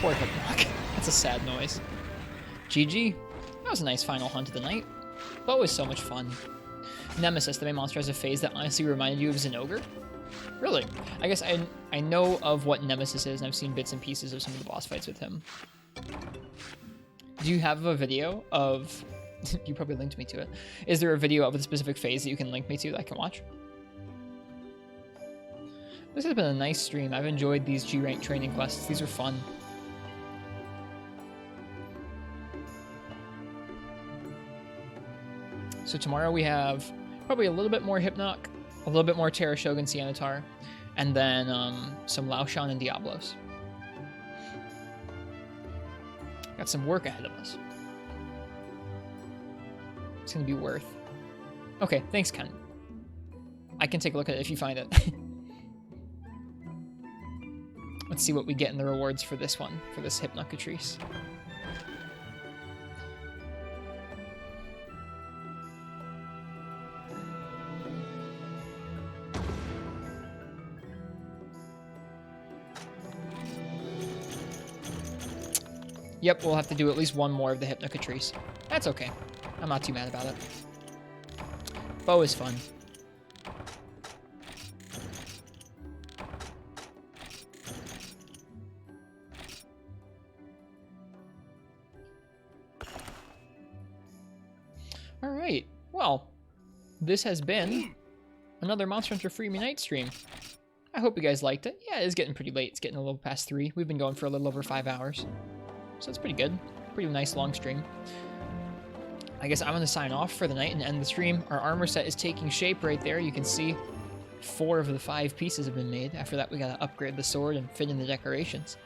Poor Hypnoc. That's a sad noise. GG. That was a nice final hunt of the night. But it was so much fun. Nemesis, the main monster, has a phase that honestly reminded you of Zinogre? Really? I guess I know of what Nemesis is, and I've seen bits and pieces of some of the boss fights with him. Do you have a video of... you probably linked me to it. Is there a video of a specific phase that you can link me to that I can watch? This has been a nice stream. I've enjoyed these G-Rank training quests. These are fun. So tomorrow we have probably a little bit more Hypnoc, a little bit more Terra Shogun Sianatar, and then some Laoshan and Diablos. Got some work ahead of us. It's going to be worth. Okay, thanks, Ken. I can take a look at it if you find it. Let's see what we get in the rewards for this one, for this Hypnocatrice. Yep, we'll have to do at least one more of the Hypnocatrice. That's okay. I'm not too mad about it. Bow is fun. Alright, well, this has been another Monster Hunter Freemium Night stream. I hope you guys liked it. Yeah, it is getting pretty late. It's getting a little past 3. We've been going for a little over 5 hours. So it's pretty good. Pretty nice long stream. I guess I'm going to sign off for the night and end the stream. Our armor set is taking shape right there. You can see 4 of the 5 pieces have been made. After that, we got to upgrade the sword and fit in the decorations.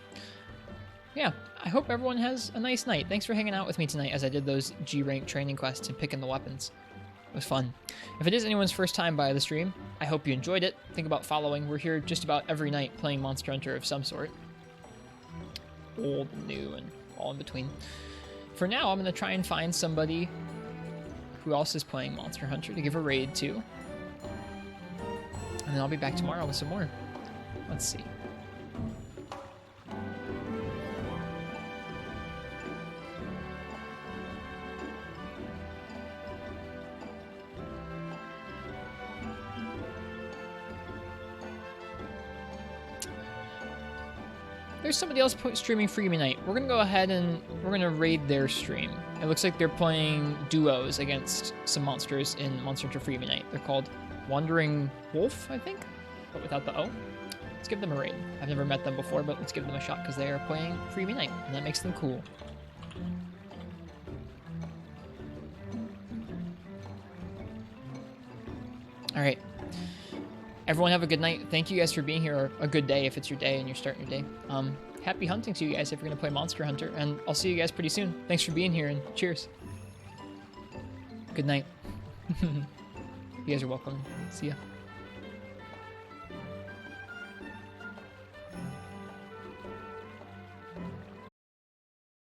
Yeah, I hope everyone has a nice night. Thanks for hanging out with me tonight as I did those G-Rank training quests and picking the weapons. It was fun. If it is anyone's first time by the stream, I hope you enjoyed it. Think about following. We're here just about every night playing Monster Hunter of some sort. Old, new, and all in between. For now, I'm going to try and find somebody who else is playing Monster Hunter to give a raid to. And then I'll be back tomorrow with some more. Let's see. There's somebody else streaming Freemium Night. We're going to go ahead and we're going to raid their stream. It looks like they're playing duos against some monsters in Monster Hunter Freemium Night. They're called Wandering Wolf, I think, but without the O. Let's give them a raid. I've never met them before, but let's give them a shot because they are playing Freemium Night, and that makes them cool. All right. Everyone have a good night. Thank you guys for being here, or a good day if it's your day and you're starting your day. Happy hunting to you guys if you're going to play Monster Hunter, and I'll see you guys pretty soon. Thanks for being here, and cheers. Good night. You guys are welcome. See ya.